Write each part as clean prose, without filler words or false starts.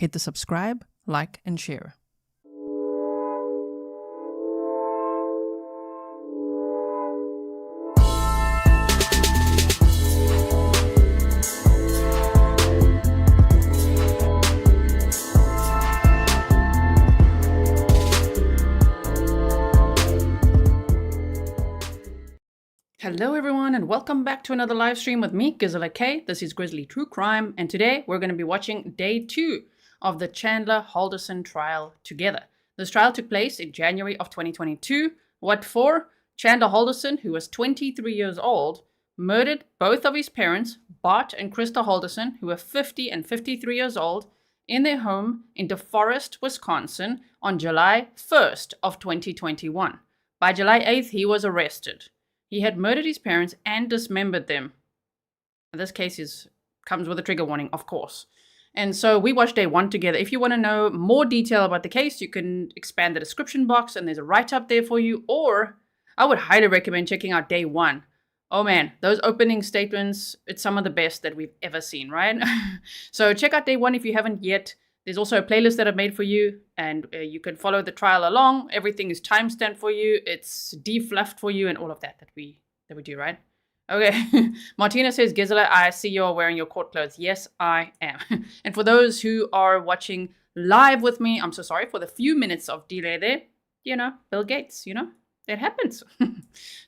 hit the subscribe, like, and share. Hello everyone and welcome back to another live stream with me, Gisela K. This is Grizzly True Crime, and today we're going to be watching day 2 of the Chandler Halderson trial together. This trial took place in January of 2022. What for? Chandler Halderson, who was 23 years old, murdered both of his parents, Bart and Krista Halderson, who were 50 and 53 years old, in their home in DeForest, Wisconsin on July 1st of 2021. By July 8th, he was arrested. He had murdered his parents and dismembered them. This case comes with a trigger warning, of course. And so we watched day 1 together. If you want to know more detail about the case, you can expand the description box and there's a write-up there for you. Or I would highly recommend checking out day 1. Oh man, those opening statements, it's some of the best that we've ever seen, right? So check out day 1 if you haven't yet. There's also a playlist that I've made for you, and you can follow the trial along. Everything is timestamped for you. It's defluffed for you, and all of that we do, right? Okay. Martina says, Gisela, I see you're wearing your court clothes. Yes, I am. And for those who are watching live with me, I'm so sorry for the few minutes of delay there. You know, Bill Gates, you know, it happens. So I'm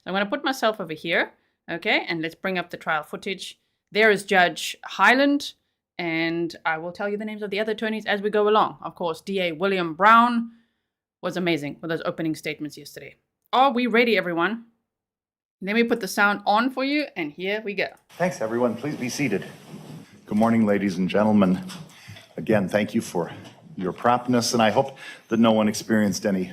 going to put myself over here. Okay, and let's bring up the trial footage. There is Judge Hyland. And I will tell you the names of the other attorneys as we go along. Of course, DA William Brown was amazing with those opening statements yesterday. Are we ready, everyone? Let me put the sound on for you, and here we go. Thanks, everyone. Please be seated. Good morning, ladies and gentlemen. Again, thank you for your promptness, and I hope that no one experienced any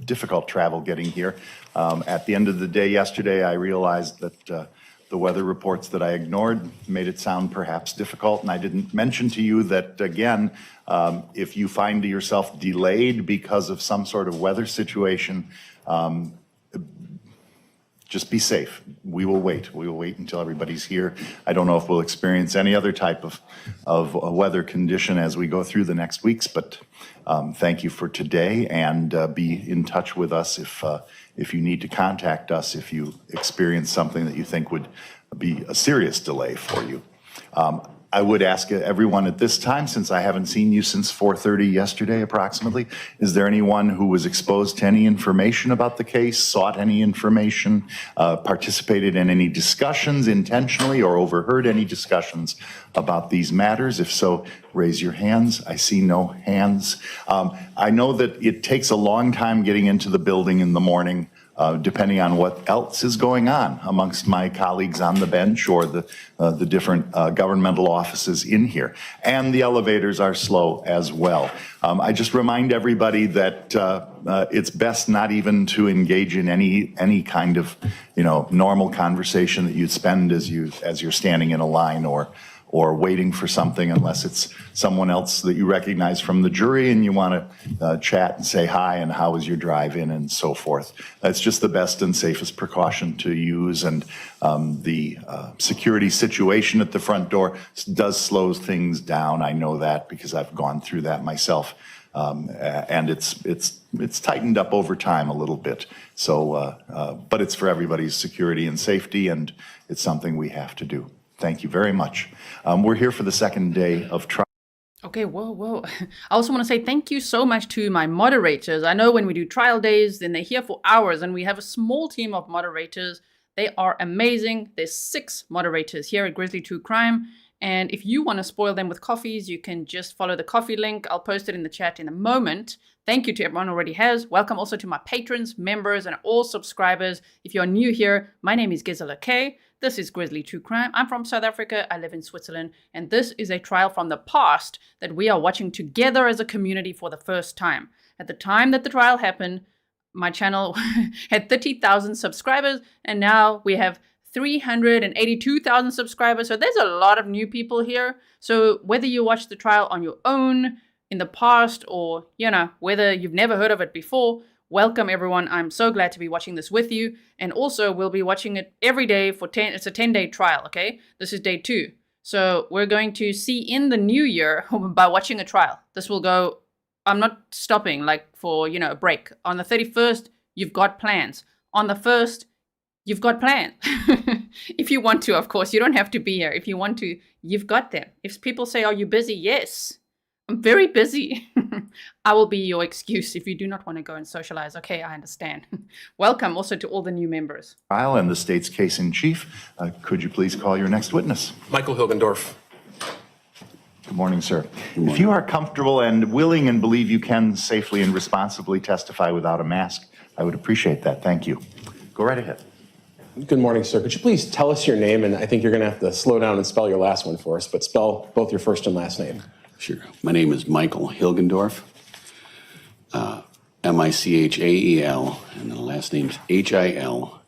difficult travel getting here. At the end of the day yesterday, I realized that the weather reports that I ignored made it sound perhaps difficult, and I didn't mention to you that, again, if you find yourself delayed because of some sort of weather situation, just be safe. We will wait. We will wait until everybody's here. I don't know if we'll experience any other type of weather condition as we go through the next weeks, but thank you for today, and be in touch with us if you need to contact us if you experience something that you think would be a serious delay for you. I would ask everyone at this time, since I haven't seen you since 4:30 yesterday approximately, is there anyone who was exposed to any information about the case, sought any information, participated in any discussions intentionally, or overheard any discussions about these matters? If so, raise your hands. I see no hands. I know that it takes a long time getting into the building in the morning, depending on what else is going on amongst my colleagues on the bench or the different governmental offices in here. And the elevators are slow as well. I just remind everybody that it's best not even to engage in any kind of, normal conversation that you'd spend as you're standing in a line or waiting for something, unless it's someone else that you recognize from the jury and you want to chat and say hi and how was your drive in and so forth. That's just the best and safest precaution to use, and the security situation at the front door does slow things down. I know that because I've gone through that myself, and it's tightened up over time a little bit. So, but it's for everybody's security and safety, and it's something we have to do. Thank you very much. We're here for the second day of trial. Okay, whoa. I also want to say thank you so much to my moderators. I know when we do trial days, then they're here for hours, and we have a small team of moderators. They are amazing. There's 6 moderators here at Grizzly True Crime. And if you want to spoil them with coffees, you can just follow the coffee link. I'll post it in the chat in a moment. Thank you to everyone who already has. Welcome also to my patrons, members, and all subscribers. If you're new here, my name is Gisela K. This is Grizzly True Crime. I'm from South Africa. I live in Switzerland. And this is a trial from the past that we are watching together as a community for the first time. At the time that the trial happened, my channel had 30,000 subscribers, and now we have 382,000 subscribers. So there's a lot of new people here. So whether you watch the trial on your own in the past, or, whether you've never heard of it before, welcome everyone. I'm so glad to be watching this with you. And also we'll be watching it every day for 10, it's a 10-day trial, okay? This is day 2. So we're going to see in the new year by watching a trial. This will go, I'm not stopping like for, a break. On the 31st, you've got plans. On the 1st, you've got plans. If you want to, of course, you don't have to be here. If you want to, you've got them. If people say, are you busy? Yes, I'm very busy. I will be your excuse if you do not want to go and socialize. Okay, I understand. Welcome also to all the new members. Trial and the state's case in chief. Could you please call your next witness? Michael Hilgendorf. Good morning, sir. If you are comfortable and willing and believe you can safely and responsibly testify without a mask, I would appreciate that. Thank you. Go right ahead. Good morning, sir. Could you please tell us your name? And I think you're going to have to slow down and spell your last one for us, but spell both your first and last name. Sure. My name is Michael Hilgendorf, M-I-C-H-A-E-L, and the last name's Hilgendorf.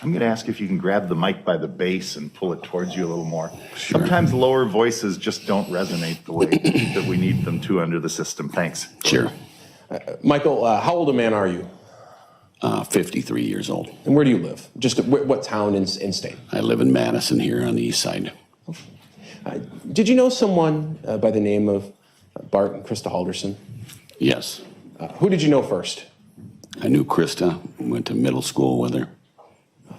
I'm going to ask if you can grab the mic by the base and pull it towards you a little more. Sure. Sometimes lower voices just don't resonate the way that we need them to under the system. Thanks. Sure. Michael, how old a man are you? 53 years old. And where do you live? Just what town in state? I live in Madison here on the east side. Did you know someone by the name of Bart and Krista Halderson? Yes. Who did you know first? I knew Krista, went to middle school with her.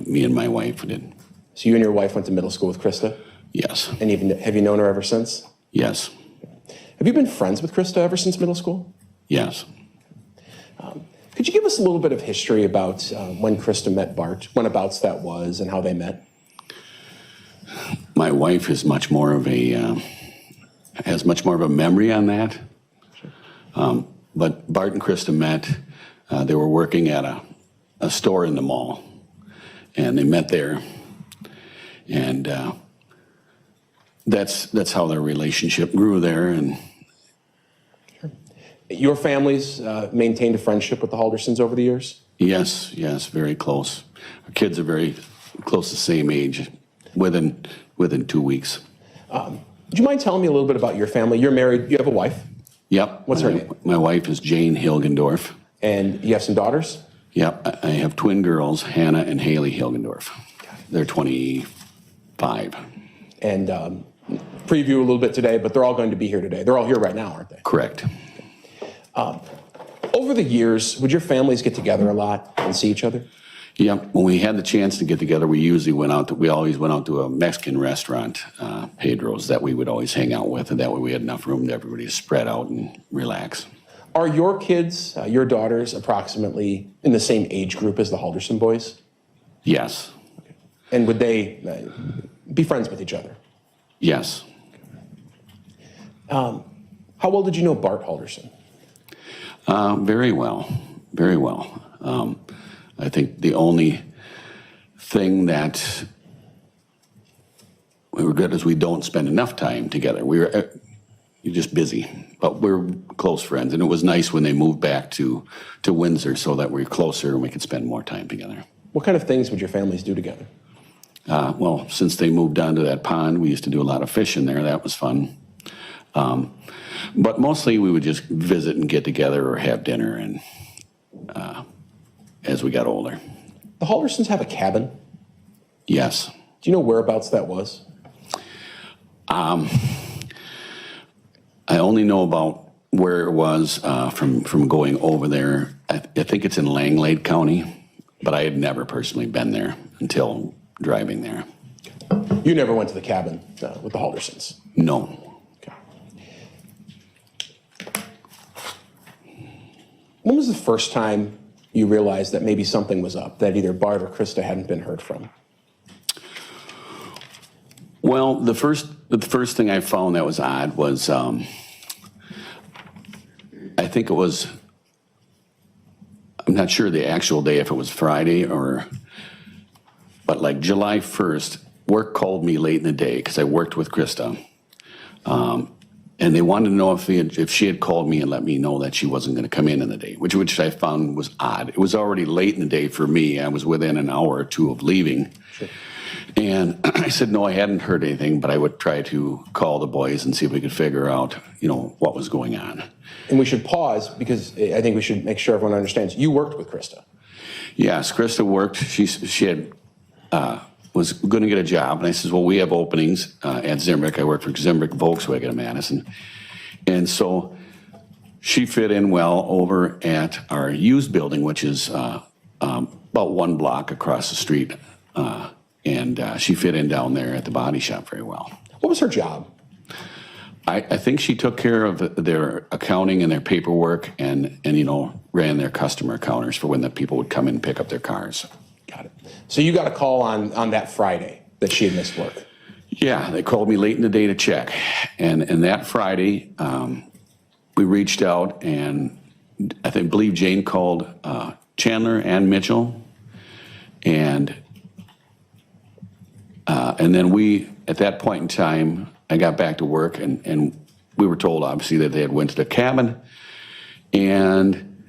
Me and my wife did. So you and your wife went to middle school with Krista? Yes. And have you known her ever since? Yes. Have you been friends with Krista ever since middle school? Yes. Could you give us a little bit of history about when Krista met Bart, whenabouts that was, and how they met? My wife is much more of a has much more of a memory on that. But Bart and Krista met. They were working at a store in the mall, and they met there, and that's how their relationship grew there. And your families maintained a friendship with the Haldersons over the years? yes, very close. Our kids are very close, the same age, within 2 weeks. Would you mind telling me a little bit about your family? You're married, you have a wife? Yep. What's her name? My wife is Jane Hilgendorf. And you have some daughters? Yep. I have twin girls, Hanna and Hailey Hilgendorf. They're 25. And preview a little bit today, but they're all going to be here today. They're all here right now, aren't they? Correct. Over the years, would your families get together a lot and see each other? Yep. When we had the chance to get together, we always went out to a Mexican restaurant, Pedro's, that we would always hang out with, and that way we had enough room to everybody to spread out and relax. Are your kids, your daughters, approximately in the same age group as the Halderson boys? Yes. Okay. And would they be friends with each other? Yes. How well did you know Bart Halderson? Very well. Very well. I think the only thing that we were good is we don't spend enough time together. You're just busy, but we're close friends. And it was nice when they moved back to Windsor so that we're closer and we could spend more time together. What kind of things would your families do together? Well, since they moved down to that pond, we used to do a lot of fishing there. That was fun. But mostly we would just visit and get together or have dinner and as we got older. The Haldersons have a cabin? Yes. Do you know whereabouts that was? I only know about where it was from going over there. I think it's in Langlade County, but I had never personally been there until driving there. You never went to the cabin with the Haldersons? No. Okay. When was the first time you realized that maybe something was up, that either Bart or Krista hadn't been heard from? Well, the first thing I found that was odd was I think it was, I'm not sure the actual day, if it was Friday but like July 1st, work called me late in the day because I worked with Krista. And they wanted to know if she had called me and let me know that she wasn't going to come in the day, which I found was odd. It was already late in the day for me. I was within an hour or two of leaving. Sure. And I said, no, I hadn't heard anything, but I would try to call the boys and see if we could figure out, what was going on. And we should pause because I think we should make sure everyone understands. You worked with Krista. Yes, Krista worked. She had was going to get a job. And I says, well, we have openings at Zimbrick. I work for Zimbrick Volkswagen in Madison. And so she fit in well over at our used building, which is about 1 block across the street. And she fit in down there at the body shop very well. What was her job? I think she took care of their accounting and their paperwork and ran their customer counters for when the people would come in and pick up their cars. Got it. So you got a call on that Friday that she had missed work? Yeah, they called me late in the day to check. And that Friday, we reached out, and I believe Jane called Chandler and Mitchell. And then we, at that point in time, I got back to work, and we were told, obviously, that they had went to the cabin. And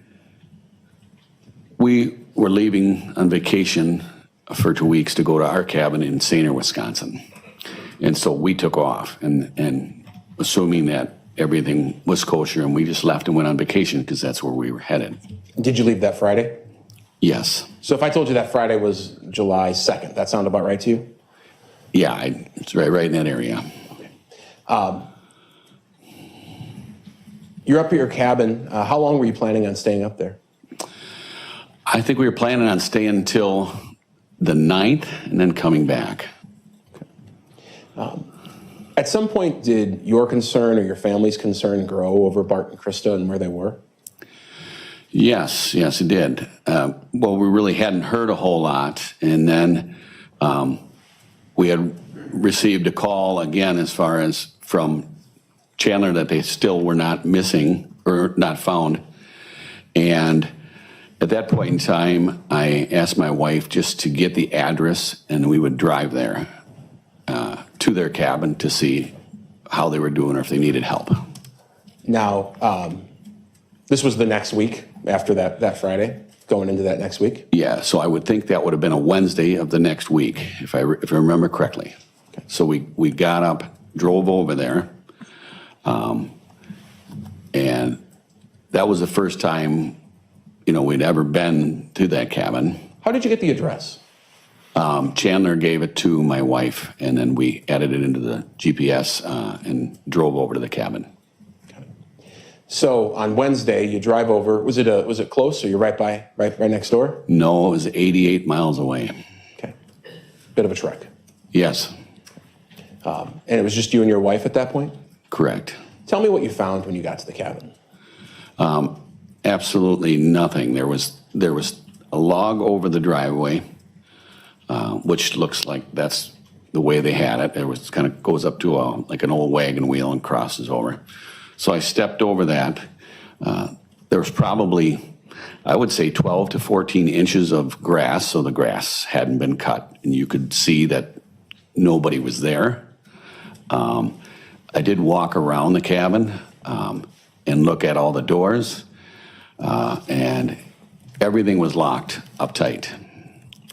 we were leaving on vacation for 2 weeks to go to our cabin in Sainer, Wisconsin. And so we took off, and assuming that everything was kosher, and we just left and went on vacation because that's where we were headed. Did you leave that Friday? Yes. So if I told you that Friday was July 2nd, that sound about right to you? Yeah, it's right in that area. You're up at your cabin. How long were you planning on staying up there? I think we were planning on staying until the 9th and then coming back. At some point, did your concern or your family's concern grow over Bart and Krista and where they were? Yes, it did. Well, we really hadn't heard a whole lot. And then we had received a call again as far as from Chandler that they still were not missing or not found. And at that point in time, I asked my wife just to get the address, and we would drive there to their cabin to see how they were doing or if they needed help. Now, this was the next week after that Friday, going into that next week? Yeah, so I would think that would have been a Wednesday of the next week, if I remember correctly. Okay. So we got up, drove over there, and that was the first time, we'd ever been to that cabin. How did you get the address? Chandler gave it to my wife, and then we added it into the GPS and drove over to the cabin. So on Wednesday, you drive over. Was it close? Or you're right next door? No, it was 88 miles away. Okay, bit of a trek. Yes. And it was just you and your wife at that point? Correct. Tell me what you found when you got to the cabin. Absolutely nothing. There was a log over the driveway, which looks like that's the way they had it. It was kind of goes up to like an old wagon wheel and crosses over. So I stepped over that. There was probably, I would say, 12 to 14 inches of grass, so the grass hadn't been cut, and you could see that nobody was there. I did walk around the cabin and look at all the doors, and everything was locked up tight.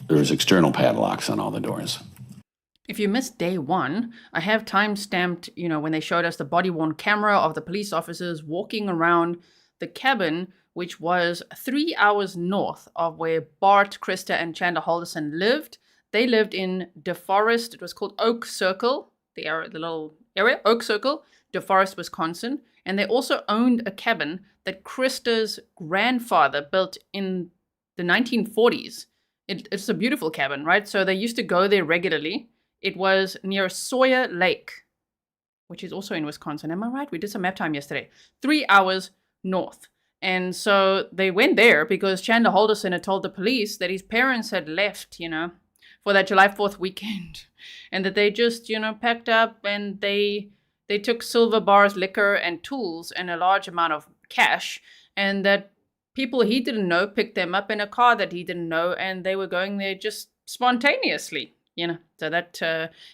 There was external padlocks on all the doors. If you missed day one, I have time-stamped, when they showed us the body-worn camera of the police officers walking around the cabin, which was 3 hours north of where Bart, Krista, and Chandler Halderson lived. They lived in DeForest. It was called Oak Circle, the little area, Oak Circle, DeForest, Wisconsin. And they also owned a cabin that Krista's grandfather built in the 1940s. It's a beautiful cabin, right? So they used to go there regularly. It was near Sawyer Lake, which is also in Wisconsin. Am I right? We did some map time yesterday. 3 hours north. And so they went there because Chandler Halderson had told the police that his parents had left, for that July 4th weekend. And that they just, packed up and they took silver bars, liquor, and tools and a large amount of cash. And that people he didn't know picked them up in a car that he didn't know. And they were going there just spontaneously. So that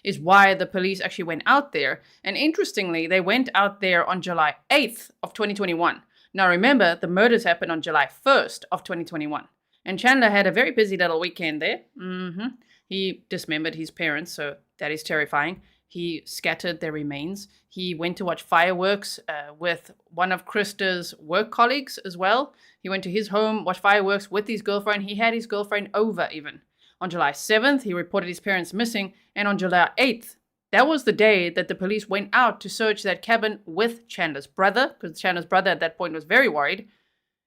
is why the police actually went out there. And interestingly, they went out there on July 8th of 2021. Now remember, the murders happened on July 1st of 2021. And Chandler had a very busy little weekend there. He dismembered his parents, so that is terrifying. He scattered their remains. He went to watch fireworks with one of Krista's work colleagues as well. He went to his home, watched fireworks with his girlfriend. He had his girlfriend over even. On July 7th, he reported his parents missing. And on July 8th, that was the day that the police went out to search that cabin with Chandler's brother, because Chandler's brother at that point was very worried.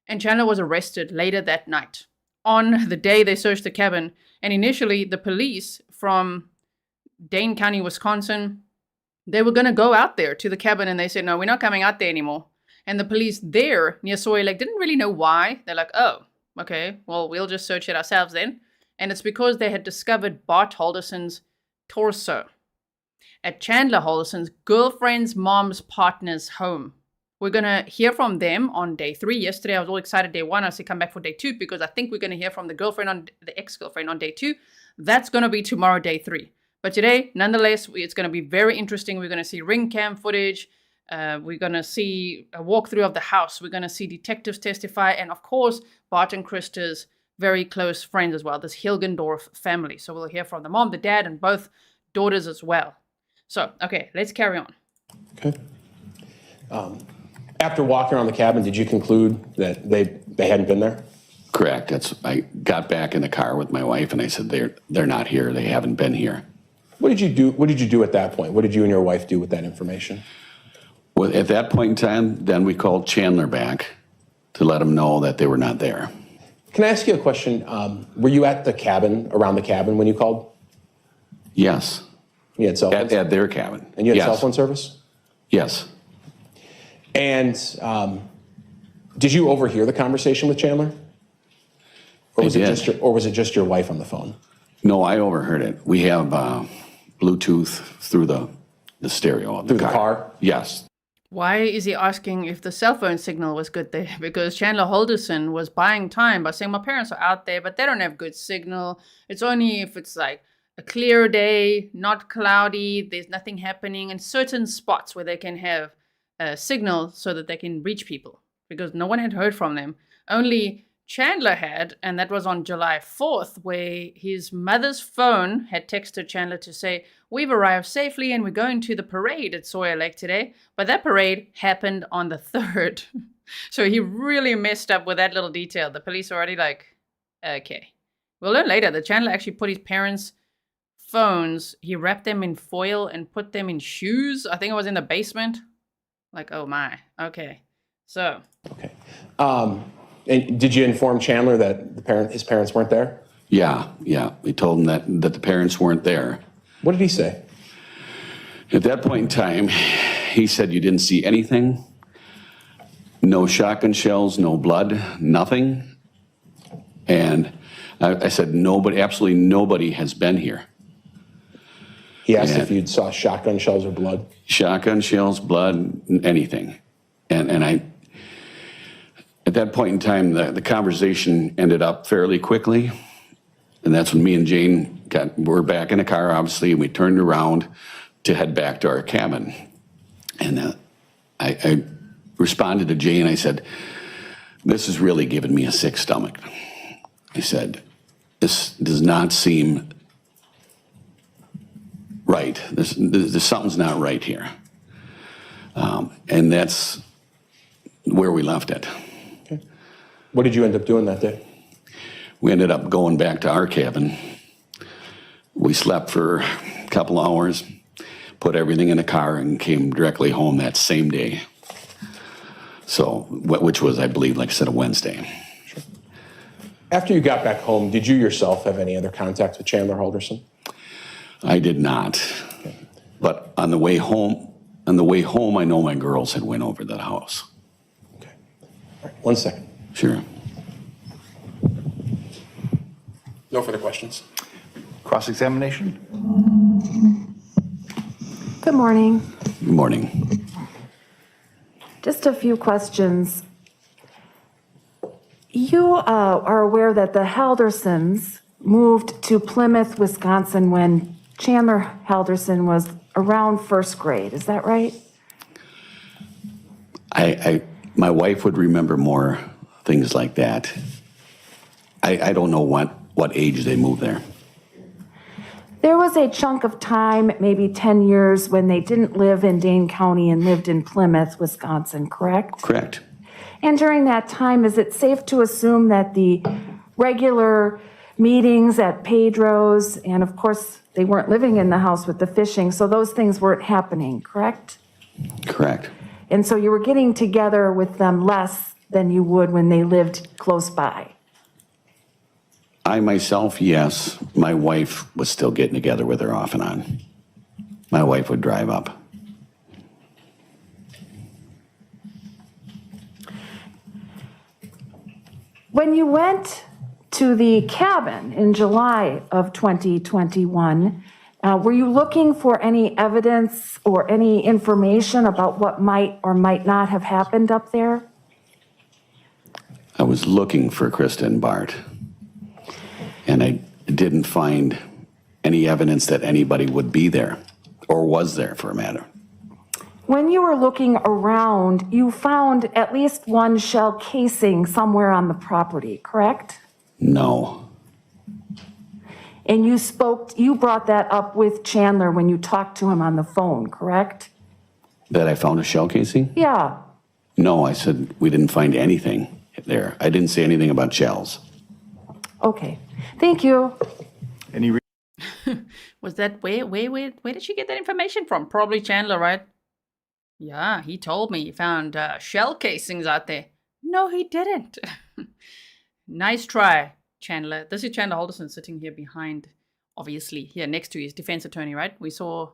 And Chandler was arrested later that night. On the day they searched the cabin, and initially the police from Dane County, Wisconsin, they were going to go out there to the cabin, and they said, no, we're not coming out there anymore. And the police there near Sawyer Lake didn't really know why. They're like, oh, okay, well, we'll just search it ourselves then. And it's because they had discovered Bart Halderson's torso at Chandler Halderson's girlfriend's mom's partner's home. We're going to hear from them on day 3. Yesterday, I was all excited day 1. I said come back for day 2 because I think we're going to hear from the ex-girlfriend on day 2. That's going to be tomorrow, day 3. But today, nonetheless, it's going to be very interesting. We're going to see ring cam footage. We're going to see a walkthrough of the house. We're going to see detectives testify. And of course, Bart and Krista's very close friends as well, this Hilgendorf family. So we'll hear from the mom, the dad, and both daughters as well. So, okay, let's carry on. Okay. After walking around the cabin, did you conclude that they hadn't been there? Correct. I got back in the car with my wife and I said, they're not here. They haven't been here. What did you do? What did you do at that point? What did you and your wife do with that information? Well, at that point in time, then we called Chandler back to let him know that they were not there. Can I ask you a question? Were you at the cabin, around the cabin when you called? Yes. You had cell phones? At their cabin. And you had Yes. cell phone service? Yes. And did you overhear the conversation with Chandler? Or was I it did. was it just your wife on the phone? No, I overheard it. We have Bluetooth through the stereo of Through the car? Yes. Why is he asking if the cell phone signal was good there? Because Chandler Halderson was buying time by saying, my parents are out there, but they don't have good signal. It's only if it's like a clear day, not cloudy, there's nothing happening, in certain spots where they can have a signal so that they can reach people. Because no one had heard from them. Only Chandler had, and that was on July 4th, where his mother's phone had texted Chandler to say, we've arrived safely and we're going to the parade at Sawyer Lake today. But that parade happened on the 3rd. So he really messed up with that little detail. The police are already like, okay. We'll learn later that Chandler actually put his parents' phones, he wrapped them in foil and put them in shoes. I think it was in the basement. Like, oh my, okay. So. Okay. And did you inform Chandler that his parents weren't there? Yeah. We told him that the parents weren't there. What did he say? At that point in time, he said you didn't see anything. No shotgun shells, no blood, nothing. And I said, nobody, absolutely nobody has been here. He asked if you saw shotgun shells or blood. Shotgun shells, blood, anything. And I, at that point in time, the conversation ended up fairly quickly. And that's when me and Jane were back in the car, obviously, and we turned around to head back to our cabin. And I responded to Jane, I said, this is really giving me a sick stomach. I said, this does not seem right. There's something's not right here. And that's where we left it. Okay. What did you end up doing that day? We ended up going back to our cabin. We slept for a couple hours, put everything in the car, and came directly home that same day. So, which was, I believe, like I said, a Wednesday. Sure. After you got back home, did you yourself have any other contact with Chandler Halderson? I did not. Okay. But on the way home, I know my girls had went over to the house. Okay. All right. 1 second. Sure. No further questions. Cross-examination? Good morning. Good morning. Just a few questions. You are aware that the Haldersons moved to Plymouth, Wisconsin when Chandler Halderson was around first grade. Is that right? My wife would remember more things like that. I don't know what age they moved there. There was a chunk of time, maybe 10 years, when they didn't live in Dane County and lived in Plymouth, Wisconsin, correct? Correct. And during that time, is it safe to assume that the regular meetings at Pedro's, and of course, they weren't living in the house with the fishing, so those things weren't happening, correct? Correct. And so you were getting together with them less than you would when they lived close by? I myself, yes. My wife was still getting together with her off and on. My wife would drive up. When you went to the cabin in July of 2021, were you looking for any evidence or any information about what might or might not have happened up there? I was looking for Krista and Bart, and I didn't find any evidence that anybody would be there, or was there for a matter. When you were looking around, you found at least one shell casing somewhere on the property, correct? No. And you brought that up with Chandler when you talked to him on the phone, correct? That I found a shell casing? Yeah. No, I said we didn't find anything there. I didn't say anything about shells. Okay. Thank you. Any Was that where did she get that information from? Probably Chandler, right? Yeah, he told me he found shell casings out there. No, he didn't. Nice try, Chandler. This is Chandler Halderson sitting here behind, obviously, here next to his defense attorney, right? We saw,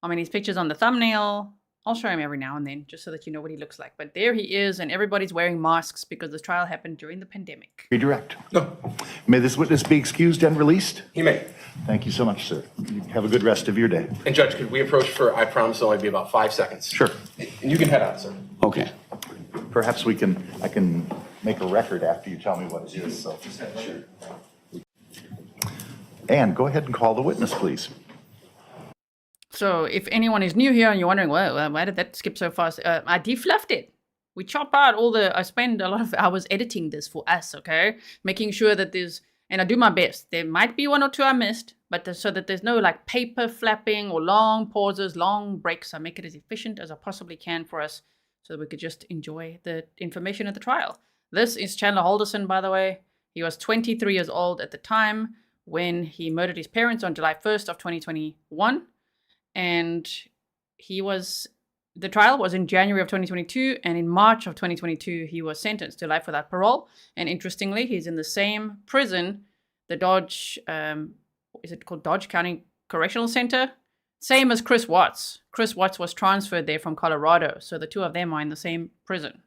his pictures on the thumbnail. I'll show him every now and then, just so that you know what he looks like. But there he is, and everybody's wearing masks because this trial happened during the pandemic. redirect? No, May this witness be excused and released? he may. Thank you so much, sir. You have a good rest of your day. And Judge, could we approach for, I promise it'll only be about 5 seconds? Sure. And you can head out, sir. Okay. Perhaps I can make a record after you tell me what it is, so. Sure. Ann, go ahead and call the witness, please. So if anyone is new here and you're wondering, well, why did that skip so fast? I defluffed it. We chop out I spend a lot of hours editing this for us, okay? Making sure that and I do my best. There might be one or two I missed, but so that there's no like paper flapping or long pauses, long breaks. I make it as efficient as I possibly can for us so that we could just enjoy the information at the trial. This is Chandler Halderson, by the way. He was 23 years old at the time when he murdered his parents on July 1st of 2021. And the trial was in January of 2022, and in March of 2022, he was sentenced to life without parole. And interestingly, he's in the same prison, the Dodge, is it called Dodge County Correctional Center? Same as Chris Watts. Chris Watts was transferred there from Colorado, so the two of them are in the same prison.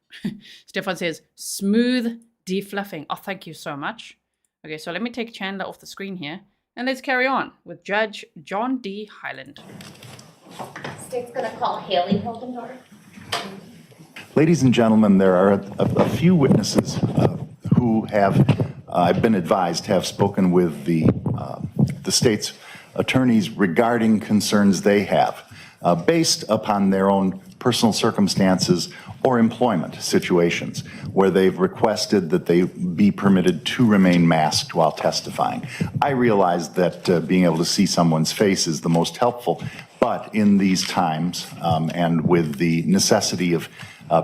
Stefan says, smooth defluffing. Oh, thank you so much. Okay, so let me take Chandler off the screen here. And let's carry on with Judge John D. Hyland. State's going to call Hailey Hilgendorf. Ladies and gentlemen, there are a few witnesses who have, I've been advised, have spoken with the state's attorneys regarding concerns they have based upon their own personal circumstances or employment situations where they've requested that they be permitted to remain masked while testifying. I realize that being able to see someone's face is the most helpful, but in these times and with the necessity of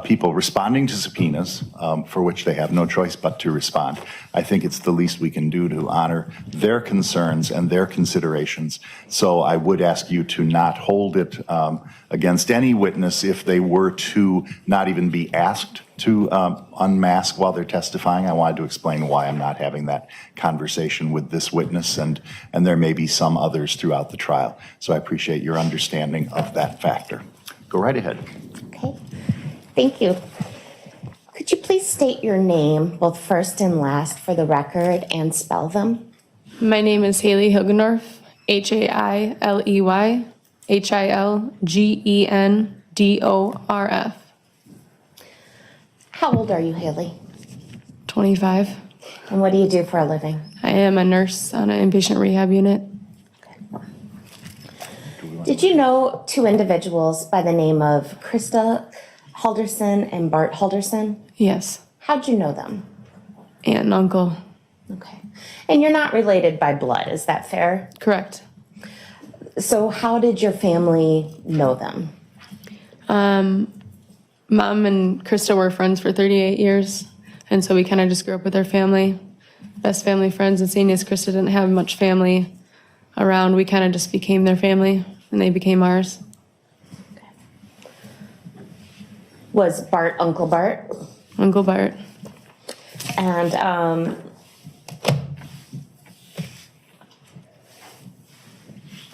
people responding to subpoenas for which they have no choice but to respond, I think it's the least we can do to honor their concerns and their considerations. So I would ask you to not hold it against any witness if they were to not even be asked to unmask while they're testifying. I wanted to explain why I'm not having that conversation with this witness, and there may be some others throughout the trial. So I appreciate your understanding of that factor. Go right ahead. Okay. Thank you. Could you please state your name, both first and last, for the record and spell them? My name is Hailey Hilgendorf, Hailey Hilgendorf. How old are you, Hailey? 25. And what do you do for a living? I am a nurse on an inpatient rehab unit. Did you know two individuals by the name of Krista Halderson and Bart Halderson? Yes. How'd you know them? Aunt and uncle. Okay. And you're not related by blood, is that fair? Correct. So how did your family know them? Mom and Krista were friends for 38 years. And so we kind of just grew up with their family. best family friends, and seeing as Krista didn't have much family around, we kind of just became their family, and they became ours. Was Bart Uncle Bart? Uncle Bart. And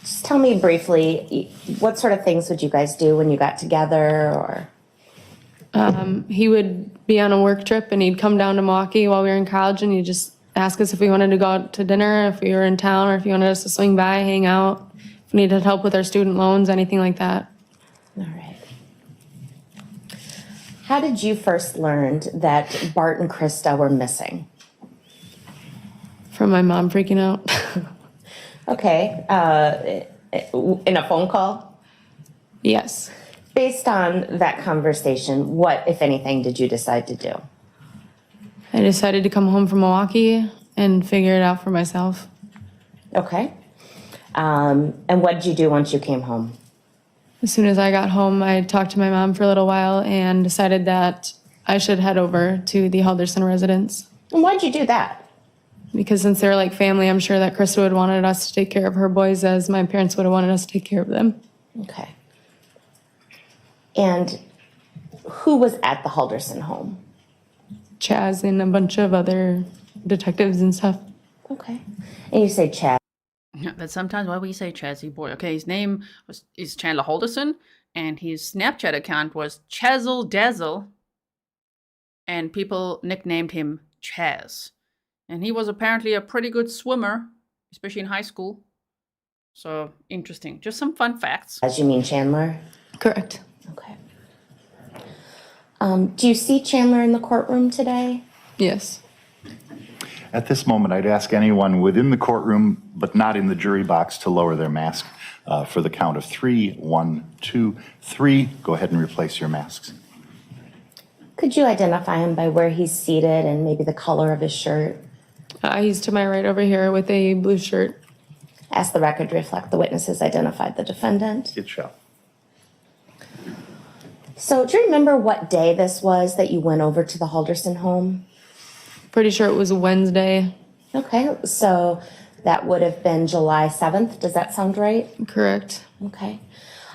just tell me briefly, what sort of things would you guys do when you got together, or? He would be on a work trip, and he'd come down to Milwaukee while we were in college, and he'd just ask us if we wanted to go out to dinner, if we were in town, or if he wanted us to swing by, hang out, if we needed help with our student loans, anything like that. All right. How did you first learn that Bart and Krista were missing? From my mom freaking out. Okay, in a phone call? Yes. Based on that conversation, what, if anything, did you decide to do? I decided to come home from Milwaukee and figure it out for myself. Okay. And what did you do once you came home? As soon as I got home, I talked to my mom for a little while and decided that I should head over to the Halderson residence. And why'd you do that? Because since they're like family, I'm sure that Krista would have wanted us to take care of her boys as my parents would have wanted us to take care of them. Okay. And who was at the Halderson home? Chaz and a bunch of other detectives and stuff. Okay. And you say Chad. Yeah, that's sometimes why we say Chazzy Boy. Okay, his name is Chandler Halderson, and his Snapchat account was Chazzle Dazzle, and people nicknamed him Chaz. And he was apparently a pretty good swimmer, especially in high school. So, interesting. Just some fun facts. As you mean Chandler? Correct. Okay. Do you see Chandler in the courtroom today? Yes. At this moment, I'd ask anyone within the courtroom, but not in the jury box, to lower their mask for the count of 3. 1, 2, 3. Go ahead and replace your masks. Could you identify him by where he's seated and maybe the color of his shirt? He's to my right over here with a blue shirt. Ask the record to reflect the witnesses identified the defendant. It shall. So do you remember what day this was that you went over to the Halderson home? Pretty sure it was Wednesday. Okay, so that would have been July 7th. Does that sound right? Correct. Okay.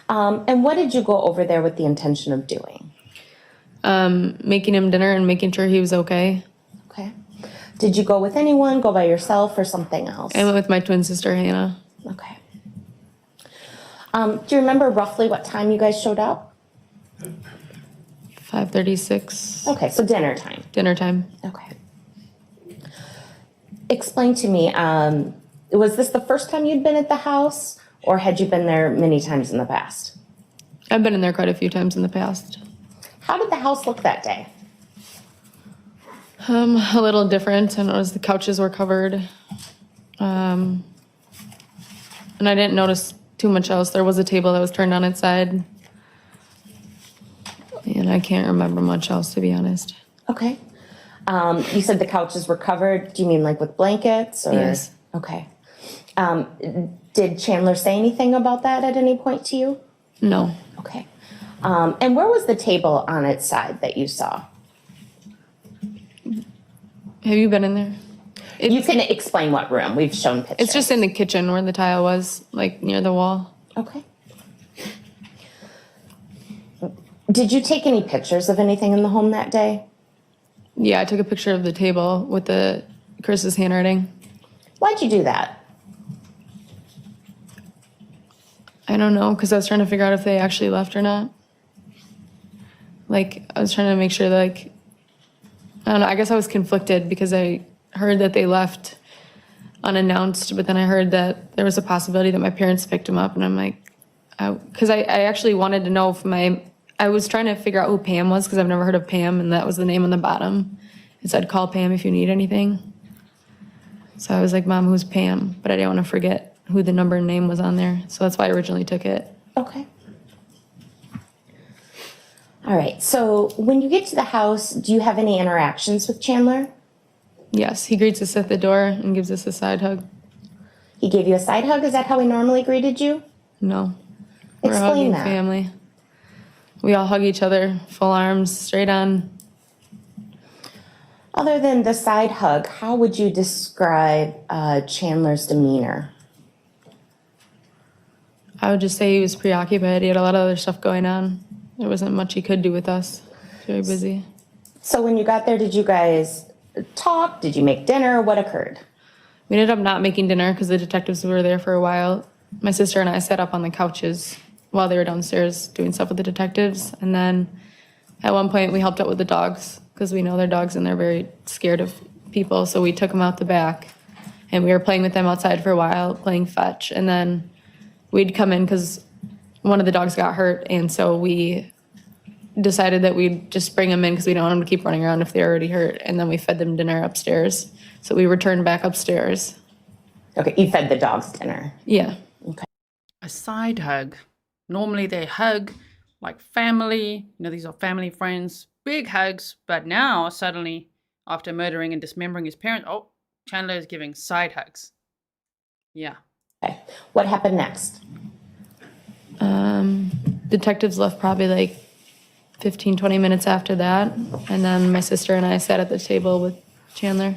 And what did you go over there with the intention of doing? Making him dinner and making sure he was okay. Okay. Did you go with anyone, go by yourself, or something else? I went with my twin sister, Hannah. Okay. Do you remember roughly what time you guys showed up? 5:36. Okay, so dinner time. Dinner time. Okay. Explain to me, was this the first time you'd been at the house, or had you been there many times in the past? I've been in there quite a few times in the past. How did the house look that day? A little different. I noticed the couches were covered. And I didn't notice too much else. There was a table that was turned on its side. And I can't remember much else, to be honest. Okay. You said the couches were covered. Do you mean like with blankets? Or? Yes. Okay. Did Chandler say anything about that at any point to you? No. Okay. And where was the table on its side that you saw? Have you been in there? You can explain what room. We've shown pictures. It's just in the kitchen where the tile was, like near the wall. Okay. Did you take any pictures of anything in the home that day? Yeah, I took a picture of the table with the Chris's handwriting. Why'd you do that? I don't know, because I was trying to figure out if they actually left or not. Like, I was trying to make sure that, like, I don't know, I guess I was conflicted because I heard that they left unannounced, but then I heard that there was a possibility that my parents picked them up, and I'm like, because I actually wanted to know if I was trying to figure out who Pam was, because I've never heard of Pam, and that was the name on the bottom. It said, call Pam if you need anything. So I was like, Mom, who's Pam? But I didn't want to forget who the number and name was on there, so that's why I originally took it. Okay. All right, so when you get to the house, do you have any interactions with Chandler? Yes, he greets us at the door and gives us a side hug. He gave you a side hug? Is that how he normally greeted you? No. We're a Explain hugging that. family. We all hug each other, full arms, straight on. Other than the side hug, how would you describe Chandler's demeanor? I would just say he was preoccupied. He had a lot of other stuff going on. There wasn't much he could do with us. Very busy. So when you got there, did you guys talk? Did you make dinner? What occurred? We ended up not making dinner because the detectives were there for a while. My sister and I sat up on the couches while they were downstairs doing stuff with the detectives. And then at one point we helped out with the dogs because we know they're dogs and they're very scared of people. So we took them out the back and we were playing with them outside for a while, playing fetch. And then we'd come in because one of the dogs got hurt. And so we decided that we'd just bring them in because we don't want them to keep running around if they're already hurt. And then we fed them dinner upstairs. So we returned back upstairs. Okay, you fed the dogs dinner. Yeah. A side hug. Normally they hug like family. These are family friends. Big hugs. But now, suddenly, after murdering and dismembering his parents, oh, Chandler is giving side hugs. Yeah. Okay, what happened next? Detectives left probably like 15, 20 minutes after that. And then my sister and I sat at the table with Chandler.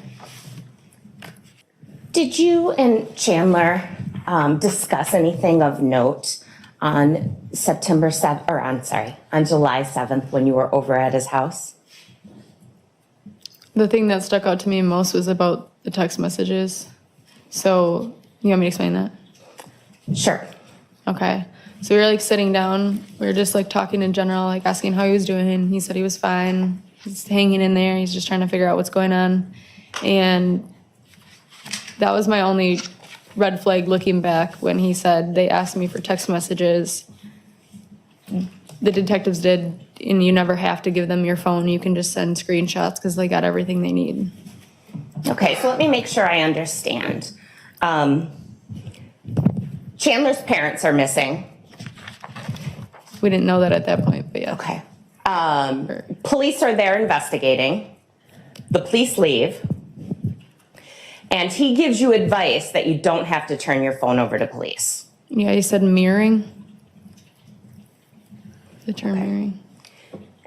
Did you and Chandler discuss anything of note on July 7th when you were over at his house? The thing that stuck out to me most was about the text messages. So, you want me to explain that? Sure. Okay. So we were like sitting down. We were just like talking in general, like asking how he was doing. He said he was fine. He's hanging in there. He's just trying to figure out what's going on. And that was my only red flag looking back when he said they asked me for text messages. The detectives did, and you never have to give them your phone. You can just send screenshots because they got everything they need. Okay, so let me make sure I understand. Chandler's parents are missing. We didn't know that at that point, but yeah. Okay. Police are there investigating. The police leave. And he gives you advice that you don't have to turn your phone over to police. Yeah, he said mirroring. The term mirroring.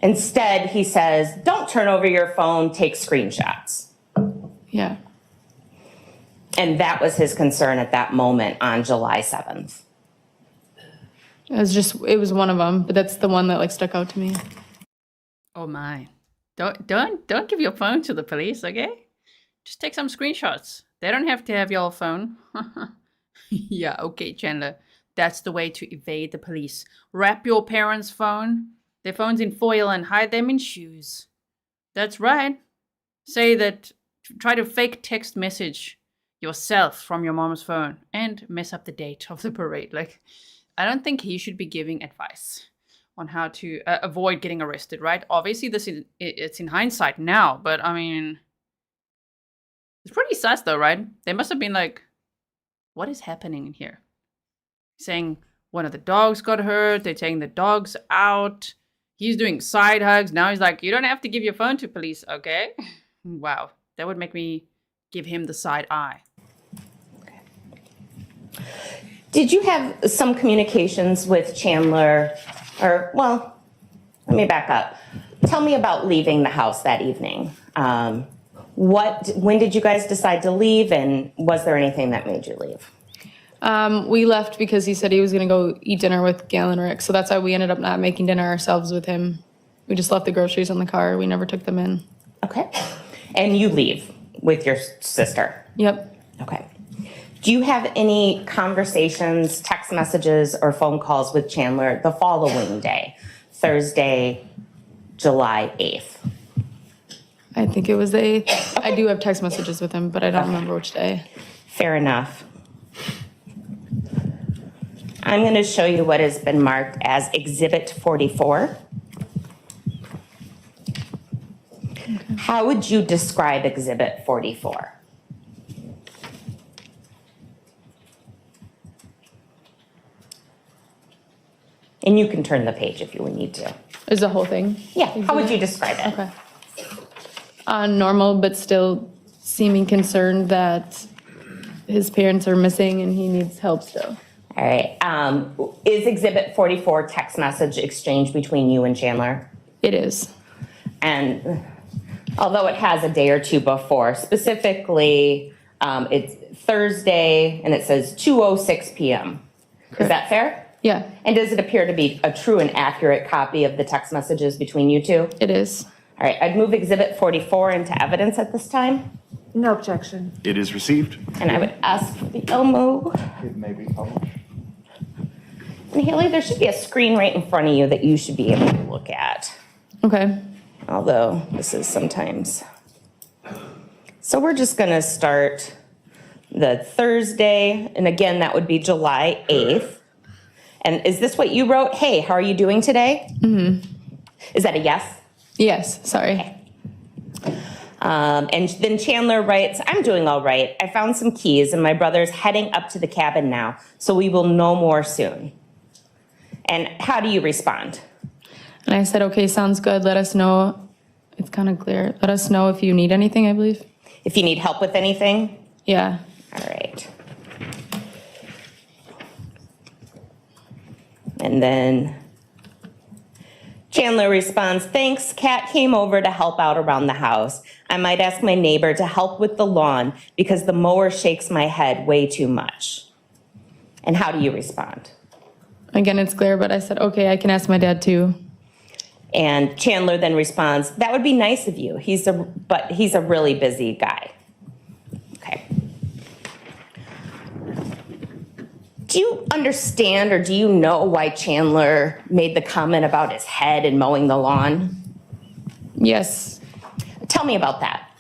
Instead, he says, don't turn over your phone, take screenshots. Yeah. And that was his concern at that moment on July 7th. It was one of them, but that's the one that like stuck out to me. Oh my. Don't give your phone to the police, okay? Just take some screenshots. They don't have to have your phone. Yeah, okay, Chandler. That's the way to evade the police. Wrap your parents' phone, their phones in foil and hide them in shoes. That's right. Say that, try to fake text message yourself from your mom's phone and mess up the date of the parade. Like, I don't think he should be giving advice on how to avoid getting arrested, right? Obviously, it's in hindsight now, but I mean, it's pretty sus though, right? They must have been like, what is happening in here? Saying one of the dogs got hurt, they're taking the dogs out, he's doing side hugs, now he's like, you don't have to give your phone to police, okay? Wow, that would make me give him the side eye. Did you have some communications with Chandler, let me back up. Tell me about leaving the house that evening. When did you guys decide to leave, and was there anything that made you leave? We left because he said he was going to go eat dinner with Gail and Rick, so that's why we ended up not making dinner ourselves with him. We just left the groceries in the car. We never took them in. Okay. And you leave with your sister? Yep. Okay. Do you have any conversations, text messages, or phone calls with Chandler the following day, Thursday, July 8th? I think it was the 8th. I do have text messages with him, but I don't remember which day. Fair enough. I'm going to show you what has been marked as Exhibit 44. Okay. How would you describe Exhibit 44? And you can turn the page if you would need to. Is the whole thing? Yeah, how would you describe it? Okay. Normal, but still seeming concerned that his parents are missing and he needs help still. All right. Is Exhibit 44 text message exchange between you and Chandler? It is. And Although it has a day or two before. Specifically, it's Thursday, and it says 2:06 p.m. Is that fair? Yeah, And does it appear to be a true and accurate copy of the text messages between you two? it is. All right, I'd move Exhibit 44 into evidence at this time. No objection. It is received. And I would ask for the Elmo. It may be published. And Hailey, there should be a screen right in front of you that you should be able to look at. Okay. Although this is sometimes. So we're just going to start the Thursday. And again, that would be July 8th. And is this what you wrote? Hey, how are you doing today? Mm-hmm. Is that a yes? Yes, sorry. And then Chandler writes, I'm doing all right. I found some keys and my brother's heading up to the cabin now, so we will know more soon. And how do you respond? And I said, okay, sounds good. Let us know. It's kind of clear. Let us know if you need anything, I believe. If you need help with anything? Yeah. All right. And then Chandler responds, thanks, Kat came over to help out around the house. I might ask my neighbor to help with the lawn because the mower shakes my head way too much. And how do you respond? Again, it's clear, but I said, okay, I can ask my dad too. And Chandler then responds, that would be nice of you. But he's a really busy guy. Okay. Do you understand or do you know why Chandler made the comment about his head and mowing the lawn? Yes. Tell me about that.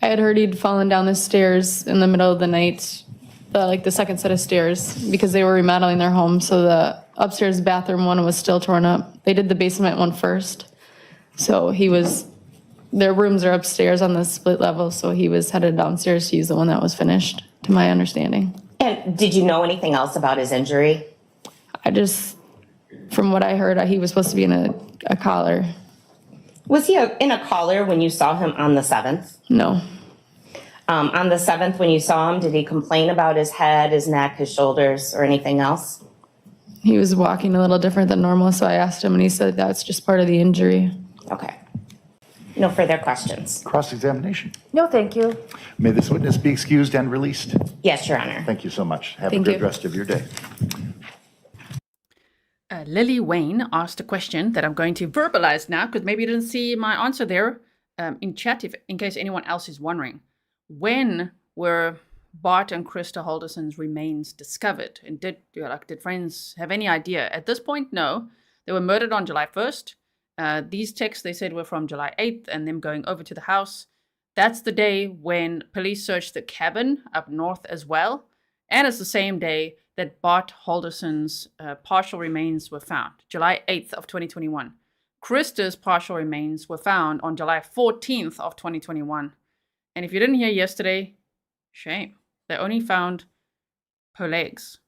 I had heard he'd fallen down the stairs in the middle of the night, like the second set of stairs, because they were remodeling their home. So the upstairs bathroom one was still torn up. They did the basement one first. So their rooms are upstairs on the split level. So he was headed downstairs to use the one that was finished, to my understanding. And did you know anything else about his injury? From what I heard, he was supposed to be in a collar. Was he in a collar when you saw him on the 7th? No. On the 7th, when you saw him, did he complain about his head, his neck, his shoulders, or anything else? He was walking a little different than normal, so I asked him, and he said that's just part of the injury. Okay. No further questions. Cross-examination. No, thank you. May this witness be excused and released. Yes, Your Honor. Thank you so much. Have Thank a good you. rest of your day. Lily Wayne asked a question that I'm going to verbalize now because maybe you didn't see my answer there in chat, in case anyone else is wondering. When were Bart and Krista Halderson's remains discovered? And did friends have any idea? At this point, no. They were murdered on July 1st. These texts, they said, were from July 8th and them going over to the house. That's the day when police searched the cabin up north as well. And it's the same day that Bart Halderson's partial remains were found, July 8th of 2021. Krista's partial remains were found on July 14th of 2021. And if you didn't hear yesterday, shame. They only found her legs,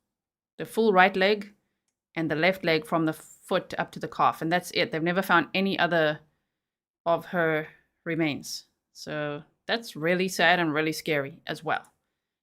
the full right leg and the left leg from the foot up to the calf. And that's it. They've never found any other of her remains. So that's really sad and really scary as well.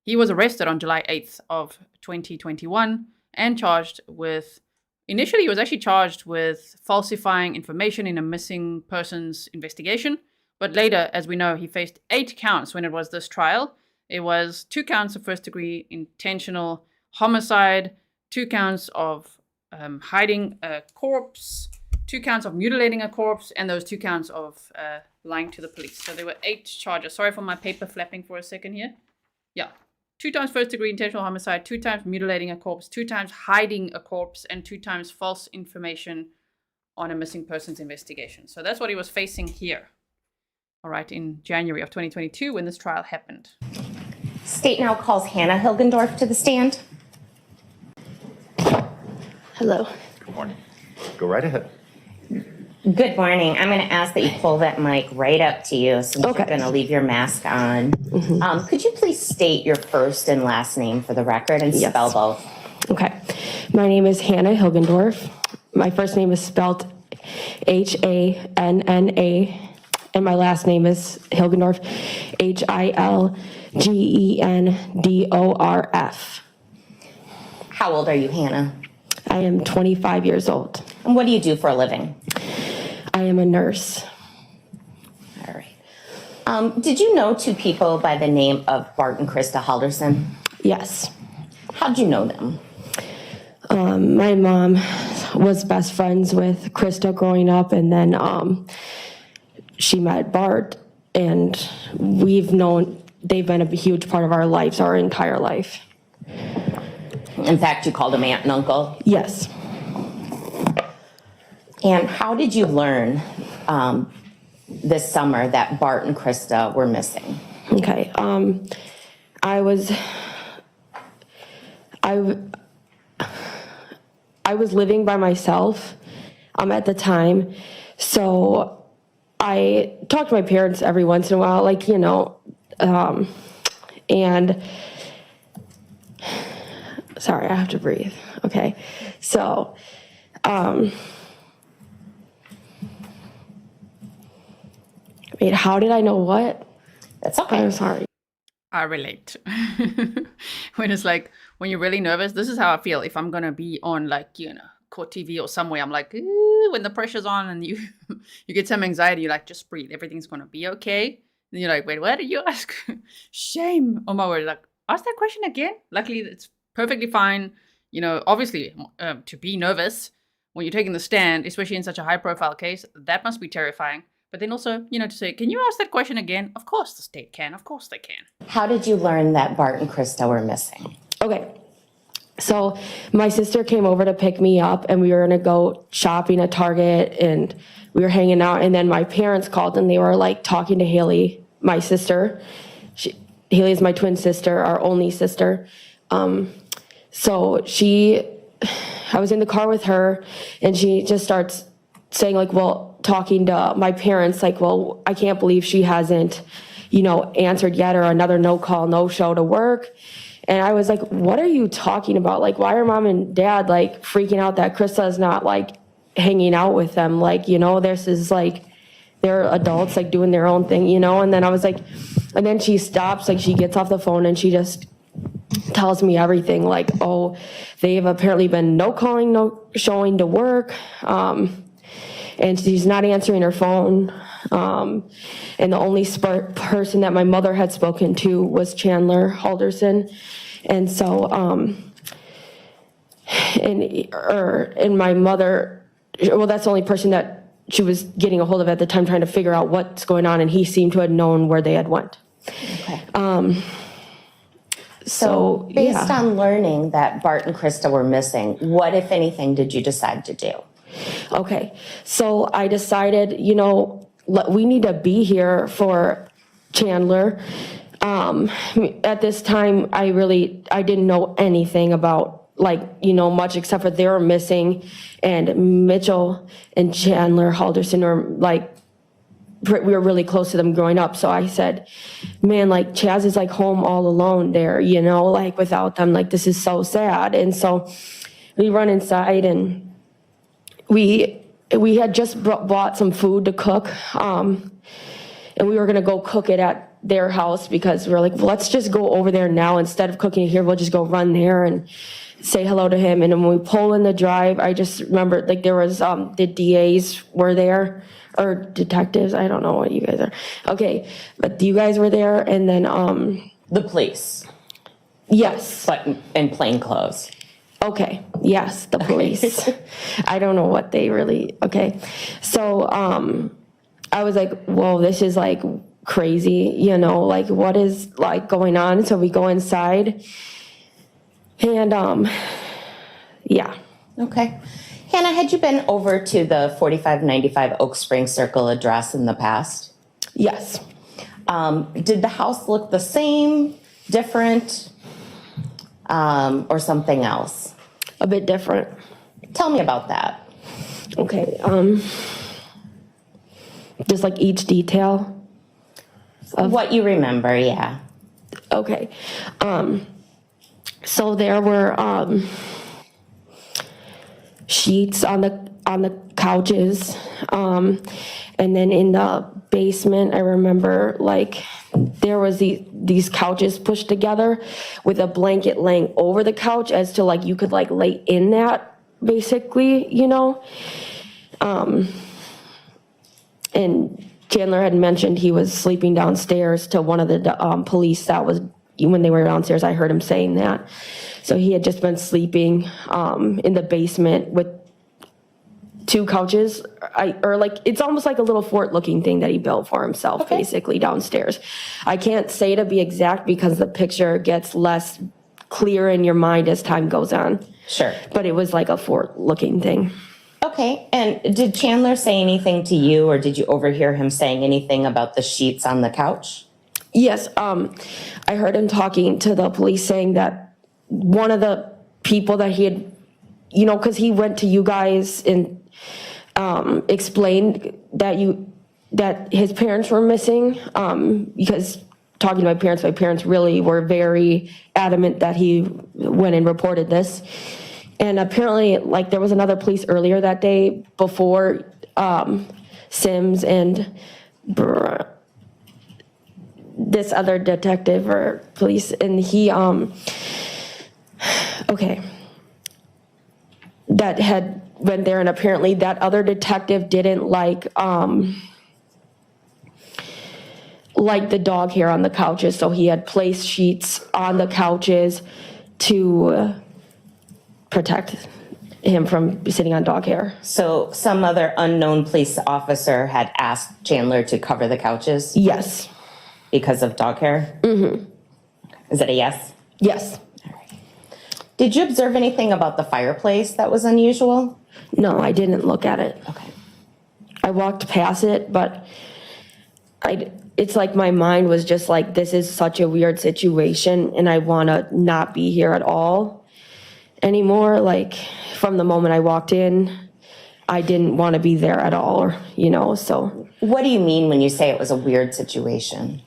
He was arrested on July 8th of 2021 and charged with, initially he was actually charged with falsifying information in a missing persons investigation. But later, as we know, he faced 8 counts when it was this trial. It was 2 counts of first-degree intentional homicide, 2 counts of hiding a corpse, 2 counts of mutilating a corpse, and those 2 counts of lying to the police. So there were 8 charges. Sorry for my paper flapping for a second here. Yeah. 2 times first-degree intentional homicide, 2 times mutilating a corpse, 2 times hiding a corpse, and 2 times false information on a missing persons investigation. So that's what he was facing here. All right, in January of 2022 when this trial happened. State now calls Hanna Hilgendorf to the stand. Hello. Good morning. Go right ahead. Good morning. I'm going to ask that you pull that mic right up to you since Okay. you're going to leave your mask on. Could you please state your first and last name for the record and Yes. spell both? Okay. My name is Hanna Hilgendorf. My first name is spelled Hanna, and my last name is Hilgendorf, Hilgendorf. How old are you, Hanna? I am 25 years old. And what do you do for a living? I am a nurse. All right. Did you know two people by the name of Bart and Krista Halderson? Yes. How'd you know them? My mom was best friends with Krista growing up, and then she met Bart, and they've been a huge part of our lives our entire life. In fact, you called them aunt and uncle. Yes. And how did you learn this summer that Bart and Krista were missing? Okay. I was living by myself at the time, so I talked to my parents every once in a while, like, you know, and sorry, I have to breathe. Okay, so wait, how did I know what? That's okay. I'm sorry. I relate. When it's like, when you're really nervous, this is how I feel. If I'm going to be on, like, you know, court TV or somewhere, I'm like, ooh, when the pressure's on and you you get some anxiety, you're like, just breathe. Everything's going to be okay. And you're like, wait, what did you ask? Shame. Oh my word. Like, ask that question again. Luckily, it's perfectly fine. You know, obviously, to be nervous when you're taking the stand, especially in such a high profile case, that must be terrifying. But then also, you know, to say, can you ask that question again? Of course the state can. Of course they can. How did you learn that Bart and Krista were missing? Okay. So my sister came over to pick me up, and we were going to go shopping at Target, and we were hanging out. And then my parents called, and they were like talking to Hailey, my sister. Hailey is my twin sister, our only sister. So I was in the car with her, and she just starts saying, like, well, talking to my parents, like, well, I can't believe she hasn't, you know, answered yet, or another no call, no show to work. And I was like, what are you talking about? Like, why are mom and dad like freaking out that Krista is not like hanging out with them? Like, you know, this is like, they're adults like doing their own thing, you know? And then I was like, and then she stops, like she gets off the phone and she just tells me everything, like, oh, they've apparently been no calling, no showing to work. And she's not answering her phone. And the only person that my mother had spoken to was Chandler Halderson. And so, and my mother, well, that's the only person that she was getting a hold of at the time, trying to figure out what's going on. And he seemed to have known where they had went. Okay. So based on learning that Bart and Krista were missing, what, if anything, did you decide to do? Okay, so I decided, you know, we need to be here for Chandler. At this time, I didn't know anything about, like, you know, much except for they were missing, and Mitchell and Chandler Halderson were like, we were really close to them growing up. So I said, man, like, Chaz is like home all alone there, you know, like without them, like, this is so sad. And so we run inside, and we had just bought some food to cook, and we were gonna go cook it at their house, because we were like, well, let's just go over there now. Instead of cooking it here, we'll just go run there and say hello to him. And when we pull in the drive, I just remember, like, there was, the DAs were there, or detectives, I don't know what you guys are. Okay, but you guys were there, and then, The police, yes. but in plain clothes. Okay, yes, the police. I don't know what they really, okay. So, I was like, whoa, this is like crazy, you know, like, what is like going on? So we go inside, and, yeah. Okay. Hannah, had you been over to the 4595 Oak Spring Circle address in the past? Yes. Did the house look the same, different, or something else? A bit different. Tell me about that. Okay, just like each detail of what you remember, yeah. Okay, so there were sheets on the couches, and then in the basement, I remember, like, there was these couches pushed together with a blanket laying over the couch, as to, like, you could, like, lay in that, basically, you know? And Chandler had mentioned he was sleeping downstairs to one of the police that was, when they were downstairs, I heard him saying that. So he had just been sleeping in the basement with 2 couches, or like, it's almost like a little fort looking thing that he built for himself, basically downstairs. I can't say to be exact because the picture gets less clear in your mind as time goes on. Sure. But it was like a fort looking thing. Okay, and did Chandler say anything to you, or did you overhear him saying anything about the sheets on the couch? Yes, I heard him talking to the police saying that one of the people that he had, you know, because he went to you guys and explained that his parents were missing, because talking to my parents really were very adamant that he went and reported this. And apparently, like, there was another police earlier that day before Sims and this other detective or police, and he, that had went there, and apparently that other detective didn't like the dog hair on the couches, so he had placed sheets on the couches to protect him from sitting on dog hair. So some other unknown police officer had asked Chandler to cover the couches? Yes. Because of dog hair? Mm-hmm. Is that a yes? Yes. All right. Did you observe anything about the fireplace that was unusual? No, I didn't look at it. Okay. I walked past it, but it's like my mind was just like, this is such a weird situation and I want to not be here at all anymore. Like, from the moment I walked in, I didn't want to be there at all, or, you know, so. What do you mean when you say it was a weird situation?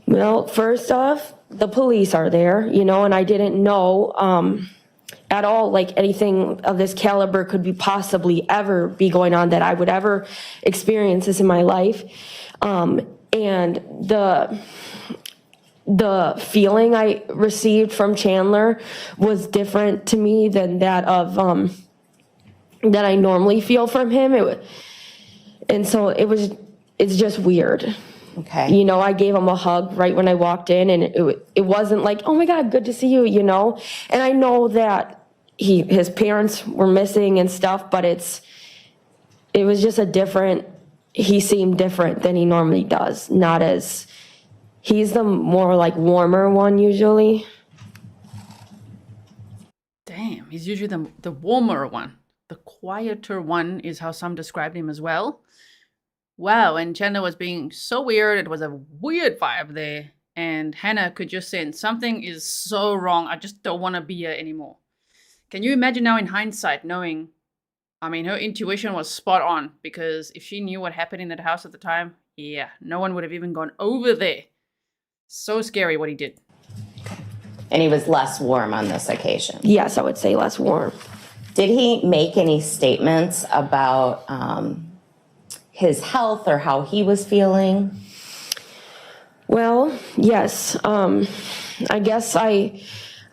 Well, first off, the police are there, you know, and I didn't know at all, like, anything of this caliber could be possibly ever be going on, that I would ever experience this in my life. And the feeling I received from Chandler was different to me than that of that I normally feel from him. And so it's just weird. Okay. You know, I gave him a hug right when I walked in, and it wasn't like, oh my God, good to see you, you know? And I know that his parents were missing and stuff, but it was just he seemed different than he normally does. Not as, he's the more like warmer one usually. Damn, he's usually the warmer one. The quieter one is how some described him as well. Wow, and Chandler was being so weird. It was a weird vibe there. And Hanna could just sense something is so wrong. I just don't want to be here anymore. Can you imagine now in hindsight knowing, I mean, her intuition was spot on, because if she knew what happened in that house at the time, yeah, no one would have even gone over there. So scary what he did. And he was less warm on this occasion? Yes, I would say less warm. Did he make any statements about his health or how he was feeling? Well, yes. I guess I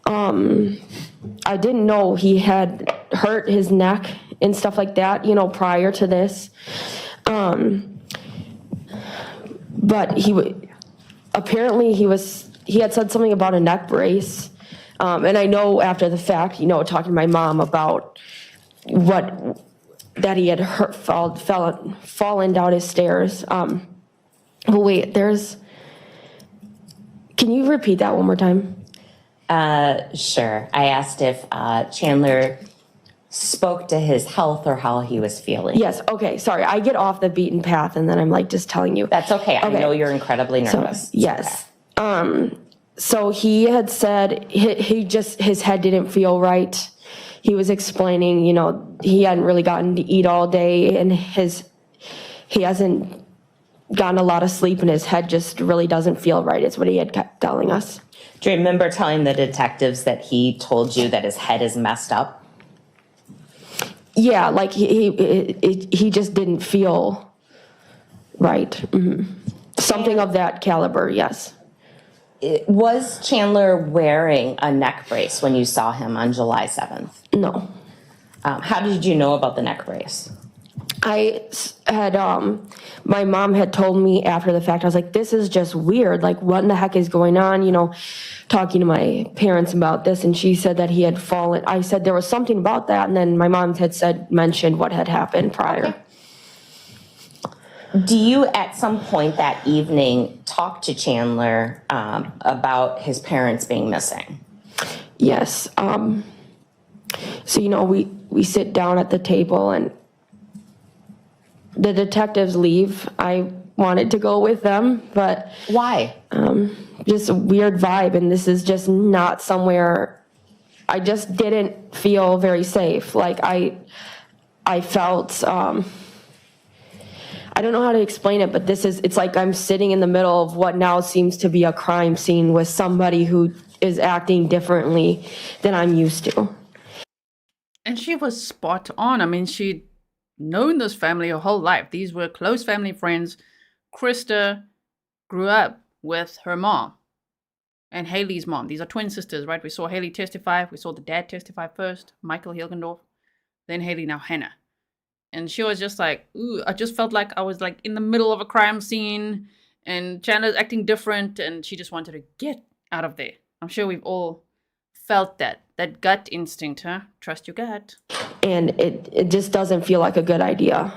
didn't know he had hurt his neck and stuff like that, you know, prior to this. But he had said something about a neck brace. And I know after the fact, you know, talking to my mom about that he had fallen down his stairs. Oh wait, can you repeat that one more time? Sure. I asked if Chandler spoke to his health or how he was feeling. Yes, okay, sorry. I get off the beaten path and then I'm like just telling you. That's okay. I know you're incredibly nervous. So, yes. Okay. So he had said his head didn't feel right. He was explaining, you know, he hadn't really gotten to eat all day, and he hasn't gotten a lot of sleep, and his head just really doesn't feel right, is what he had kept telling us. Do you remember telling the detectives that he told you that his head is messed up? Yeah, like he just didn't feel right. Mm-hmm. Something of that caliber, yes. Was Chandler wearing a neck brace when you saw him on July 7th? No. How did you know about the neck brace? My mom had told me after the fact, I was like, this is just weird. Like, what in the heck is going on? You know, talking to my parents about this. And she said that he had fallen. I said there was something about that. And then my mom had mentioned what had happened prior. Okay. Do you, at some point that evening, talk to Chandler about his parents being missing? Yes. So, you know, we sit down at the table and the detectives leave. I wanted to go with them, but Why? just a weird vibe. And this is just not somewhere, I just didn't feel very safe. Like I felt, I don't know how to explain it, but it's like I'm sitting in the middle of what now seems to be a crime scene with somebody who is acting differently than I'm used to. And she was spot on. I mean, she'd known this family her whole life. These were close family friends. Krista grew up with her mom and Hailey's mom. These are twin sisters, right? We saw Hailey testify. We saw the dad testify first, Michael Hilgendorf. Then Hailey, now Hanna. And she was just like, ooh, I just felt like I was like in the middle of a crime scene and Chandler's acting different and she just wanted to get out of there. I'm sure we've all felt that gut instinct, huh? Trust your gut. And it just doesn't feel like a good idea.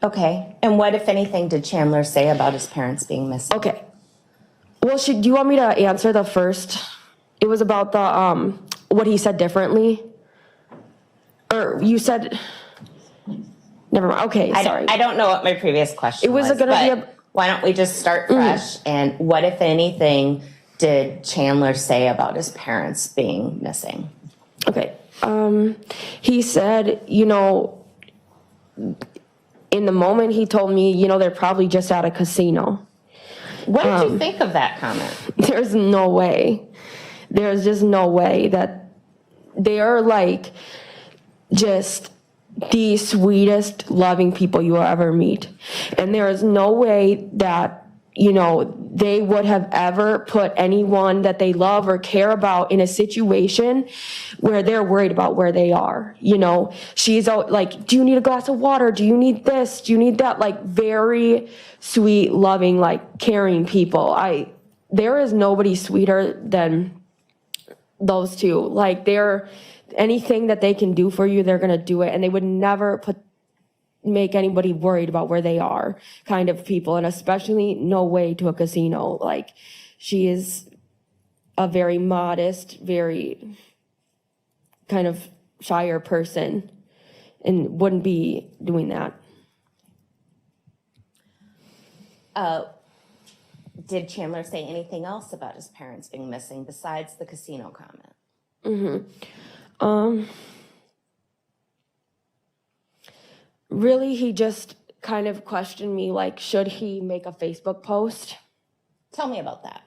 Okay. And what, if anything, did Chandler say about his parents being missing? Okay. Well, do you want me to answer the first? It was about the, what he said differently? Or you said, never mind. Okay, sorry. I don't know what my previous question was. It was gonna be why don't we just start fresh? And what, if anything, did Chandler say about his parents being missing? Okay. He said, you know, in the moment he told me, you know, they're probably just at a casino. What did you think of that comment? There's no way. There's just no way that they are like just the sweetest, loving people you will ever meet. And there is no way that, you know, they would have ever put anyone that they love or care about in a situation where they're worried about where they are. You know, she's like, do you need a glass of water? Do you need this? Do you need that? Like very sweet, loving, like caring people. There is nobody sweeter than those two. Like anything that they can do for you, they're going to do it. And they would never make anybody worried about where they are kind of people, and especially no way to a casino. Like she is a very modest, very kind of shyer person and wouldn't be doing that. Did Chandler say anything else about his parents being missing besides the casino comment? Really, he just kind of questioned me, like, should he make a Facebook post? Tell me about that.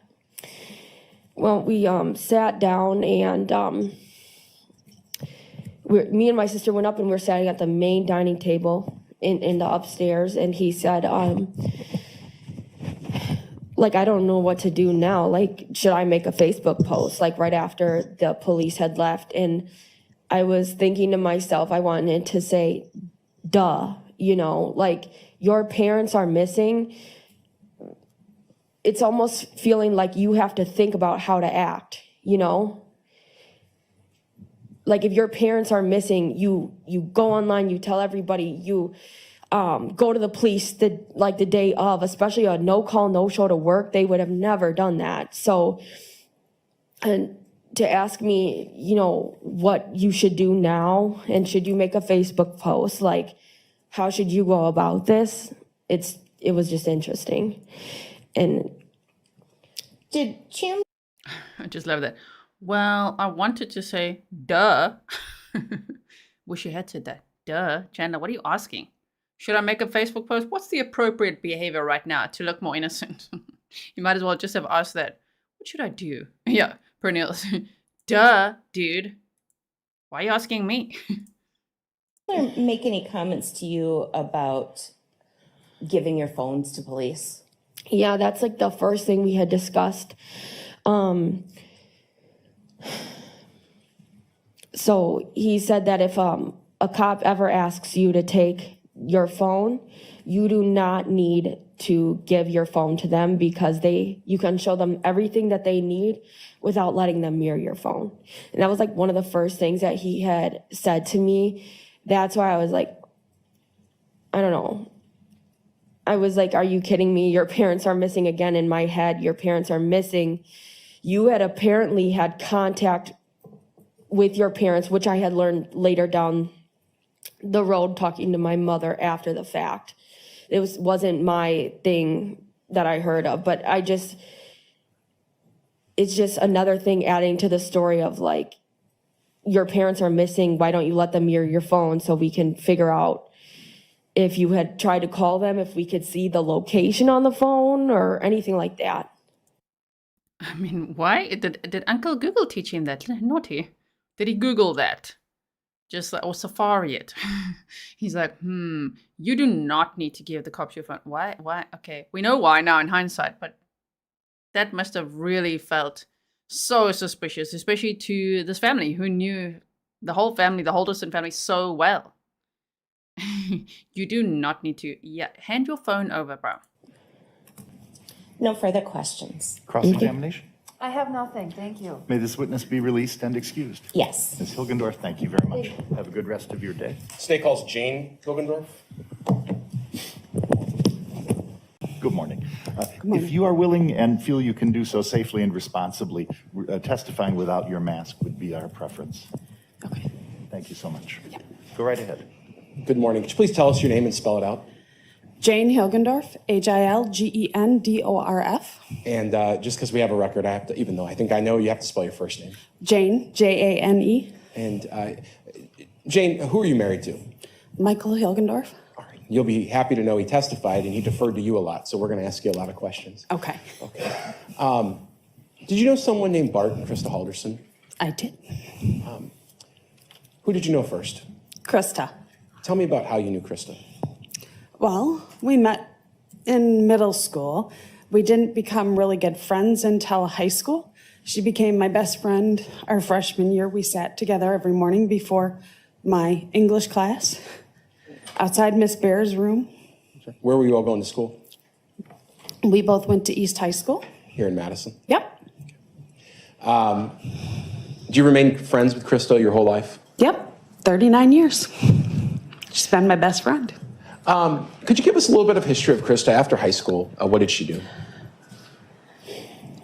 Well, we sat down and me and my sister went up and we were sitting at the main dining table in the upstairs, and he said, like, I don't know what to do now. Like, should I make a Facebook post? Like, right after the police had left. And I was thinking to myself, I wanted to say, duh, you know, like, your parents are missing. It's almost feeling like you have to think about how to act, you know? Like, if your parents are missing, you go online, you tell everybody, you go to the police the day of, especially a no call, no show to work. They would have never done that. So, and to ask me, you know, what you should do now, and should you make a Facebook post, like, how should you go about this? It was just interesting. And did Chandler? I just love that. Well, I wanted to say, duh. Wish you had said that. Duh. Chandler, what are you asking? Should I make a Facebook post? What's the appropriate behavior right now to look more innocent? You might as well just have asked that. What should I do? Yeah, perennials. Duh, dude. Why are you asking me? Did make any comments to you about giving your phones to police? yeah, that's like the first thing we had discussed. So he said that if a cop ever asks you to take your phone, you do not need to give your phone to them because you can show them everything that they need without letting them mirror your phone. And that was like one of the first things that he had said to me. That's why I was like, I don't know. I was like, are you kidding me? Your parents are missing again. In my head, your parents are missing. You had apparently had contact with your parents, which I had learned later down the road talking to my mother after the fact. It wasn't my thing that I heard of, but it's just another thing adding to the story of like, your parents are missing. Why don't you let them mirror your phone so we can figure out if you had tried to call them, if we could see the location on the phone or anything like that. I mean, why? Did Uncle Google teach him that? Naughty. Did he Google that? Just like, or Safari it? He's like, you do not need to give the cops your phone. Why? Okay, we know why now in hindsight, but that must have really felt so suspicious, especially to this family who knew the whole family, the Halderson family, so well. You do not need to. Yeah, hand your phone over, bro. No further questions. Cross-examination? I have nothing, thank you. May this witness be released and excused. Yes. Ms. Hilgendorf, thank you very much. Have a good rest of your day. State calls Jane Hilgendorf. Good morning. If you are willing and feel you can do so safely and responsibly, testifying without your mask would be our preference. Okay. Thank you so much. Go right ahead. Good morning. Could you please tell us your name and spell it out? Jane Hilgendorf, Hilgendorf. And just because we have a record, I have to, even though I think I know, you have to spell your first name. Jane, Jane. And Jane, who are you married to? Michael Hilgendorf. All right. You'll be happy to know he testified and he deferred to you a lot, so we're going to ask you a lot of questions. Okay. Did you know someone named Bart and Krista Halderson? I did. Who did you know first? Krista. Tell me about how you knew Krista. Well, we met in middle school. We didn't become really good friends until high school. She became my best friend our freshman year. We sat together every morning before my English class outside Miss Bear's room. Where were you all going to school? We both went to East High School. Here in Madison? Yep. Do you remain friends with Krista your whole life? Yep. 39 years. She's been my best friend. Could you give us a little bit of history of Krista after high school? What did she do?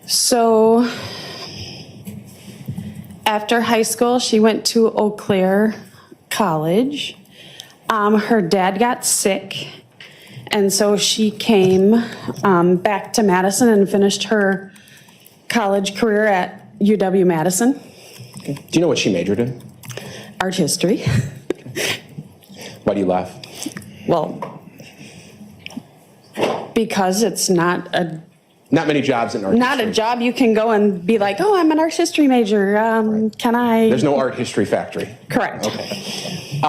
So after high school, she went to Eau Claire College. Her dad got sick, and so she came back to Madison and finished her college career at UW-Madison. Okay. Do you know what she majored in? Art history. Why do you laugh? Well, because it's not many jobs in art history. a job you can go and be like, oh, I'm an art history major. Right. Can I? There's no art history factory. Correct. Okay.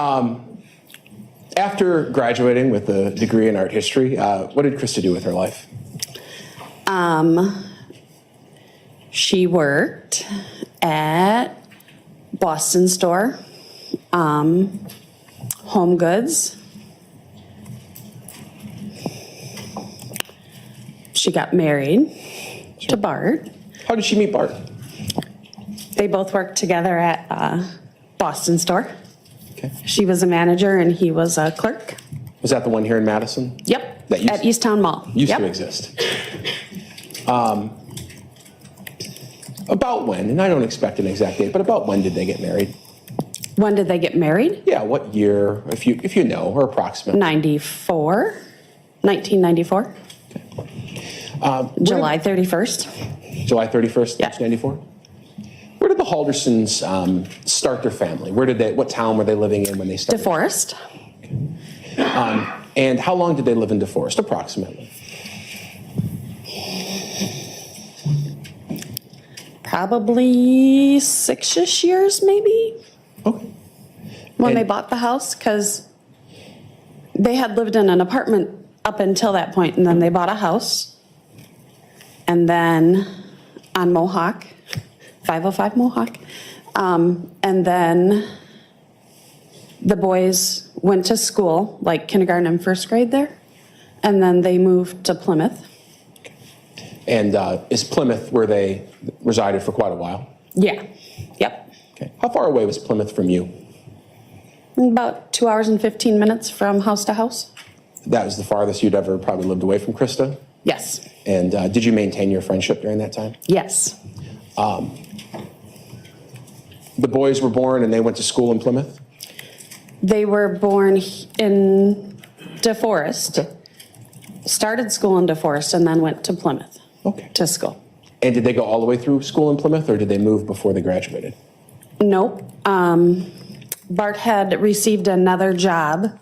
After graduating with a degree in art history, what did Krista do with her life? She worked at Boston store, Home Goods. She got married to Bart. How did she meet Bart? They both worked together at Boston store. Okay. She was a manager and he was a clerk. Was that the one here in Madison? Yep, That at East Town Mall. Used Yep. to exist. About when, and I don't expect an exact date, but about when did they get married? When did they get married? Yeah, what year, if you know, or approximately? 1994. July 31st. July 31st, Yeah. 1994? Where did the Haldersons start their family? What town were they living in when they started? DeForest. And how long did they live in DeForest, approximately? Probably 6-ish years, maybe, Okay. when And- they bought the house, because they had lived in an apartment up until that point, and then they bought a house. And then on Mohawk, 505 Mohawk. And then The boys went to school, like kindergarten and first grade there, and then they moved to Plymouth. And is Plymouth where they resided for quite a while? Yeah, yep. Okay. How far away was Plymouth from you? About 2 hours and 15 minutes from house to house. That was the farthest you'd ever probably lived away from Krista? Yes. And did you maintain your friendship during that time? Yes. The boys were born and they went to school in Plymouth? They were born in DeForest, Okay. started school in DeForest, and then went to Plymouth Okay. to school. And did they go all the way through school in Plymouth, or did they move before they graduated? Nope. Bart had received another job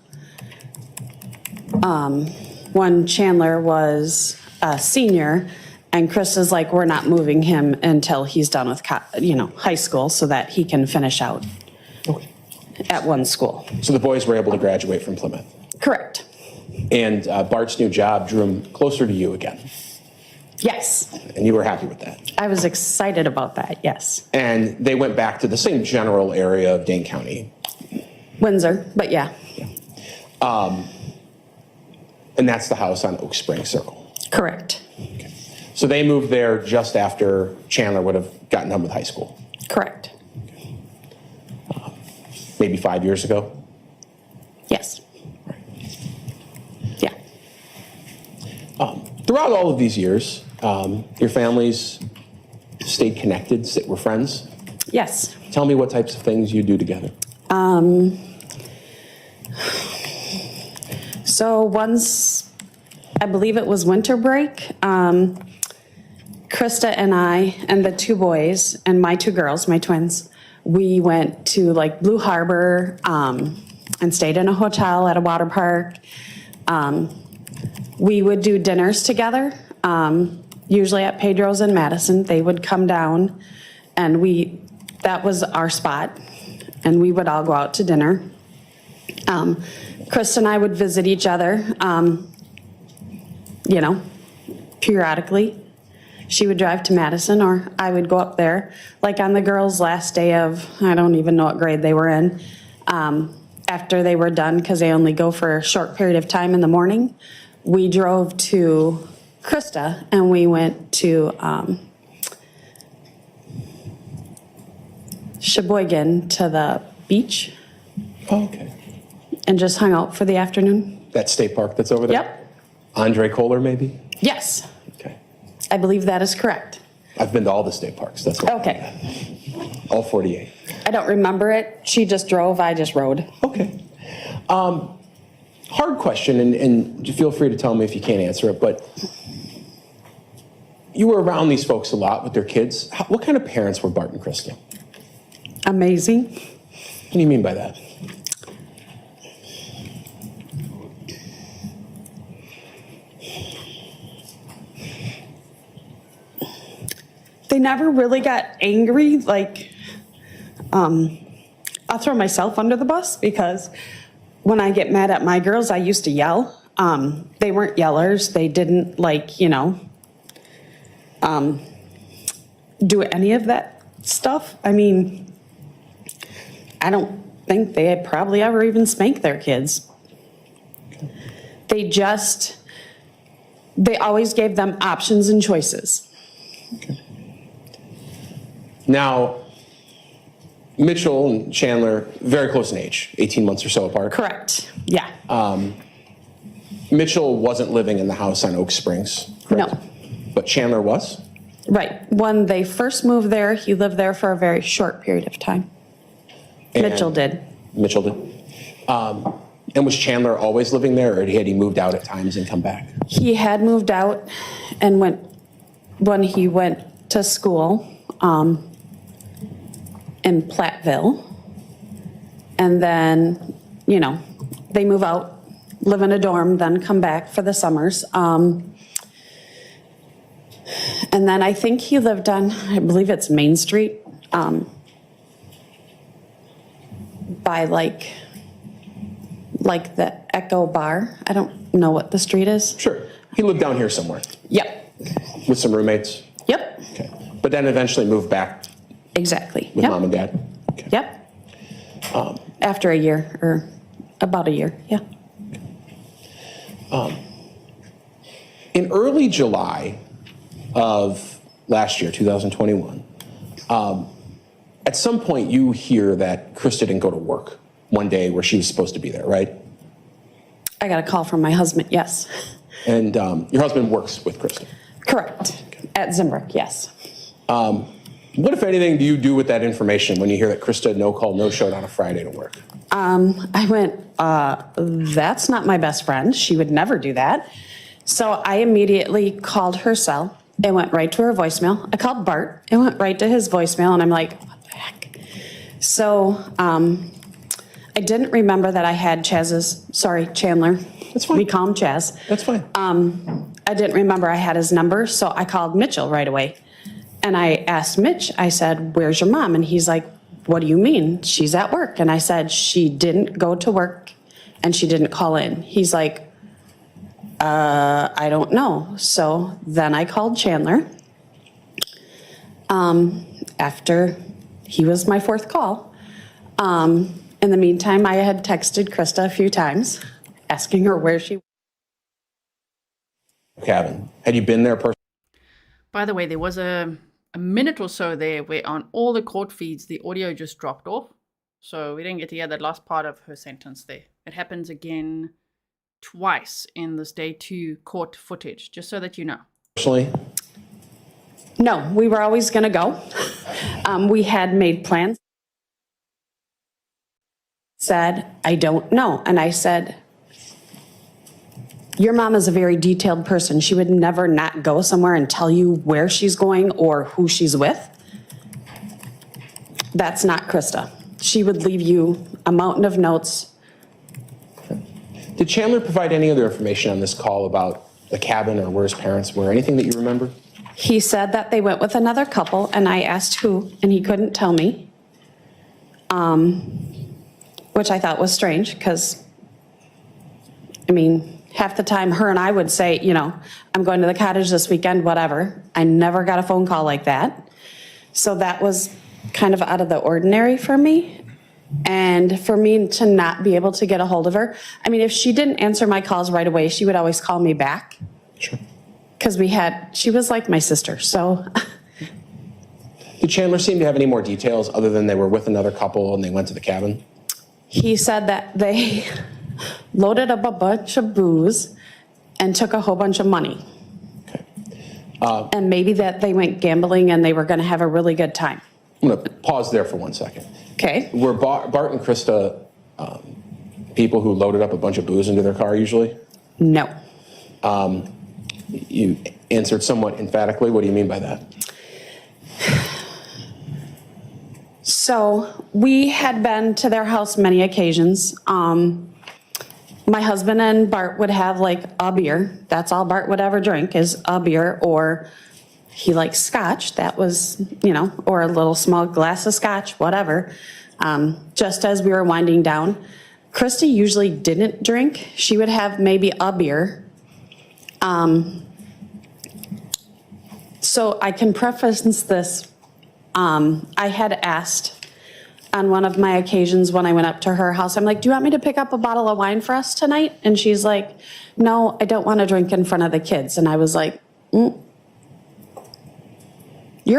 when Chandler was a senior, and Krista's like, we're not moving him until he's done with high school so that he can finish out Okay. at one school. So the boys were able to graduate from Plymouth. Correct. And Bart's new job drew him closer to you again. Yes. And you were happy with that. I was excited about that, yes. And they went back to the same general area of Dane County. Windsor, but yeah. And that's the house on Oak Spring Circle. Correct. So they moved there just after Chandler would have gotten done with high school. Correct. Maybe 5 years ago. Yes. Yeah. Throughout all of these years, your families stayed connected, were friends. Yes. Tell me what types of things you do together. So once, I believe it was winter break, Krista and I and the two boys and my two girls, my twins, we went to like Blue Harbor and stayed in a hotel at a water park. We would do dinners together, usually at Pedro's in Madison. They would come down and that was our spot, and we would all go out to dinner. Krista and I would visit each other, periodically. She would drive to Madison or I would go up there. Like on the girls' last day of, I don't even know what grade they were in, after they were done, because they only go for a short period of time in the morning, we drove to Krista and we went to Sheboygan to the beach Oh, okay. and just hung out for the afternoon. That state park that's over there? Yep. Andre Kohler, maybe? Yes, Okay. I believe that is correct. I've been to all the state parks, that's what. Okay. All 48. I don't remember it. She just drove, I just rode. Okay. Hard question, and feel free to tell me if you can't answer it, but you were around these folks a lot with their kids. What kind of parents were Bart and Krista? Amazing. What do you mean by that? They never really got angry. Like, I'll throw myself under the bus because when I get mad at my girls, I used to yell. They weren't yellers. They didn't do any of that stuff. I mean, I don't think they had probably ever even spanked their kids. They always gave them options and choices. Okay. Now, Mitchell and Chandler, very close in age, 18 months or so apart. Correct, yeah. Mitchell wasn't living in the house on Oak Springs, correct? No. But Chandler was? Right. When they first moved there, he lived there for a very short period of time. And Mitchell did. Mitchell did. And was Chandler always living there, or had he moved out at times and come back? He had moved out and when he went to school in Platteville. And then, they move out, live in a dorm, then come back for the summers. And then I think he lived on, I believe it's Main Street, by like the Echo Bar. I don't know what the street is. Sure. He lived down here somewhere Yep. with some roommates? Yep. Okay. But then eventually moved back Exactly. with Yep. mom and dad? Okay. Yep. after a year, or about a year, yeah. In early July of last year, 2021, at some point you hear that Krista didn't go to work one day where she was supposed to be there, right? I got a call from my husband, yes. And your husband works with Krista? Correct, at Zimbrick, yes. What, if anything, do you do with that information when you hear that Krista no call, no showed on a Friday to work? I went, that's not my best friend. She would never do that. So I immediately called her cell. It went right to her voicemail. I called Bart. It went right to his voicemail, and I'm like, what the heck? So I didn't remember that I had Chandler. That's fine. We call him Chaz. That's fine. I didn't remember I had his number, so I called Mitchell right away. And I asked Mitch, I said, where's your mom? And he's like, what do you mean? She's at work. And I said, she didn't go to work and she didn't call in. He's like, I don't know. So then I called Chandler. After he was my fourth call. In the meantime, I had texted Krista a few times, asking her where she was. Cabin. Had you been there personally? By the way, there was a minute or so there where on all the court feeds, the audio just dropped off. So we didn't get to hear that last part of her sentence there. It happens again twice in this day 2 court footage, just so that you know. Personally? No, we were always going to go. We had made plans. Said, I don't know. And I said, your mom is a very detailed person. She would never not go somewhere and tell you where she's going or who she's with. That's not Krista. She would leave you a mountain of notes. Did Chandler provide any other information on this call about the cabin or where his parents were? Anything that you remember? He said that they went with another couple, and I asked who, and he couldn't tell me. Which I thought was strange, because, I mean, half the time her and I would say, you know, I'm going to the cottage this weekend, whatever. I never got a phone call like that. So that was kind of out of the ordinary for me. And for me to not be able to get a hold of her, I mean, if she didn't answer my calls right away, she would always call me back. Sure. Because she was like my sister, so. Did Chandler seem to have any more details other than they were with another couple and they went to the cabin? He said that they loaded up a bunch of booze and took a whole bunch of money. Okay. And maybe that they went gambling and they were going to have a really good time. I'm going to pause there for 1 second. Okay. Were Bart and Krista people who loaded up a bunch of booze into their car usually? No. You answered somewhat emphatically. What do you mean by that? So we had been to their house many occasions. My husband and Bart would have like a beer. That's all Bart would ever drink is a beer, or he likes scotch. That was, you know, or a little small glass of scotch, whatever. Just as we were winding down, Krista usually didn't drink. She would have maybe a beer. So I can preface this. I had asked on one of my occasions when I went up to her house, I'm like, do you want me to pick up a bottle of wine for us tonight? And she's like, no, I don't want to drink in front of the kids. And I was like, you're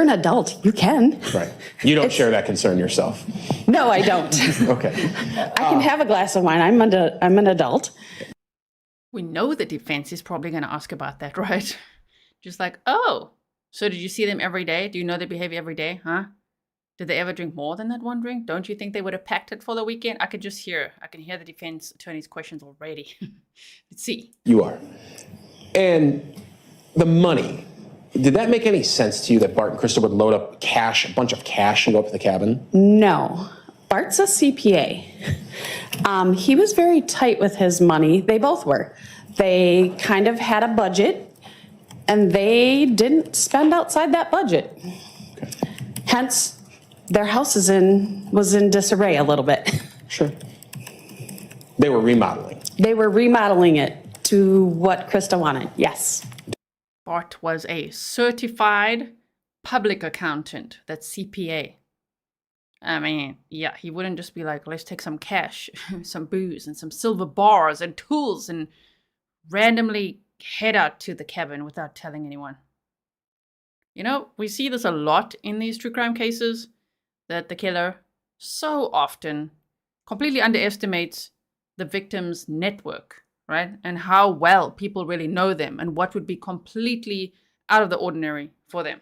an adult. You can. Right. You don't share that concern yourself. No, I don't. Okay. I can have a glass of wine. I'm an adult. We know the defense is probably going to ask about that, right? Just like, oh, so did you see them every day? Do you know their behavior every day, huh? Did they ever drink more than that one drink? Don't you think they would have packed it for the weekend? I can hear the defense attorney's questions already. Let's see. You are. And the money, did that make any sense to you that Bart and Krista would load up cash, a bunch of cash, and go up to the cabin? No. Bart's a CPA. He was very tight with his money. They both were. They kind of had a budget, and they didn't spend outside that budget. Okay. Hence, their house was in disarray a little bit. Sure. They were remodeling. They were remodeling it to what Krista wanted, yes. Bart was a certified public accountant, that's CPA. I mean, yeah, he wouldn't just be like, let's take some cash, some booze, and some silver bars and tools and randomly head out to the cabin without telling anyone. You know, we see this a lot in these true crime cases, that the killer so often completely underestimates the victim's network, right? And how well people really know them and what would be completely out of the ordinary for them.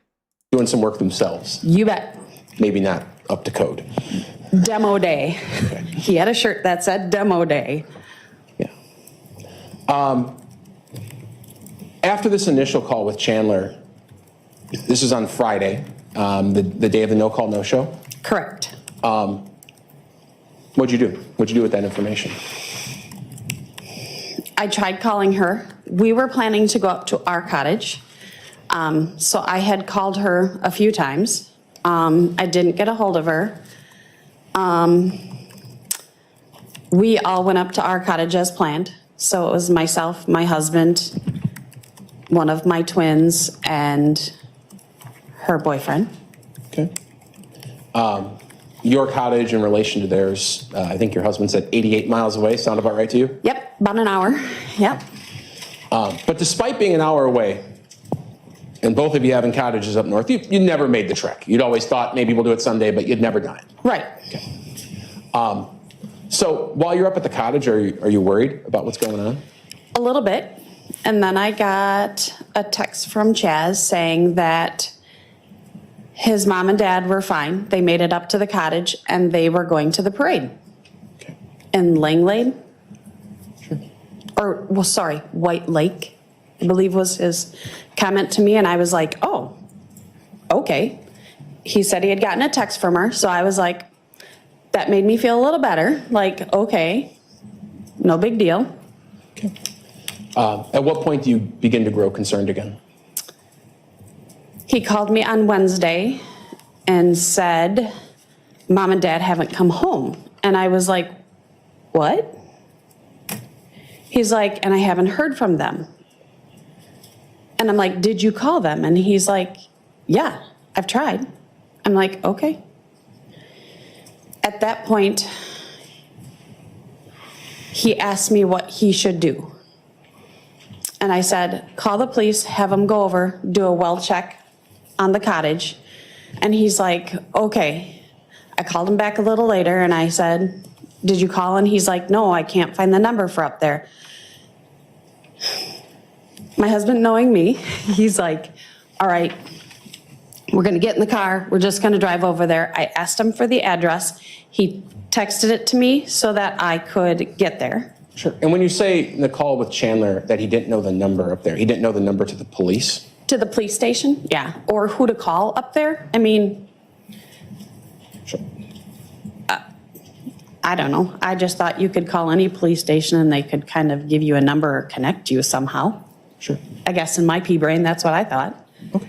Doing some work themselves. You bet. Maybe not up to code. Demo day. He had a shirt that said demo day. Yeah. After this initial call with Chandler, this is on Friday, the day of the no-call, no-show. Correct. What'd you do? What'd you do with that information? I tried calling her. We were planning to go up to our cottage. So I had called her a few times. I didn't get a hold of her. We all went up to our cottage as planned. So it was myself, my husband, one of my twins, and her boyfriend. Okay. Your cottage in relation to theirs, I think your husband said 88 miles away. Sound about right to you? Yep, about an hour. Yep. But despite being an hour away, and both of you having cottages up north, you never made the trek. You'd always thought maybe we'll do it Sunday, but you'd never done it. Right. Okay. So while you're up at the cottage, are you worried about what's going on? A little bit. And then I got a text from Chaz saying that his mom and dad were fine. They made it up to the cottage and they were going to the parade. Okay. In Langlade. Sure. Or, well, sorry, White Lake, I believe was his comment to me. And I was like, oh, okay. He said he had gotten a text from her. So I was like, that made me feel a little better. Like, okay, no big deal. Okay. At what point do you begin to grow concerned again? He called me on Wednesday and said, Mom and Dad haven't come home. And I was like, what? He's like, and I haven't heard from them. And I'm like, did you call them? And he's like, yeah, I've tried. I'm like, okay. At that point, he asked me what he should do. And I said, call the police, have them go over, do a well check on the cottage. And he's like, okay. I called him back a little later and I said, did you call? And he's like, no, I can't find the number for up there. My husband, knowing me, he's like, all right, we're gonna get in the car. We're just gonna drive over there. I asked him for the address. He texted it to me so that I could get there. Sure. And when you say in the call with Chandler that he didn't know the number up there, he didn't know the number to the police? To the police station, yeah. Or who to call up there. I mean, Sure. I don't know. I just thought you could call any police station and they could kind of give you a number or connect you somehow. Sure. I guess in my pea brain, that's what I thought. Okay.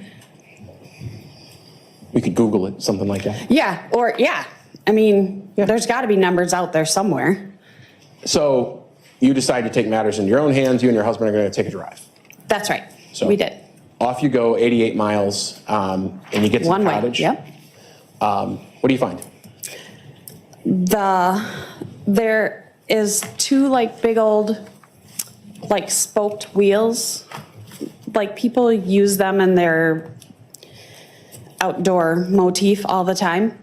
We could Google it, something like that. Yeah, or yeah. I mean, there's got to be numbers out there somewhere. So you decide to take matters into your own hands. You and your husband are going to take a drive. That's right. So we did. Off you go, 88 miles, and you get to One the way, cottage. yep. What do you find? There is two like big old like spoked wheels. Like people use them in their outdoor motif all the time.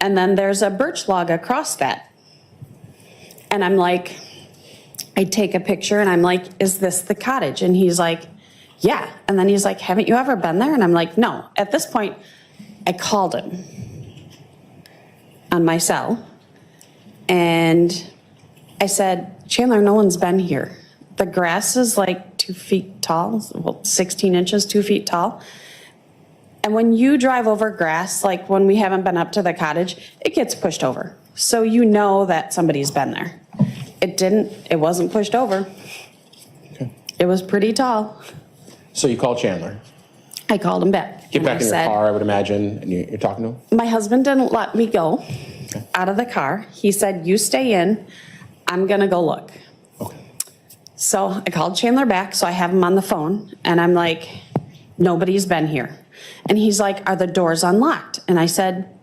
And then there's a birch log across that. And I'm like, I take a picture and I'm like, is this the cottage? And he's like, yeah. And then he's like, haven't you ever been there? And I'm like, no. At this point, I called him on my cell. And I said, Chandler, no one's been here. The grass is like 2 feet tall, well, 16 inches, 2 feet tall. And when you drive over grass, like when we haven't been up to the cottage, it gets pushed over. So you know that somebody's been there. It wasn't pushed over. Okay. It was pretty tall. So you call Chandler. I called him back. Get and back I in your said, car, I would imagine, and you're talking to him? my husband didn't let me go out of the car. He said, you stay in, I'm gonna go look. Okay. So I called Chandler back, so I have him on the phone, and I'm like, nobody's been here. And he's like, are the doors unlocked? And I said,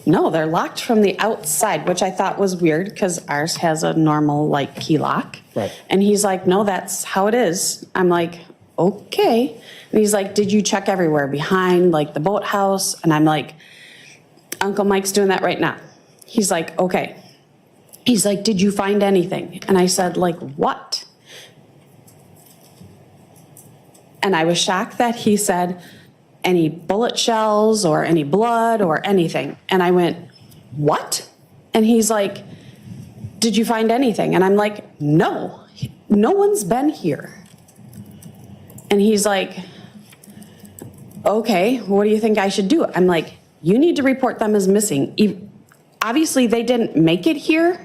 no, they're locked from the outside, which I thought was weird because ours has a normal like key lock. Right. And he's like, no, that's how it is. I'm like, okay. And he's like, did you check everywhere behind like the boathouse? And I'm like, Uncle Mike's doing that right now. He's like, okay. He's like, did you find anything? And I said, like, what? And I was shocked that he said, any bullet shells or any blood or anything. And I went, what? And he's like, did you find anything? And I'm like, no, no one's been here. And he's like, okay, what do you think I should do? I'm like, you need to report them as missing. Obviously, they didn't make it here.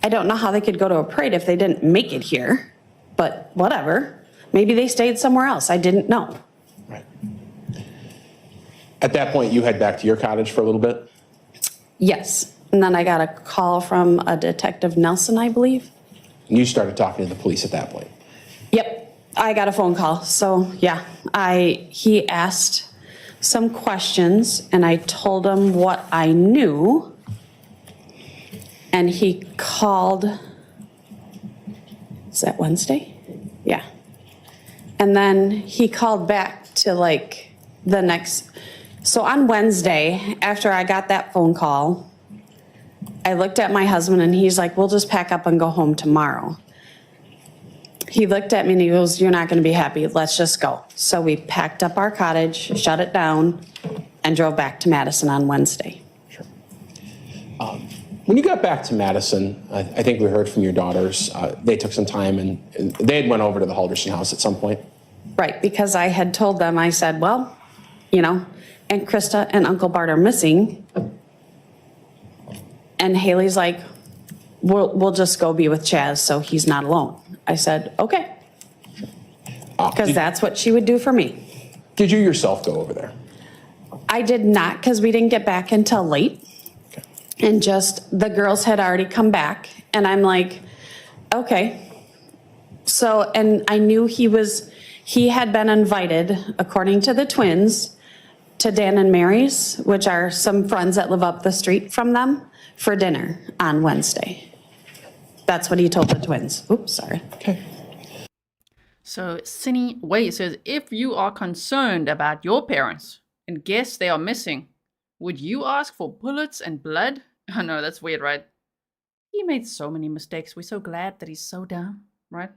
I don't know how they could go to a parade if they didn't make it here, but whatever. Maybe they stayed somewhere else. I didn't know. Right. At that point, you head back to your cottage for a little bit? Yes. And then I got a call from a Detective Nelson, I believe. And you started talking to the police at that point? Yep. I got a phone call. So yeah, he asked some questions and I told him what I knew. And he called, is that Wednesday? Yeah. And then he called back to like the next, so on Wednesday, after I got that phone call, I looked at my husband and he's like, we'll just pack up and go home tomorrow. He looked at me and he goes, you're not gonna be happy, let's just go. So we packed up our cottage, shut it down, and drove back to Madison on Wednesday. Sure. When you got back to Madison, I think we heard from your daughters, they took some time and they had went over to the Halderson house at some point. Right, because I had told them, I said, well, you know, and Krista and Uncle Bart are missing. And Hailey's like, we'll just go be with Chaz so he's not alone. I said, okay. Because that's what she would do for me. Did you yourself go over there? I did not, because we didn't get back until late. And just the girls had already come back. And I'm like, okay. So, and I knew he had been invited, according to the twins, to Dan and Mary's, which are some friends that live up the street from them, for dinner on Wednesday. That's what he told the twins. Oops, sorry. Okay. So Cindy Way says, if you are concerned about your parents and guess they are missing, would you ask for bullets and blood? I know, that's weird, right? He made so many mistakes. We're so glad that he's so down, right?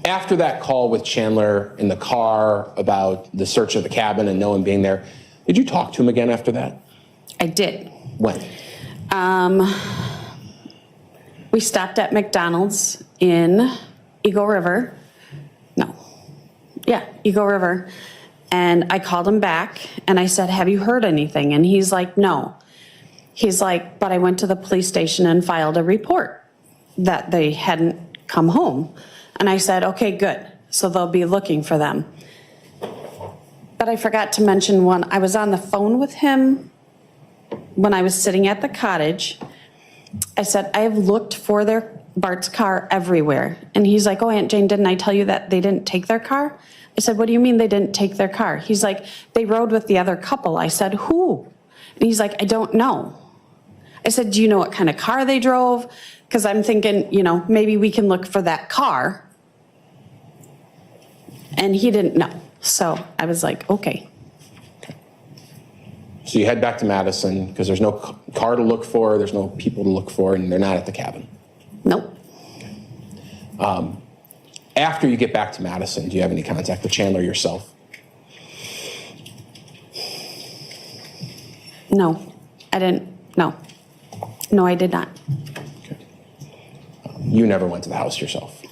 After that call with Chandler in the car about the search of the cabin and no one being there, did you talk to him again after that? I did. When? We stopped at McDonald's in Eagle River. No. Yeah, Eagle River. And I called him back and I said, have you heard anything? And he's like, no. He's like, but I went to the police station and filed a report that they hadn't come home. And I said, okay, good. So they'll be looking for them. But I forgot to mention one. I was on the phone with him when I was sitting at the cottage. I said, I have looked for Bart's car everywhere. And he's like, oh, Aunt Jane, didn't I tell you that they didn't take their car? I said, what do you mean they didn't take their car? He's like, they rode with the other couple. I said, who? And he's like, I don't know. I said, do you know what kind of car they drove? Because I'm thinking, you know, maybe we can look for that car. And he didn't know. So I was like, okay. So you head back to Madison because there's no car to look for, there's no people to look for, and they're not at the cabin. Nope. After you get back to Madison, do you have any contact with Chandler yourself? No, I didn't. No. No, I did not. Okay. You never went to the house yourself?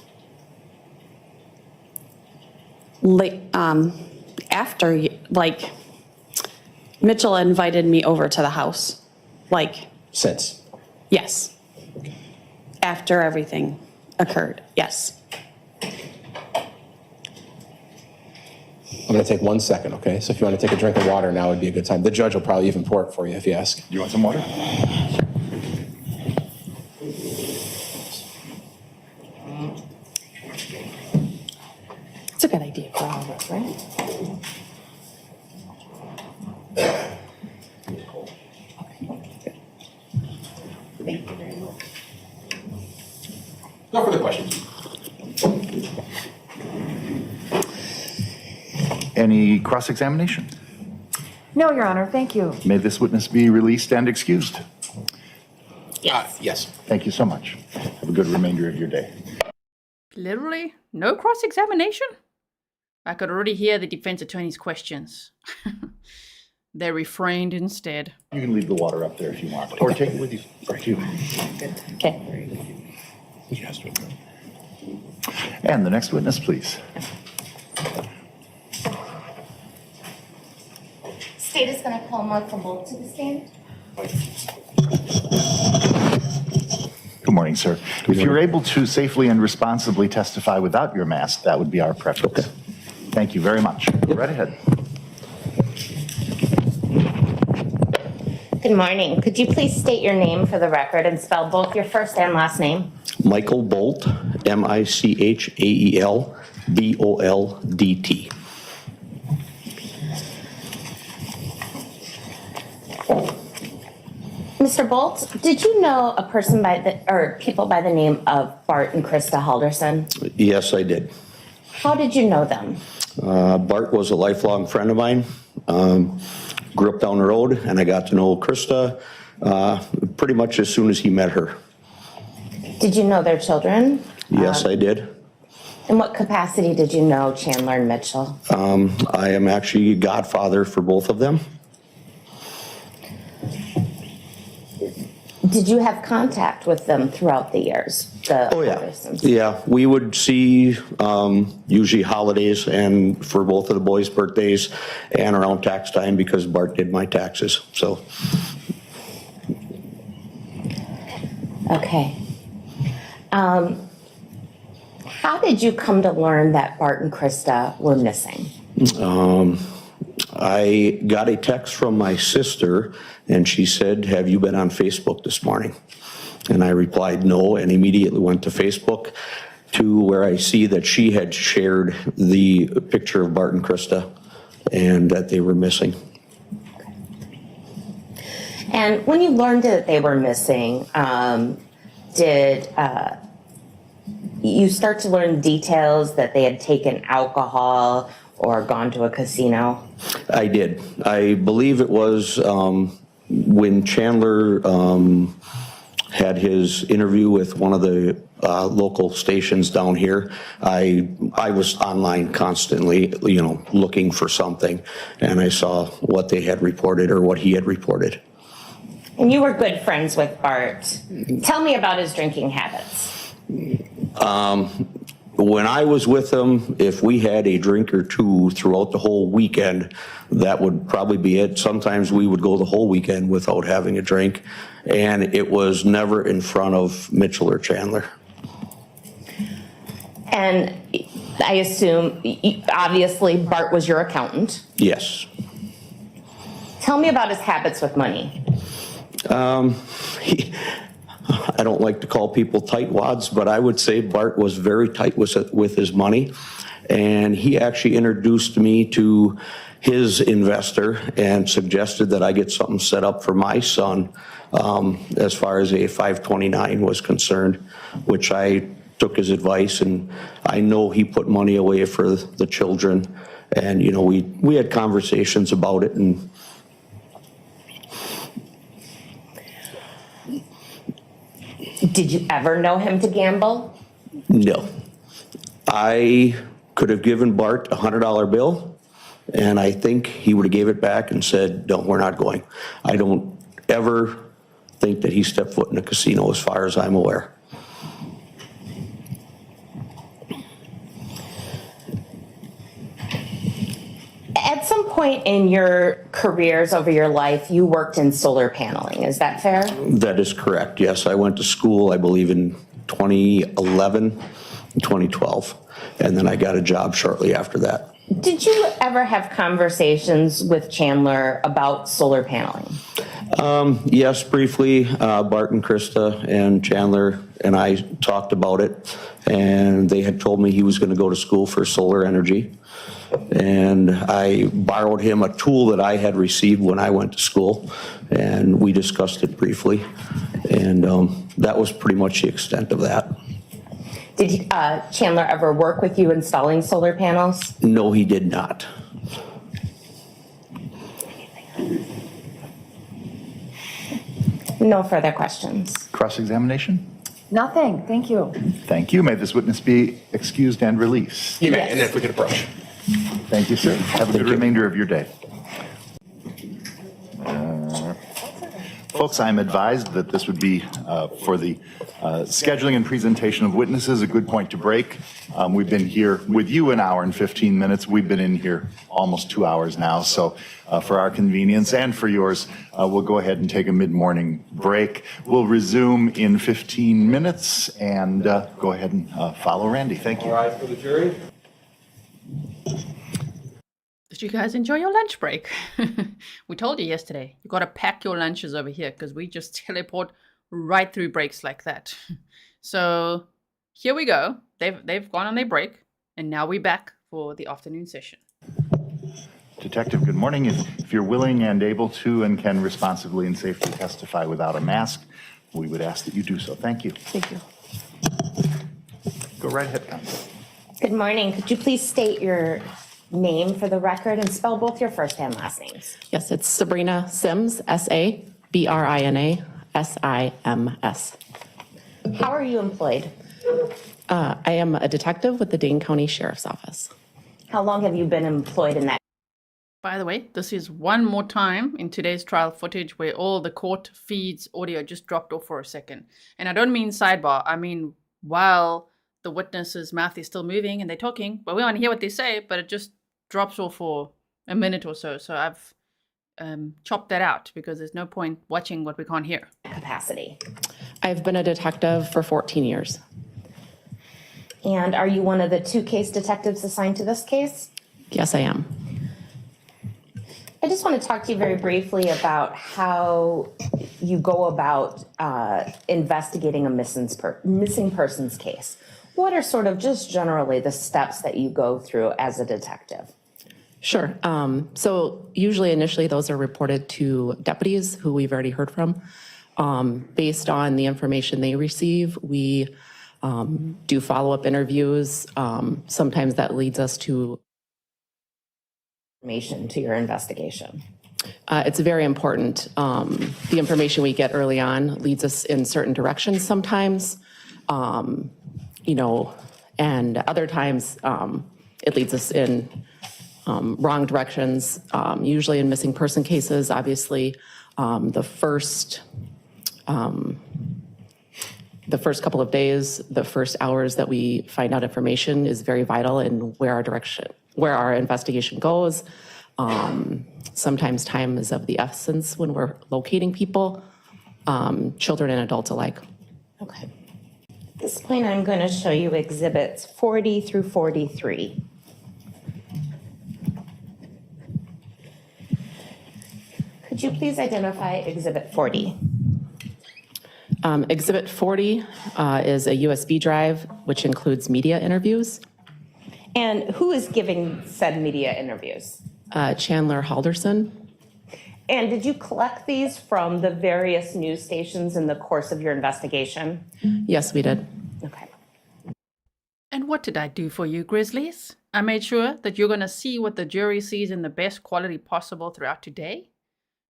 After, like, Mitchell invited me over to the house. Like. Since? Yes. Okay. After everything occurred, yes. I'm going to take 1 second, okay? So if you want to take a drink of water now would be a good time. The judge will probably even pour it for you if you ask. You want some water? It's a good idea for all of us, right? No further questions. Any cross-examination? No, Your Honor, thank you. May this witness be released and excused. Yes. Thank you so much. Have a good remainder of your day. Literally, no cross-examination? I could already hear the defense attorney's questions. They refrained instead. You can leave the water up there if you want, or take it with you. Okay. And the next witness, please. State is going to call Mark from Boldt to the stand. Good morning, sir. If you're able to safely and responsibly testify without your mask, that would be our preference. Okay. Thank you very much. Go right ahead. Good morning. Could you please state your name for the record and spell both your first and last name? Michael Boldt, Michaelboldt. Mr. Boldt, did you know a person or people by the name of Bart and Krista Halderson? Yes, I did. How did you know them? Bart was a lifelong friend of mine. Grew up down the road, and I got to know Krista pretty much as soon as he met her. Did you know their children? Yes, I did. In what capacity did you know Chandler and Mitchell? I am actually godfather for both of them. Did you have contact with them throughout the years? Oh, yeah. Yeah, we would see usually holidays and for both of the boys' birthdays and around tax time because Bart did my taxes, so. Okay. How did you come to learn that Bart and Krista were missing? I got a text from my sister and she said, "Have you been on Facebook this morning?" And I replied no, and immediately went to Facebook to where I see that she had shared the picture of Bart and Krista and that they were missing. And when you learned that they were missing, did you start to learn details that they had taken alcohol or gone to a casino? I did. I believe it was when Chandler had his interview with one of the local stations down here. I was online constantly, looking for something, and I saw what they had reported or what he had reported. And you were good friends with Bart. Tell me about his drinking habits. When I was with him, if we had a drink or two throughout the whole weekend, that would probably be it. Sometimes we would go the whole weekend without having a drink, and it was never in front of Mitchell or Chandler. And I assume, obviously, Bart was your accountant. Yes. Tell me about his habits with money. I don't like to call people tightwads, but I would say Bart was very tight with his money. And he actually introduced me to his investor and suggested that I get something set up for my son as far as a 529 was concerned, which I took his advice, and I know he put money away for the children. And, we had conversations about it. And did you ever know him to gamble? no. I could have given Bart a $100 bill, and I think he would have gave it back and said, "No, we're not going." I don't ever think that he stepped foot in a casino as far as I'm aware. At some point in your careers over your life, you worked in solar paneling. Is that fair? That is correct, yes. I went to school, I believe, in 2011, 2012, and then I got a job shortly after that. Did you ever have conversations with Chandler about solar paneling? Yes, briefly. Bart and Krista and Chandler and I talked about it, and they had told me he was going to go to school for solar energy. And I borrowed him a tool that I had received when I went to school, and we discussed it briefly. And that was pretty much the extent of that. Did Chandler ever work with you installing solar panels? No, he did not. No further questions. Cross-examination? Nothing, thank you. Thank you. May this witness be excused and released. You may, and if we could approach. Thank you, sir. Have a good remainder of your day. Folks, I'm advised that this would be for the scheduling and presentation of witnesses, a good point to break. We've been here with you an hour and 15 minutes. We've been in here almost 2 hours now. So for our convenience and for yours, we'll go ahead and take a mid-morning break. We'll resume in 15 minutes and go ahead and follow Randy. Thank you. All right, for the jury. Did you guys enjoy your lunch break? We told you yesterday, you got to pack your lunches over here because we just teleport right through breaks like that. So here we go. They've gone on their break, and now we're back for the afternoon session. Detective, good morning. If you're willing and able to and can responsibly and safely testify without a mask, we would ask that you do so. Thank you. Thank you. Go right ahead, counsel. Good morning. Could you please state your name for the record and spell both your first and last names? Yes, it's Sabrina Sims, Sabrina Sims. How are you employed? I am a detective with the Dane County Sheriff's Office. How long have you been employed in that? By the way, this is one more time in today's trial footage where all the court feeds audio just dropped off for a second. And I don't mean sidebar, I mean while the witness's mouth is still moving and they're talking, but we want to hear what they say, but it just drops off for a minute or so. So I've chopped that out because there's no point watching what we can't hear. Capacity. I've been a detective for 14 years. And are you one of the 2 case detectives assigned to this case? Yes, I am. I just want to talk to you very briefly about how you go about investigating a missing persons case. What are sort of just generally the steps that you go through as a detective? Sure. So usually initially those are reported to deputies who we've already heard from. Based on the information they receive, we do follow-up interviews. Sometimes that leads us to information to your investigation. It's very important. The information we get early on leads us in certain directions sometimes, and other times it leads us in wrong directions. Usually in missing person cases, obviously, the first couple of days, the first hours that we find out information is very vital in where our investigation goes. Sometimes time is of the essence when we're locating people, children and adults alike. Okay. At this point, I'm going to show you exhibits 40 through 43. Could you please identify exhibit 40? Exhibit 40 is a USB drive, which includes media interviews. And who is giving said media interviews? Chandler Halderson. And did you collect these from the various news stations in the course of your investigation? Yes, we did. Okay. And what did I do for you, Grizzlies? I made sure that you're going to see what the jury sees in the best quality possible throughout today.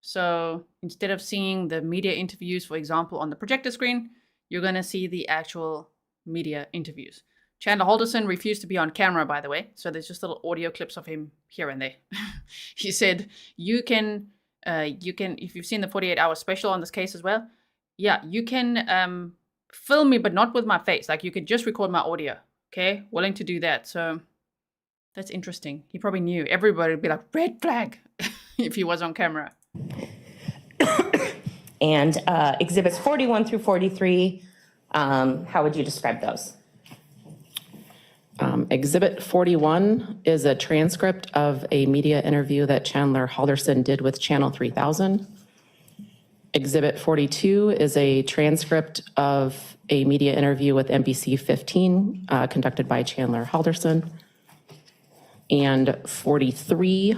So instead of seeing the media interviews, for example, on the projector screen, you're going to see the actual media interviews. Chandler Halderson refused to be on camera, by the way, so there's just little audio clips of him here and there. He said, you can, if you've seen the 48-hour special on this case as well, yeah, you can film me, but not with my face. Like, you could just record my audio, okay? Willing to do that, so that's interesting. He probably knew. Everybody would be like, red flag, if he was on camera. And exhibits 41 through 43, how would you describe those? Exhibit 41 is a transcript of a media interview that Chandler Halderson did with Channel 3000. Exhibit 42 is a transcript of a media interview with NBC 15 conducted by Chandler Halderson. And 43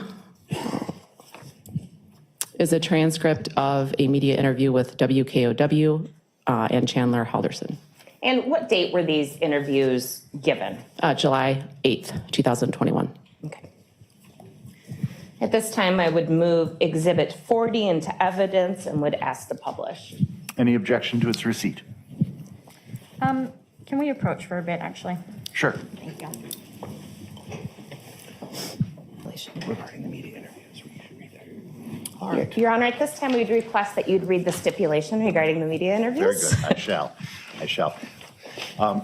is a transcript of a media interview with WKOW and Chandler Halderson. And what date were these interviews given? July 8th, 2021. Okay. At this time, I would move Exhibit 40 into evidence and would ask to publish. Any objection to its receipt? Can we approach for a bit, actually? Sure. Thank you. Regarding the media interviews, we should read that. Your Honor, at this time, we'd request that you'd read the stipulation regarding the media Very interviews. good. I shall.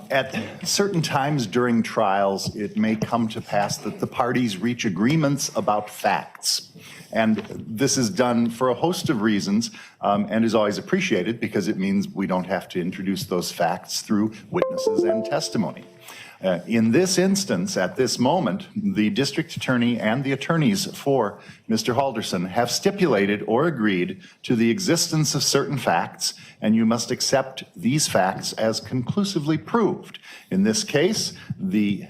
At certain times during trials, it may come to pass that the parties reach agreements about facts. And this is done for a host of reasons and is always appreciated because it means we don't have to introduce those facts through witnesses and testimony. In this instance, at this moment, the district attorney and the attorneys for Mr. Halderson have stipulated or agreed to the existence of certain facts, and you must accept these facts as conclusively proved. In this case, the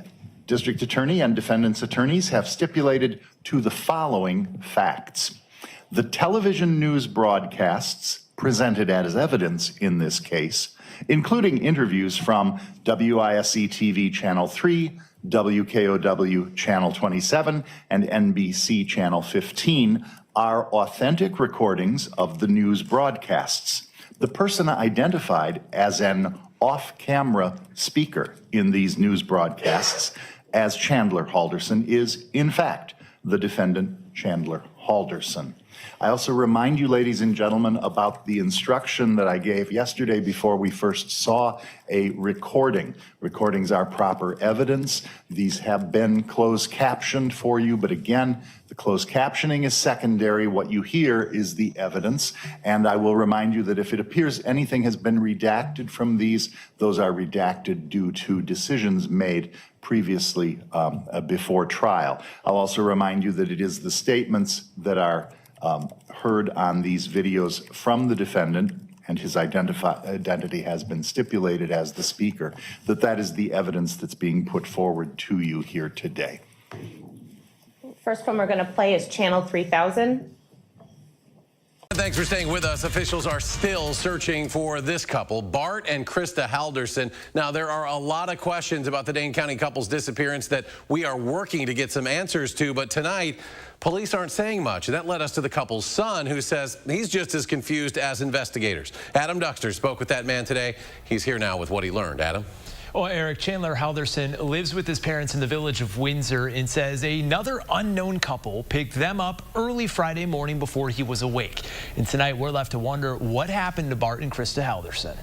district attorney and defendant's attorneys have stipulated to the following facts. The television news broadcasts presented as evidence in this case, including interviews from WISC TV Channel 3, WKOW Channel 27, and NBC Channel 15, are authentic recordings of the news broadcasts. The person identified as an off-camera speaker in these news broadcasts as Chandler Halderson is, in fact, the defendant, Chandler Halderson. I also remind you, ladies and gentlemen, about the instruction that I gave yesterday before we first saw a recording. Recordings are proper evidence. These have been closed captioned for you, but again, the closed captioning is secondary. What you hear is the evidence, and I will remind you that if it appears anything has been redacted from these, those are redacted due to decisions made previously before trial. I'll also remind you that it is the statements that are heard on these videos from the defendant, and his identity has been stipulated as the speaker, that is the evidence that's being put forward to you here today. First one we're going to play is Channel 3000. Thanks for staying with us. Officials are still searching for this couple, Bart and Krista Halderson. Now, there are a lot of questions about the Dane County couple's disappearance that we are working to get some answers to, but tonight, police aren't saying much, and that led us to the couple's son, who says he's just as confused as investigators. Adam Duxter spoke with that man today. He's here now with what he learned. Adam? Well, Eric, Chandler Halderson lives with his parents in the village of Windsor and says another unknown couple picked them up early Friday morning before he was awake. And tonight we're left to wonder what happened to Bart and Krista Halderson.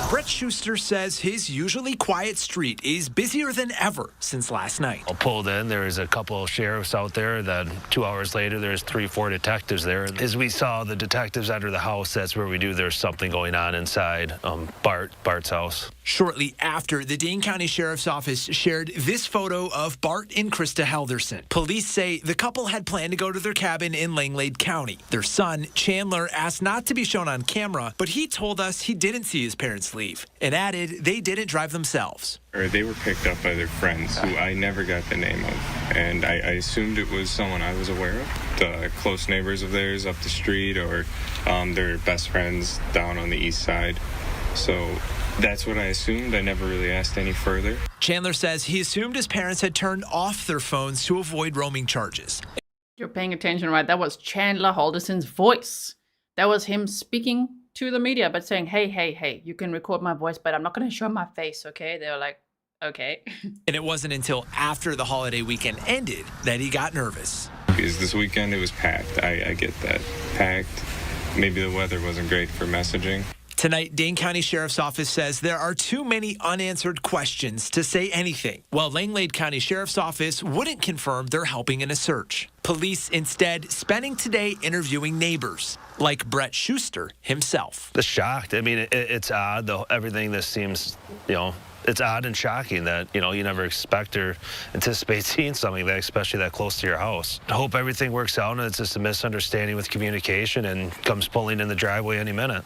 Brett Shuster says his usually quiet street is busier than ever since last night. I pulled in, there was a couple of sheriffs out there. Then 2 hours later, there's 3 or 4 detectives there. As we saw the detectives enter the house, that's where we knew there's something going on inside Bart's house. Shortly after, the Dane County Sheriff's Office shared this photo of Bart and Krista Halderson. Police say the couple had planned to go to their cabin in Langlade County. Their son, Chandler, asked not to be shown on camera, but he told us he didn't see his parents leave and added they didn't drive themselves. They were picked up by their friends, who I never got the name of, and I assumed it was someone I was aware of, the close neighbors of theirs up the street, or their best friends down on the east side. So that's what I assumed. I never really asked any further. Chandler says he assumed his parents had turned off their phones to avoid roaming charges. You're paying attention, right? That was Chandler Halderson's voice. That was him speaking to the media, but saying, hey, you can record my voice, but I'm not going to show my face, okay? They were like, okay. And it wasn't until after the holiday weekend ended that he got nervous. Because this weekend it was packed. I get that. Packed. Maybe the weather wasn't great for messaging. Tonight, Dane County Sheriff's Office says there are too many unanswered questions to say anything, while Langlade County Sheriff's Office wouldn't confirm they're helping in a search. Police instead spending today interviewing neighbors, like Brett Shuster himself. Just shocked. I mean, it's odd, though. Everything this seems, it's odd and shocking that, you never expect or anticipate seeing something that, especially that close to your house. I hope everything works out and it's just a misunderstanding with communication and comes pulling in the driveway any minute.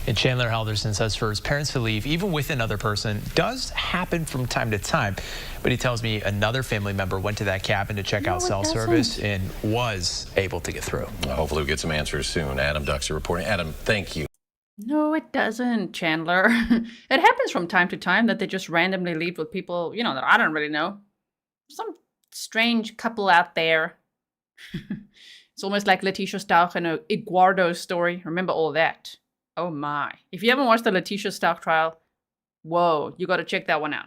And Chandler Halderson says for his parents to leave, even with another person, does happen from time to time. But he tells me another family member went to that cabin to check out cell service and was able to get through. Hopefully we'll get some answers soon. Adam Duxter reporting. Adam, thank you. No, it doesn't, Chandler. It happens from time to time that they just randomly leave with people, that I don't really know. Some strange couple out there. It's almost like Letitia Stauch and Iguardo's story. Remember all that? Oh my. If you haven't watched the Letitia Stauch trial, whoa, you got to check that one out.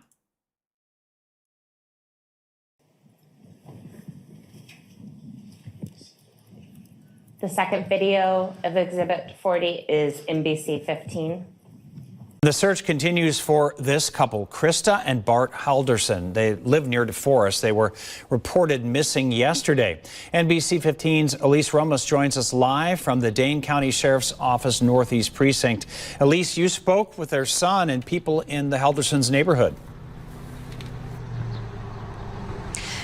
The second video of Exhibit 40 is NBC 15. The search continues for this couple, Krista and Bart Halderson. They live near DeForest. They were reported missing yesterday. NBC 15's Elise Ramos joins us live from the Dane County Sheriff's Office Northeast Precinct. Elise, you spoke with their son and people in the Haldersons' neighborhood.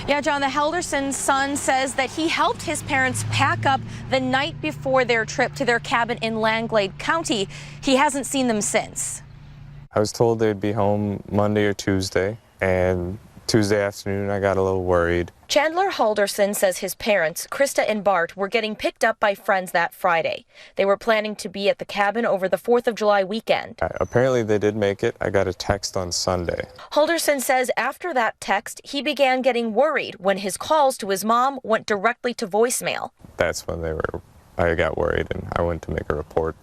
Yeah, John, the Halderson's son says that he helped his parents pack up the night before their trip to their cabin in Langlade County. He hasn't seen them since. I was told they'd be home Monday or Tuesday, and Tuesday afternoon I got a little worried. Chandler Halderson says his parents, Krista and Bart, were getting picked up by friends that Friday. They were planning to be at the cabin over the 4th of July weekend. Apparently they did make it. I got a text on Sunday. Halderson says after that text, he began getting worried when his calls to his mom went directly to voicemail. That's when I got worried and I went to make a report.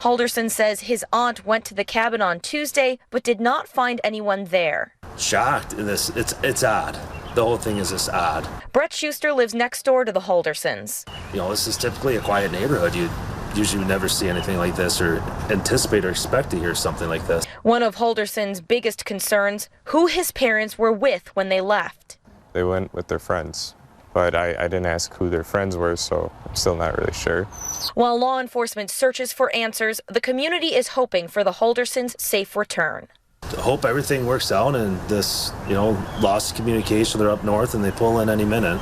Halderson says his aunt went to the cabin on Tuesday but did not find anyone there. Shocked in this. It's odd. The whole thing is just odd. Brett Shuster lives next door to the Haldersons. This is typically a quiet neighborhood. You usually would never see anything like this or anticipate or expect to hear something like this. One of Halderson's biggest concerns, who his parents were with when they left. They went with their friends, but I didn't ask who their friends were, so I'm still not really sure. While law enforcement searches for answers, the community is hoping for the Haldersons' safe return. I hope everything works out and this, lost communication, they're up north and they pull in any minute.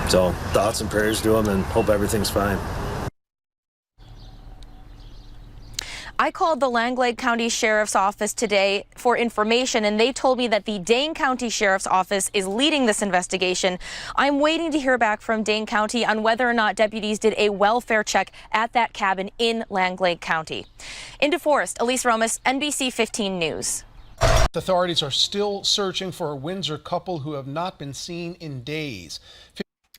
So thoughts and prayers to them and hope everything's fine. I called the Langlade County Sheriff's Office today for information, and they told me that the Dane County Sheriff's Office is leading this investigation. I'm waiting to hear back from Dane County on whether or not deputies did a welfare check at that cabin in Langlade County. In DeForest, Elise Ramos, NBC 15 News. Authorities are still searching for a Windsor couple who have not been seen in days.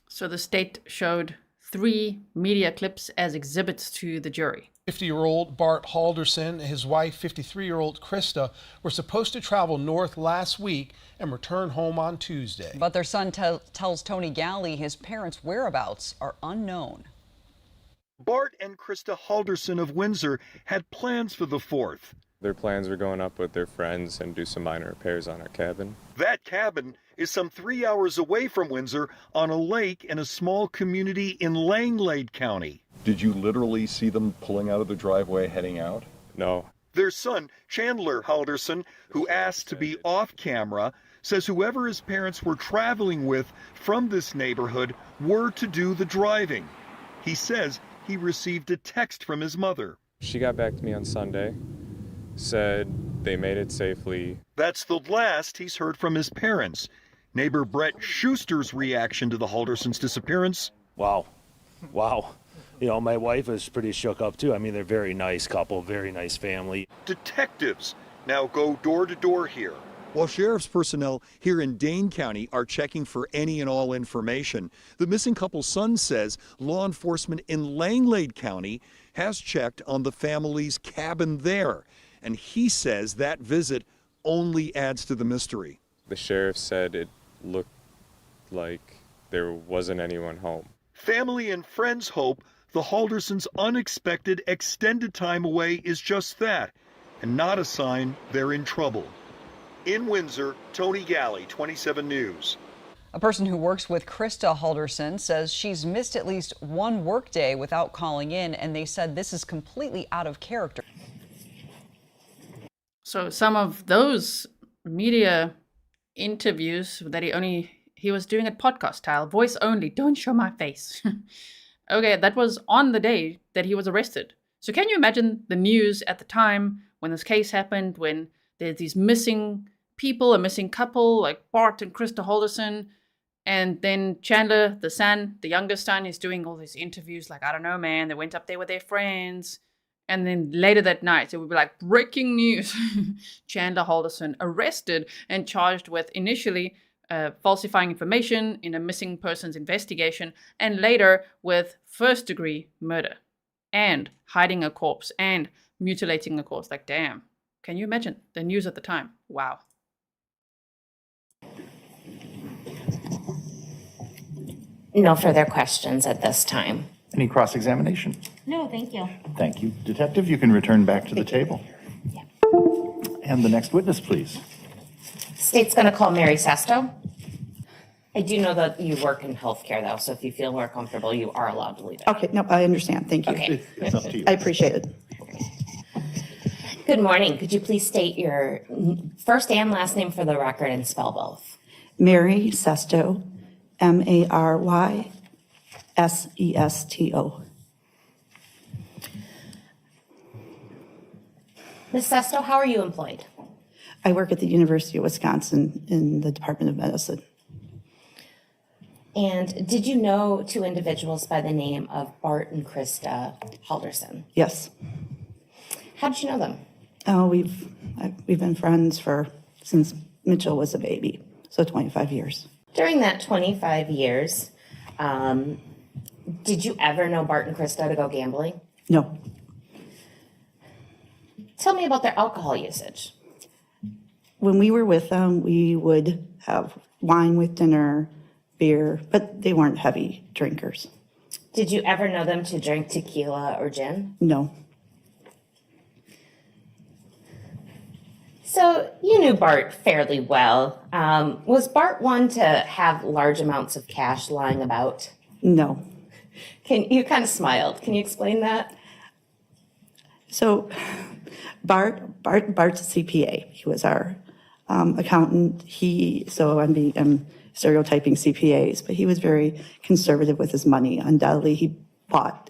So the state showed 3 media clips as exhibits to the jury. 50-year-old Bart Halderson and his wife, 53-year-old Krista, were supposed to travel north last week and return home on Tuesday. But their son tells Tony Galley his parents' whereabouts are unknown. Bart and Krista Halderson of Windsor had plans for the 4th. Their plans were going up with their friends and do some minor repairs on our cabin. That cabin is some 3 hours away from Windsor on a lake in a small community in Langlade County. Did you literally see them pulling out of the driveway heading out? No. Their son, Chandler Halderson, who asked to be off camera, says whoever his parents were traveling with from this neighborhood were to do the driving. He says he received a text from his mother. She got back to me on Sunday, said they made it safely. That's the last he's heard from his parents. Neighbor Brett Shuster's reaction to the Haldersons' disappearance. Wow. My wife is pretty shook up too. I mean, they're a very nice couple, very nice family. Detectives now go door to door here. While sheriff's personnel here in Dane County are checking for any and all information, the missing couple's son says law enforcement in Langlade County has checked on the family's cabin there. And he says that visit only adds to the mystery. The sheriff said it looked like there wasn't anyone home. Family and friends hope the Haldersons' unexpected extended time away is just that, and not a sign they're in trouble. In Windsor, Tony Galley, 27 News. A person who works with Krista Halderson says she's missed at least one workday without calling in, and they said this is completely out of character. So some of those media interviews that he was doing at podcast style, voice only, don't show my face. Okay, that was on the day that he was arrested. So can you imagine the news at the time when this case happened, when there's these missing people, a missing couple like Bart and Krista Halderson, and then Chandler, the son, the youngest son, is doing all these interviews like, I don't know, man, they went up there with their friends. And then later that night, it would be like breaking news. Chandler Halderson arrested and charged with initially falsifying information in a missing persons investigation, and later with first-degree murder and hiding a corpse and mutilating a corpse. Like, damn. Can you imagine the news at the time? Wow. No further questions at this time. Any cross-examination? No, thank you. Thank you. Detective, you can return back to the table. And the next witness, please. State's going to call Mary Sesto. I do know that you work in healthcare, though, so if you feel more comfortable, you are allowed to leave it. Okay, no, I understand. Thank you. Okay. It's up to you. I appreciate it. Good morning. Could you please state your first and last name for the record and spell both? Mary Sesto, Marysesto. Ms. Sesto, how are you employed? I work at the University of Wisconsin in the Department of Medicine. And did you know two individuals by the name of Bart and Krista Halderson? Yes. How did you know them? Oh, we've been friends since Mitchell was a baby, so 25 years. During that 25 years, did you ever know Bart and Krista to go gambling? No. Tell me about their alcohol usage. When we were with them, we would have wine with dinner, beer, but they weren't heavy drinkers. Did you ever know them to drink tequila or gin? No. So you knew Bart fairly well. Was Bart one to have large amounts of cash lying about? No. You kind of smiled. Can you explain that? So Bart's a CPA. He was our accountant. I'm stereotyping CPAs, but he was very conservative with his money. Undoubtedly, he bought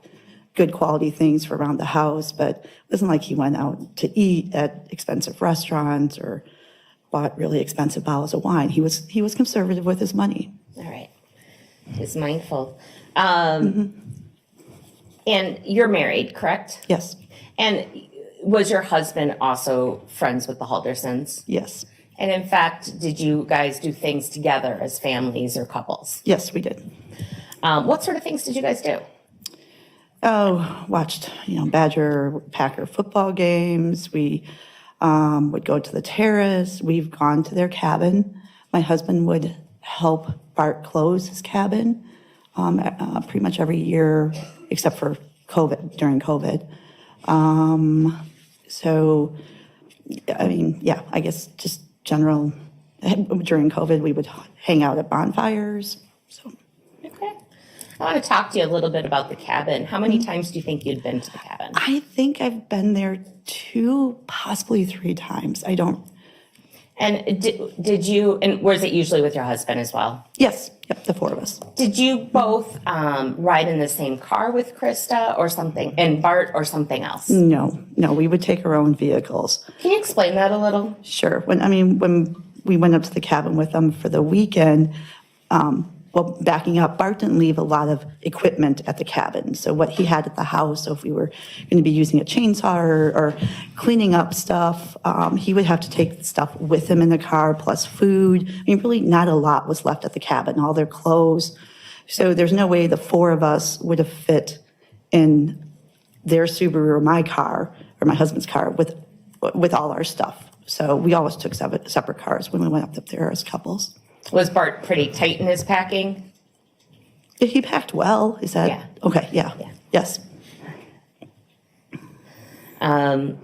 good quality things for around the house, but it wasn't like he went out to eat at expensive restaurants or bought really expensive bottles of wine. He was conservative with his money. All right. He's mindful. And you're married, correct? Yes. And was your husband also friends with the Haldersons? Yes. And in fact, did you guys do things together as families or couples? Yes, we did. What sort of things did you guys do? Oh, watched, Badger, Packer football games. We would go to the terrace. We've gone to their cabin. My husband would help Bart close his cabin pretty much every year, except for during COVID. I guess just general, during COVID, we would hang out at bonfires. Okay. I want to talk to you a little bit about the cabin. How many times do you think you'd been to the cabin? I think I've been there 2, possibly 3 times. I don't. And did you, and was it usually with your husband as well? Yes, yep, the 4 of us. Did you both ride in the same car with Krista or something, and Bart or something else? No, we would take our own vehicles. Can you explain that a little? Sure. When we went up to the cabin with them for the weekend, backing up, Bart didn't leave a lot of equipment at the cabin. So what he had at the house, so if we were going to be using a chainsaw or cleaning up stuff, he would have to take stuff with him in the car, plus food. Really not a lot was left at the cabin, all their clothes. So there's no way the 4 of us would have fit in their Subaru or my car, or my husband's car, with all our stuff. So we always took separate cars when we went up there as couples. Was Bart pretty tight in his packing? He packed well, is that? Yeah. Okay, yeah. Yes. Did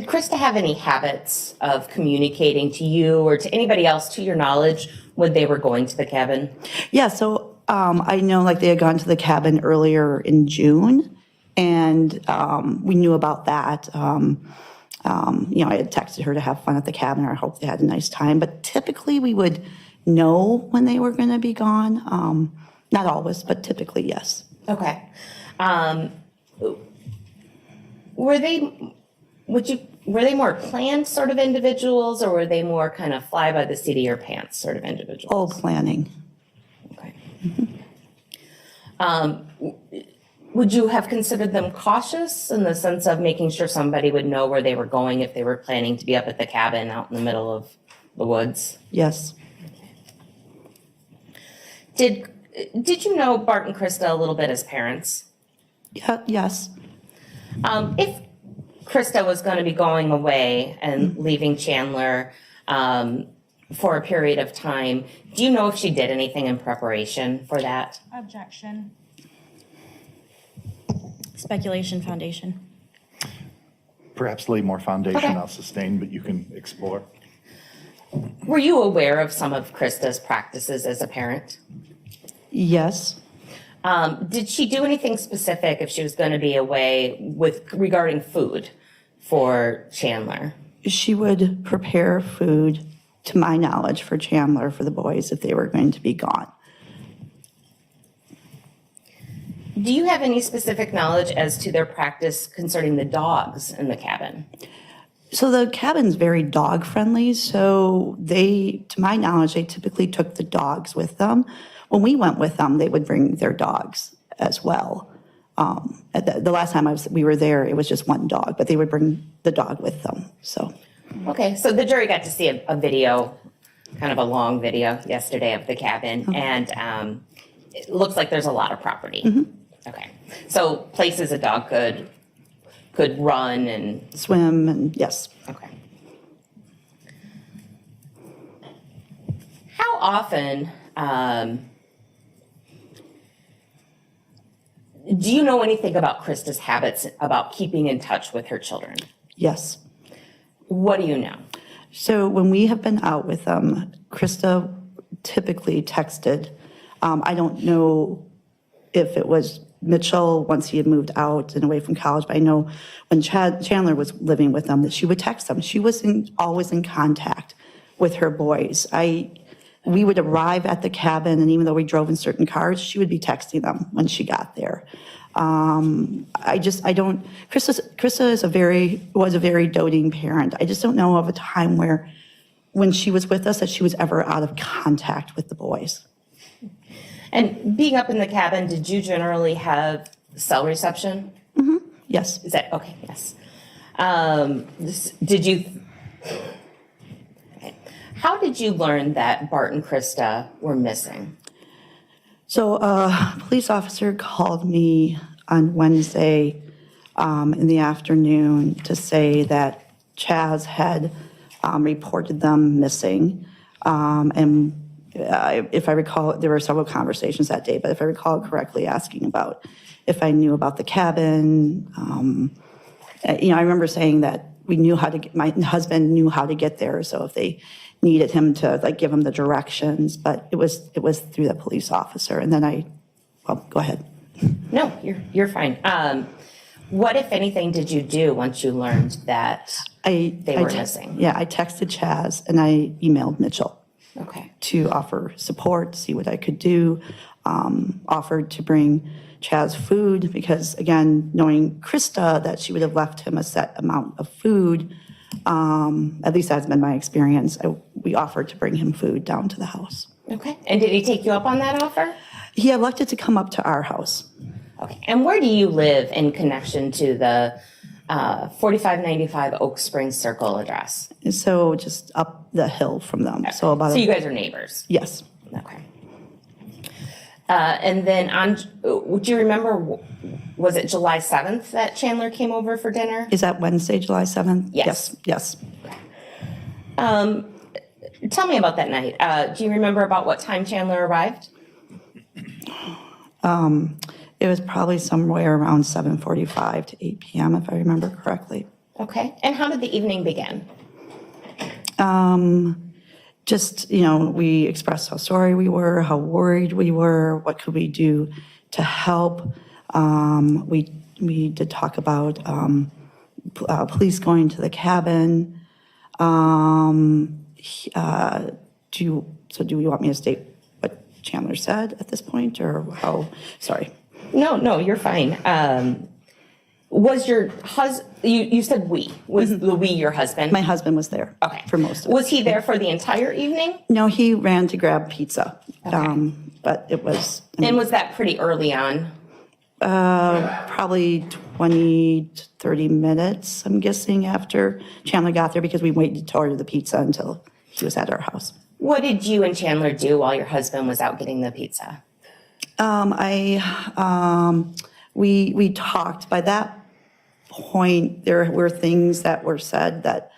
Krista have any habits of communicating to you or to anybody else, to your knowledge, when they were going to the cabin? Yeah, so I know they had gone to the cabin earlier in June, and we knew about that. I had texted her to have fun at the cabin, or I hope they had a nice time. But typically we would know when they were going to be gone. Not always, but typically, yes. Okay. Were they more planned sort of individuals, or were they more kind of fly by the seat of your pants sort of individuals? All planning. Okay. Would you have considered them cautious in the sense of making sure somebody would know where they were going if they were planning to be up at the cabin out in the middle of the woods? Yes. Did you know Bart and Krista a little bit as parents? Yeah, yes. If Krista was going to be going away and leaving Chandler for a period of time, do you know if she did anything in preparation for that? Objection. Speculation foundation. Perhaps lay more foundation. Okay. I'll sustain, but you can explore. Were you aware of some of Krista's practices as a parent? Yes. Did she do anything specific if she was going to be away with regarding food for Chandler? She would prepare food, to my knowledge, for Chandler, for the boys, if they were going to be gone. Do you have any specific knowledge as to their practice concerning the dogs in the cabin? So the cabin's very dog friendly, so they, to my knowledge, they typically took the dogs with them. When we went with them, they would bring their dogs as well. At the last time we were there, it was just one dog, but they would bring the dog with them, so. Okay, so the jury got to see a video, kind of a long video yesterday of the cabin, and it looks like there's a lot of property. Mhm. Okay, so places a dog could run and swim, and yes. Okay. How often do you know anything about Krista's habits about keeping in touch with her children? Yes. What do you know? So when we have been out with them, Krista typically texted. I don't know if it was Mitchell once he had moved out and away from college, but I know when Chandler was living with them that she would text them. She was always in contact with her boys. We would arrive at the cabin, and even though we drove in certain cars, she would be texting them when she got there. Krista was a very doting parent. I just don't know of a time where, when she was with us, that she was ever out of contact with the boys. And being up in the cabin, did you generally have cell reception? Mm-hmm. Yes. Is that okay? Yes. Did you? Okay. How did you learn that Bart and Krista were missing? So a police officer called me on Wednesday in the afternoon to say that Chaz had reported them missing. And if I recall, there were several conversations that day, but if I recall correctly, asking about if I knew about the cabin. I remember saying that we knew how to get, my husband knew how to get there, so if they needed him to give him the directions, but it was through the police officer. And then go ahead. No, you're fine. What, if anything, did you do once you learned that they were missing? Yeah, I texted Chaz and I emailed Mitchell. Okay. To offer support, see what I could do. Offered to bring Chaz food because, again, knowing Krista, that she would have left him a set amount of food. At least that's been my experience. We offered to bring him food down to the house. Okay. And did he take you up on that offer? He elected to come up to our house. Okay. And where do you live in connection to the 4595 Oak Springs Circle address? So just up the hill from them. Okay. So you guys are neighbors? Yes. Okay. And then do you remember, was it July 7th that Chandler came over for dinner? Is that Wednesday, July 7th? Yes. Yes. Tell me about that night. Do you remember about what time Chandler arrived? It was probably somewhere around 7:45 to 8 p.m., if I remember correctly. Okay. And how did the evening begin? Just, we expressed how sorry we were, how worried we were, what could we do to help. We did talk about police going to the cabin. Do you want me to state what Chandler said at this point, or how? Sorry. No, you're fine. Was your husband, you said we, was the we your husband? My husband was there. Okay. For most of it. Was he there for the entire evening? No, he ran to grab pizza. Okay. But it was. And was that pretty early on? Probably 20 to 30 minutes, I'm guessing, after Chandler got there, because we waited to order the pizza until he was at our house. What did you and Chandler do while your husband was out getting the pizza? We talked. By that point, there were things that were said that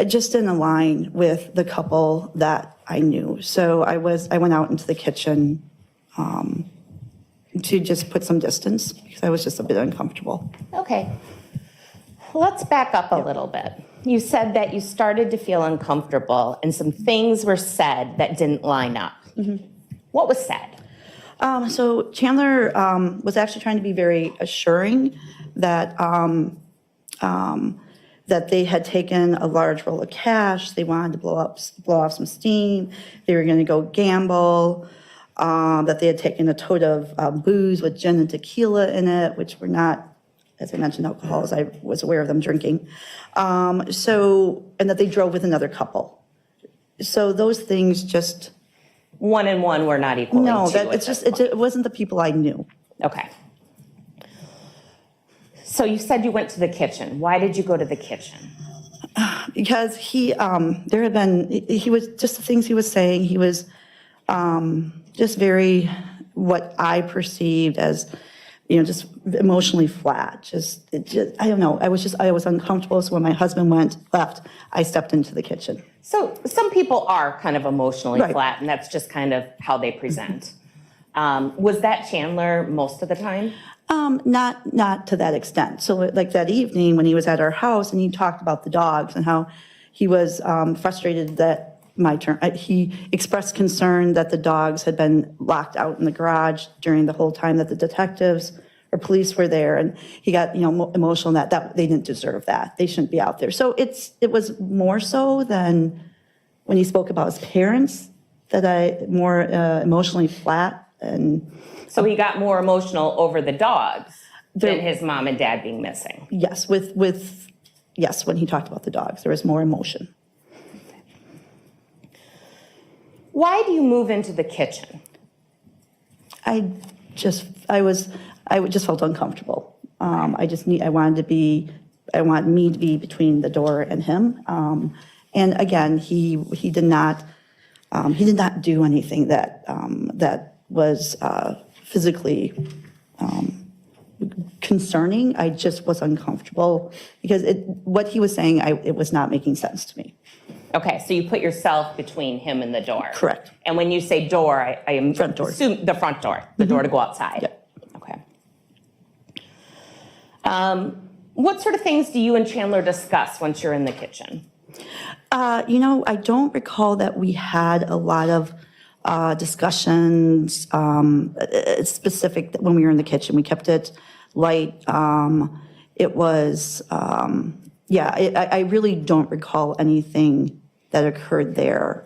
just didn't align with the couple that I knew. So I went out into the kitchen to just put some distance, because I was just a bit uncomfortable. Okay. Let's back up a little bit. You said that you started to feel uncomfortable and some things were said that didn't line up. What was said? So Chandler was actually trying to be very assuring that that they had taken a large roll of cash. They wanted to blow off some steam. They were going to go gamble. That they had taken a tote of booze with gin and tequila in it, which were not, as I mentioned, alcohol, as I was aware of them drinking. And that they drove with another couple. So those things just... One and one were not equal. No, it wasn't the people I knew. Okay. So you said you went to the kitchen. Why did you go to the kitchen? Because he was just the things he was saying. He was just very, what I perceived as, just emotionally flat. I don't know. I was uncomfortable. So when my husband left, I stepped into the kitchen. So some people are kind of emotionally flat, and that's just kind of how they present. Was that Chandler most of the time? Not to that extent. So like that evening when he was at our house and he talked about the dogs and how he was frustrated that he expressed concern that the dogs had been locked out in the garage during the whole time that the detectives or police were there, and he got emotional that they didn't deserve that. They shouldn't be out there. So it was more so than when he spoke about his parents that I more emotionally flat. And so he got more emotional over the dogs than his mom and dad being missing. Yes, yes, when he talked about the dogs, there was more emotion. Why do you move into the kitchen? I just felt uncomfortable. I wanted me to be between the door and him. And again, he did not do anything that was physically concerning. I just was uncomfortable because what he was saying, it was not making sense to me. Okay, so you put yourself between him and the door. Correct. And when you say door, I am front door. Assume the front door, the door to go outside. Yep. Okay. What sort of things do you and Chandler discuss once you're in the kitchen? I don't recall that we had a lot of discussions specific when we were in the kitchen. We kept it light. It was, I really don't recall anything that occurred there.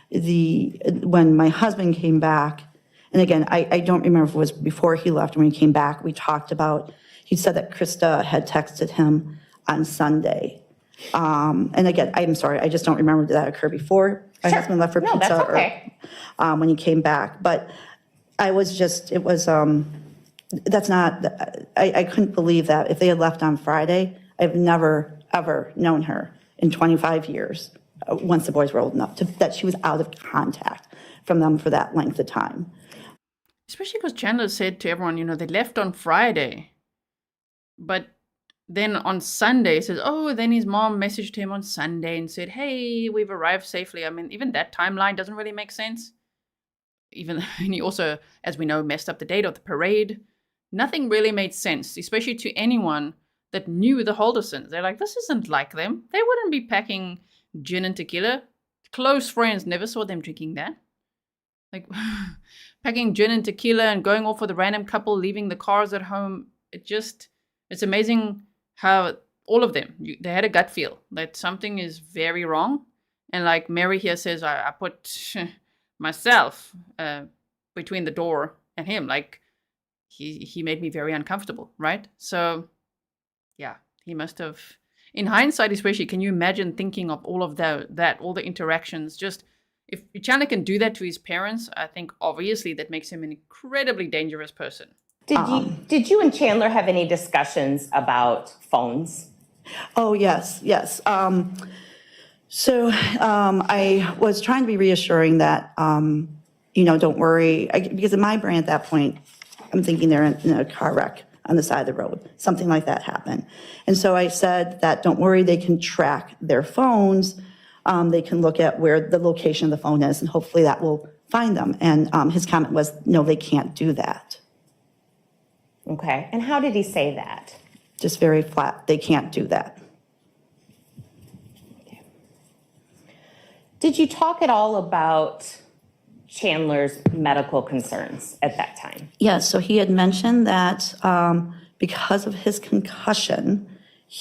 When my husband came back, and again, I don't remember if it was before he left or when he came back, we talked about, he said that Krista had texted him on Sunday. And again, I'm sorry, I just don't remember did that occur before my husband left for pizza that's okay. Or when he came back. But I couldn't believe that if they had left on Friday. I've never, ever known her in 25 years, once the boys were old enough, that she was out of contact from them for that length of time. Especially because Chandler said to everyone, they left on Friday. But then on Sunday, he says, then his mom messaged him on Sunday and said, hey, we've arrived safely. I mean, even that timeline doesn't really make sense. And he also, as we know, messed up the date of the parade. Nothing really made sense, especially to anyone that knew the Haldersons. They're like, this isn't like them. They wouldn't be packing gin and tequila. Close friends never saw them drinking that. Like, packing gin and tequila and going off with a random couple, leaving the cars at home. It's amazing how all of them, they had a gut feel that something is very wrong. And like Mary here says, I put myself between the door and him. Like, he made me very uncomfortable, right? So, yeah, he must have, in hindsight especially, can you imagine thinking of all of that, all the interactions? Just, if Chandler can do that to his parents, I think obviously that makes him an incredibly dangerous person. Did you and Chandler have any discussions about phones? Oh, yes. I was trying to be reassuring that, don't worry, because in my brain at that point, I'm thinking they're in a car wreck on the side of the road. Something like that happened. And so I said that, don't worry, they can track their phones. They can look at where the location of the phone is, and hopefully that will find them. And his comment was, no, they can't do that. Okay. And how did he say that? Just very flat. They can't do that. Did you talk at all about Chandler's medical concerns at that time? Yes, so he had mentioned that because of his concussion,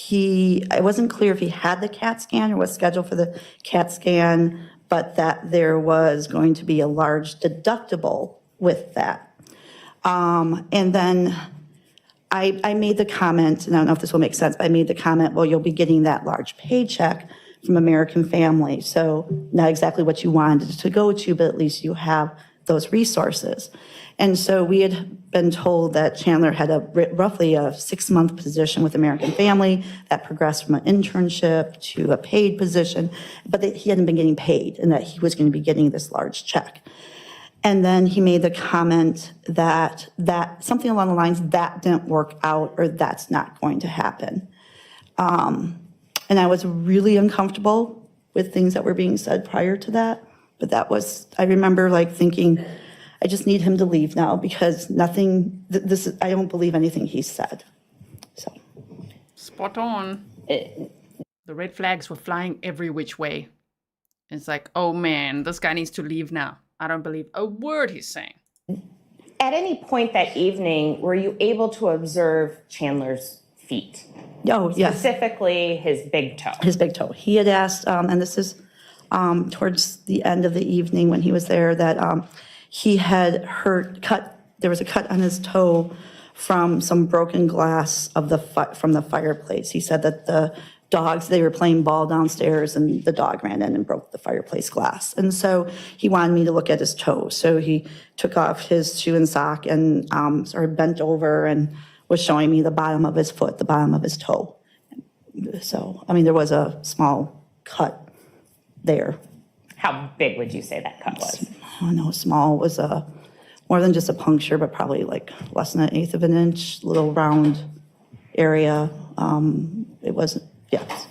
it wasn't clear if he had the CAT scan or was scheduled for the CAT scan, but that there was going to be a large deductible with that. And then I made the comment, and I don't know if this will make sense, but I made the comment, well, you'll be getting that large paycheck from American Family. So not exactly what you wanted to go to, but at least you have those resources. And so we had been told that Chandler had roughly a 6-month position with American Family that progressed from an internship to a paid position, but that he hadn't been getting paid and that he was going to be getting this large check. And then he made the comment that something along the lines, that didn't work out or that's not going to happen. And I was really uncomfortable with things that were being said prior to that. But I remember thinking, I just need him to leave now because I don't believe anything he said. So. Spot on. The red flags were flying every which way. It's like, oh man, this guy needs to leave now. I don't believe a word he's saying. At any point that evening, were you able to observe Chandler's feet? Oh, yes. Specifically his big toe. His big toe. He had asked, and this is towards the end of the evening when he was there, that he had there was a cut on his toe from some broken glass from the fireplace. He said that the dogs, they were playing ball downstairs and the dog ran in and broke the fireplace glass. And so he wanted me to look at his toe. So he took off his shoe and sock and sort of bent over and was showing me the bottom of his foot, the bottom of his toe. So, there was a small cut there. How big would you say that cut was? I don't know, small was more than just a puncture, but probably less than 1/8 of an inch, little round area. It wasn't, yes.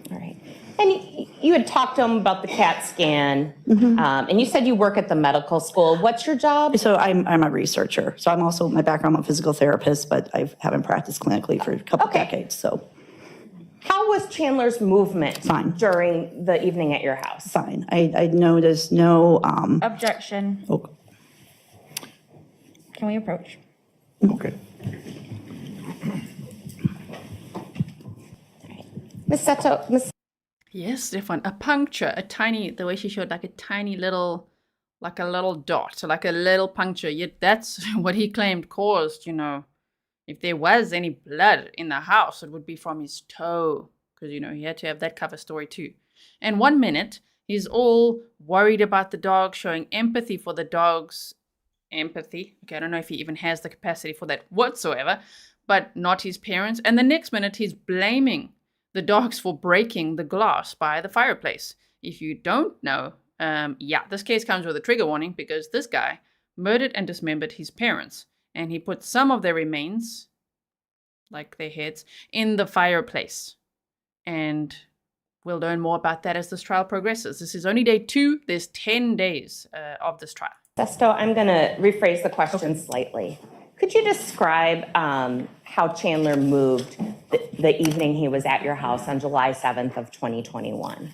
All right. And you had talked to him about the CAT scan, and you said you work at the medical school. What's your job? So I'm a researcher. So I'm also, my background, I'm a physical therapist, but I haven't practiced clinically for a couple decades, so. How was Chandler's movement during the evening at your house? Fine. I noticed no... Objection. Oh. Can we approach? Okay. Ms. Sesto, Yes, Stefan, a puncture, the way she showed, a tiny little, a little dot, so a little puncture. Yet that's what he claimed caused, if there was any blood in the house, it would be from his toe, because, he had to have that cover story too. And 1 minute, he's all worried about the dog, showing empathy for the dog's empathy. Okay, I don't know if he even has the capacity for that whatsoever, but not his parents. And the next minute, he's blaming the dogs for breaking the glass by the fireplace. If you don't know, this case comes with a trigger warning because this guy murdered and dismembered his parents. And he put some of their remains, like their heads, in the fireplace. And we'll learn more about that as this trial progresses. This is only day 2. There's 10 days of this trial. Sesto, I'm going to rephrase the question slightly. Could you describe how Chandler moved the evening he was at your house on July 7th of 2021?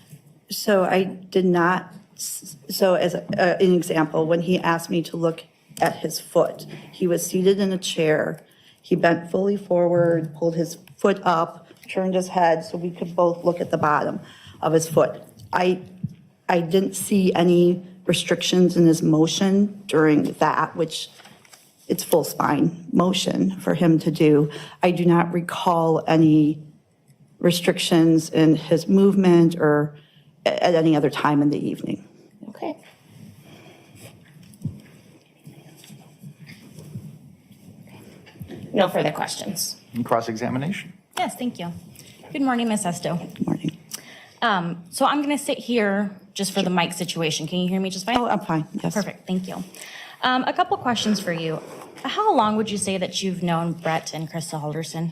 So I did not. So as an example, when he asked me to look at his foot, he was seated in a chair. He bent fully forward, pulled his foot up, turned his head so we could both look at the bottom of his foot. I didn't see any restrictions in his motion during that, which it's full spine motion for him to do. I do not recall any restrictions in his movement or at any other time in the evening. Okay. No further questions. And cross-examination. Yes, thank you. Good morning, Ms. Sesto. Good morning. So I'm going to sit here just for the mic situation. Can you hear me just fine? Oh, I'm fine. Yes. Perfect. Thank you. A couple questions for you. How long would you say that you've known Brett and Krista Halderson?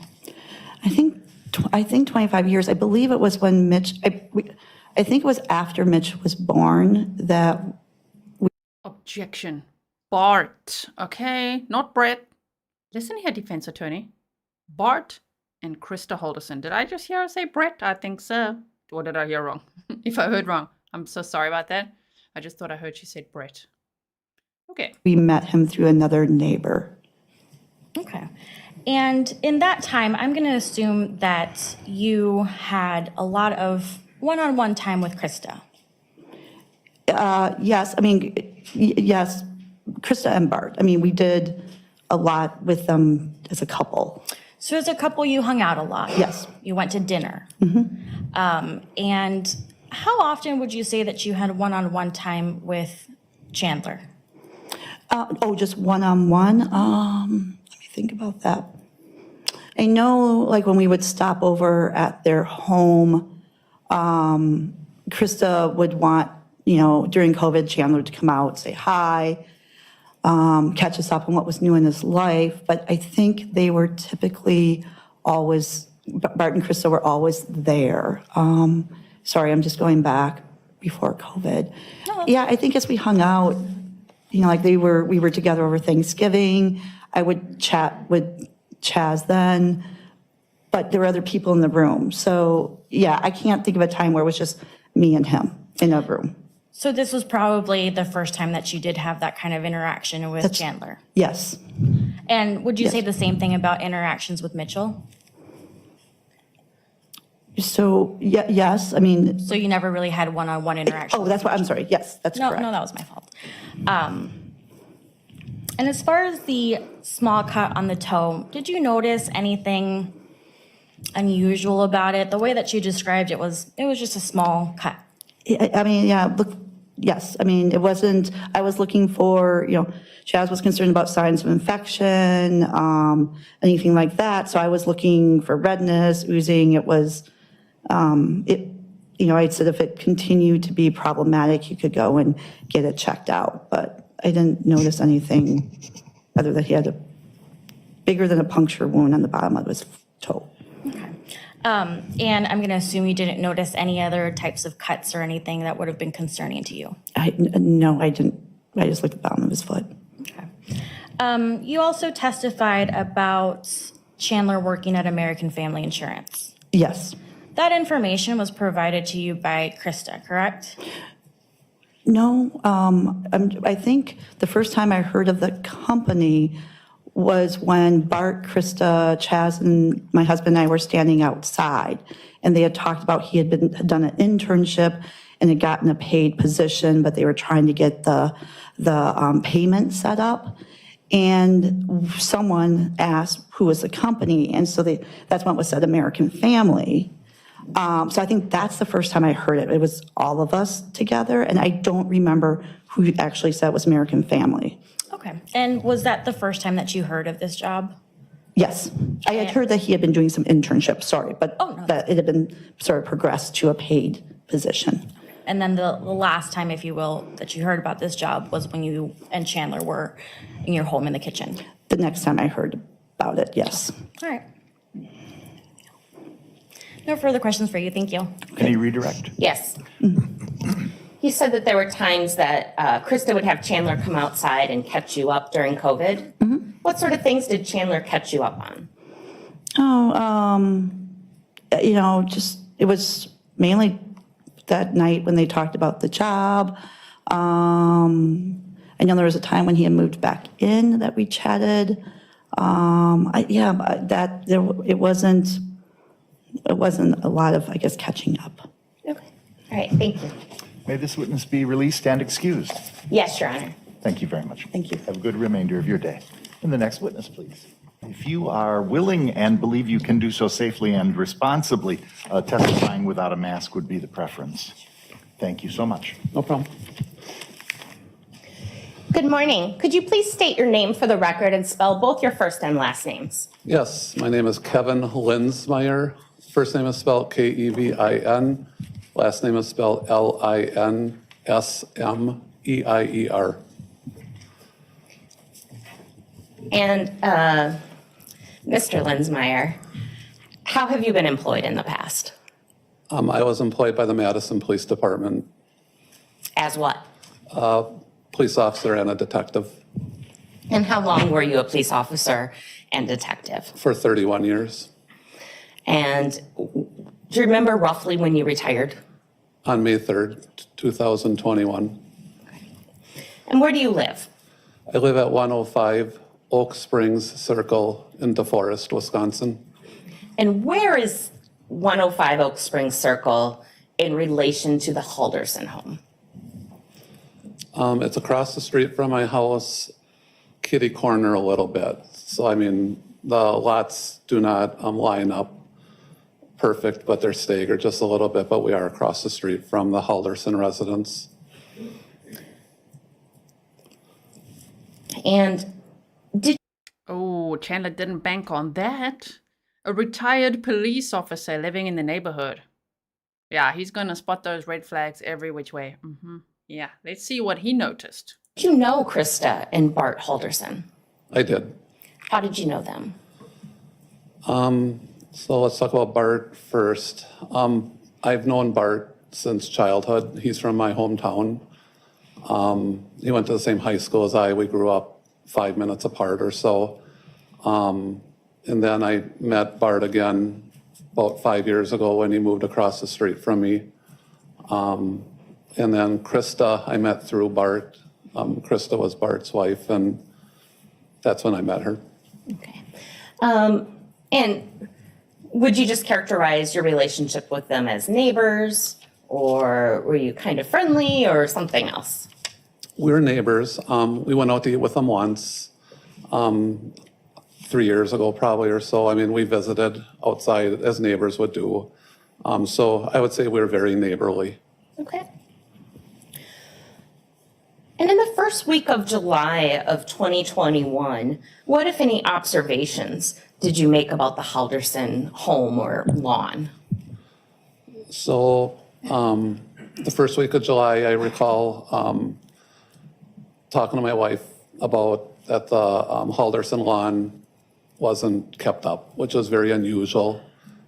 I think 25 years. I believe it was when Mitch, I think it was after Mitch was born that Objection. Bart, okay? Not Brett. Listen here, defense attorney. Bart and Krista Halderson. Did I just hear her say Brett? I think so. Or did I hear wrong? If I heard wrong, I'm so sorry about that. I just thought I heard she said Brett. Okay. we met him through another neighbor. Okay. And in that time, I'm going to assume that you had a lot of one-on-one time with Krista. Yes, I mean, yes, Krista and Bart. I mean, we did a lot with them as a couple. So as a couple, you hung out a lot. Yes. You went to dinner. Mm-hmm. And how often would you say that you had one-on-one time with Chandler? Just one-on-one? Let me think about that. I know, like, when we would stop over at their home, Krista would want, during COVID, Chandler to come out, say hi, catch us up on what was new in his life. But I think they were typically always, Bart and Krista were always there. Sorry, I'm just going back before COVID. No. Yeah, I think as we hung out, like we were together over Thanksgiving. I would chat with Chaz then, but there were other people in the room. So yeah, I can't think of a time where it was just me and him in a room. So this was probably the first time that you did have that kind of interaction with Chandler. Yes. And would you say the same thing about interactions with Mitchell? So yes, I mean. So you never really had one-on-one interaction? Oh, that's what, I'm sorry. Yes, that's correct. No, that was my fault. And as far as the small cut on the toe, did you notice anything unusual about it? The way that you described it was just a small cut. I mean, yeah, look, yes. I mean, it wasn't, I was looking for, Chaz was concerned about signs of infection, anything like that. So I was looking for redness, oozing. It was, I said if it continued to be problematic, you could go and get it checked out. But I didn't notice anything other than he had a bigger than a puncture wound on the bottom of his toe. Okay. And I'm going to assume you didn't notice any other types of cuts or anything that would have been concerning to you. No, I didn't. I just looked at the bottom of his foot. Okay. You also testified about Chandler working at American Family Insurance. Yes. That information was provided to you by Krista, correct? No, I think the first time I heard of the company was when Bart, Krista, Chaz, and my husband and I were standing outside, and they had talked about he had done an internship and had gotten a paid position, but they were trying to get the payment set up. And someone asked who was the company, and so that's when it was said American Family. So I think that's the first time I heard it. It was all of us together, and I don't remember who actually said it was American Family. Okay. And was that the first time that you heard of this job? Yes. I had heard that he had been doing some internship, but that it had been sort of progressed to a paid position. And then the last time, if you will, that you heard about this job was when you and Chandler were in your home in the kitchen. The next time I heard about it, yes. All right. No further questions for you. Thank you. Any redirect? Yes. You said that there were times that Krista would have Chandler come outside and catch you up during COVID. Mm-hmm. What sort of things did Chandler catch you up on? Just it was mainly that night when they talked about the job. I know there was a time when he had moved back in that we chatted. It wasn't a lot of, I guess, catching up. Okay. All right. Thank you. May this witness be released and excused. Yes, Your Honor. Thank you very much. Thank you. Have a good remainder of your day. And the next witness, please. If you are willing and believe you can do so safely and responsibly, testifying without a mask would be the preference. Thank you so much. No problem. Good morning. Could you please state your name for the record and spell both your first and last names? Yes, my name is Kevin Linsmeier. First name is spelled Kevin. Last name is spelled Linsmeier. And Mr. Linsmeier, how have you been employed in the past? I was employed by the Madison Police Department. As what? Police officer and a detective. And how long were you a police officer and detective? For 31 years. And do you remember roughly when you retired? On May 3rd, 2021. And where do you live? I live at 105 Oak Springs Circle in DeForest, Wisconsin. And where is 105 Oak Springs Circle in relation to the Halderson home? It's across the street from my house, kitty corner a little bit. So, I mean, the lots do not line up perfect, but they're staggered just a little bit, but we are across the street from the Halderson residence. And Oh, Chandler didn't bank on that. A retired police officer living in the neighborhood. Yeah, he's gonna spot those red flags every which way. Yeah, let's see what he noticed. Did you know Krista and Bart Halderson? I did. How did you know them? So let's talk about Bart first. I've known Bart since childhood. He's from my hometown. He went to the same high school as I. We grew up 5 minutes apart or so. And then I met Bart again about 5 years ago when he moved across the street from me. And then Krista, I met through Bart. Krista was Bart's wife, and that's when I met her. Okay. And would you just characterize your relationship with them as neighbors, or were you kind of friendly, or something else? We were neighbors. We went out to eat with them once, 3 years ago probably or so. I mean, we visited outside as neighbors would do. So I would say we were very neighborly. Okay. And in the first week of July of 2021, what, if any, observations did you make about the Halderson home or lawn? So the first week of July, I recall talking to my wife about that the Halderson lawn wasn't kept up, which was very unusual.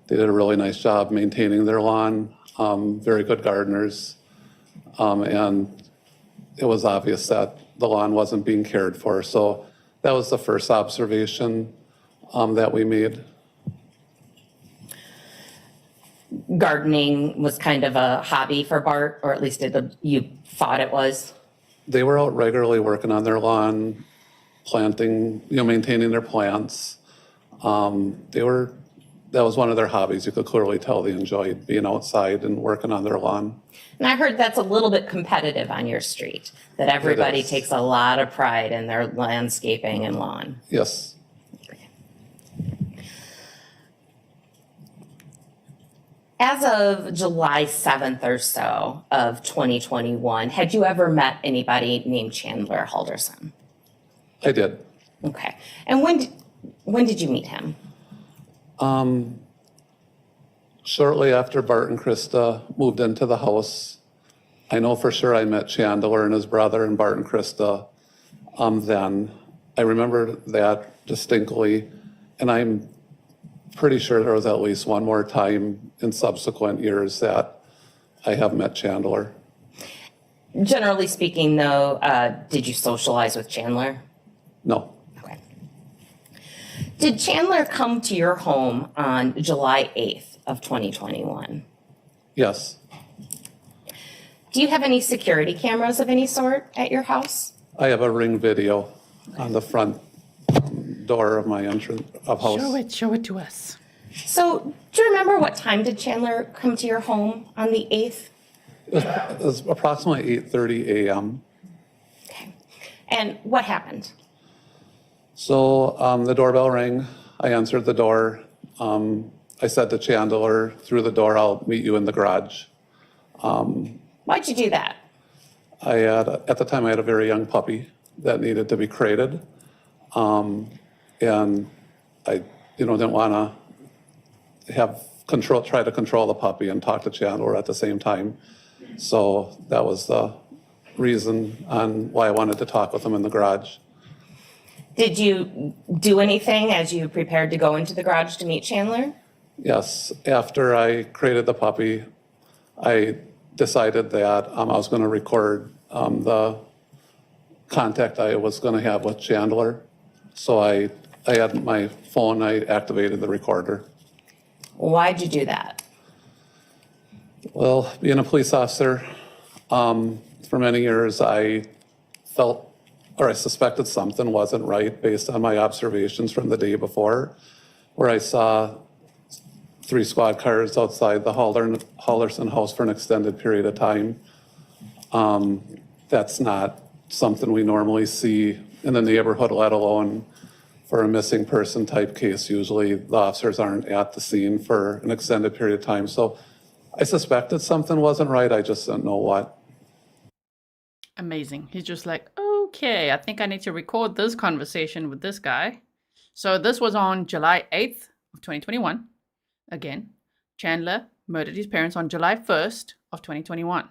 They did a really nice job maintaining their lawn, very good gardeners, and it was obvious that the lawn wasn't being cared for. So that was the first observation that we made. Gardening was kind of a hobby for Bart, or at least you thought it was? They were out regularly working on their lawn, planting, maintaining their plants. That was one of their hobbies. You could clearly tell they enjoyed being outside and working on their lawn. And I heard that's a little bit competitive on your street, that everybody takes a lot of pride in their landscaping and lawn. Yes. As of July 7th or so of 2021, had you ever met anybody named Chandler Halderson? I did. Okay. And when did you meet him? Shortly after Bart and Krista moved into the house. I know for sure I met Chandler and his brother and Bart and Krista then. I remember that distinctly, and I'm pretty sure there was at least one more time in subsequent years that I have met Chandler. Generally speaking, though, did you socialize with Chandler? No. Okay. Did Chandler come to your home on July 8th of 2021? Yes. Do you have any security cameras of any sort at your house? I have a Ring video on the front door of my entrance of house. Show it to us. So, do you remember what time did Chandler come to your home on the 8th? It was approximately 8:30 a.m. Okay. And what happened? So the doorbell rang. I answered the door. I said to Chandler through the door, "I'll meet you in the garage." Why'd you do that? At the time, I had a very young puppy, that needed to be created. And I, didn't want to try to control the puppy and talk to Chandler at the same time. So that was the reason on why I wanted to talk with him in the garage. Did you do anything as you prepared to go into the garage to meet Chandler? Yes, after I created the puppy, I decided that I was going to record the contact I was going to have with Chandler. So I had my phone, I activated the recorder. Why'd you do that? Well, being a police officer, for many years I felt, or I suspected something wasn't right based on my observations from the day before, where I saw 3 squad cars outside the Halderson house for an extended period of time. That's not something we normally see in the neighborhood, let alone for a missing person type case. Usually the officers aren't at the scene for an extended period of time. So I suspected something wasn't right. I just didn't know what. Amazing. He's just like, okay, I think I need to record this conversation with this guy. So this was on July 8th of 2021. Again, Chandler murdered his parents on July 1st of 2021.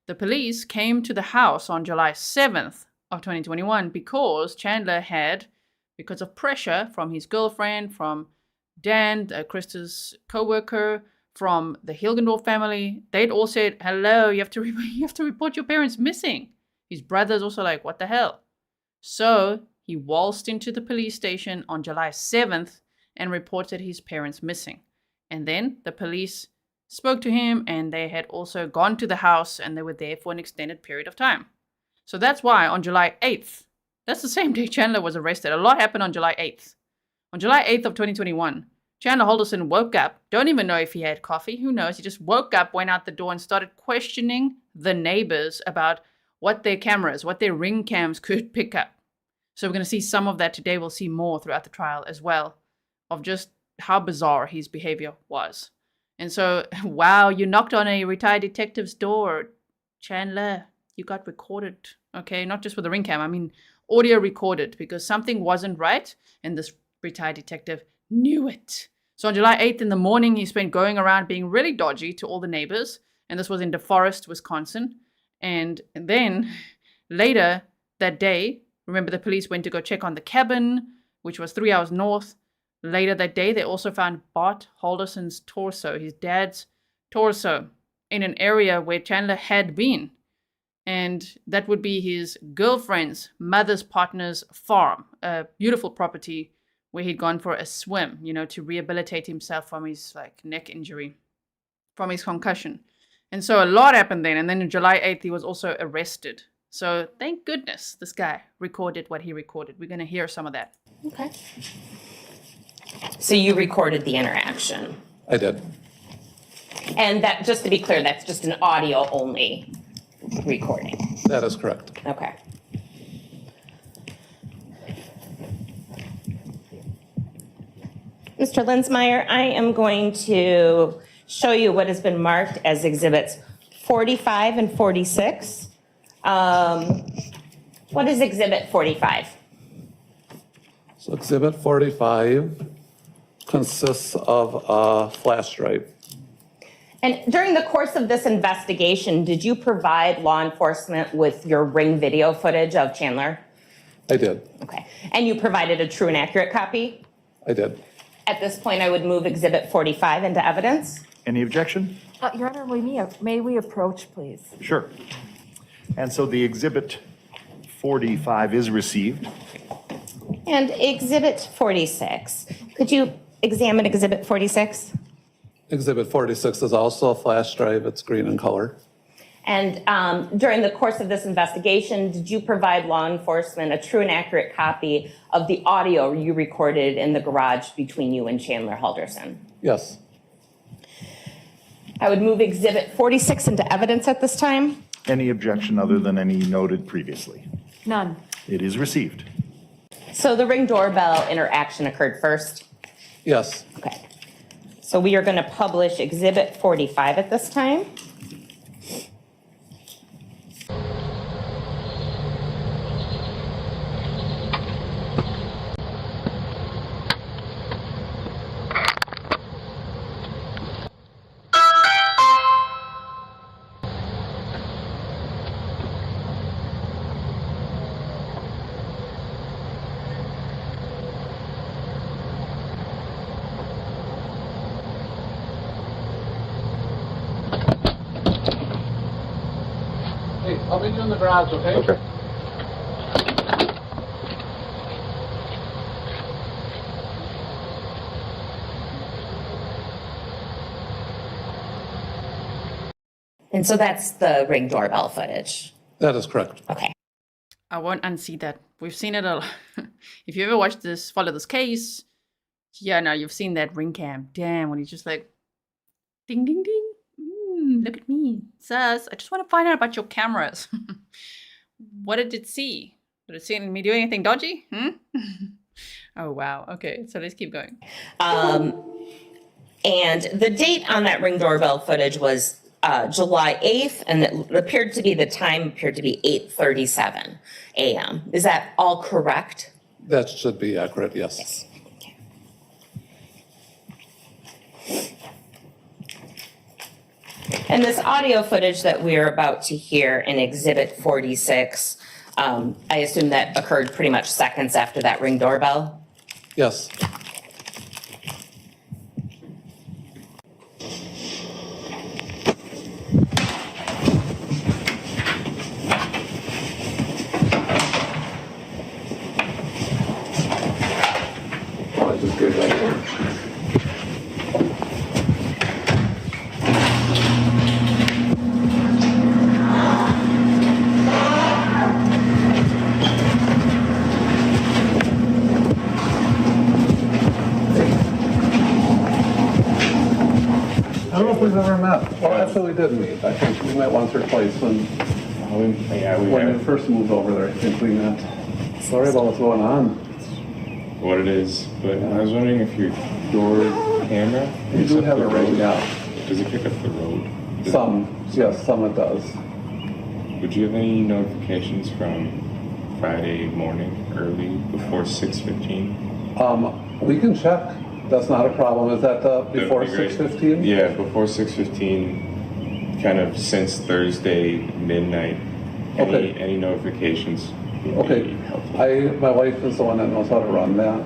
The police came to the house on July 7th of 2021 because Chandler had, because of pressure from his girlfriend, from Dan, Krista's co-worker, from the Hilgendorf family, they'd all said, hello, you have to report your parents missing. His brother's also like, what the hell? So he waltzed into the police station on July 7th and reported his parents missing. And then the police spoke to him, and they had also gone to the house, and they were there for an extended period of time. So that's why on July 8th, that's the same day Chandler was arrested. A lot happened on July 8th. On July 8th of 2021, Chandler Halderson woke up, don't even know if he had coffee, who knows, he just woke up, went out the door and started questioning the neighbors about what their cameras, what their ring cams could pick up. So we're going to see some of that today. We'll see more throughout the trial as well of just how bizarre his behavior was. And so, wow, you knocked on a retired detective's door. Chandler, you got recorded, okay? Not just with the ring cam, I mean audio recorded, because something wasn't right, and this retired detective knew it. So on July 8th in the morning, he spent going around being really dodgy to all the neighbors, and this was in DeForest, Wisconsin. And then later that day, remember the police went to go check on the cabin, which was 3 hours north. Later that day, they also found Bart Halderson's torso, his dad's torso, in an area where Chandler had been. And that would be his girlfriend's mother's partner's farm, a beautiful property where he'd gone for a swim, to rehabilitate himself from his neck injury, from his concussion. And so a lot happened then. And then on July 8th, he was also arrested. So thank goodness this guy recorded what he recorded. We're going to hear some of that. Okay. So you recorded the interaction. I did. And that, just to be clear, that's just an audio only recording. That is correct. Okay. Mr. Linsmeier, I am going to show you what has been marked as exhibits 45 and 46. What is exhibit 45? So exhibit 45 consists of a flash drive. And during the course of this investigation, did you provide law enforcement with your ring video footage of Chandler? I did. Okay. And you provided a true and accurate copy? I did. At this point, I would move exhibit 45 into evidence. Any objection? Your Honor, may we approach, please? Sure. And so the exhibit 45 is received. And exhibit 46. Could you examine exhibit 46? Exhibit 46 is also a flash drive. It's green in color. And during the course of this investigation, did you provide law enforcement a true and accurate copy of the audio you recorded in the garage between you and Chandler Halderson? Yes. I would move exhibit 46 into evidence at this time. Any objection other than any noted previously? None. It is received. So the ring doorbell interaction occurred first? Yes. Okay. So we are going to publish exhibit 45 at this time. I'll meet you in the garage, okay? Okay. And so that's the Ring doorbell footage. That is correct. Okay. I won't unsee that. We've seen it a lot. If you ever watched this, follow this case, yeah, no, you've seen that Ring cam. Damn, when he's just like, ding, ding, ding. Look at me. Sus, I just want to find out about your cameras. What did it see? Did it see me doing anything dodgy? Oh, wow. Okay, so let's keep going. And the date on that Ring doorbell footage was July 8th, and it appeared to be, the time appeared to be 8:37 a.m. Is that all correct? That should be accurate, yes. Yes. And this audio footage that we're about to hear in Exhibit 46, I assume that occurred pretty much seconds after that Ring doorbell? Yes. I don't know if we've ever met. Well, actually, we did meet. I think we met once or twice when we first moved over there. I think we met. Sorry about what's going on. What it is, but I was wondering if your door camera. You do have a ring, yeah. Does it pick up the road? Yes, some it does. Would you have any notifications from Friday morning, early, before 6:15? We can check. That's not a problem. Is that before That'd be great. 6:15? Yeah, before 6:15, kind of since Thursday midnight. Okay. Any notifications? Okay. My wife is the one that knows how to run that,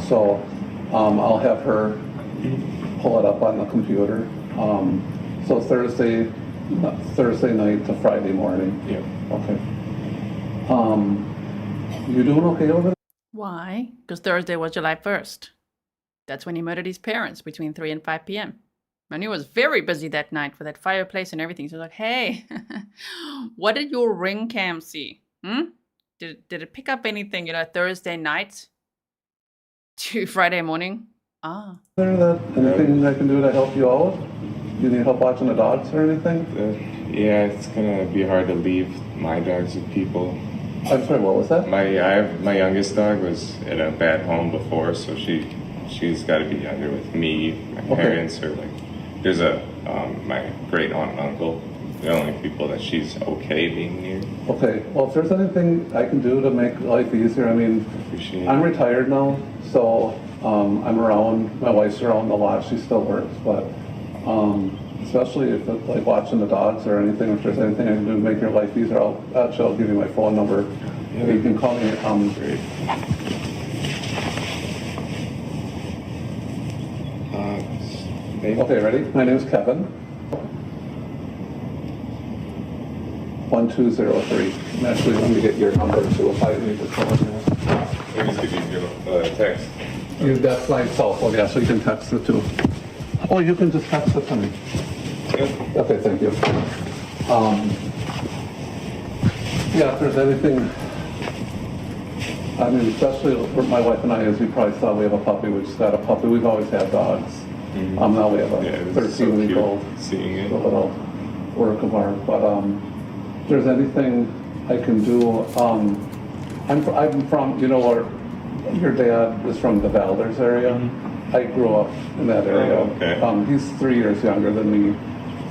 so I'll have her pull it up on the computer. So Thursday night to Friday morning. Yeah. Okay. You doing okay over there? Why? Because Thursday was July 1st. That's when he murdered his parents between 3 and 5 p.m. And he was very busy that night for that fireplace and everything. So I was like, hey, what did your Ring cam see? Did it pick up anything, Thursday night to Friday morning? Is there anything I can do to help you out? You need help watching the dogs or anything? Yeah, it's gonna be hard to leave my dogs with people. I'm sorry, what was that? My youngest dog was at a bad home before, so she's got to be either with me, my parents, or there's my great aunt and uncle. The only people that she's okay being near. Okay, well, if there's anything I can do to make life easier, I mean, I'm retired now, so I'm around, my wife's around a lot, she still works, but especially if it's like watching the dogs or anything, if there's anything I can do to make your life easier, I'll give you my phone number. Yeah. You can call me. Great. Okay, ready? My name is Kevin. 1203. And actually, let me get your number too if I need to call you. Let me just give you a text. That's my cell phone, yeah, so you can text it too. Oh, you can just text it to me. Yeah. Okay, thank you. Yeah, if there's anything, I mean, especially for my wife and I, as you probably saw, we have a puppy. We just got a puppy. We've always had dogs. Now we have a 13-week-old, seeing it. a little work of art. But if there's anything I can do, I'm from, where your dad is from the Valders area. I grew up in that area. Oh, okay. He's 3 years younger than me,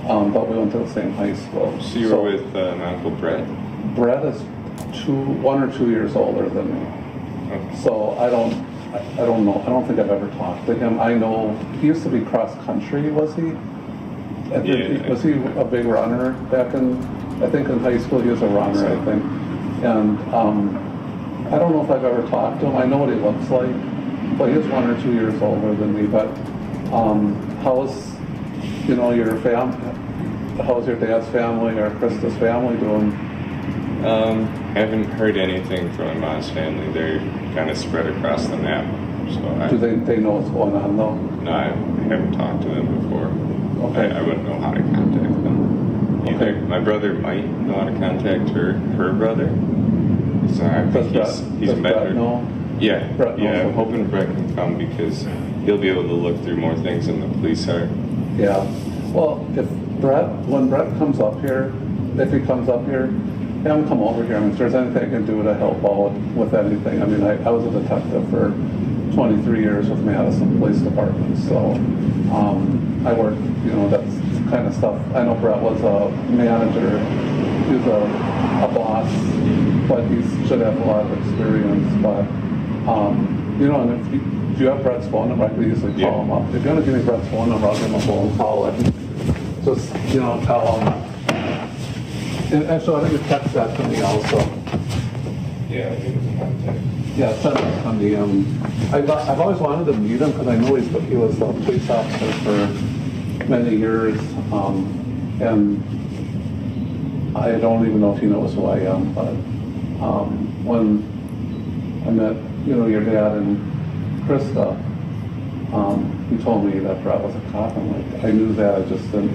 but we went to the same high school. So you were with my Uncle Brett? Brett is 1 or 2 years older than me. Okay. So I don't know. I don't think I've ever talked to him. I know he used to be cross country, was he? Yeah. Was he a big runner back I think in high school he was a runner, I think. And I don't know if I've ever talked to him. I know what he looks like, but he's 1 or 2 years older than me. But how's your family? How's your dad's family or Krista's family doing? Haven't heard anything from Iman's family. They're kind of spread across the map. So Do they know what's going on though? No, I haven't talked to them before. Okay. I wouldn't know how to contact them. Either. Okay. My brother might know how to contact her brother. So I think he's met her. No? Yeah, Brett yeah. knows. I'm hoping Brett can come because he'll be able to look through more things than the police are. Yeah. Well, when Brett comes up here, if he comes up here, have him come over here. I mean, if there's anything I can do to help out with anything. I mean, I was a detective for 23 years with Madison Police Department, so I worked, you know, that's the kind of stuff. I know Brett was a manager, he was a boss, but he should have a lot of experience. But, you know, and if you have Brett's phone number, I could easily call him up. If you're going to give me Brett's phone number, I'll give him a phone call and just, you know, tell him. And actually, I think you text that to me also. Yeah, I think contact. Yeah, send it to me. I've always wanted to meet him because I know he was a police officer for many years, and I don't even know if he knows who I am. But when I met, you know, your dad and Krista, he told me that Brett was a cop. I'm like, I knew that. He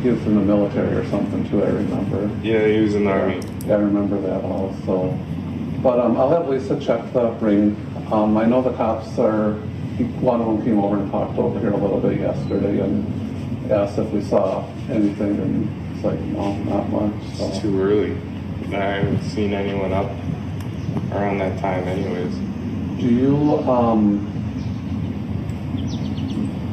was in the military or something too. I remember. Yeah, he was in the Army. Yeah, I remember that also. But I'll have Lisa check the ring. I know the cops one of them came over and talked over here a little bit yesterday and asked if we saw anything, and it's like, no, not much. So. It's too early. I haven't seen anyone up around that time anyways. Do you,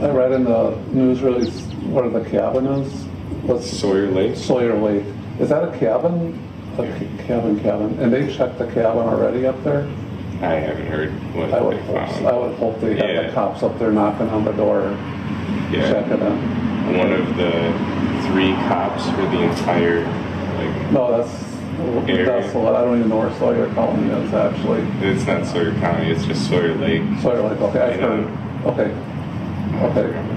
I read in the news release where the cabin is. What's Sawyer Lake? Sawyer Lake. Is that a cabin? Cabin. And they checked the cabin already up there? I haven't heard what I would they found. I would hope they have the cops up there knocking on the door, checking in. One of the 3 cops for the entire, No, that's I don't even know where Sawyer County is actually. It's not Sawyer County, it's just Sawyer Lake. Sawyer Lake, okay, I've heard. Okay.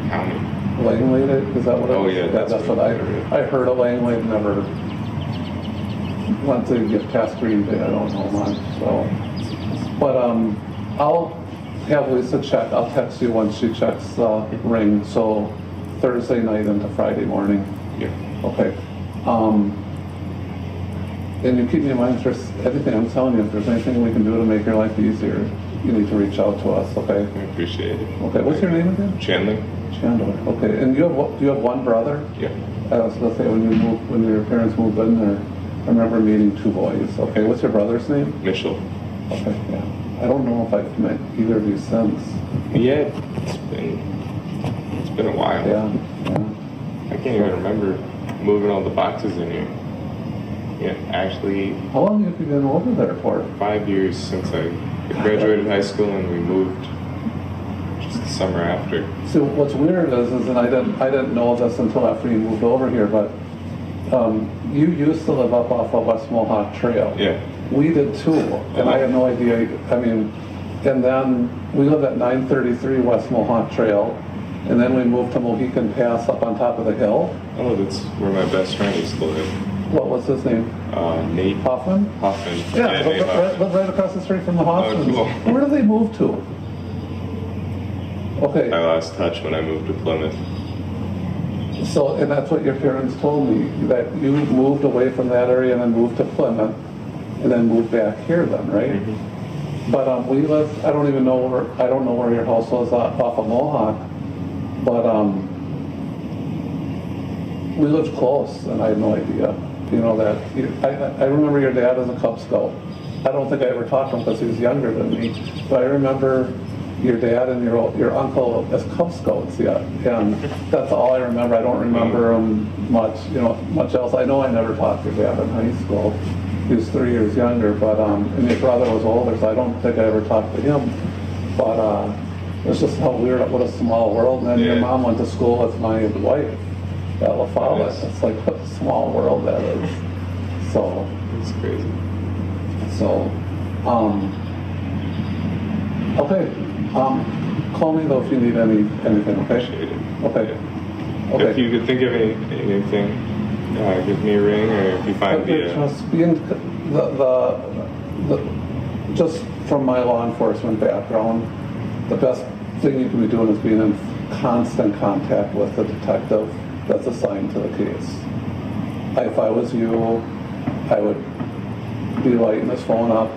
County. Langley, is that what it is? Oh yeah, that's what I heard of Langley, never went to get past Green Bay, I don't know much, so. But I'll have Lisa check, I'll text you once she checks the ring, so Thursday night into Friday morning. Yeah. Okay. And you keep me in mind for everything I'm telling you, if there's anything we can do to make your life easier, you need to reach out to us, okay? I appreciate it. Okay, what's your name again? Chandler. Chandler, okay. And do you have one brother? Yeah. I was gonna say, when your parents moved in there, I remember meeting 2 boys. Okay, what's your brother's name? Mitchell. Okay, yeah. I don't know if I've met either of you since. Yeah, it's been a while. Yeah. I can't even remember moving all the boxes in here. Yeah, actually. How long have you been over there for? 5 years since I graduated high school and we moved just the summer after. So what's weird is and I didn't know this until after you moved over here, but you used to live up off of West Mohawk Trail. Yeah. We did too, and I had no idea. I mean, and then we lived at 933 West Mohawk Trail, and then we moved to Mohican Pass up on top of the hill. Oh, that's where my best friend used to live. What was his name? Nate Hoffman? Hoffman. Yeah, live right across the street from the Hoffmans. Oh, cool. Where did they move to? Okay. I lost touch when I moved to Plymouth. So, and that's what your parents told me, that you moved away from that area and then moved to Plymouth, and then moved back here then, right? Mm-hmm. But we lived, I don't know where your house was off of Mohawk, but we lived close, and I had no idea. You know that, I remember your dad as a Cub Scout. I don't think I ever talked to him because he was younger than me, but I remember your dad and your uncle as Cub Scouts, yeah, and that's all I remember. I don't remember him much else. I know I never talked to your dad in high school. He was 3 years younger, but and your brother was older, so I don't think I ever talked to him. But it's just how weird, what a small world. And then your mom went to school with my wife at La Follette. It's like what a small world that is. So it's crazy. So, okay. Call me though if you need anything, okay? Appreciate it. Okay. If you could think of anything, give me a ring, or if you find just just from my law enforcement background, the best thing you can be doing is being in constant contact with the detective that's assigned to the case. If I was you, I would be lighting this phone up,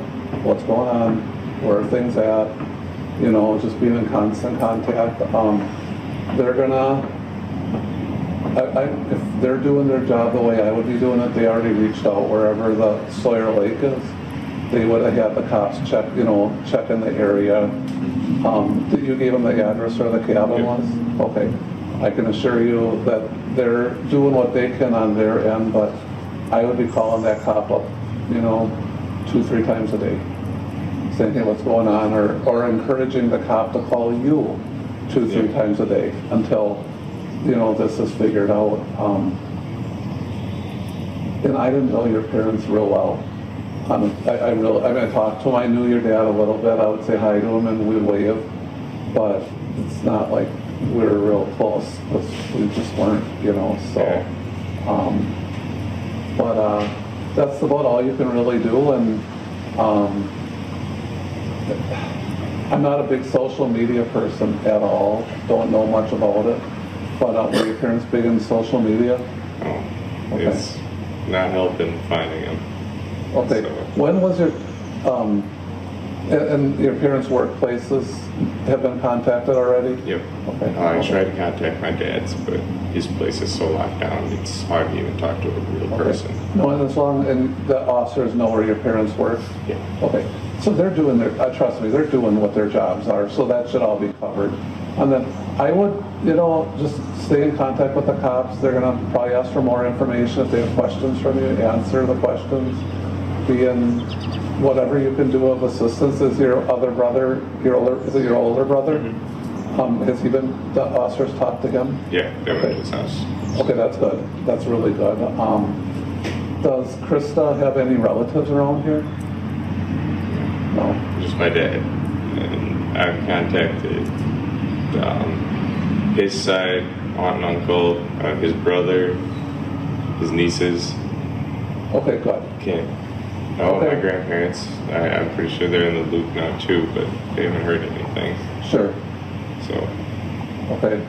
what's going on, where are things at, you know, just being in constant contact. They're gonna, if they're doing their job the way I would be doing it, they already reached out wherever the Sawyer Lake is. They would have had the cops check in the area. You gave them the address where the cabin was? Okay. I can assure you that they're doing what they can on their end, but I would be calling that cop up, 2-3 times a day, saying, hey, what's going on, or encouraging the cop to call you 2-3 times a day until, this is figured out. And I didn't know your parents real well. I talked to them. I knew your dad a little bit. I would say hi to him and we'd wave, but it's not like we were real close because we just weren't, so. But that's about all you can really do. And I'm not a big social media person at all. Don't know much about it. But were your parents big in social media? Oh, okay. It's not helping finding them. Okay. So. When was your and your parents' workplaces have been contacted already? Yep. Okay. I tried to contact my dad's, but his place is so locked down, it's hard to even talk to a real person. No, and as long as the officers know where your parents work? Yeah. Okay. So they're doing trust me, they're doing what their jobs are, so that should all be covered. And then I would, just stay in contact with the cops. They're going to probably ask for more information. If they have questions from you, answer the questions. Be in whatever you can do of assistance. Is your other brother, your older brother? Mm-hmm. Has he been, the officers talked to him? Yeah, they went to his house. Okay, that's good. That's really good. Does Krista have any relatives around here? No. Just my dad. And I've contacted his side, aunt and uncle, his brother, his nieces. Okay, good. My grandparents, I'm pretty sure they're in the loop now too, but they haven't heard anything. Sure. So. Okay.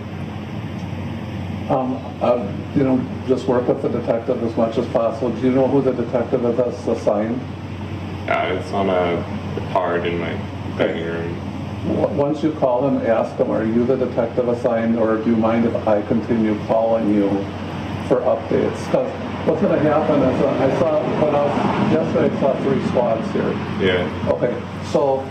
Just work with the detective as much as possible. Do you know who the detective is that's assigned? It's on a card in my dining room. Once you call him, ask him, are you the detective assigned, or do you mind if I continue calling you for updates? Because what's going to happen is yesterday I saw 3 squads here. Yeah. Okay, so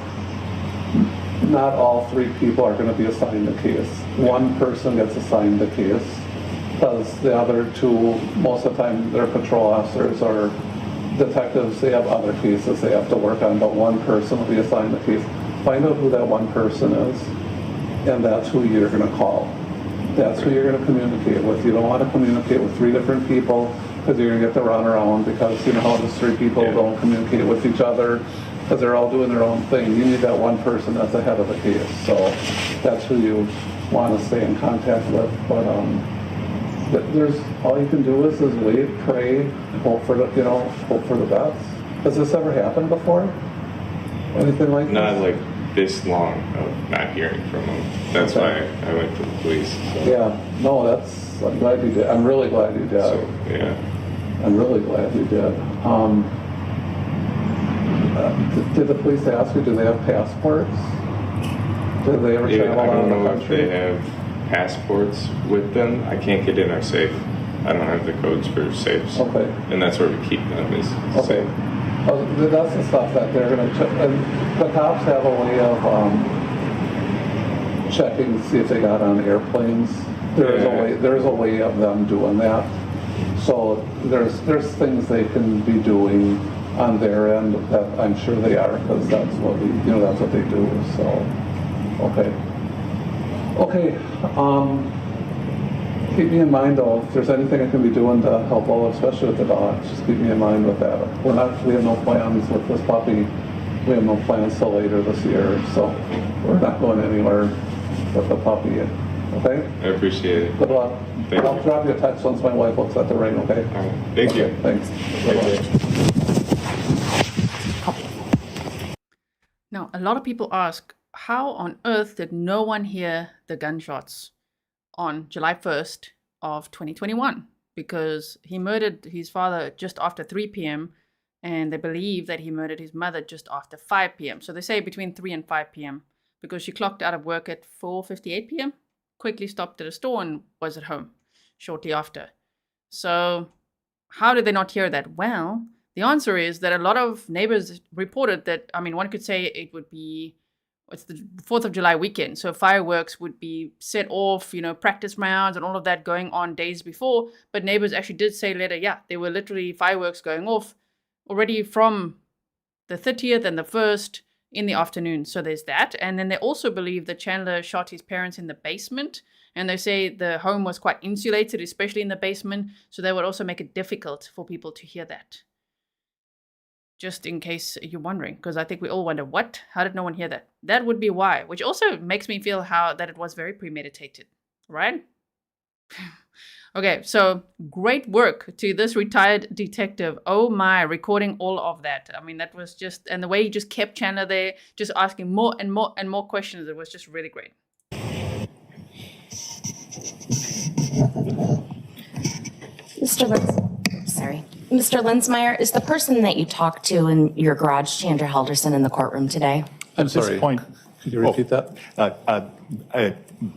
not all 3 people are going to be assigned the case. One person gets assigned the case because the other 2, most of the time, they're patrol officers or detectives. They have other cases they have to work on, but one person will be assigned the case. Find out who that one person is, and that's who you're going to call. That's who you're going to communicate with. You don't want to communicate with 3 different people because you're going to get the runaround because you know how those 3 people don't communicate with each other because they're all doing their own thing. You need that one person that's ahead of the case. So that's who you want to stay in contact with. But all you can do is wait, pray, hope for the best. Has this ever happened before? Anything like Not like this long of not hearing from them. That's why I went to the police. So. Yeah, no, I'm glad you did. I'm really glad you did. So, yeah. I'm really glad you did. Did the police ask you, do they have passports? Did they ever travel I don't out of the know country? if they have passports with them. I can't get in our safe. I don't have the codes for safes. Okay. And that's where we keep them is safe. That's the stuff that they're going to check. And the cops have a way of checking to see if they got on airplanes. There's a way of them doing that. So there's things they can be doing on their end that I'm sure they are because that's what that's what they do. So okay. Keep me in mind though, if there's anything I can be doing to help out, especially with the dogs, just keep me in mind with that. We have no plans with this puppy. We have no plans till later this year, so we're not going anywhere with the puppy. Okay? I appreciate it. Good luck. I'll drop you a text once my wife looks at the ring, okay? All right. Thank you. Thanks. Good luck. Now, a lot of people ask, how on earth did no one hear the gunshots on July 1st of 2021? Because he murdered his father just after 3 p.m. and they believe that he murdered his mother just after 5 p.m. So they say between 3 and 5 p.m. because she clocked out of work at 4:58 p.m., quickly stopped at a store and was at home shortly after. So how did they not hear that? Well, the answer is that a lot of neighbors reported that, I mean, one could say it would be, it's the 4th of July weekend, so fireworks would be set off, you know, practice rounds and all of that going on days before. But neighbors actually did say later, yeah, there were literally fireworks going off already from the 30th and the 1st in the afternoon. So there's that. And then they also believe that Chandler shot his parents in the basement. And they say the home was quite insulated, especially in the basement. So that would also make it difficult for people to hear that. Just in case you're wondering, because I think we all wonder, what? How did no one hear that? That would be why, which also makes me feel that it was very premeditated, right? Okay, so great work to this retired detective. Oh my, recording all of that. I mean, that was just, and the way he just kept Chandler there, just asking more and more and more questions. It was just really great. Mr. Linsmeier, is the person that you talked to in your garage, Chandler Halderson, in the courtroom today? I'm At this sorry. point, Could you repeat that?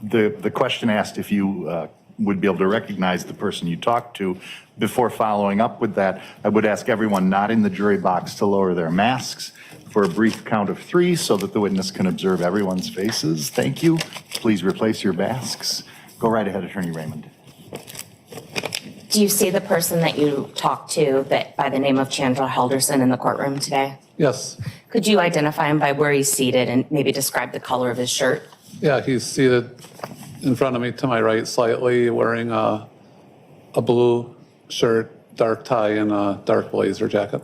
The question asked if you would be able to recognize the person you talked to. Before following up with that, I would ask everyone not in the jury box to lower their masks for a brief count of 3 so that the witness can observe everyone's faces. Thank you. Please replace your masks. Go right ahead, Attorney Raymond. Do you see the person that you talked to that by the name of Chandler Halderson in the courtroom today? Yes. Could you identify him by where he's seated and maybe describe the color of his shirt? Yeah, he's seated in front of me to my right slightly, wearing a blue shirt, dark tie, and a dark blazer jacket.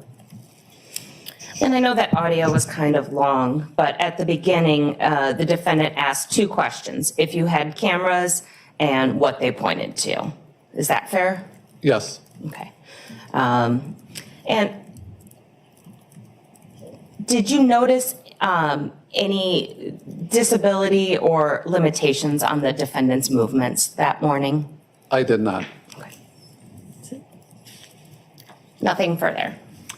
And I know that audio was kind of long, but at the beginning, the defendant asked 2 questions. If you had cameras and what they pointed to. Is that fair? Yes. Okay. And did you notice any disability or limitations on the defendant's movements that morning? I did not. Nothing further.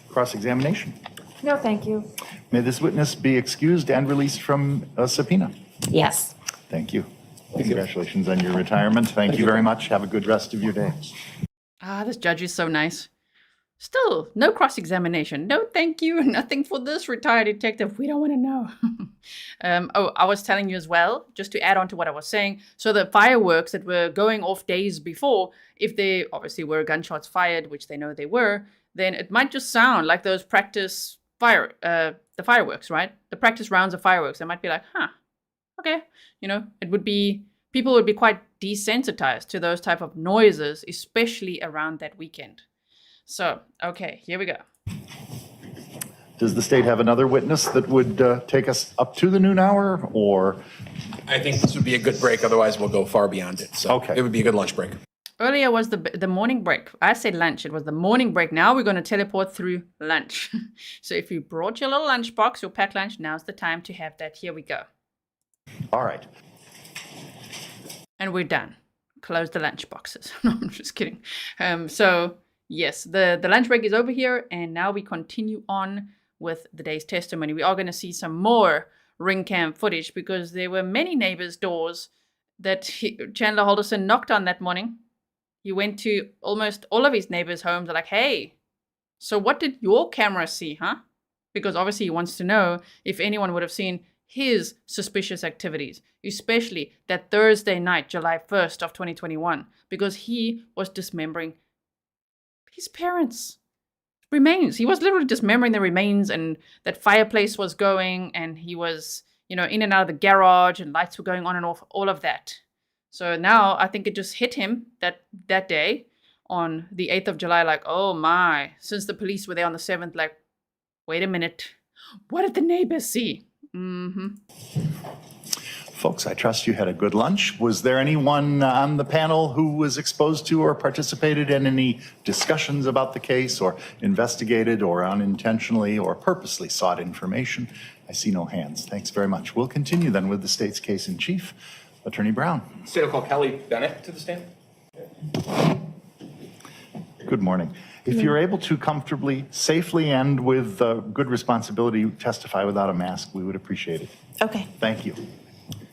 Cross-examination. No, thank you. May this witness be excused and released from a subpoena. Yes. Thank you. Congratulations on your retirement. Thank you very much. Have a good rest of your day. Ah, this judge is so nice. Still, no cross-examination. No thank you. Nothing for this retired detective. We don't want to know. Oh, I was telling you as well, just to add on to what I was saying. So the fireworks that were going off days before, if they obviously were gunshots fired, which they know they were, then it might just sound like those practice the fireworks, right? The practice rounds of fireworks. They might be like, huh, okay. You know, people would be quite desensitized to those type of noises, especially around that weekend. So, okay, here we go. Does the state have another witness that would take us up to the noon hour, or? I think this would be a good break, otherwise we'll go far beyond it. So it would be a good lunch break. Earlier was the morning break. I said lunch. It was the morning break. Now we're going to teleport through lunch. So if you brought your little lunch box, your packed lunch, now's the time to have that. Here we go. All right. And we're done. Close the lunch boxes. No, I'm just kidding. So yes, the lunch break is over here, and now we continue on with the day's testimony. We are going to see some more ring cam footage because there were many neighbors' doors that Chandler Halderson knocked on that morning. He went to almost all of his neighbors' homes. They're like, hey, so what did your camera see, huh? Because obviously he wants to know if anyone would have seen his suspicious activities, especially that Thursday night, July 1st of 2021, because he was dismembering his parents' remains. He was literally dismembering the remains, and that fireplace was going, and he was, in and out of the garage, and lights were going on and off, all of that. So now I think it just hit him that day on the 8th of July, like, oh my, since the police were there on the 7th, like, wait a minute, what did the neighbors see? Folks, I trust you had a good lunch. Was there anyone on the panel who was exposed to or participated in any discussions about the case or investigated or unintentionally or purposely sought information? I see no hands. Thanks very much. We'll continue then with the state's case in chief. Attorney Brown. State will call Kelly Bennett to the stand. Good morning. If you're able to comfortably, safely, and with good responsibility testify without a mask, we would appreciate it. Okay. Thank you.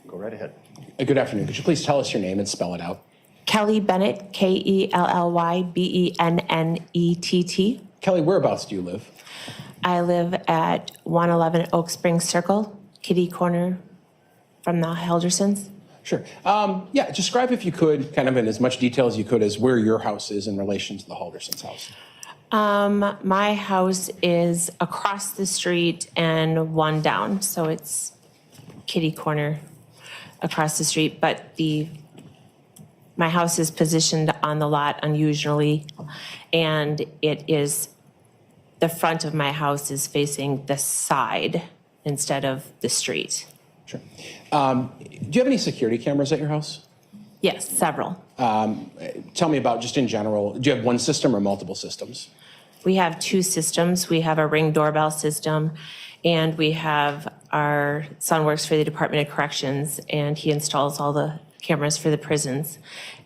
Go right ahead. Good afternoon. Could you please tell us your name and spell it out? Kelly Bennett, Kellybennett. Kelly, whereabouts do you live? I live at 111 Oak Springs Circle, kitty corner from the Haldersons. Sure. Yeah, describe if you could, kind of in as much detail as you could, as where your house is in relation to the Haldersons' house. My house is across the street and one down, so it's kitty corner across the street, but my house is positioned on the lot unusually, and the front of my house is facing the side instead of the street. Sure. Do you have any security cameras at your house? Yes, several. Tell me about, just in general, do you have one system or multiple systems? We have two systems. We have a Ring doorbell system, and we have our son works for the Department of Corrections, and he installs all the cameras for the prisons.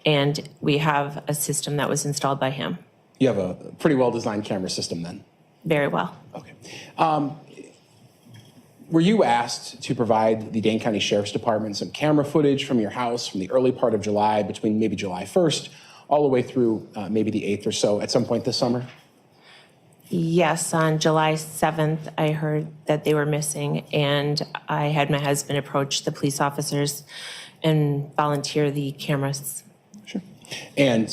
And we have a system that was installed by him. You have a pretty well-designed camera system then? Very well. Okay. Were you asked to provide the Dane County Sheriff's Department some camera footage from your house from the early part of July, between maybe July 1st, all the way through maybe the 8th or so, at some point this summer? Yes, on July 7th, I heard that they were missing, and I had my husband approach the police officers and volunteer the cameras. Sure. And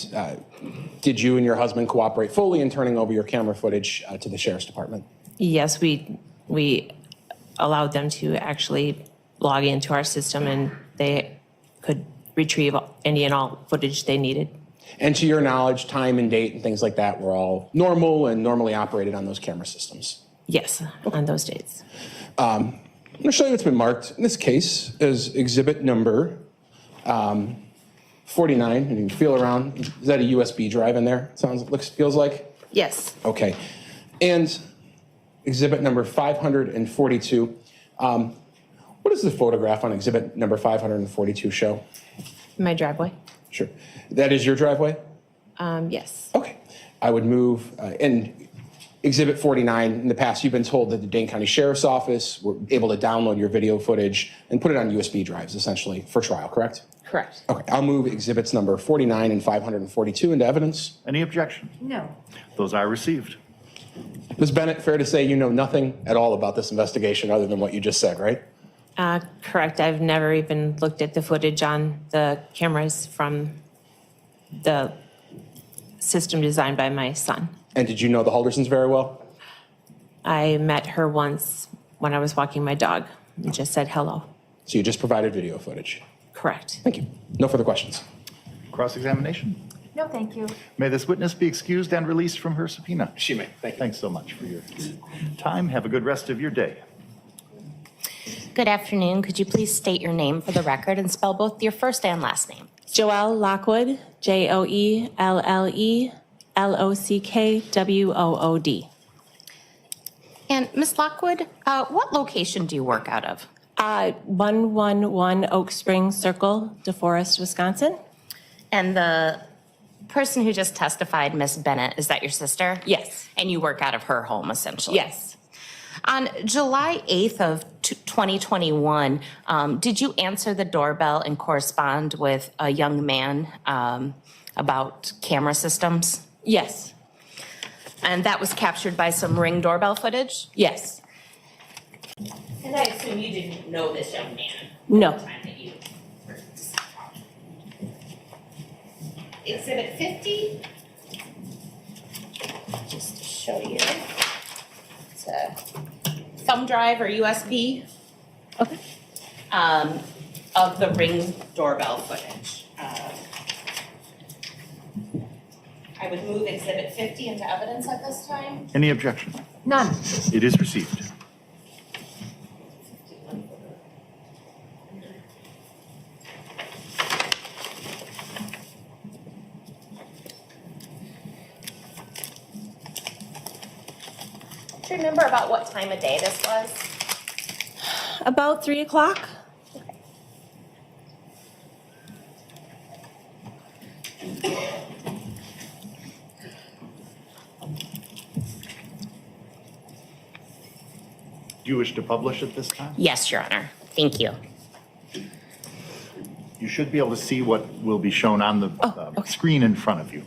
did you and your husband cooperate fully in turning over your camera footage to the Sheriff's Department? Yes, we allowed them to actually log into our system, and they could retrieve any and all footage they needed. And to your knowledge, time and date and things like that were all normal and normally operated on those camera systems? Yes, on those dates. I'm going to show you what's been marked in this case as exhibit number 49. And you can feel around. Is that a USB drive in there? Feels like? Yes. Okay. And exhibit number 542. What does the photograph on exhibit number 542 show? My driveway? Sure. That is your driveway? Yes. Okay. I would move, and exhibit 49, in the past, you've been told that the Dane County Sheriff's Office were able to download your video footage and put it on USB drives, essentially, for trial, correct? Correct. Okay. I'll move exhibits number 49 and 542 into evidence. Any objection? No. Those are received. Ms. Bennett, fair to say you know nothing at all about this investigation other than what you just said, right? Correct. I've never even looked at the footage on the cameras from the system designed by my son. And did you know the Haldersons very well? I met her once when I was walking my dog and just said hello. So you just provided video footage? Correct. Thank you. No further questions. Cross-examination? No, thank you. May this witness be excused and released from her subpoena. She may. Thank you. Thanks so much for your time. Have a good rest of your day. Good afternoon. Could you please state your name for the record and spell both your first and last name? Joelle Lockwood, JoelleLockwood. And Ms. Lockwood, what location do you work out of? 111 Oak Springs Circle, DeForest, Wisconsin. And the person who just testified, Miss Bennett, is that your sister? Yes. And you work out of her home, essentially? Yes. On July 8th of 2021, did you answer the doorbell and correspond with a young man about camera systems? Yes. And that was captured by some Ring doorbell footage? Yes. And I assume you didn't know this young man? No. At the time that you were Exhibit 50. Just to show you. It's a thumb drive or USB. Okay. Of the Ring doorbell footage. I would move Exhibit 50 into evidence at this time. Any objection? None. It is received. you remember about what time of day this was? About 3 o'clock. Do you wish to publish at this time? Yes, Your Honor. Thank you. You should be able to see what will be shown on the screen in front of you.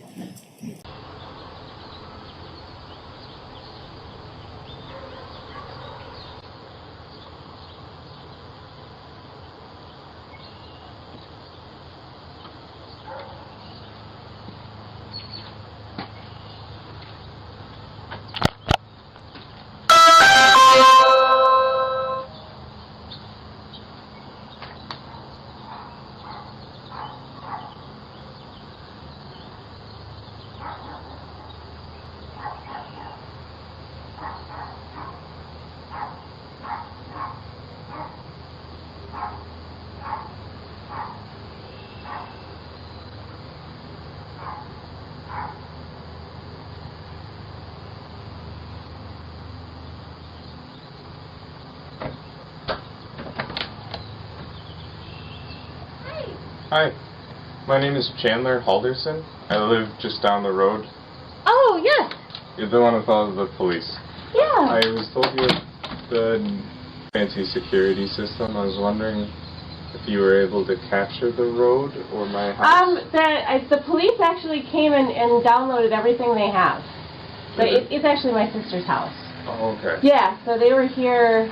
Hi, my name is Chandler Halderson. I live just down the road. Oh, yes. You're the one with all of the police. Yeah. I was told you had the fancy security system. I was wondering if you were able to capture the road or my house. The police actually came and downloaded everything they have. But it's actually my sister's house. Oh, okay. Yeah, so they were here,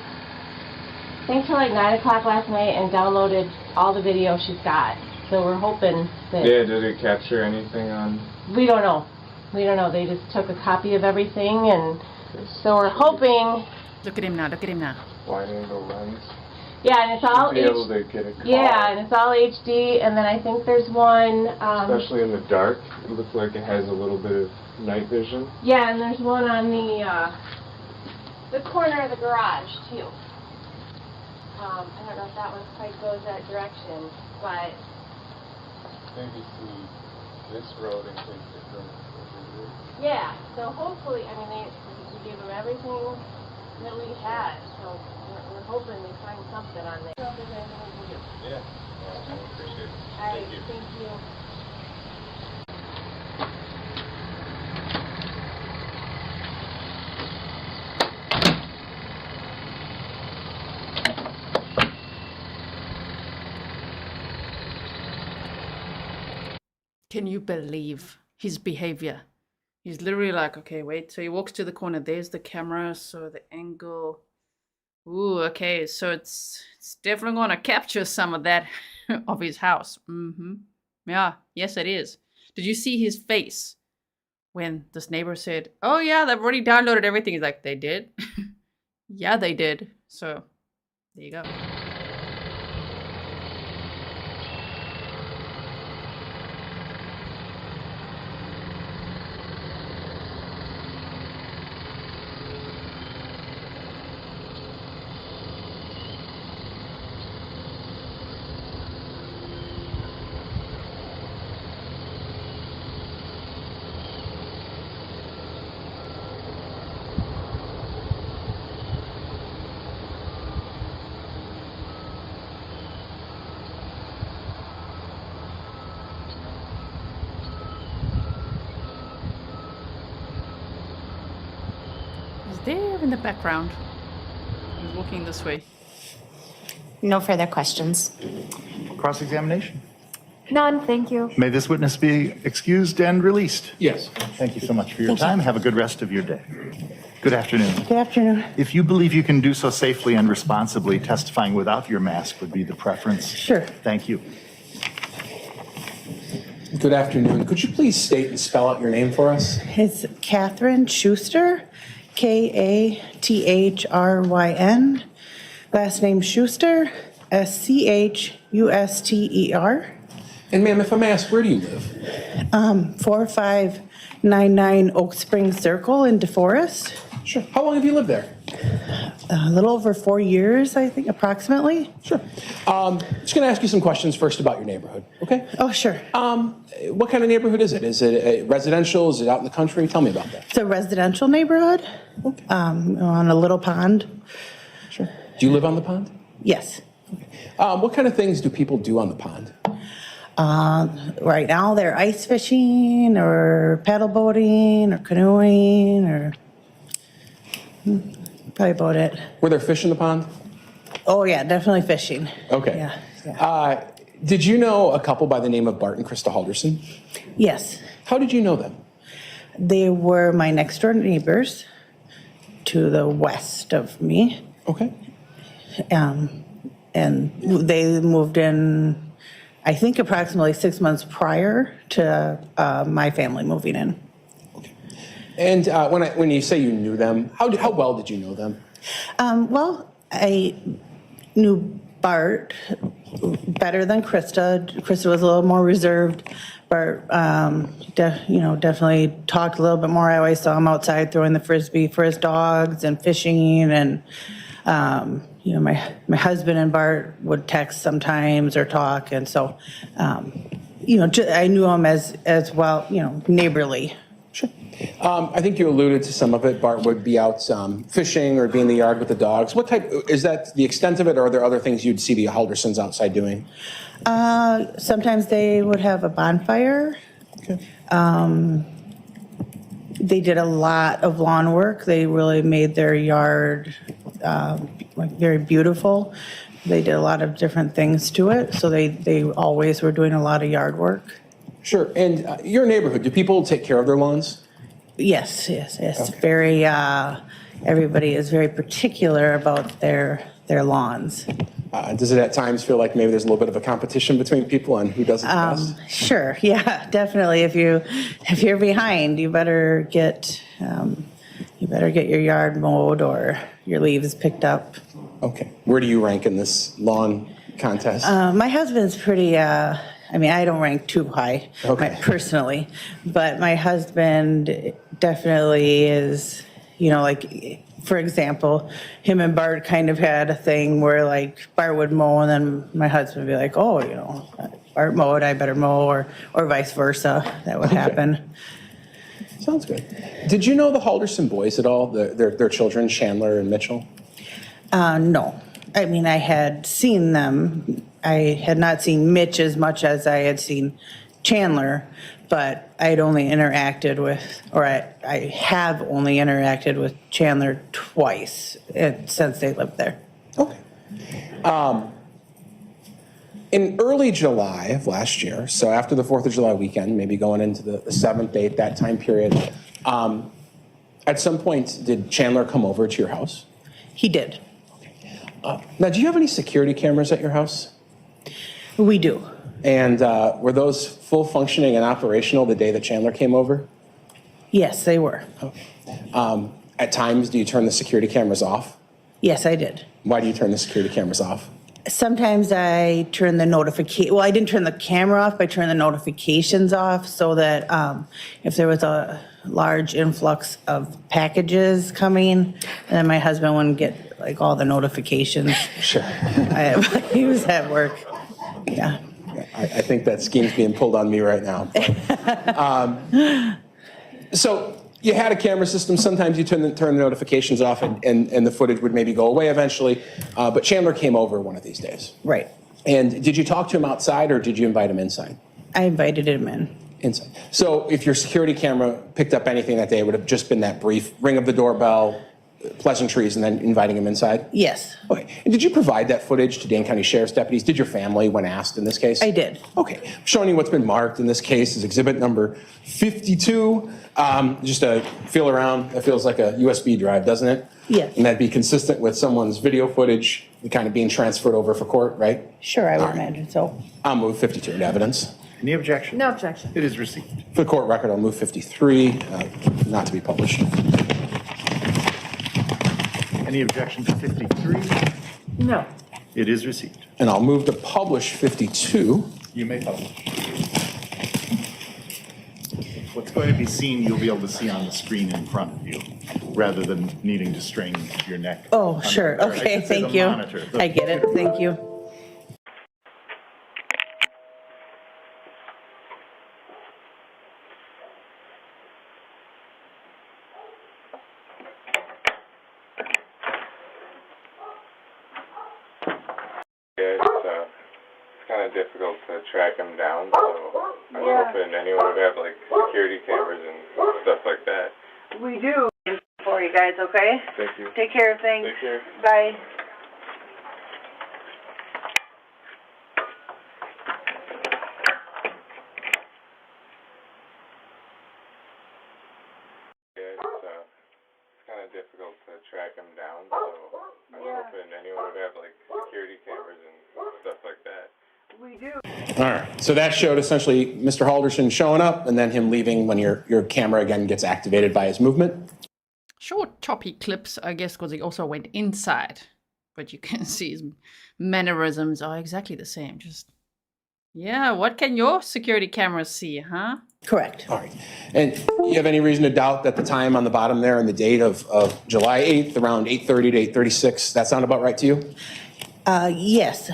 I think till like 9 o'clock last night and downloaded all the video she's got. So we're hoping that... Yeah, did it capture anything on... We don't know. We don't know. They just took a copy of everything, and so we're hoping... Look at him now. Look at him now. Wide angle lens? Yeah, and it's all... Be able to get a call. Yeah, and it's all HD, and then I think there's one... Especially in the dark. It looks like it has a little bit of night vision. Yeah, and there's one on the corner of the garage, too. I don't know if that one quite goes that direction, but... Maybe see this road in case it goes over here. Yeah, so hopefully, I mean, we gave them everything that we had, so we're hoping they find something on there. So if there's anything we can do. Yeah, I appreciate it. All right, thank you. Can you believe his behavior? He's literally like, okay, wait. So he walks to the corner. There's the camera. So the angle. Ooh, okay. So it's definitely going to capture some of that of his house. Yeah, yes, it is. Did you see his face when this neighbor said, oh, yeah, they've already downloaded everything? He's like, they did? Yeah, they did. So there you go. There in the background. He's walking this way. No further questions. Cross-examination. None, thank you. May this witness be excused and released? Yes. Thank you so much for your time. Have a good rest of your day. Good afternoon. Good afternoon. If you believe you can do so safely and responsibly, testifying without your mask would be the preference. Sure. Thank you. Good afternoon. Could you please state and spell out your name for us? It's Katherine Shuster, Kathryn. Last name Schuster, Schuster. And ma'am, if I may ask, where do you live? 4599 Oak Spring Circle in DeForest. Sure. How long have you lived there? A little over 4 years, I think, approximately. Sure. Just going to ask you some questions first about your neighborhood, okay? Oh, sure. What kind of neighborhood is it? Is it a residential? Is it out in the country? Tell me about that. It's a residential neighborhood on a little pond. Sure. Do you live on the pond? Yes. What kind of things do people do on the pond? Right now, they're ice fishing or paddle boating or canoeing or probably about it. Were there fish in the pond? Oh, yeah, definitely fishing. Okay. Yeah. Did you know a couple by the name of Bart and Krista Halderson? Yes. How did you know them? They were my next door neighbors to the west of me. Okay. And they moved in, I think, approximately 6 months prior to my family moving in. And when you say you knew them, how well did you know them? Well, I knew Bart better than Krista. Krista was a little more reserved. Bart, definitely talked a little bit more. I always saw him outside throwing the frisbee for his dogs and fishing. And my husband and Bart would text sometimes or talk, and so I knew him as well, neighborly. Sure. I think you alluded to some of it. Bart would be out fishing or be in the yard with the dogs. What type, is that the extent of it, or are there other things you'd see the Haldersons outside doing? Sometimes they would have a bonfire. Okay. They did a lot of lawn work. They really made their yard very beautiful. They did a lot of different things to it, so they always were doing a lot of yard work. Sure. And your neighborhood, do people take care of their lawns? Yes. Okay. Very. Everybody is very particular about their lawns. Does it at times feel like maybe there's a little bit of a competition between people on who does it best? Sure. Yeah, definitely. If you're behind, you better get your yard mowed or your leaves picked up. Okay. Where do you rank in this lawn contest? My husband's pretty. I don't rank too high, personally, but my husband definitely is. For example, him and Bart kind of had a thing where Bart would mow and then my husband would be like, oh, Bart mowed, I better mow, or vice versa. That would happen. Sounds good. Did you know the Halderson boys at all, their children, Chandler and Mitchell? No. I had seen them. I had not seen Mitch as much as I had seen Chandler, but I had only interacted with, I have only interacted with Chandler twice since they lived there. Okay. In early July of last year, so after the 4th of July weekend, maybe going into the 7th, 8th, that time period, at some point, did Chandler come over to your house? He did. Now, do you have any security cameras at your house? We do. And were those full functioning and operational the day that Chandler came over? Yes, they were. Okay. At times, do you turn the security cameras off? Yes, I did. Why do you turn the security cameras off? Sometimes I turn the notification. Well, I didn't turn the camera off, but I turned the notifications off so that if there was a large influx of packages coming, then my husband wouldn't get all the notifications. Sure. He was at work. Yeah. I think that scheme's being pulled on me right now. So you had a camera system. Sometimes you turn the notifications off and the footage would maybe go away eventually. But Chandler came over one of these days. Right. And did you talk to him outside or did you invite him inside? I invited him in. Inside. So if your security camera picked up anything that day, it would have just been that brief ring of the doorbell, pleasantries, and then inviting him inside? Yes. Okay. And did you provide that footage to Dane County Sheriff's deputies? Did your family when asked in this case? I did. Okay. I'm showing you what's been marked in this case is exhibit number 52. Just a feel around. That feels like a USB drive, doesn't it? Yes. And that'd be consistent with someone's video footage kind of being transferred over for court, right? Sure, I would imagine so. I'll move 52 into evidence. Any objection? No objection. It is received. For the court record, I'll move 53, not to be published. Any objection to 53? No. It is received. And I'll move to publish 52. You may publish. What's going to be seen, you'll be able to see on the screen in front of you. rather than needing to strain your neck. Oh, sure. Or I Okay, should say thank the you. monitor. I get it. Thank you. Yeah, it's kind of difficult to track him down, so I was hoping anyone would have like security cameras and stuff like that. We do for you guys, okay? Thank you. Take care of things. Take care. Bye. Yeah, it's kind of difficult to track him down, so I was hoping anyone would have like security cameras and stuff like that. We do. All right, so that showed essentially Mr. Halderson showing up and then him leaving when your camera again gets activated by his movement. Short, choppy clips, I guess, because he also went inside. But you can see his mannerisms are exactly the same. Just, yeah, what can your security cameras see, huh? Correct. All right. And you have any reason to doubt that the time on the bottom there and the date of July 8th, around 8:30 to 8:36, that sound about right to you? Yes.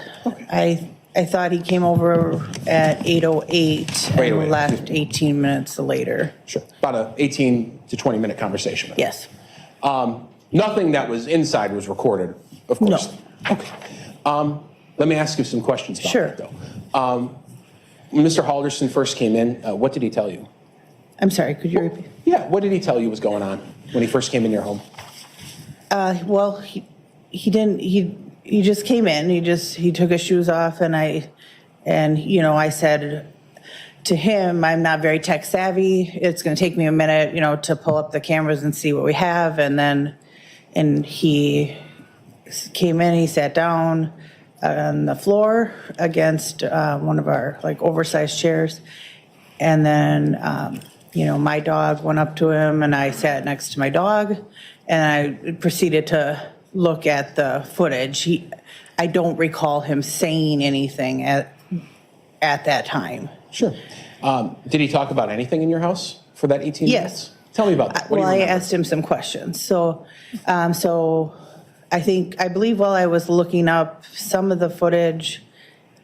I thought he came over at 8:08 and left 18 minutes later. Sure. About a 18 to 20 minute conversation. Yes. Nothing that was inside was recorded, of course. No. Okay. Let me ask you some questions about that, though. When Mr. Halderson first came in, what did he tell you? I'm sorry, could you repeat? Yeah, what did he tell you was going on when he first came in your home? Well, he didn't, he just came in, he took his shoes off and I said to him, I'm not very tech savvy. It's going to take me a minute, to pull up the cameras and see what we have. And he came in, he sat down on the floor against one of our oversized chairs. And then, my dog went up to him and I sat next to my dog and I proceeded to look at the footage. I don't recall him saying anything at that time. Sure. Did he talk about anything in your house for that 18 minutes? Yes. Tell me about that. Well, I asked him some questions. So I believe while I was looking up some of the footage,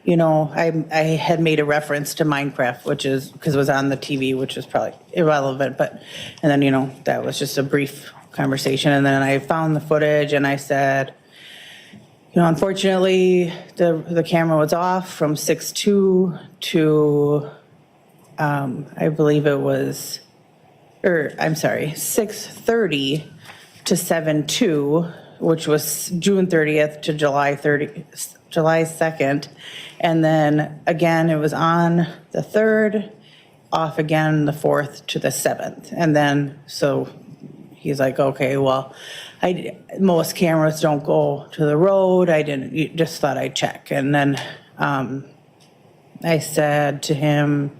I had made a reference to Minecraft, because it was on the TV, which was probably irrelevant. And then, that was just a brief conversation. And then I found the footage and I said, unfortunately, the camera was off from 6:02 to, I believe it was, 6:30 to 7:02, which was June 30th to July 2nd. And then again, it was on the 3rd, off again the 4th to the 7th. And then, so he's like, okay, well, most cameras don't go to the road. Just thought I'd check. And then I said to him,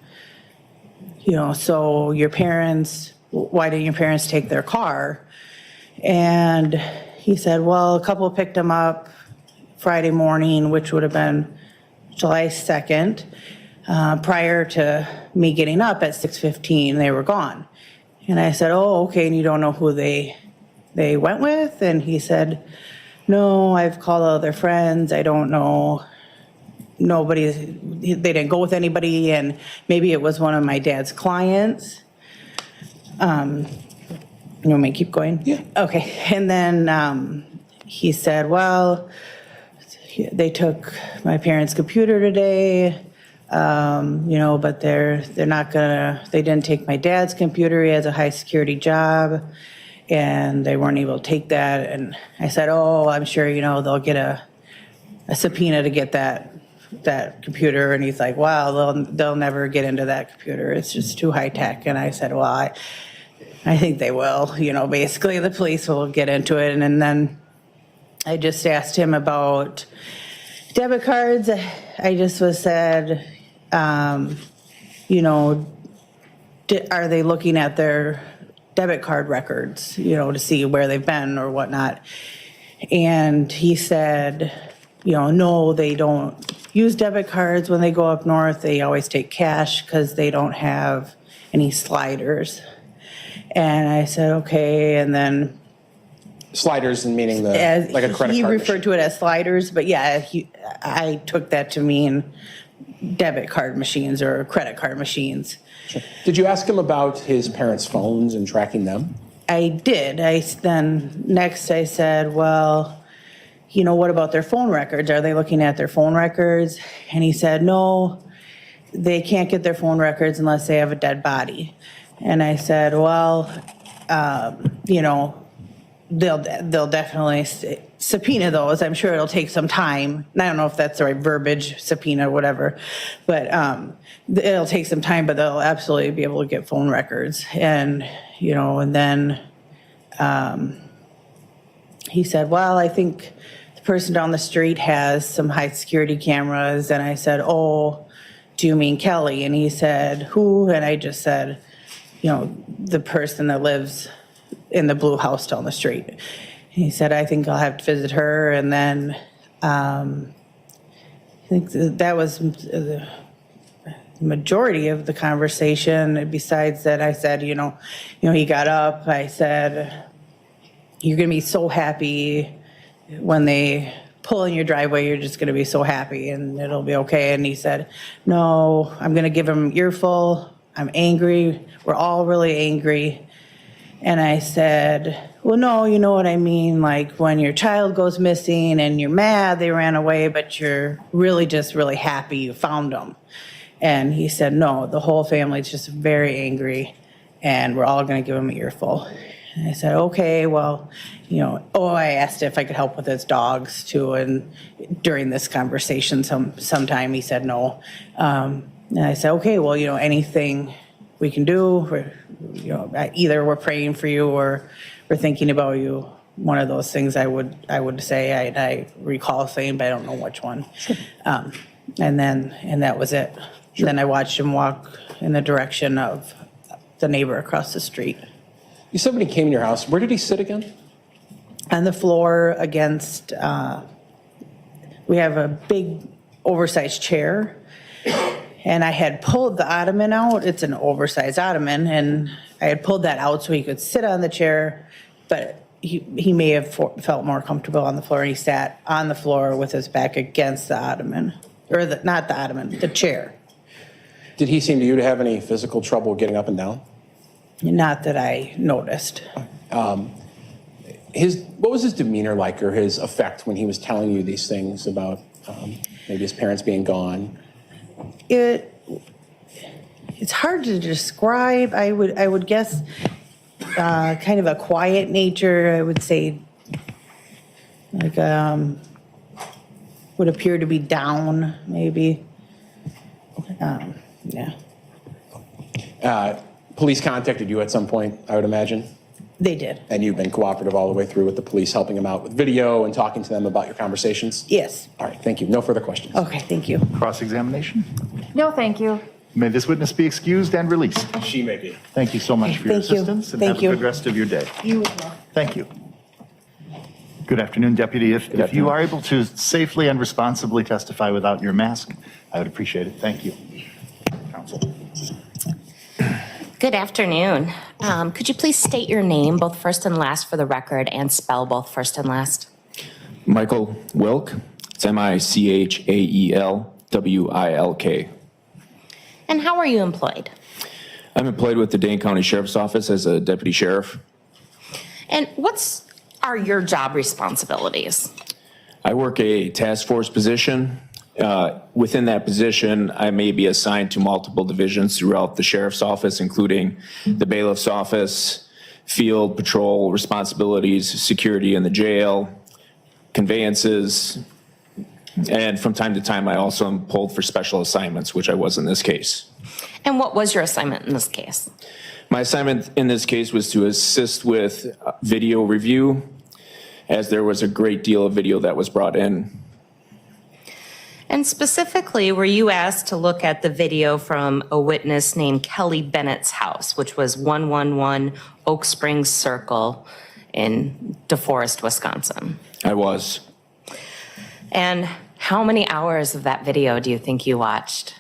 so your parents, why didn't your parents take their car? And he said, well, a couple picked him up Friday morning, which would have been July 2nd. Prior to me getting up at 6:15, they were gone. And I said, oh, okay, and you don't know who they went with? And he said, no, I've called all their friends. I don't know. They didn't go with anybody, and maybe it was one of my dad's clients. You want me to keep going? Yeah. Okay. And then he said, well, they took my parents' computer today, but they're not gonna, they didn't take my dad's computer. He has a high security job and they weren't able to take that. And I said, oh, I'm sure, they'll get a subpoena to get that computer. And he's like, wow, they'll never get into that computer. It's just too high tech. And I said, well, I think they will, basically the police will get into it. And then I just asked him about debit cards. I just said, are they looking at their debit card records, to see where they've been or whatnot? And he said, no, they don't use debit cards when they go up north. They always take cash because they don't have any sliders. And I said, okay. And then Sliders, and meaning like a credit he card referred to it as sliders, but yeah, I took that to mean debit card machines or credit card machines. Sure. Did you ask him about his parents' phones and tracking them? I did. Then next I said, well, you know, what about their phone records? Are they looking at their phone records? And he said, no, they can't get their phone records unless they have a dead body. And I said, well, you know, they'll definitely subpoena those. I'm sure it'll take some time. And I don't know if that's the right verbiage, subpoena, whatever, but it'll take some time, but they'll absolutely be able to get phone records. And, you know, and then he said, well, I think the person down the street has some high security cameras. And I said, oh, do you mean Kelly? And he said, who? And I just said, you know, the person that lives in the blue house down the street. He said, I think I'll have to visit her. And then I think that was the majority of the conversation. Besides that, I said, you know, he got up. I said, you're going to be so happy when they pull in your driveway. You're just going to be so happy and it'll be okay. And he said, no, I'm going to give him earful. I'm angry. We're all really angry. And I said, well, no, you know what I mean? Like when your child goes missing and you're mad they ran away, but you're really just really happy you found them. And he said, no, the whole family's just very angry and we're all going to give him an earful. And I said, okay, well, you know, I asked if I could help with his dogs too. And during this conversation, sometime he said no. And I said, okay, well, you know, anything we can do, you know, either we're praying for you or we're thinking about you. One of those things I would say. I recall saying, but I don't know which one. Sure. And that was it. Sure. Then I watched him walk in the direction of the neighbor across the street. You said when he came in your house, where did he sit again? On the floor against, we have a big oversized chair. And I had pulled the ottoman out. It's an oversized ottoman. And I had pulled that out so he could sit on the chair. But he may have felt more comfortable on the floor. And he sat on the floor with his back against the ottoman. Or not the ottoman, the chair. Did he seem to you to have any physical trouble getting up and down? Not that I noticed. What was his demeanor like or his effect when he was telling you these things about maybe his parents being gone? It's hard to describe. I would guess kind of a quiet nature. I would say like would appear to be down maybe. Yeah. Police contacted you at some point, I would imagine? They did. And you've been cooperative all the way through with the police, helping them out with video and talking to them about your conversations? Yes. All right, thank you. No further questions. Okay, thank you. Cross-examination? No, thank you. May this witness be excused and released. She may be. Thank you so much for your assistance and have a good rest of your day. You as well. Thank you. Good afternoon, Deputy. If you are able to safely and responsibly testify without your mask, I would appreciate it. Thank you. Counsel. Good afternoon. Could you please state your name, both first and last for the record, and spell both first and last? Michael Wilk. It's Michaelwilk. And how are you employed? I'm employed with the Dane County Sheriff's Office as a deputy sheriff. And what are your job responsibilities? I work a task force position. Within that position, I may be assigned to multiple divisions throughout the sheriff's office, including the bailiff's office, field patrol responsibilities, security in the jail, conveyances, and from time to time, I also am pulled for special assignments, which I was in this case. And what was your assignment in this case? My assignment in this case was to assist with video review, as there was a great deal of video that was brought in. And specifically, were you asked to look at the video from a witness named Kelly Bennett's house, which was 111 Oak Springs Circle in DeForest, Wisconsin? I was. And how many hours of that video do you think you watched?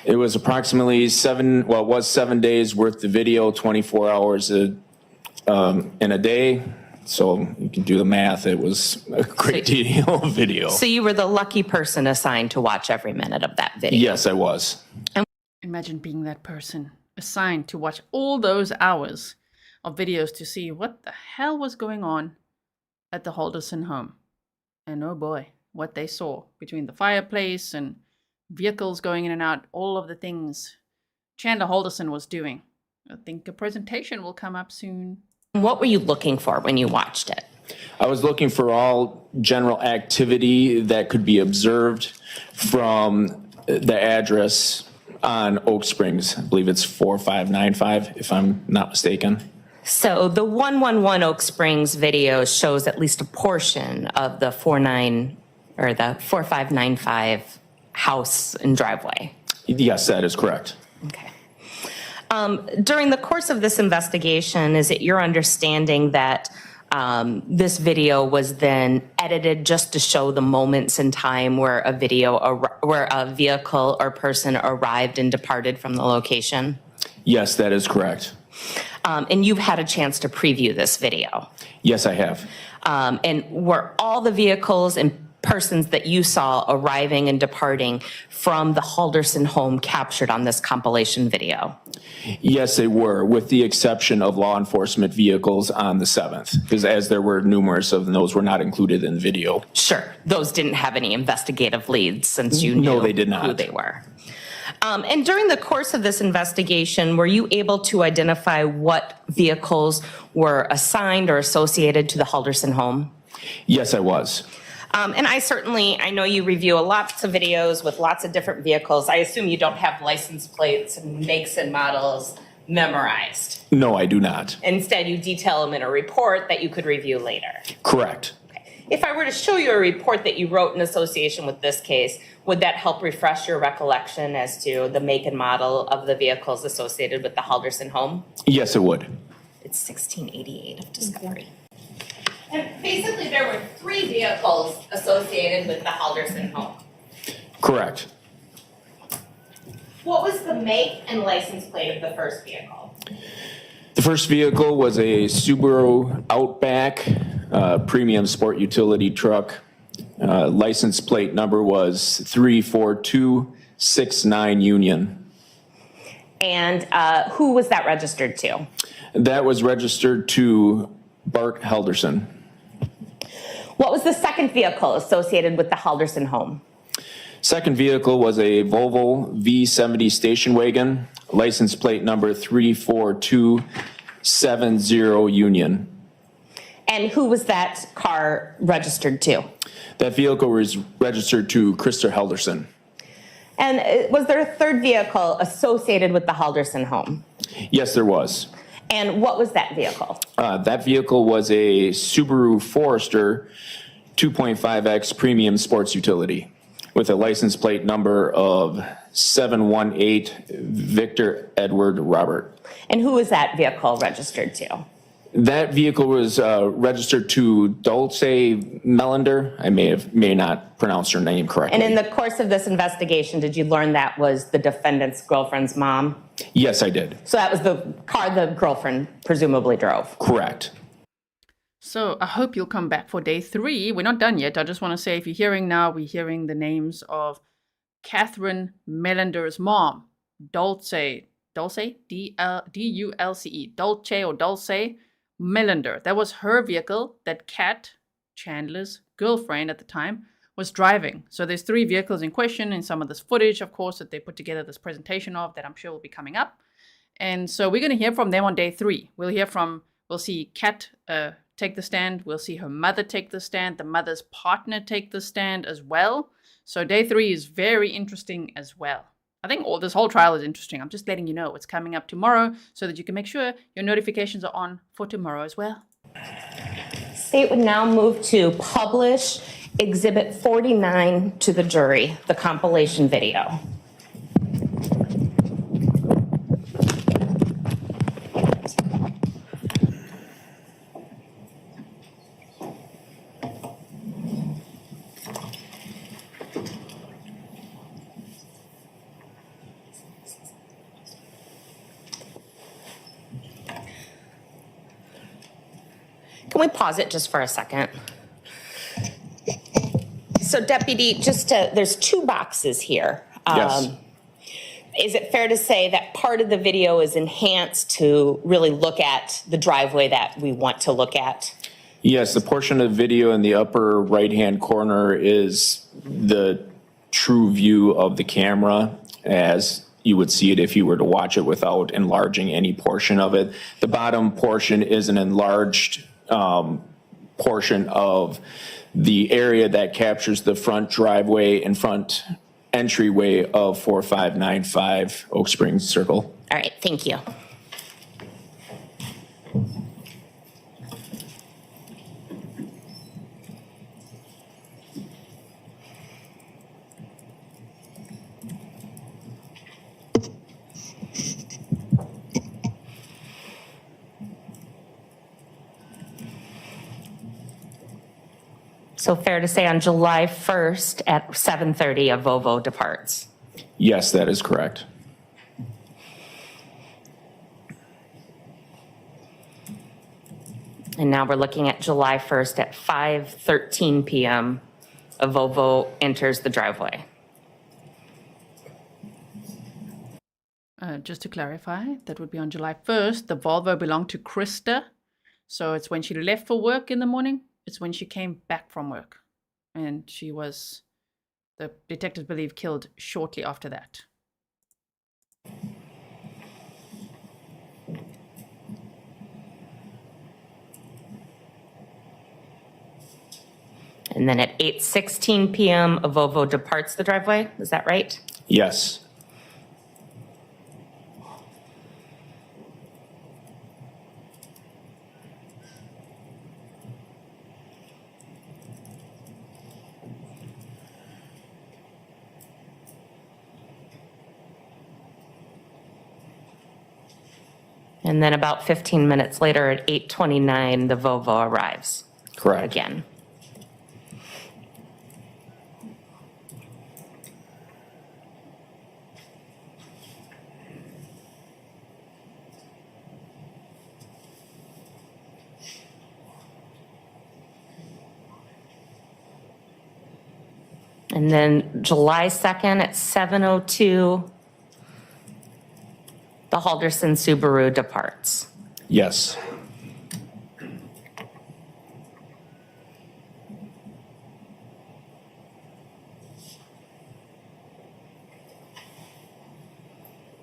It was approximately 7 days worth of video, 24 hours in a day. So you can do the math. It was a great deal of video. So you were the lucky person assigned to watch every minute of that video? Yes, I was. Imagine being that person assigned to watch all those hours of videos to see what the hell was going on at the Halderson home. And oh boy, what they saw between the fireplace and vehicles going in and out, all of the things Chandler Halderson was doing. I think a presentation will come up soon. What were you looking for when you watched it? I was looking for all general activity that could be observed from the address on Oak Springs. I believe it's 4595, if I'm not mistaken. So the 111 Oak Springs video shows at least a portion of the 4595 house and driveway. Yes, that is correct. Okay. During the course of this investigation, is it your understanding that this video was then edited just to show the moments in time where a vehicle or person arrived and departed from the location? Yes, that is correct. And you've had a chance to preview this video? Yes, I have. And were all the vehicles and persons that you saw arriving and departing from the Halderson home captured on this compilation video? Yes, they were, with the exception of law enforcement vehicles on the 7th, because as there were numerous of them, those were not included in the video. Sure. Those didn't have any investigative leads since you knew No, they did not. who they were. And during the course of this investigation, were you able to identify what vehicles were assigned or associated to the Halderson home? Yes, I was. And I know you review lots of videos with lots of different vehicles. I assume you don't have license plates and makes and models memorized. No, I do not. Instead, you detail them in a report that you could review later. Correct. If I were to show you a report that you wrote in association with this case, would that help refresh your recollection as to the make and model of the vehicles associated with the Halderson home? Yes, it would. It's 1688 of discovery. And basically, there were 3 vehicles associated with the Halderson home. Correct. What was the make and license plate of the first vehicle? The first vehicle was a Subaru Outback premium sport utility truck. License plate number was 34269 Union. And who was that registered to? That was registered to Bart Halderson. What was the second vehicle associated with the Halderson home? Second vehicle was a Volvo V70 station wagon, license plate number 34270 Union. And who was that car registered to? That vehicle was registered to Krista Halderson. And was there a third vehicle associated with the Halderson home? Yes, there was. And what was that vehicle? That vehicle was a Subaru Forester 2.5X premium sports utility with a license plate number of 718 Victor Edward Robert. And who was that vehicle registered to? That vehicle was registered to Dulce Melander. I may not pronounce her name correctly. And in the course of this investigation, did you learn that was the defendant's girlfriend's mom? Yes, I did. So that was the car the girlfriend presumably drove? Correct. So I hope you'll come back for day 3. We're not done yet. I just want to say, if you're hearing now, we're hearing the names of Katherine Melander's mom, Dulce, D-U-L-C-E, Dulce Melander. That was her vehicle that Kat, Chandler's girlfriend at the time, was driving. So there's 3 vehicles in question in some of this footage, of course, that they put together this presentation of that I'm sure will be coming up. And so we're going to hear from them on day 3. We'll see Kat take the stand. We'll see her mother take the stand, the mother's partner take the stand as well. So day 3 is very interesting as well. I think this whole trial is interesting. I'm just letting you know what's coming up tomorrow so that you can make sure your notifications are on for tomorrow as well. State would now move to publish Exhibit 49 to the jury, the compilation video. Can we pause it just for a second? So Deputy, there's 2 boxes here. Yes. Is it fair to say that part of the video is enhanced to really look at the driveway that we want to look at? Yes, the portion of the video in the upper right-hand corner is the true view of the camera as you would see it if you were to watch it without enlarging any portion of it. The bottom portion is an enlarged portion of the area that captures the front driveway and front entryway of 4595 Oak Springs Circle. All right, thank you. So fair to say on July 1st at 7:30, a Volvo departs. Yes, that is correct. And now we're looking at July 1st at 5:13 p.m. A Volvo enters the driveway. Just to clarify, that would be on July 1st. The Volvo belonged to Krista. So it's when she left for work in the morning. It's when she came back from work. And she was, the detectives believe, killed shortly after that. And then at 8:16 p.m., a Volvo departs the driveway. Is that right? Yes. And then about 15 minutes later at 8:29, the Volvo arrives. Correct. Again. And then July 2nd at 7:02, the Halderson Subaru departs. Yes.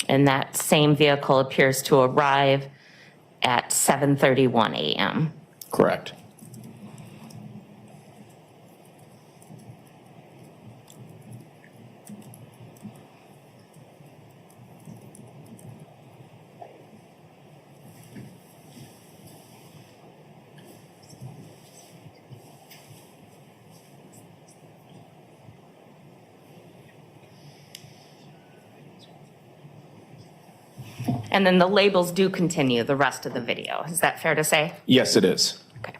And that same vehicle appears to arrive at 7:31 a.m. Correct. And then the labels do continue the rest of the video. Is that fair to say? Yes, it is. Okay.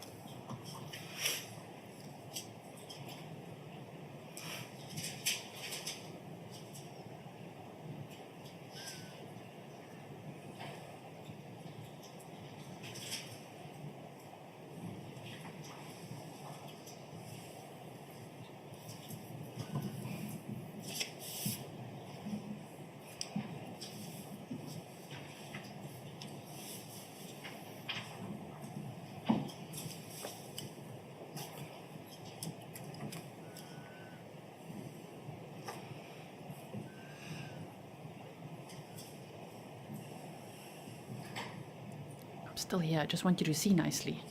I'm still here. I just want you to see nicely.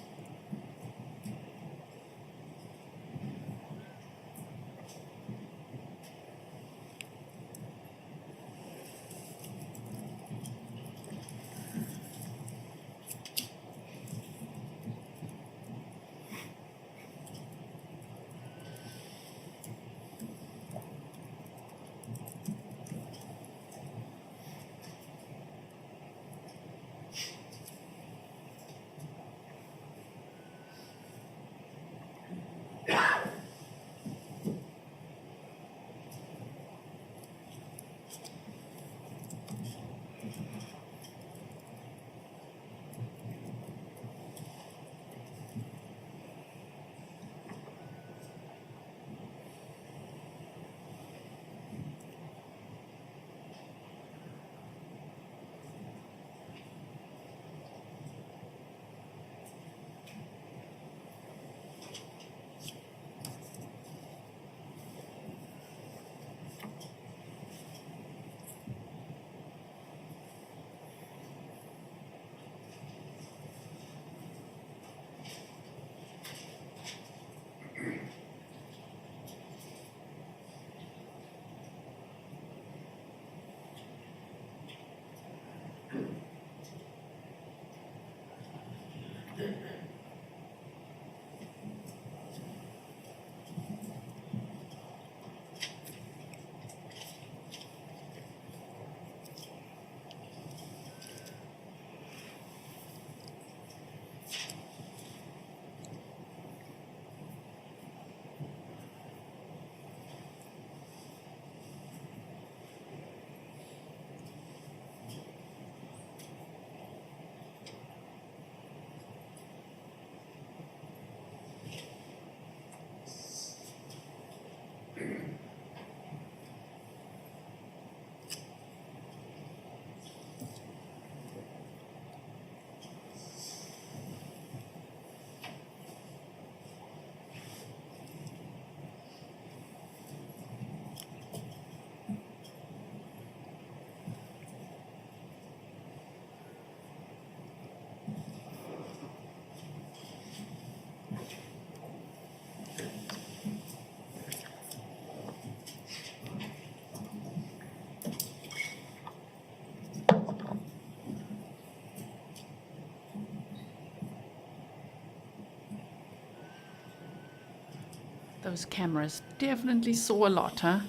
Those cameras definitely saw a lot, huh?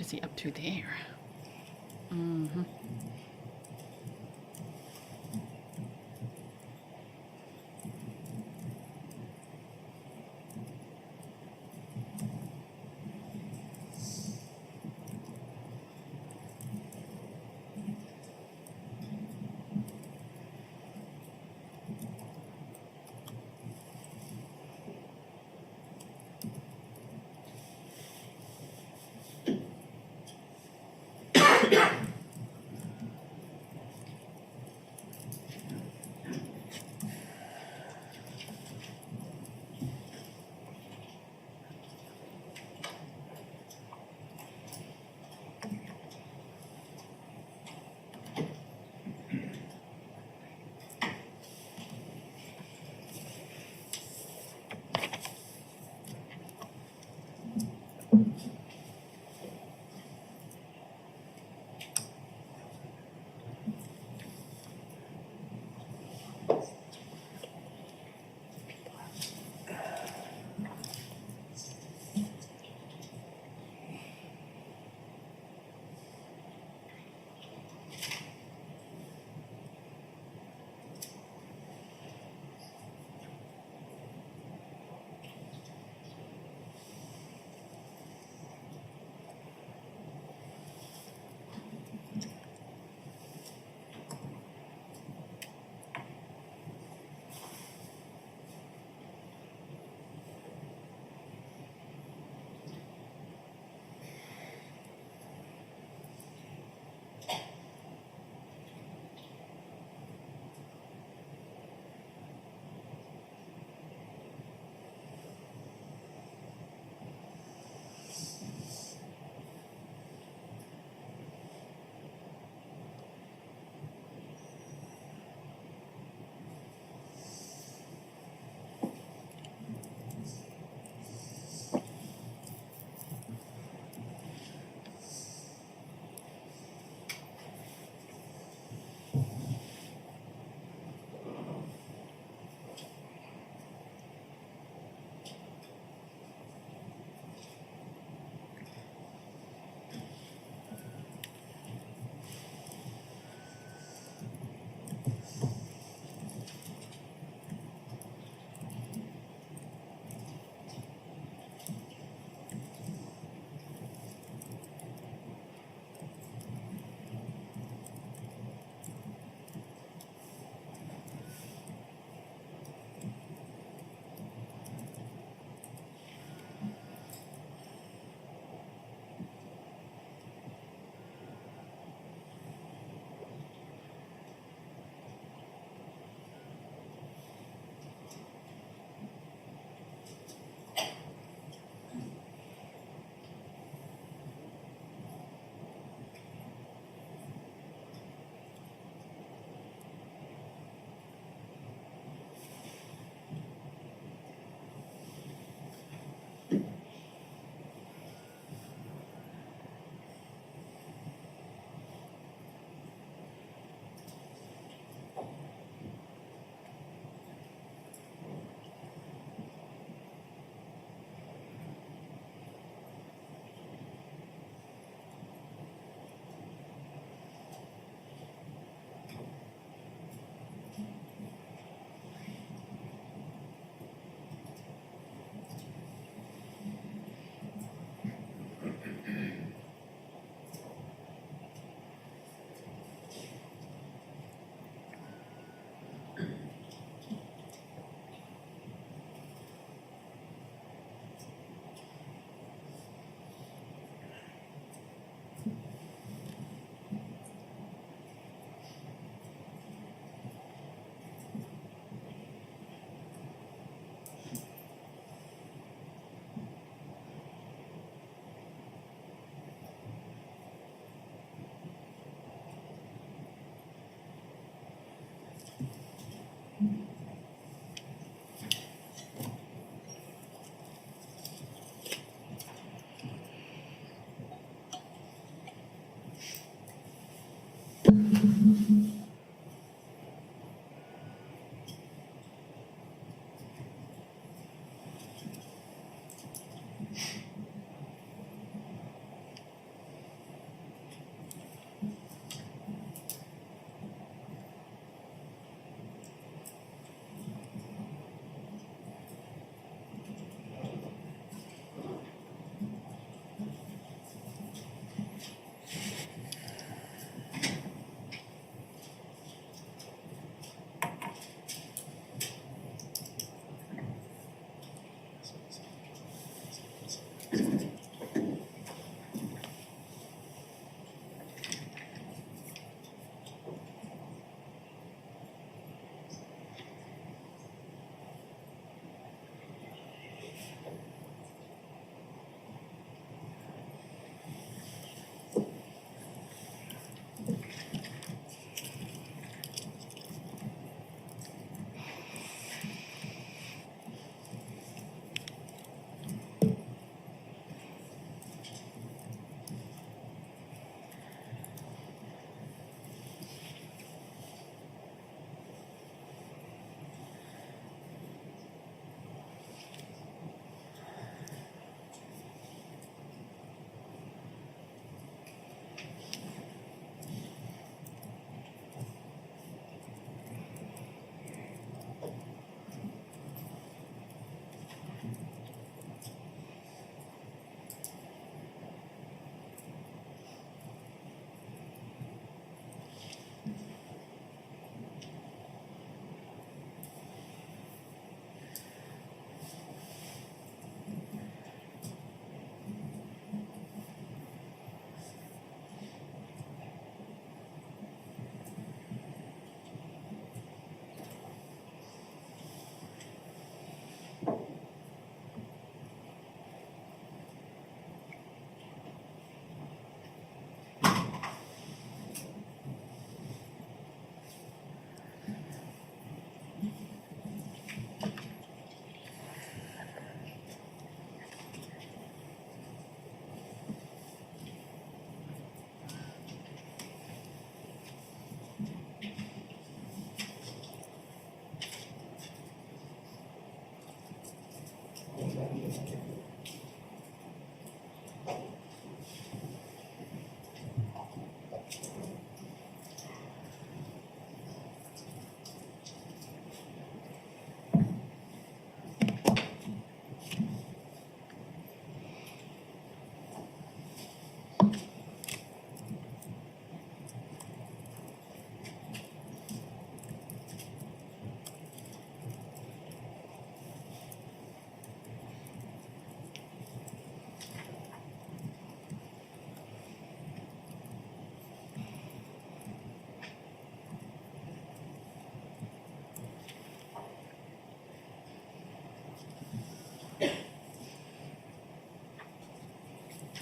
see up to there. Mm-hmm.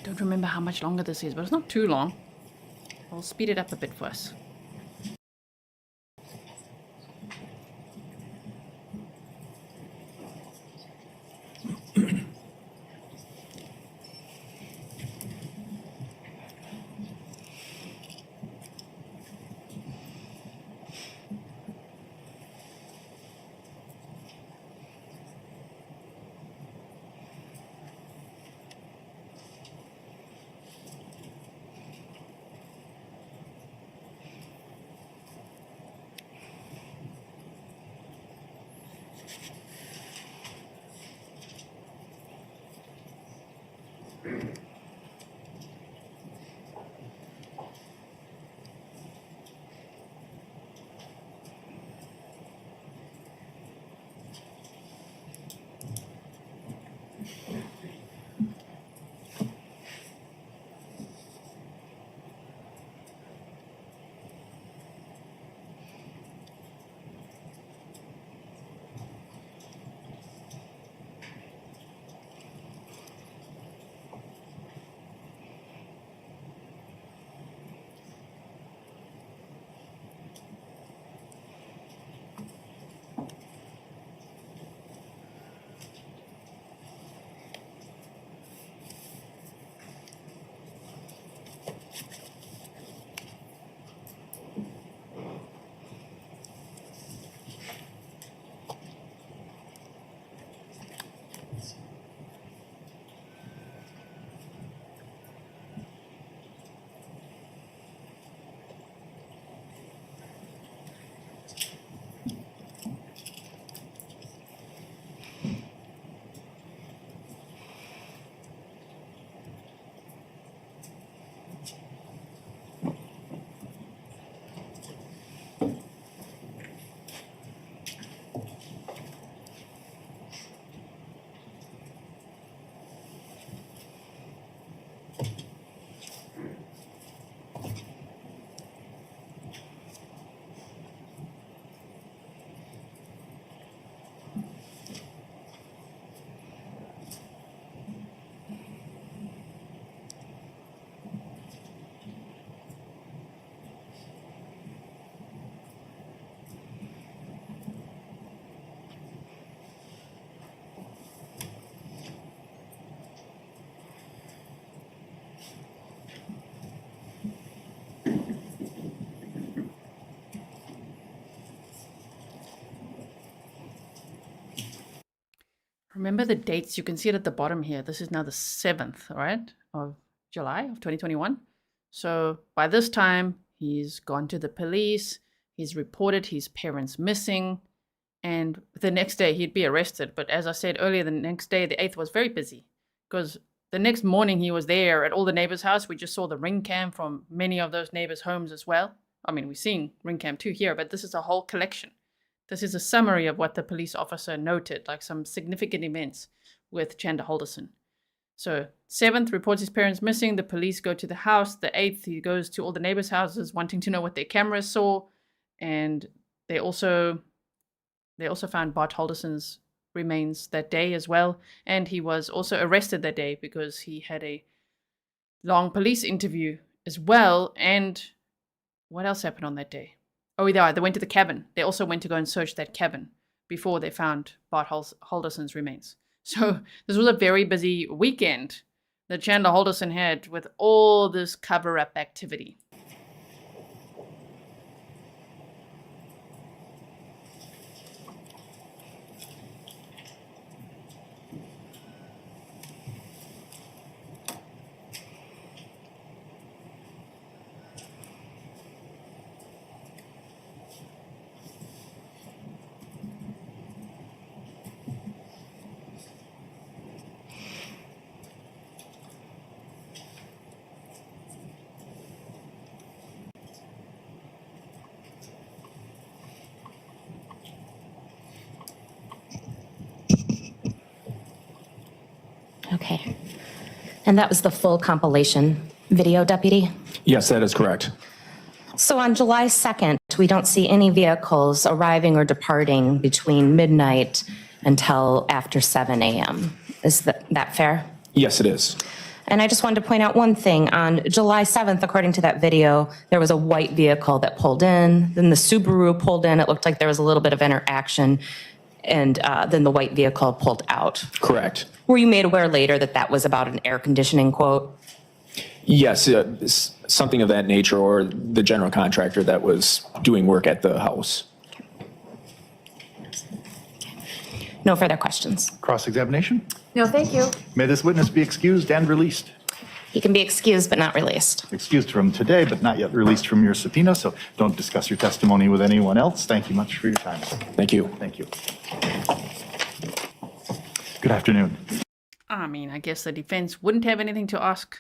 don't remember how much longer this is, but it's not too long. I'll speed it up a bit for us. Remember the dates, you can see it at the bottom here. This is now the 7th, right, of July of 2021. So by this time, he's gone to the police, he's reported his parents missing, and the next day he'd be arrested. But as I said earlier, the next day, the 8th, was very busy because the next morning he was there at all the neighbors' house. We just saw the ring cam from many of those neighbors' homes as well. I mean, we're seeing ring cam 2 here, but this is a whole collection. This is a summary of what the police officer noted, like some significant events with Chandler Halderson. So 7th, reports his parents missing. The police go to the house. The 8th, he goes to all the neighbors' houses wanting to know what their cameras saw. And they also found Bart Halderson's remains that day as well. And he was also arrested that day because he had a long police interview as well. And what else happened on that day? Oh, yeah, they went to the cabin. They also went to go and search that cabin before they found Bart Halderson's remains. So this was a very busy weekend that Chandler Halderson had with all this cover-up activity. Okay. And that was the full compilation video, Deputy? Yes, that is correct. So on July 2nd, we don't see any vehicles arriving or departing between midnight until after 7 a.m. Is that fair? Yes, it is. And I just wanted to point out one thing. On July 7th, according to that video, there was a white vehicle that pulled in. Then the Subaru pulled in. It looked like there was a little bit of interaction. And then the white vehicle pulled out. Correct. Were you made aware later that that was about an air conditioning quote? Yes, something of that nature, or the general contractor that was doing work at the house. No further questions. Cross-examination? No, thank you. May this witness be excused and released. He can be excused but not released. Excused from today, but not yet released from your subpoena, so don't discuss your testimony with anyone else. Thank you much for your time. Thank you. Thank you. Good afternoon. I mean, I guess the defense wouldn't have anything to ask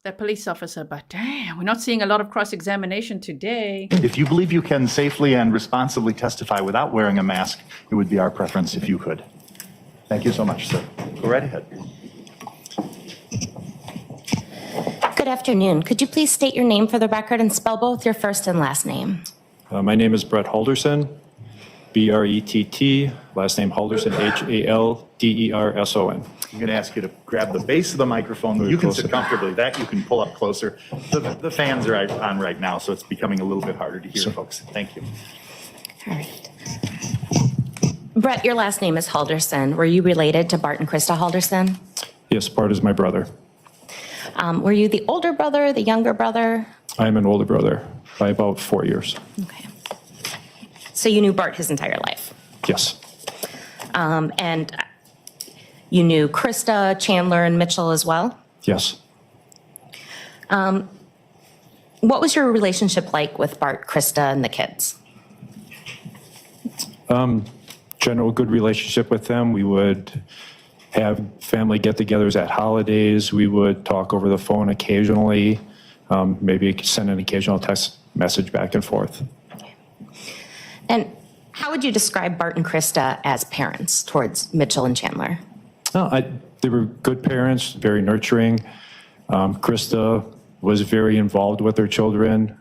that police officer, but damn, we're not seeing a lot of cross-examination today. If you believe you can safely and responsibly testify without wearing a mask, it would be our preference if you could. Thank you so much, sir. Go right ahead. Good afternoon. Could you please state your name for the record and spell both your first and last name? My name is Brett Halderson, B-R-E-T-T, last name Halderson, H-A-L-D-E-R-S-O-N. I'm going to ask you to grab the base of the microphone. You can sit comfortably. That you can pull up closer. The fans are on right now, so it's becoming a little bit harder to hear, folks. Thank you. All right. Brett, your last name is Halderson. Were you related to Bart and Krista Halderson? Yes, Bart is my brother. Were you the older brother, the younger brother? I am an older brother by about 4 years. Okay. So you knew Bart his entire life? Yes. And you knew Krista, Chandler, and Mitchell as well? Yes. What was your relationship like with Bart, Krista, and the kids? General good relationship with them. We would have family get-togethers at holidays. We would talk over the phone occasionally, maybe send an occasional text message back and forth. And how would you describe Bart and Krista as parents towards Mitchell and Chandler? They were good parents, very nurturing. Krista was very involved with her children.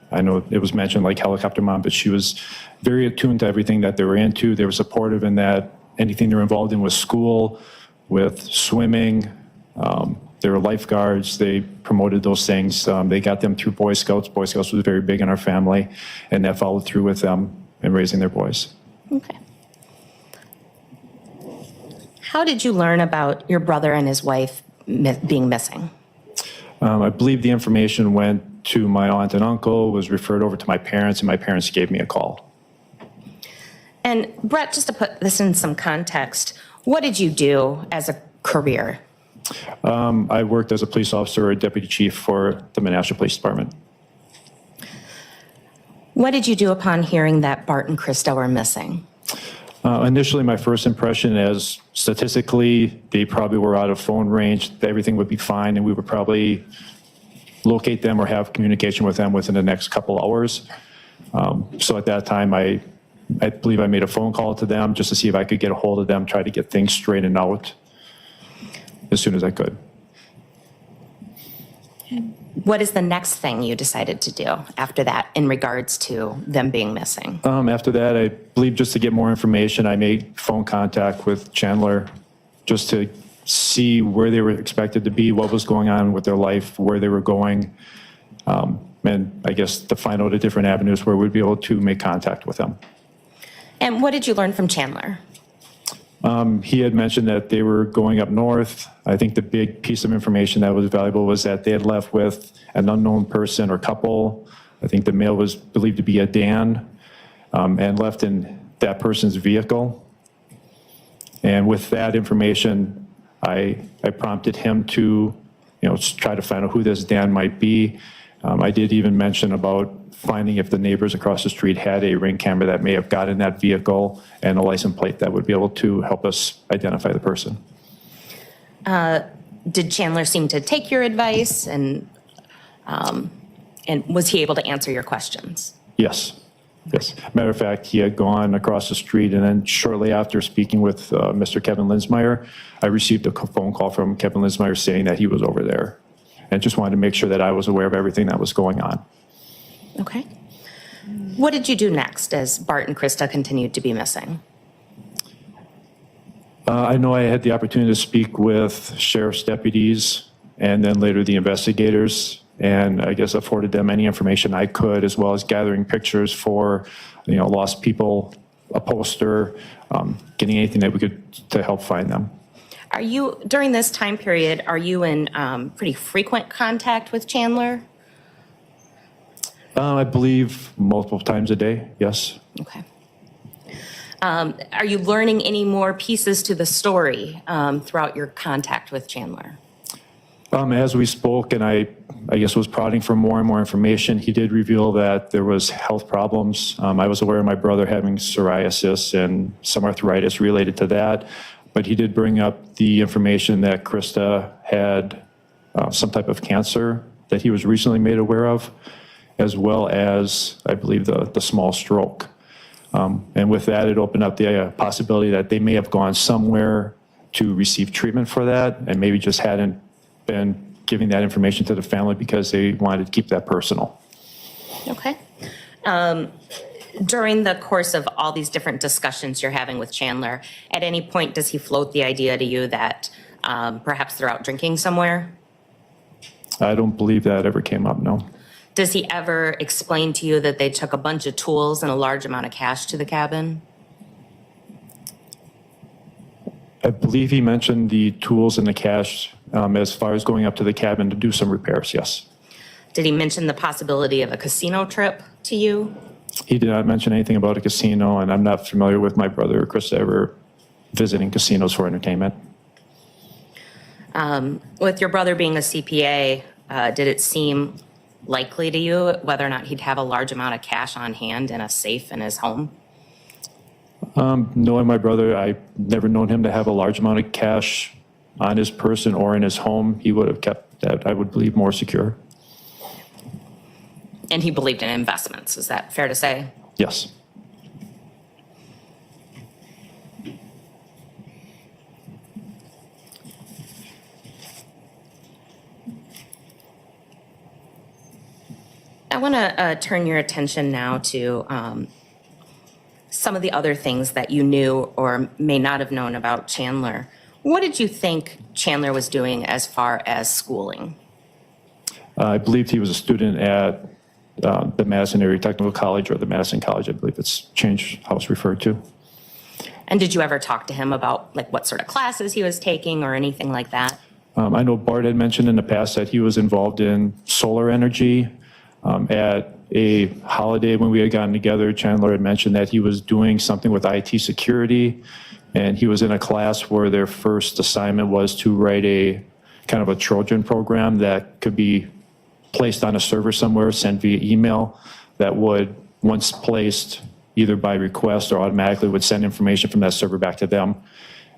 I know it was mentioned like helicopter mom, but she was very attuned to everything that they were into. They were supportive in that anything they were involved in with school, with swimming. They were lifeguards. They promoted those things. They got them through Boy Scouts. Boy Scouts was very big in our family, and that followed through with them in raising their boys. Okay. How did you learn about your brother and his wife being missing? I believe the information went to my aunt and uncle, was referred over to my parents, and my parents gave me a call. And Brett, just to put this in some context, what did you do as a career? I worked as a police officer or deputy chief for the Menasha Police Department. What did you do upon hearing that Bart and Krista were missing? Initially, my first impression is statistically, they probably were out of phone range. Everything would be fine, and we would probably locate them or have communication with them within the next couple hours. So at that time, I believe I made a phone call to them just to see if I could get a hold of them, try to get things straightened out as soon as I could. What is the next thing you decided to do after that in regards to them being missing? After that, I believe just to get more information, I made phone contact with Chandler just to see where they were expected to be, what was going on with their life, where they were going, and I guess to find out the different avenues where we'd be able to make contact with them. And what did you learn from Chandler? He had mentioned that they were going up north. I think the big piece of information that was valuable was that they had left with an unknown person or couple. I think the male was believed to be a Dan, and left in that person's vehicle. And with that information, I prompted him to, try to find out who this Dan might be. I did even mention about finding if the neighbors across the street had a ring camera that may have got in that vehicle and a license plate that would be able to help us identify the person. Did Chandler seem to take your advice, and was he able to answer your questions? Yes. Yes. Matter of fact, he had gone across the street, and then shortly after speaking with Mr. Kevin Linsmeier, I received a phone call from Kevin Linsmeier saying that he was over there, and just wanted to make sure that I was aware of everything that was going on. Okay. What did you do next as Bart and Krista continued to be missing? I know I had the opportunity to speak with sheriff's deputies and then later the investigators, and I guess afforded them any information I could, as well as gathering pictures for, lost people, a poster, getting anything that we could to help find them. Are you, during this time period, are you in pretty frequent contact with Chandler? I believe multiple times a day, yes. Okay. Are you learning any more pieces to the story throughout your contact with Chandler? As we spoke, and I guess was prodding for more and more information, he did reveal that there was health problems. I was aware of my brother having psoriasis and some arthritis related to that, but he did bring up the information that Krista had some type of cancer that he was recently made aware of, as well as, I believe, the small stroke. And with that, it opened up the possibility that they may have gone somewhere to receive treatment for that and maybe just hadn't been giving that information to the family because they wanted to keep that personal. Okay. During the course of all these different discussions you're having with Chandler, at any point does he float the idea to you that perhaps they're out drinking somewhere? I don't believe that ever came up, no. Does he ever explain to you that they took a bunch of tools and a large amount of cash to the cabin? I believe he mentioned the tools and the cash as far as going up to the cabin to do some repairs, yes. Did he mention the possibility of a casino trip to you? He did not mention anything about a casino, and I'm not familiar with my brother or Krista ever visiting casinos for entertainment. With your brother being a CPA, did it seem likely to you whether or not he'd have a large amount of cash on hand in a safe in his home? Knowing my brother, I've never known him to have a large amount of cash on his person or in his home. He would have kept that, I would believe, more secure. And he believed in investments, is that fair to say? Yes. I want to turn your attention now to some of the other things that you knew or may not have known about Chandler. What did you think Chandler was doing as far as schooling? I believed he was a student at the Madison Area Technical College, or the Madison College, I believe it's changed how it's referred to. And did you ever talk to him about like what sort of classes he was taking or anything like that? I know Bart had mentioned in the past that he was involved in solar energy. At a holiday when we had gotten together, Chandler had mentioned that he was doing something with IT security, and he was in a class where their first assignment was to write a kind of a Trojan program that could be placed on a server somewhere, sent via email, that would, once placed, either by request or automatically, would send information from that server back to them.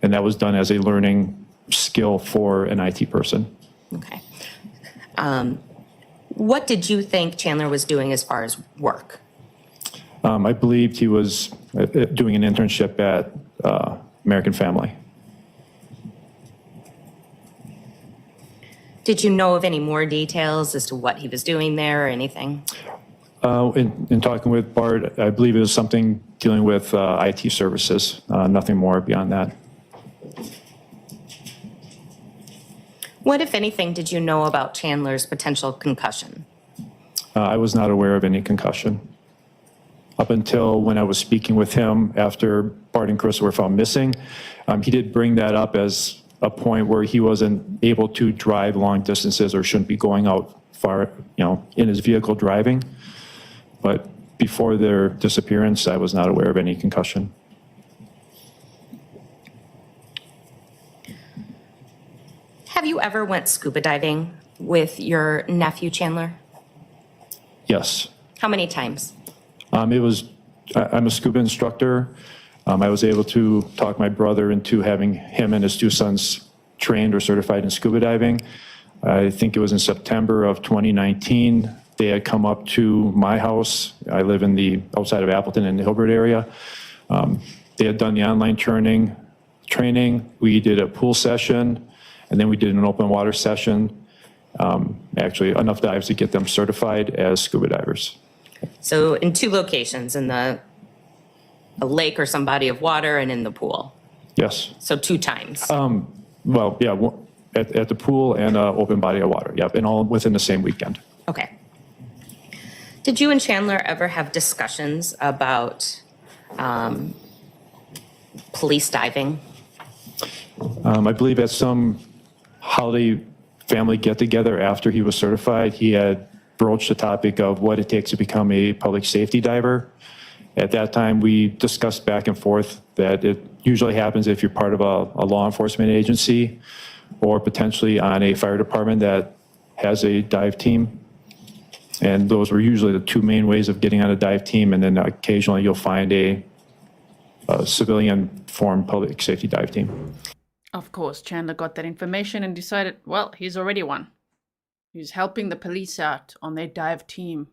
And that was done as a learning skill for an IT person. Okay. What did you think Chandler was doing as far as work? I believed he was doing an internship at American Family. Did you know of any more details as to what he was doing there or anything? In talking with Bart, I believe it was something dealing with IT services, nothing more beyond that. What, if anything, did you know about Chandler's potential concussion? I was not aware of any concussion. Up until when I was speaking with him after Bart and Krista were found missing, he did bring that up as a point where he wasn't able to drive long distances or shouldn't be going out far, in his vehicle driving. But before their disappearance, I was not aware of any concussion. Have you ever went scuba diving with your nephew, Chandler? Yes. How many times? I'm a scuba instructor. I was able to talk my brother into having him and his two sons trained or certified in scuba diving. I think it was in September of 2019. They had come up to my house. I live in the outside of Appleton in the Hilbert area. They had done the online training. We did a pool session, and then we did an open water session. Actually, enough dives to get them certified as scuba divers. So in two locations, in a lake or some body of water and in the pool? Yes. So two times? Well, yeah, At the pool and open body of water, yep, and all within the same weekend. Okay. Did you and Chandler ever have discussions about police diving? I believe at some holiday family get-together after he was certified, he had broached the topic of what it takes to become a public safety diver. At that time, we discussed back and forth that it usually happens if you're part of a law enforcement agency or potentially on a fire department that has a dive team. And those were usually the two main ways of getting on a dive team. And then occasionally you'll find a civilian formed public safety dive team. Of course, Chandler got that information and decided, well, he's already one. He's helping the police out on their dive team.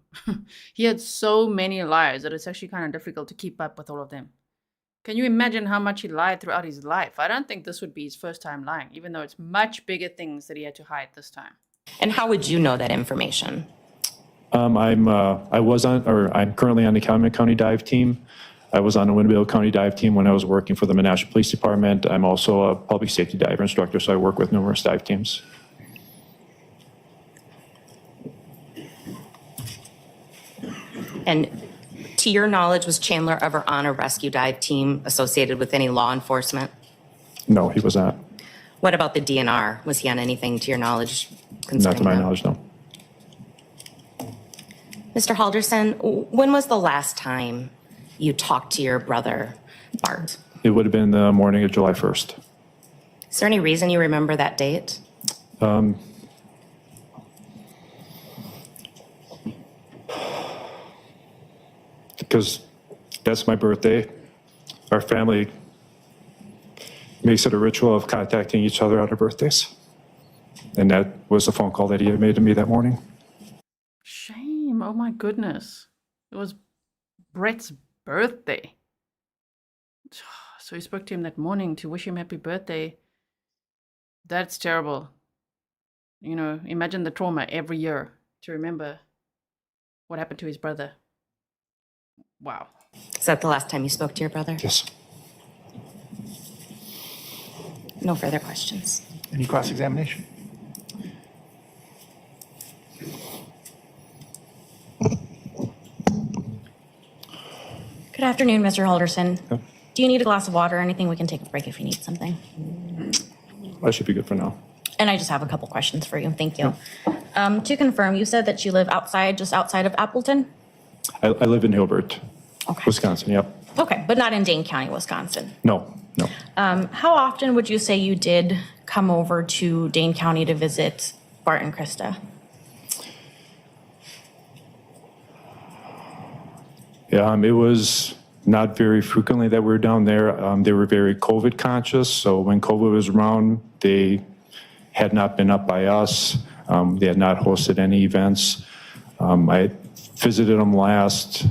He had so many lies that it's actually kind of difficult to keep up with all of them. Can you imagine how much he lied throughout his life? I don't think this would be his first time lying, even though it's much bigger things that he had to hide this time. And how would you know that information? I'm currently on the Calumet County dive team. I was on the Winnebago County dive team when I was working for the Menasha Police Department. I'm also a public safety diver instructor, so I work with numerous dive teams. And to your knowledge, was Chandler ever on a rescue dive team associated with any law enforcement? No, he was not. What about the DNR? Was he on anything to your knowledge concerning Not to my that? knowledge, no. Mr. Halderson, when was the last time you talked to your brother, Bart? It would have been the morning of July 1st. Is there any reason you remember that date? Because that's my birthday. Our family makes it a ritual of contacting each other on our birthdays. And that was the phone call that he had made to me that morning. Shame. Oh my goodness. It was Brett's birthday. So he spoke to him that morning to wish him happy birthday. That's terrible. You know, imagine the trauma every year to remember what happened to his brother. Wow. Is that the last time you spoke to your brother? Yes. No further questions. Any cross-examination? Good afternoon, Mr. Halderson. Do you need a glass of water or anything? We can take a break if you need something. I should be good for now. And I just have a couple questions for you. Thank you. To confirm, you said that you live outside, just outside of Appleton? I live in Hilbert, Wisconsin, yep. Okay, but not in Dane County, Wisconsin. No. How often would you say you did come over to Dane County to visit Bart and Krista? Yeah, it was not very frequently that we were down there. They were very COVID conscious, so when COVID was around, they had not been up by us. They had not hosted any events. I visited them last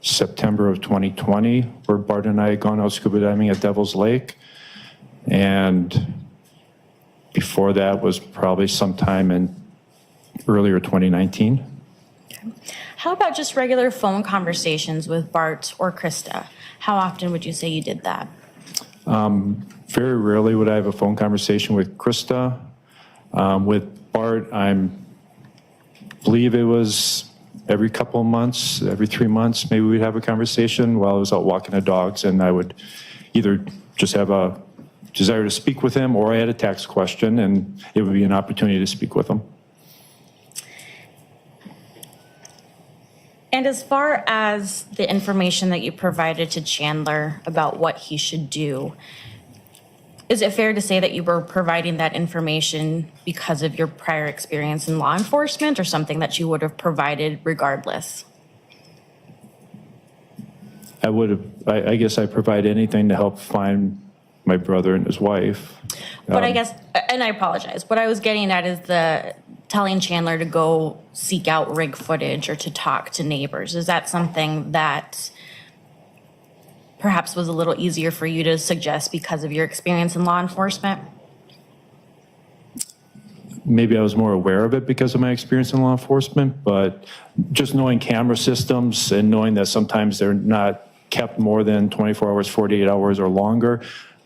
September of 2020, where Bart and I had gone out scuba diving at Devil's Lake. And before that was probably sometime in earlier 2019. How about just regular phone conversations with Bart or Krista? How often would you say you did that? Very rarely would I have a phone conversation with Krista. With Bart, I believe it was every couple of months, every 3 months, maybe we'd have a conversation while I was out walking the dogs, and I would either just have a desire to speak with him, or I had a tax question, and it would be an opportunity to speak with him. And as far as the information that you provided to Chandler about what he should do, is it fair to say that you were providing that information because of your prior experience in law enforcement, or something that you would have provided regardless? I would have, I guess I provide anything to help find my brother and his wife. But I guess, and I apologize, what I was getting at is the telling Chandler to go seek out rig footage or to talk to neighbors. Is that something that perhaps was a little easier for you to suggest because of your experience in law enforcement? Maybe I was more aware of it because of my experience in law enforcement, but just knowing camera systems and knowing that sometimes they're not kept more than 24 hours, 48 hours or longer,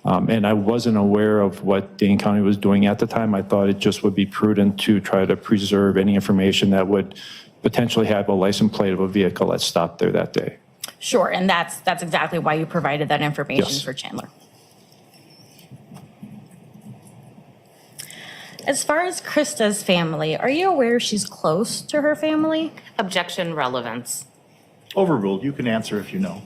And I wasn't aware of what Dane County was doing at the time. I thought it just would be prudent to try to preserve any information that would potentially have a license plate of a vehicle that stopped there that day. Sure, and that's exactly why you provided that information Yes. for Chandler. As far as Krista's family, are you aware she's close to her family? Objection, relevance. Overruled. You can answer if you know.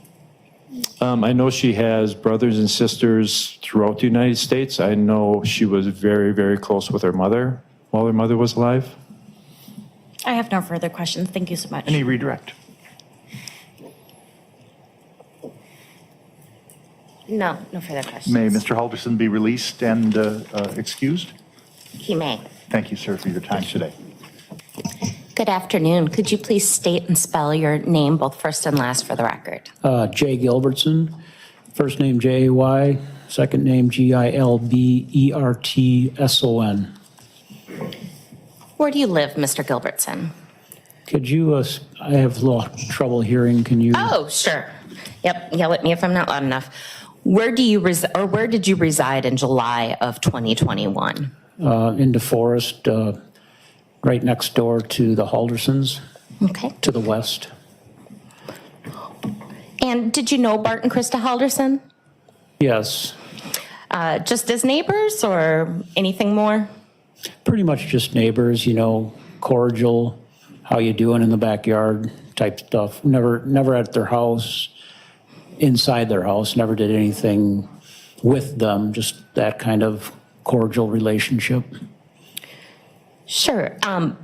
I know she has brothers and sisters throughout the United States. I know she was very, very close with her mother while her mother was alive. I have no further questions. Thank you so much. Any redirect? No further questions. May Mr. Halderson be released and excused? He may. Thank you, sir, for your time today. Good afternoon. Could you please state and spell your name, both first and last, for the record? Jay Gilbertson, first name J-A-Y, second name Gilbertson. Where do you live, Mr. Gilbertson? Could you, I have a little trouble hearing, can you? Oh, sure. Yep, yell at me if I'm not loud enough. Where did you reside in July of 2021? In DeForest, right next door to the Haldersons. Okay. To the west. And did you know Bart and Krista Halderson? Yes, Just as neighbors or anything more? pretty much just neighbors, you know, cordial, how you doing in the backyard type stuff. Never at their house, inside their house, never did anything with them, just that kind of cordial relationship. Sure.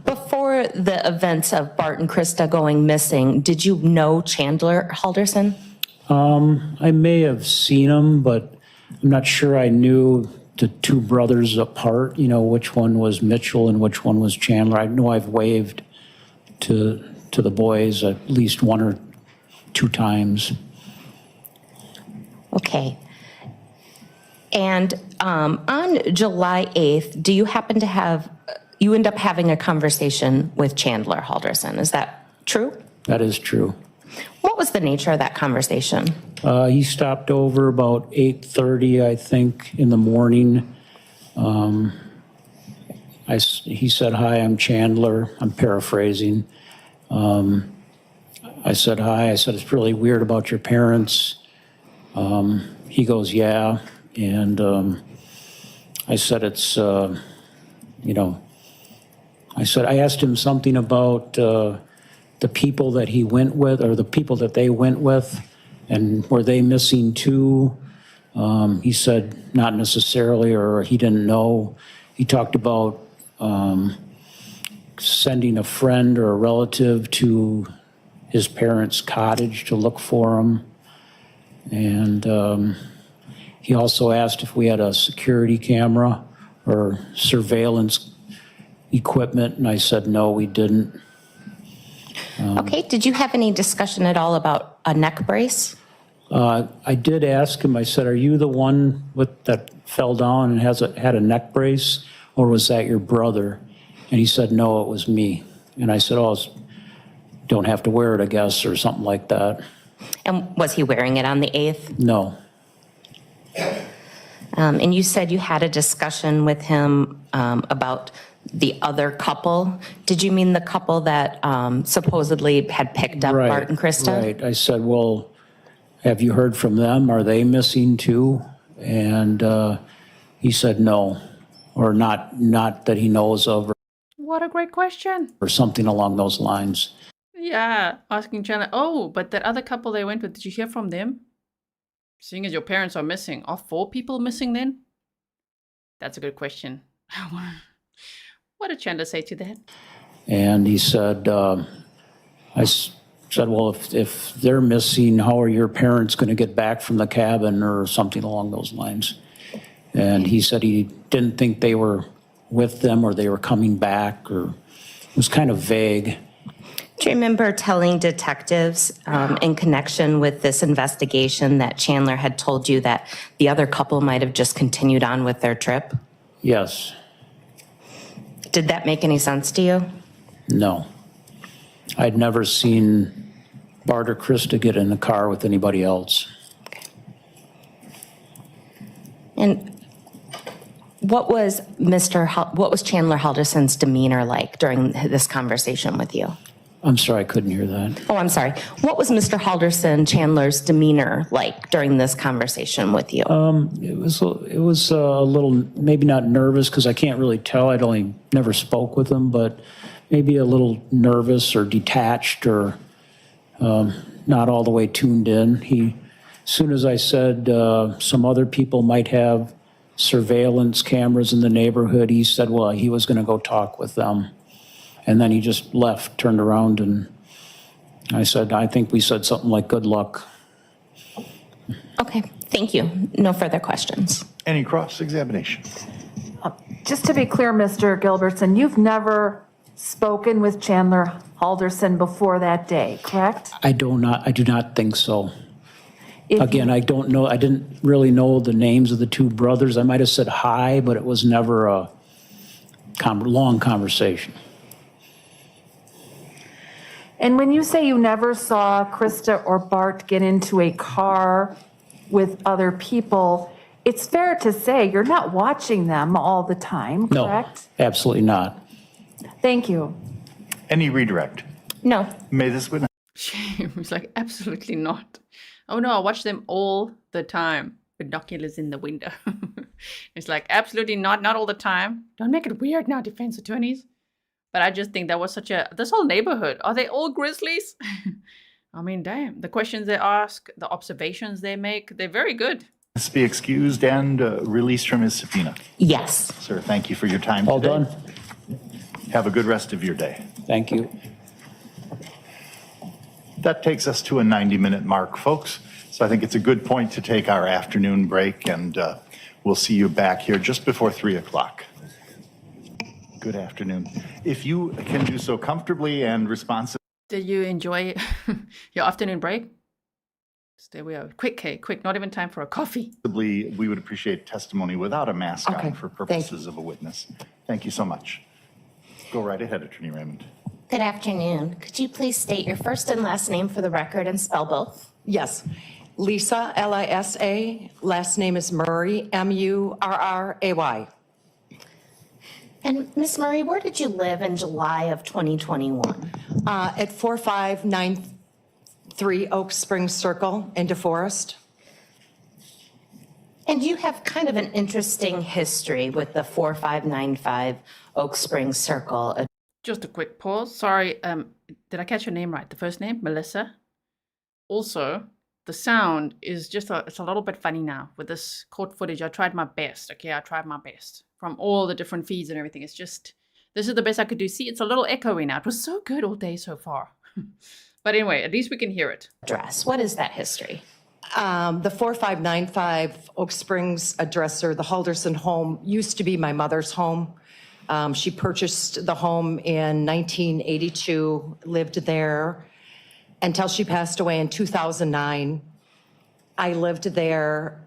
Before the events of Bart and Krista going missing, did you know Chandler Halderson? I may have seen him, but I'm not sure I knew the two brothers apart, you know, which one was Mitchell and which one was Chandler. I know I've waved to the boys at least one or two times. Okay. And on July 8th, do you happen to you end up having a conversation with Chandler Halderson? Is that true? That is true. What was the nature of that conversation? He stopped over about 8:30, I think, in the morning. He said, "Hi, I'm Chandler." I'm paraphrasing. I said, "Hi." I said, "It's really weird about your parents." He goes, "Yeah." And I said, "It's, you know," I asked him something about the people that he went with, or the people that they went with, and were they missing too? He said not necessarily, or he didn't know. He talked about sending a friend or a relative to his parents' cottage to look for him. And he also asked if we had a security camera or surveillance equipment, and I said no, we didn't. Okay, did you have any discussion at all about a neck brace? I did ask him, I said, "Are you the one that fell down and had a neck brace, or was that your brother?" And he said, "No, it was me." And I said, "Oh, don't have to wear it, I guess," or something like that. And was he wearing it on the 8th? No. And you said you had a discussion with him about the other couple. Did you mean the couple that supposedly had picked up Right, Bart and Krista? Right. I said, "Well, have you heard from them? Are they missing too?" And he said no, or not that he knows of, What a great question. or something along those lines. Yeah, asking Chandler, oh, but that other couple they went with, did you hear from them? Seeing as your parents are missing, are 4 people missing then? That's a good question. What did Chandler say to that? And he said, said, "Well, if they're missing, how are your parents going to get back from the cabin," or something along those lines. And he said he didn't think they were with them or they were coming back, or it was kind of vague. Do you remember telling detectives in connection with this investigation that Chandler had told you that the other couple might have just continued on with their trip? Yes. Did that make any sense to you? No. I'd never seen Bart or Krista get in the car with anybody else. And what was Chandler Halderson's demeanor like during this conversation with you? I'm sorry, I couldn't hear that. Oh, I'm sorry. What was Mr. Halderson Chandler's demeanor like during this conversation with you? It was a little, maybe not nervous, because I can't really tell. I'd only never spoke with him, but maybe a little nervous or detached or not all the way tuned in. As soon as I said some other people might have surveillance cameras in the neighborhood, he said, well, he was going to go talk with them. And then he just left, turned around, and I said, I think we said something like, good luck. Okay, thank you. No further questions. Any cross-examination? Just to be clear, Mr. Gilbertson, you've never spoken with Chandler Halderson before that day, correct? I do not think so. Again, I don't know. I didn't really know the names of the two brothers. I might have said hi, but it was never a long conversation. And when you say you never saw Krista or Bart get into a car with other people, it's fair to say you're not watching them all the time, correct? No, absolutely not. Thank you. Any redirect? No. May this witness? She was like, absolutely not. Oh no, I watch them all the time. Binoculars in the window. It's like, absolutely not all the time. Don't make it weird now, defense attorneys. But I just think that was this whole neighborhood, are they all Grizzlies? I mean, damn, the questions they ask, the observations they make, they're very good. Let's be excused and released from his subpoena. Yes. Sir, thank you for your time All today. done. Have a good rest of your day. Thank you. That takes us to a 90-minute mark, folks. So I think it's a good point to take our afternoon break, and we'll see you back here just before 3 o'clock. Good afternoon. If you can do so comfortably and responsibly. Did you enjoy your afternoon break? There we are. Quick, Kay, quick. Not even time for a coffee. We would appreciate testimony without a mask on for purposes of a witness. Thank you so much. Go right ahead, Attorney Raymond. Good afternoon. Could you please state your first and last name for the record and spell both? Yes. Lisa, Lisa. Last name is Murray, Murray. And Ms. Murray, where did you live in July of 2021? At 4593 Oak Springs Circle in DeForest. And you have kind of an interesting history with the 4595 Oak Springs Circle. Just a quick pause. Sorry, did I catch your name right? The first name, Melissa? Also, the sound is just it's a little bit funny now with this court footage. I tried my best, okay? I tried my best from all the different feeds and everything. It's just, this is the best I could do. See, it's a little echoey now. It was so good all day so far. But anyway, at least we can hear it. Address, what is that history? The 4595 Oak Springs addresser, the Halderson home, used to be my mother's home. She purchased the home in 1982, lived there until she passed away in 2009. I lived there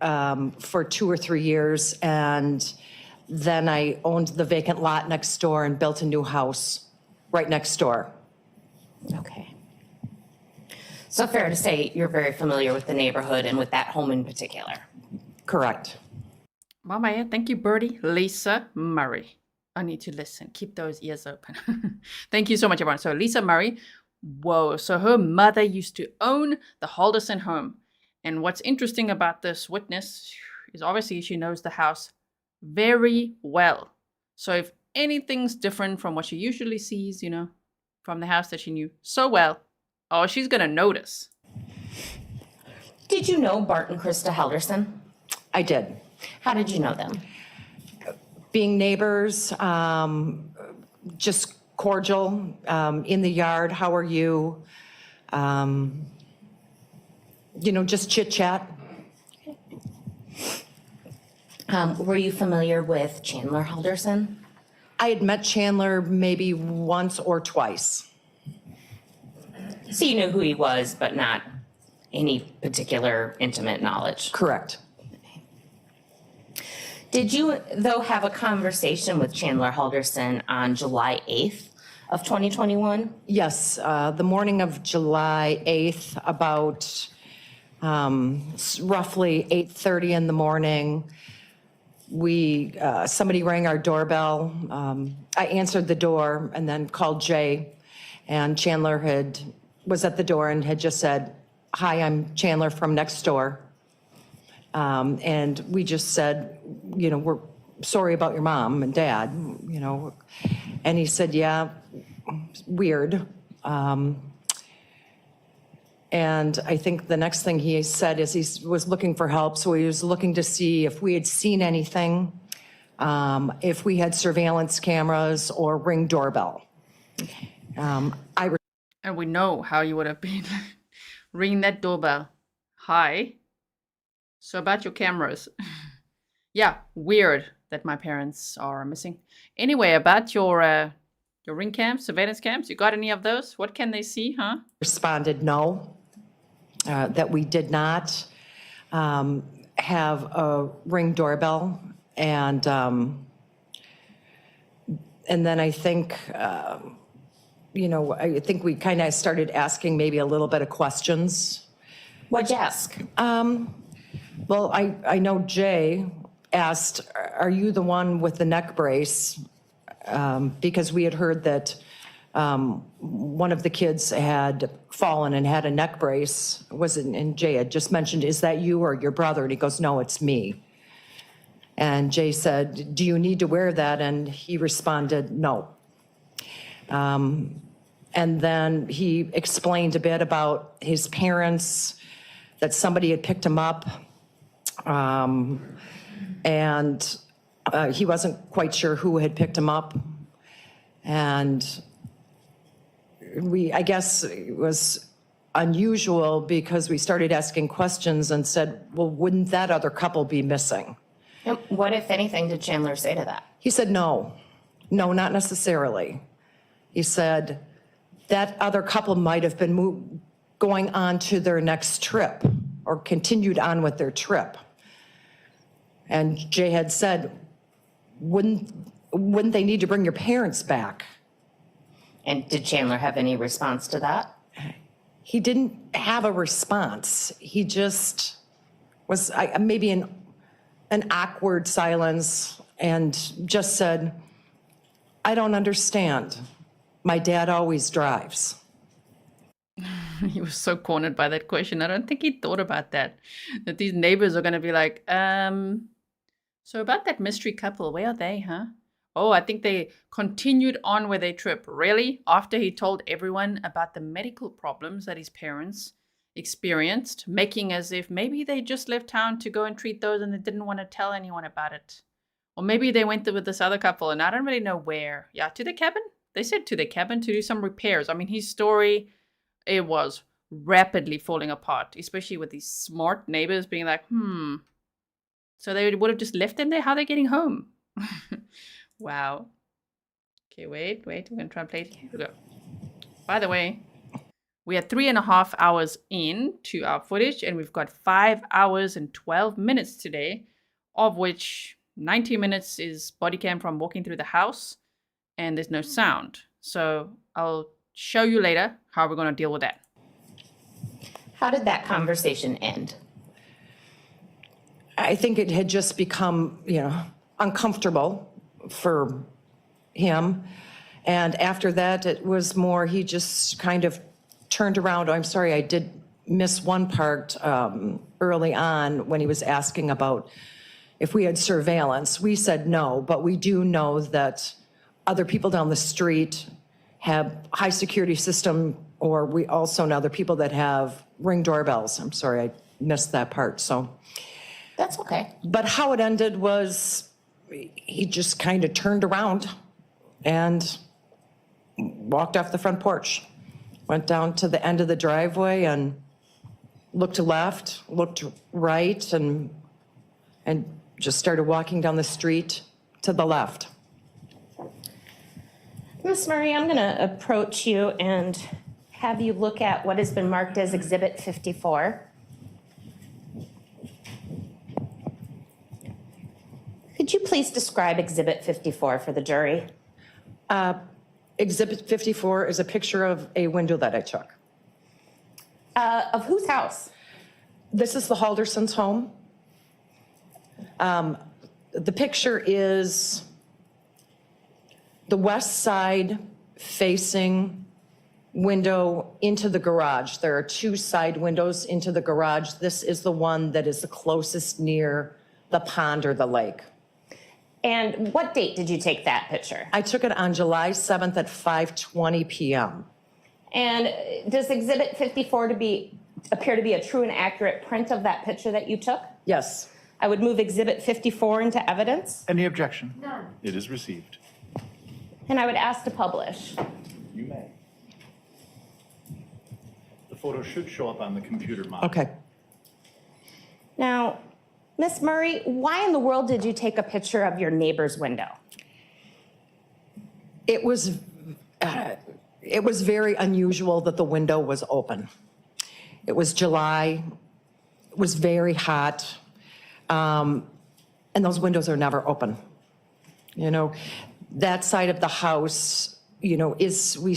for 2 or 3 years, and then I owned the vacant lot next door and built a new house right next door. Okay. So fair to say you're very familiar with the neighborhood and with that home in particular? Correct. Mama, thank you, Birdie. Lisa Murray. I need to listen. Keep those ears open. Thank you so much, everyone. So Lisa Murray, whoa. So her mother used to own the Halderson home. And what's interesting about this witness is obviously she knows the house very well. So if anything's different from what she usually sees, you know, from the house that she knew so well, oh, she's going to notice. Did you know Bart and Krista Halderson? I did. How did you know them? Being neighbors, just cordial, in the yard, how are you? Just chit chat. Were you familiar with Chandler Halderson? I had met Chandler maybe once or twice. So you knew who he was, but not any particular intimate knowledge? Correct. Did you, though, have a conversation with Chandler Halderson on July 8th of 2021? Yes, the morning of July 8th, about roughly 8:30 in the morning, somebody rang our doorbell. I answered the door and then called Jay, and Chandler was at the door and had just said, "Hi, I'm Chandler from next door." And we just said, we're sorry about your mom and dad, And he said, "Yeah, weird." And I think the next thing he said is he was looking for help. So he was looking to see if we had seen anything, if we had surveillance cameras or Ring doorbell. And we know how you would have been. Ring that doorbell. Hi. So about your cameras. Yeah, weird that my parents are missing. Anyway, about your ring cams, surveillance cams, you got any of those? What can they see, huh? Responded no, that we did not have a Ring doorbell. And then I think, I think we kind of started asking maybe a little bit of questions. What'd you ask? Well, I know Jay asked, "Are you the one with the neck brace?" Because we had heard that one of the kids had fallen and had a neck brace. And Jay had just mentioned, "Is that you or your brother?" And he goes, "No, it's me." And Jay said, "Do you need to wear that?" And he responded, "No." And then he explained a bit about his parents, that somebody had picked him up. And he wasn't quite sure who had picked him up. And I guess it was unusual because we started asking questions and said, "Well, wouldn't that other couple be missing?" What, if anything, did Chandler say to that? He said, no, not necessarily. He said that other couple might have been going on to their next trip or continued on with their trip. And Jay had said, wouldn't they need to bring your parents back? And did Chandler have any response to that? He didn't have a response. He just was maybe an awkward silence and just said, "I don't understand. My dad always drives." He was so cornered by that question. I don't think he thought about that these neighbors are going to be like, so about that mystery couple, where are they, huh? Oh, I think they continued on with their trip. Really? After he told everyone about the medical problems that his parents experienced, making as if maybe they just left town to go and treat those and they didn't want to tell anyone about it. Or maybe they went there with this other couple and I don't really know where. Yeah, to the cabin? They said to the cabin to do some repairs. I mean, his story, it was rapidly falling apart, especially with these smart neighbors being like, so they would have just left them there? How are they getting home? Wow. Okay, wait. We're going to try and play it. Here we go. By the way, we are 3.5 hours into our footage, and we've got 5 hours and 12 minutes today, of which 90 minutes is body cam from walking through the house, and there's no sound. So I'll show you later how we're going to deal with that. How did that conversation end? I think it had just become, uncomfortable for him. And after that, it was more, he just kind of turned around. Oh, I'm sorry, I did miss one part early on when he was asking about if we had surveillance. We said no, but we do know that other people down the street have high security system, or we also know other people that have Ring doorbells. I'm sorry, I missed that part, so. That's okay. But how it ended was he just kind of turned around and walked off the front porch, went down to the end of the driveway and looked left, looked right, and just started walking down the street to the left. Miss Murray, I'm going to approach you and have you look at what has been marked as Exhibit 54. Could you please describe Exhibit 54 for the jury? Exhibit 54 is a picture of a window that I took. Of whose house? This is the Halderson's home. the picture is the west side facing window into the garage. There are 2 side windows into the garage. This is the one that is the closest near the pond or the lake. And what date did you take that picture? I took it on July 7th at 5:20 p.m. And does Exhibit 54 appear to be a true and accurate print of that picture that you took? Yes. I would move Exhibit 54 into evidence. Any objection? None. It is received. And I would ask to publish. You may. The photo should show up on the computer monitor. Okay. Now, Miss Murray, why in the world did you take a picture of your neighbor's window? It was very unusual that the window was open. It was July, it was very hot, and those windows are never open. You know, that side of the house, you know, we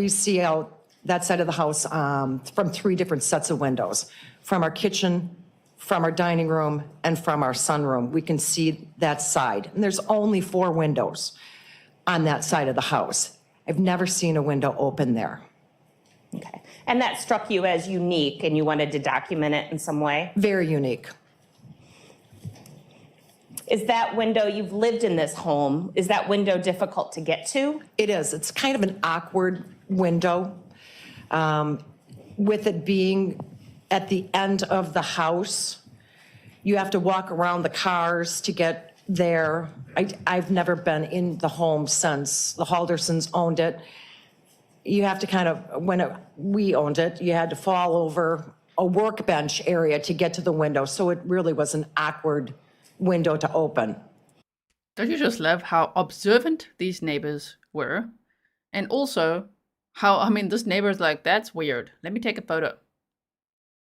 see out that side of the house from 3 different sets of windows, from our kitchen, from our dining room, and from our sunroom. We can see that side, and there's only 4 windows on that side of the house. I've never seen a window open there. Okay. And that struck you as unique and you wanted to document it in some way? Very unique. Is that window, you've lived in this home, is that window difficult to get to? It is. It's kind of an awkward window. With it being at the end of the house, you have to walk around the cars to get there. I've never been in the home since the Haldersons owned it. You have to kind of, we owned it, you had to fall over a workbench area to get to the window. So it really was an awkward window to open. Don't you just love how observant these neighbors were? And also how, I mean, this neighbor's like, that's weird. Let me take a photo.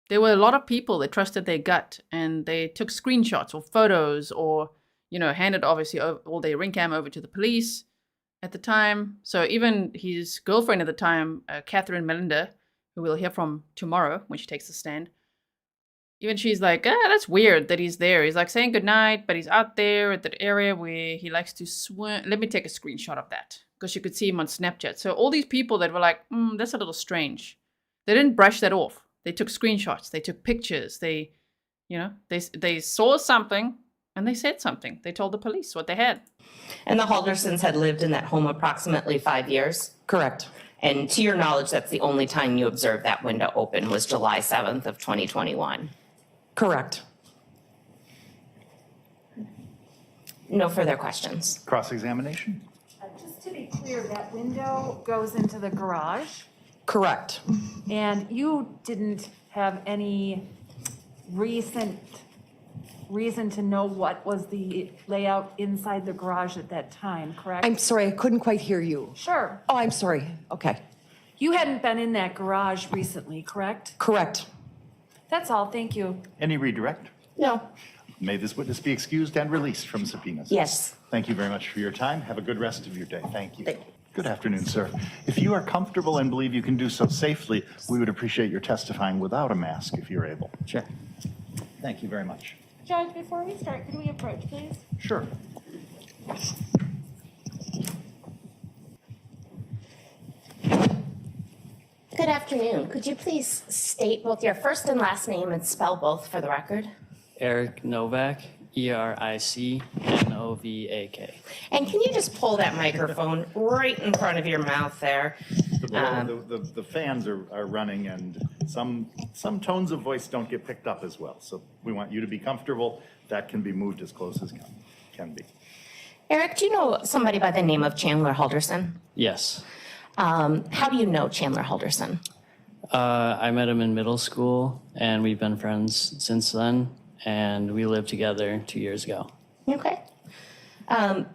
There were a lot of people that trusted their gut and they took screenshots or photos or, you know, handed obviously all their ring cam over to the police at the time. So even his girlfriend at the time, Katherine Melinda, who we'll hear from tomorrow when she takes the stand, even she's like, that's weird that he's there. He's like saying goodnight, but he's out there at that area where he likes to swim. Let me take a screenshot of that because you could see him on Snapchat. So all these people that were like, that's a little strange. They didn't brush that off. They took screenshots. They took pictures. They, you know, they saw something and they said something. They told the police what they had. And the Haldersons had lived in that home approximately 5 years? Correct. And to your knowledge, that's the only time you observed that window open was July 7th of 2021? Correct. No further questions. Cross-examination? Just to be clear, that window goes into the garage? Correct. And you didn't have any reason to know what was the layout inside the garage at that time, correct? I'm sorry, I couldn't quite hear you. Sure. Oh, I'm sorry. Okay. You hadn't been in that garage recently, correct? Correct. That's all, thank you. Any redirect? No. May this witness be excused and released from subpoenas. Yes. Thank you very much for your time. Have a good rest of your day. Thank you. Good afternoon, sir. If you are comfortable and believe you can do so safely, we would appreciate your testifying without a mask if you're able. Sure. Thank you very much. Judge, before we start, could we approach, please? Sure. Good afternoon. Could you please state both your first and last name and spell both for the record? Eric Novak, ERICNOVAK. And can you just pull that microphone right in front of your mouth there? The fans are running and some tones of voice don't get picked up as well. So we want you to be comfortable. That can be moved as close as can be. Eric, do you know somebody by the name of Chandler Halderson? Yes. How do you know Chandler Halderson? I met him in middle school, and we've been friends since then, and we lived together 2 years ago. Okay. I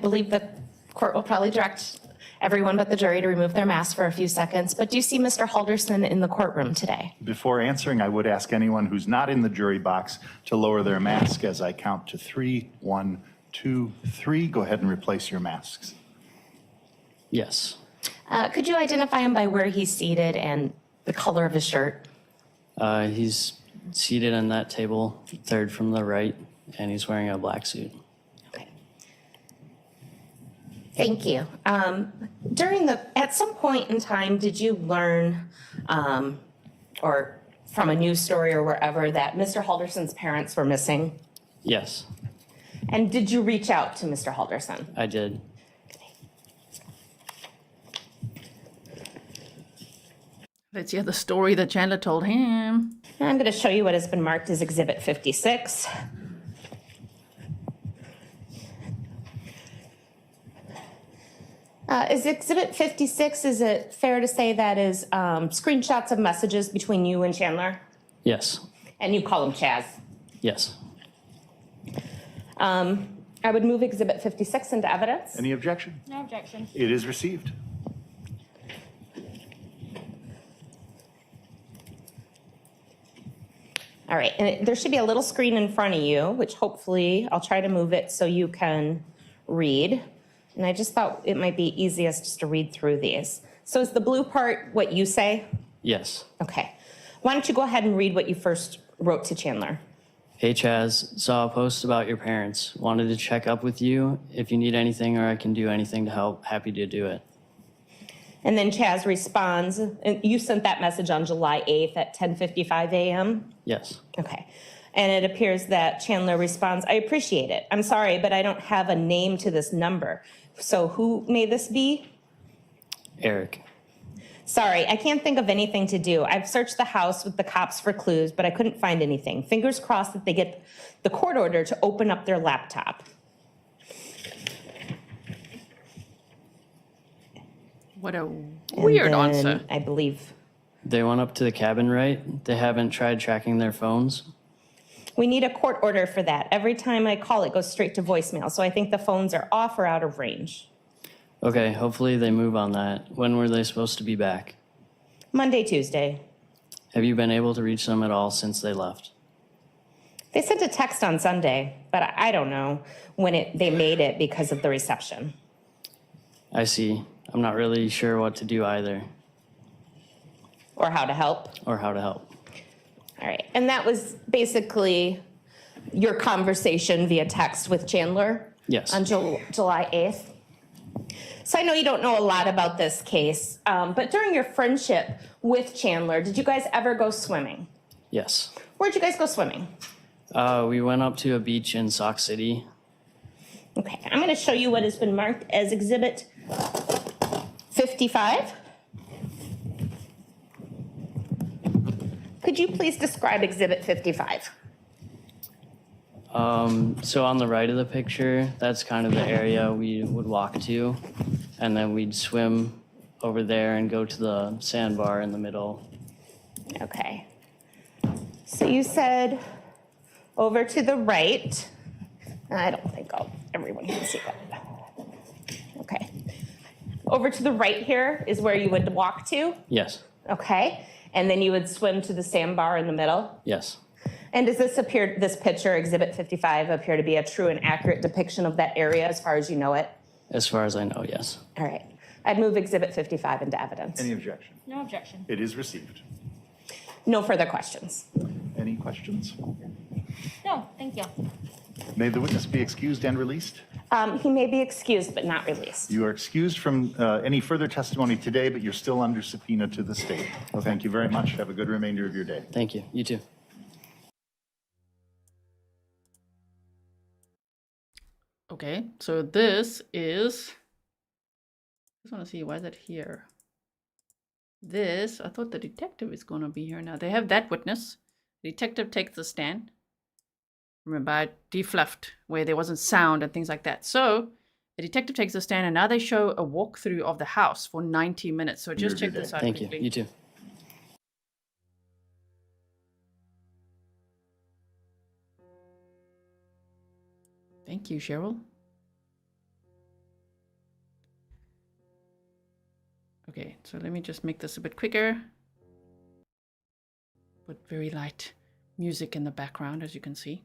believe the court will probably direct everyone but the jury to remove their masks for a few seconds, but do you see Mr. Halderson in the courtroom today? Before answering, I would ask anyone who's not in the jury box to lower their mask as I count to 3. 1, 2, 3. Go ahead and replace your masks. Yes. Could you identify him by where he's seated and the color of his shirt? He's seated on that table, third from the right. and he's wearing a black suit. Thank you. At some point in time, did you learn, or from a news story or wherever, that Mr. Halderson's parents were missing? Yes, And did you reach out to Mr. Halderson? I did. Let's hear the story that Chandler told him. I'm going to show you what has been marked as Exhibit 56. Is Exhibit 56, is it fair to say that is screenshots of messages between you and Chandler? Yes, And you call him Chaz? yes. I would move Exhibit 56 into evidence. Any objection? No objection. It is received. All right, and there should be a little screen in front of you, which hopefully I'll try to move it so you can read. And I just thought it might be easiest just to read through these. So is the blue part what you say? Yes. Okay. Why don't you go ahead and read what you first wrote to Chandler? Hey Chaz, saw a post about your parents. Wanted to check up with you. If you need anything or I can do anything to help, happy to do it. And then Chaz responds, and you sent that message on July 8th at 10:55 a.m.? Yes. Okay. And it appears that Chandler responds, I appreciate it. I'm sorry, but I don't have a name to this number. So who may this be? Eric. Sorry, I can't think of anything to do. I've searched the house with the cops for clues, but I couldn't find anything. Fingers crossed that they get the court order to open up their laptop. What a weird And then, answer. I believe. They went up to the cabin, right? They haven't tried tracking their phones? We need a court order for that. Every time I call, it goes straight to voicemail. So I think the phones are off or out of range. Okay, hopefully they move on that. When were they supposed to be back? Monday, Tuesday. Have you been able to reach them at all since they left? They sent a text on Sunday, but I don't know when they made it because of the reception. I see. I'm not really sure what to do either. Or how to help. Or how to help. All right. And that was basically your conversation via text with Chandler? Yes. On July 8th? So I know you don't know a lot about this case, but during your friendship with Chandler, did you guys ever go swimming? Yes. Where'd you guys go swimming? We went up to a beach in Sauk City. Okay, I'm going to show you what has been marked as Exhibit 55. Could you please describe Exhibit 55? So on the right of the picture, that's kind of the area we would walk to. And then we'd swim over there and go to the sandbar in the middle. Okay. So you said over to the right. I don't think everyone can see that. Okay. Over to the right here is where you would walk to? Yes. Okay. And then you would swim to the sandbar in the middle? Yes. And does this picture, Exhibit 55, appear to be a true and accurate depiction of that area as far as you know it? As far as I know, yes. All right. I'd move Exhibit 55 into evidence. Any objection? No objection. It is received. No further questions. Any questions? No, thank you. May the witness be excused and released? He may be excused but not released. You are excused from any further testimony today, but you're still under subpoena to the state. Well, thank you very much. Have a good remainder of your day. Thank you. You too. Okay, so this is, I just want to see, why is it here? This, I thought the detective is going to be here now. They have that witness. The detective takes the stand. Remember, I defluffed where there wasn't sound and things like that. So the detective takes the stand, and now they show a walkthrough of the house for 90 minutes. So just check this out Thank quickly. you. You too. Thank you, Cheryl. Okay, so let me just make this a bit quicker. Put very light music in the background, as you can see.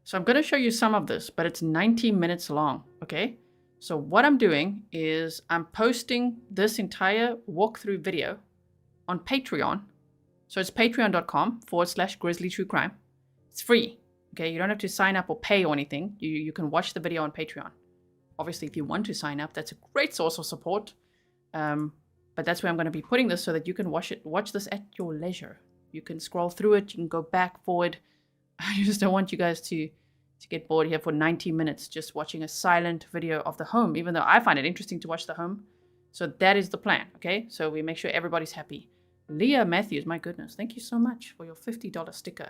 So I'm going to show you some of this, but it's 90 minutes long, okay? So what I'm doing is I'm posting this entire walkthrough video on Patreon. So it's patreon.com/Grizzly True Crime. It's free. Okay, you don't have to sign up or pay or anything. You can watch the video on Patreon. Obviously, if you want to sign up, that's a great source of support. But that's where I'm going to be putting this so that you can watch this at your leisure. You can scroll through it. You can go back, forward. I just don't want you guys to get bored here for 90 minutes just watching a silent video of the home, even though I find it interesting to watch the home. So that is the plan, okay? So we make sure everybody's happy. Leah Matthews, my goodness, thank you so much for your $50 sticker.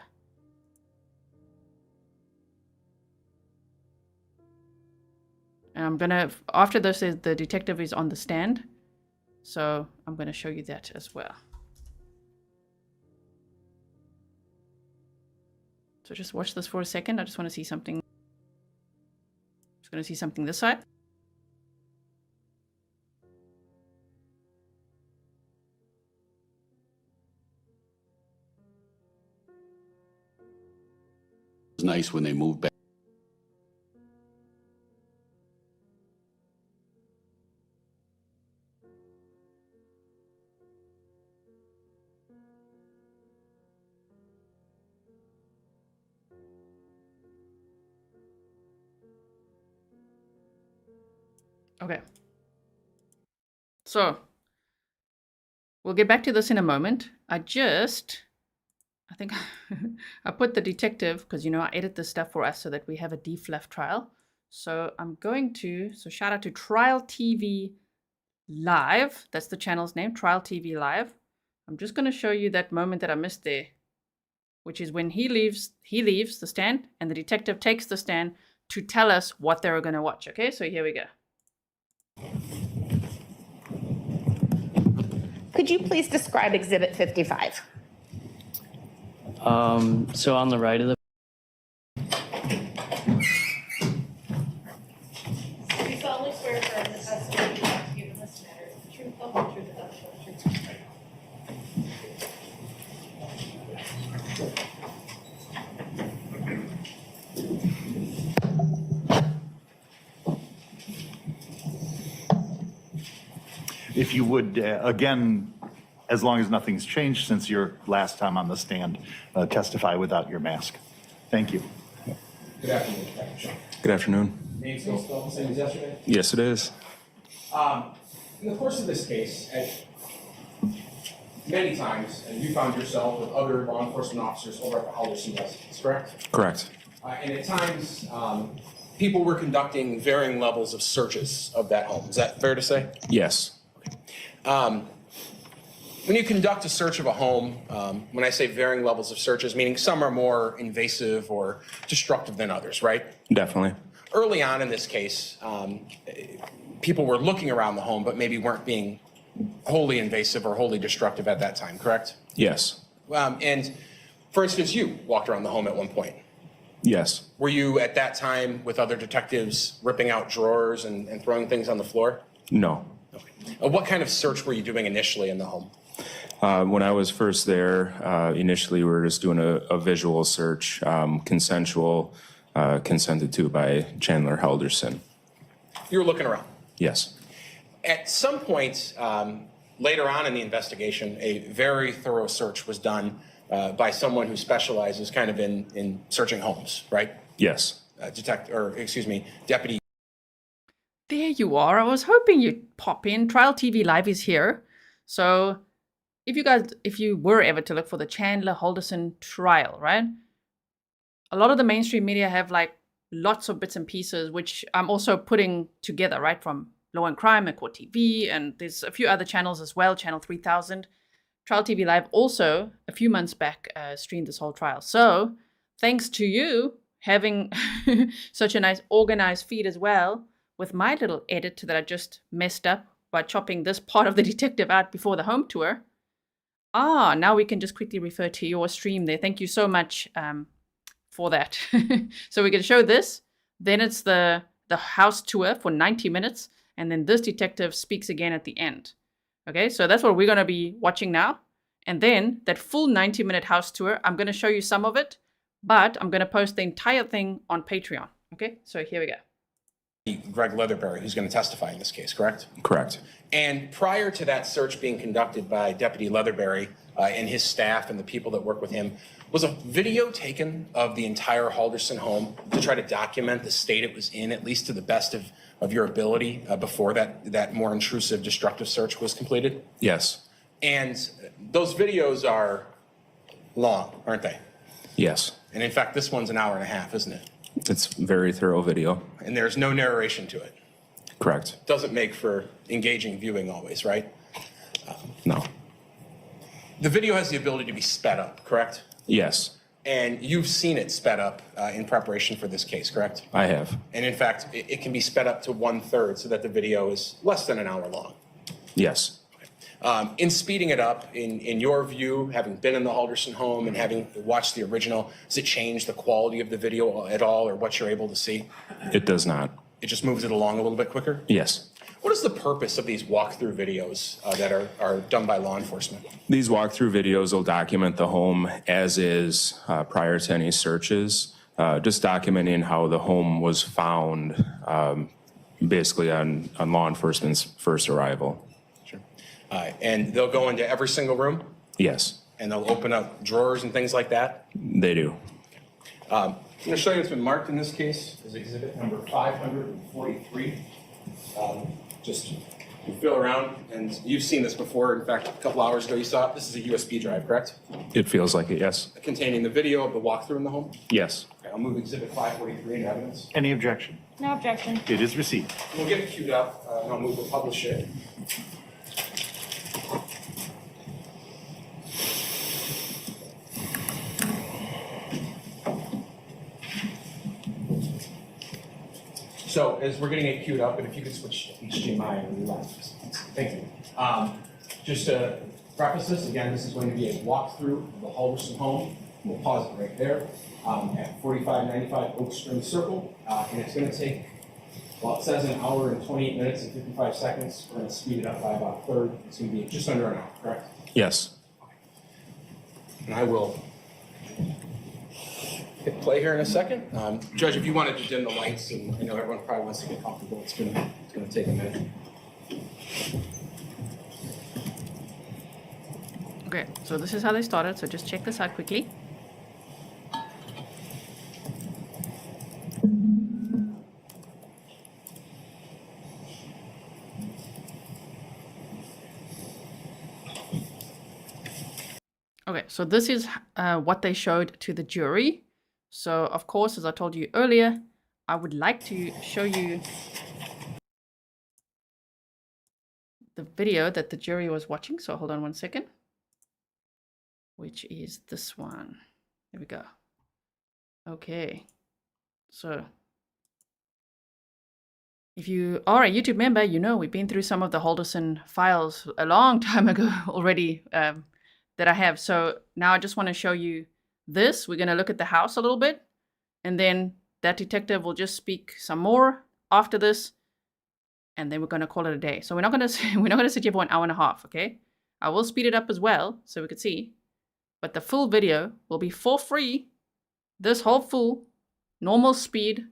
And I'm gonna, after this, the detective is on the stand. So I'm gonna show you that as well. So just watch this for a second. I just want to see something. Just going to see something this side. It's nice when they move back. Okay. So, we'll get back to this in a moment. I think I put the detective, because, you know, I edit this stuff for us so that we have a defluff trial. So I'm going to, so shout out to Trial TV Live. That's the channel's name, Trial TV Live. I'm just going to show you that moment that I missed there, which is when he leaves the stand and the detective takes the stand to tell us what they're going to watch. Okay, so here we go. Could you please describe Exhibit 55? So on the right of the We solemnly swear affirm the testimony you have to give in this matter is the truth, the whole truth, and nothing but the truth. If you would, again, as long as nothing's changed since your last time on the stand, testify without your mask. Thank you. Good afternoon, Captain Shunk. Good afternoon. Name still spelled the same as yesterday? Yes, it is. In the course of this case, many times, you found yourself with other law enforcement officers over at the Halderson residence, correct? Correct. And at times, people were conducting varying levels of searches of that home. Is that fair to say? Yes. When you conduct a search of a home, when I say varying levels of searches, meaning some are more invasive or destructive than others, right? Definitely. Early on in this case, people were looking around the home, but maybe weren't being wholly invasive or wholly destructive at that time, correct? Yes. And for instance, you walked around the home at one point. Yes. Were you at that time with other detectives ripping out drawers and throwing things on the floor? No. What kind of search were you doing initially in the home? When I was first there, initially we were just doing a visual search, consensual, consented to by Chandler Halderson. You were looking around? Yes. At some point later on in the investigation, a very thorough search was done by someone who specializes kind of in searching homes, right? Yes. Deputy. There you are. I was hoping you'd pop in. Trial TV Live is here. So if you were ever to look for the Chandler Halderson trial, right? A lot of the mainstream media have like lots of bits and pieces, which I'm also putting together, right? From Law and Crime and Court TV, and there's a few other channels as well, Channel 3000. Trial TV Live also, a few months back, streamed this whole trial. So thanks to you having such a nice organized feed as well, with my little edit that I just messed up by chopping this part of the detective out before the home tour. Now we can just quickly refer to your stream there. Thank you so much for that. So we can show this. Then it's the house tour for 90 minutes. And then this detective speaks again at the end. Okay, so that's what we're going to be watching now. And then that full 90-minute house tour, I'm going to show you some of it, but I'm going to post the entire thing on Patreon. Okay, so here we go. Greg Leatherberry, who's going to testify in this case, correct? Correct. And prior to that search being conducted by Deputy Leatherberry and his staff and the people that work with him, was a video taken of the entire Halderson home to try to document the state it was in, at least to the best of your ability, before that more intrusive, destructive search was completed? Yes. And those videos are long, aren't they? Yes. And in fact, this one's an hour and a half, isn't it? It's very thorough video. And there's no narration to it. Correct. Doesn't make for engaging viewing always, right? No. The video has the ability to be sped up, correct? Yes, And you've seen it sped up in preparation for this case, correct? I have. And in fact, it can be sped up to 1/3 so that the video is less than an hour long. Yes. In speeding it up, in your view, having been in the Halderson home and having watched the original, does it change the quality of the video at all or what you're able to see? It does not. It just moves it along a little bit quicker? Yes. What is the purpose of these walkthrough videos that are done by law enforcement? These walkthrough videos will document the home as is prior to any searches, just documenting how the home was found basically on law enforcement's first arrival. Sure. And they'll go into every single room? Yes, And they'll open up drawers and things like that? they do. I'm going to show you what's been marked in this case as exhibit number 543. Just you feel around, and you've seen this before. In fact, a couple hours ago you saw it. This is a USB drive, correct? It feels like it, yes. Containing the video of the walkthrough in the home? Yes. Okay, I'll move exhibit 543 into evidence. Any objection? No objection. It is received. We'll get it queued up, and I'll move to publish it. So as we're getting it queued up, and if you could switch to HDMI on the left. Thank you. Just to preface this, again, this is going to be a walkthrough of the Halderson home. We'll pause it right there at 4595 Oak Spring Circle. And it's going to take, well, it says an hour and 28 minutes and 55 seconds. We're going to speed it up by about a third. It's going to be just under an hour, correct? Yes. And I will hit play here in a second. Judge, if you wanted to dim the lights, and I know everyone probably wants to get comfortable, it's going to take a minute. Okay, so this is how they started, so just check this out quickly. Okay, so this is what they showed to the jury. So, of course, as I told you earlier, I would like to show you the video that the jury was watching. So hold on one second. Which is this one. Here we go. Okay. So if you are a YouTube member, you know we've been through some of the Halderson files a long time ago already that I have. So now I just want to show you this. We're going to look at the house a little bit, and then that detective will just speak some more after this, and then we're going to call it a day. So we're not going to sit here for an hour and a half, okay? I will speed it up as well so we could see, but the full video will be for free. This whole full normal speed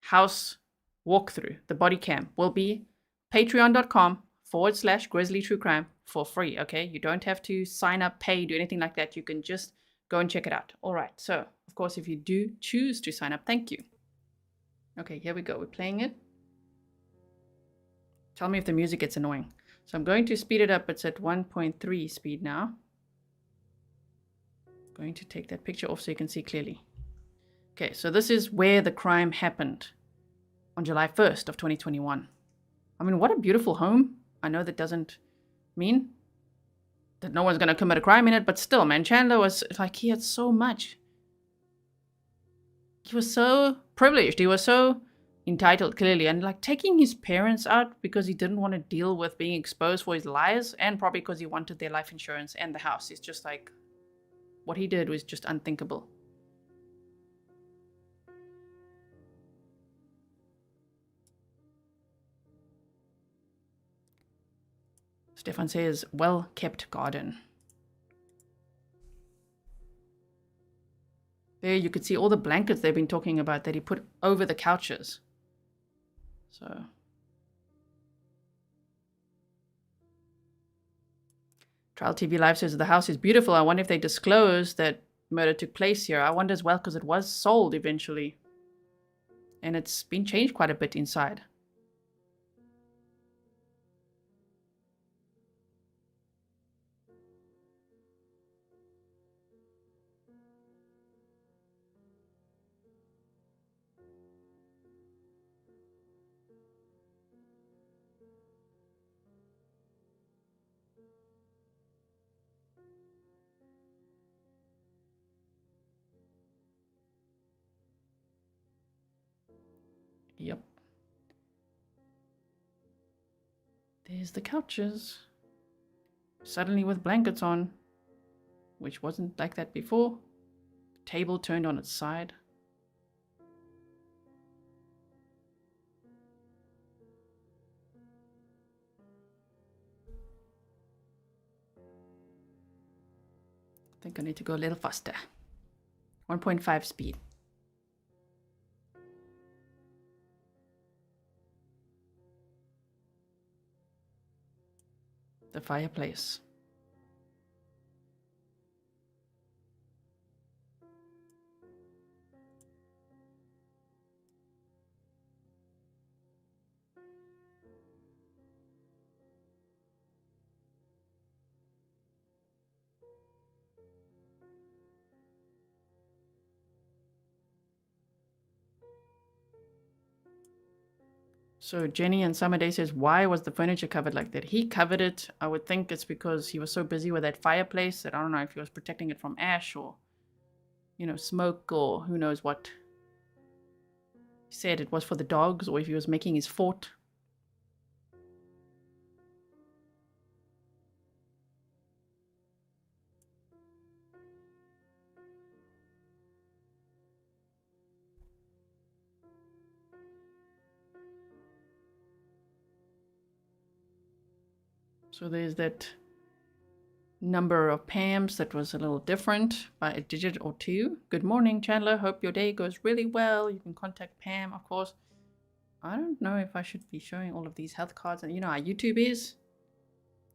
house walkthrough, the body cam, will be patreon.com/Grizzly True Crime for free, okay? You don't have to sign up, pay, do anything like that. You can just go and check it out. All right, so of course, if you do choose to sign up, thank you. Okay, here we go. We're playing it. Tell me if the music gets annoying. So I'm going to speed it up. It's at 1.3 speed now. Going to take that picture off so you can see clearly. Okay, so this is where the crime happened on July 1st of 2021. I mean, what a beautiful home. I know that doesn't mean that no one's going to commit a crime in it, but still, man, Chandler was like, he had so much. He was so privileged. He was so entitled, clearly, and like taking his parents out because he didn't want to deal with being exposed for his lies, and probably because he wanted their life insurance and the house. It's just like, what he did was just unthinkable. Stefan says, well-kept garden. There you could see all the blankets they've been talking about that he put over the couches. So Trial TV Live says the house is beautiful. I wonder if they disclosed that murder took place here. I wonder as well because it was sold eventually. And it's been changed quite a bit inside. Yep. There's the couches. Suddenly with blankets on, which wasn't like that before. Table turned on its side. I think I need to go a little faster. 1.5 speed. The fireplace. So Jenny and Summerday says, why was the furniture covered like that? He covered it. I would think it's because he was so busy with that fireplace that I don't know if he was protecting it from ash or, you know, smoke or who knows what. He said it was for the dogs or if he was making his fort. So there's that number of Pams that was a little different by a digit or two. Good morning, Chandler. Hope your day goes really well. You can contact Pam, of course. I don't know if I should be showing all of these health cards. And you know how YouTube is?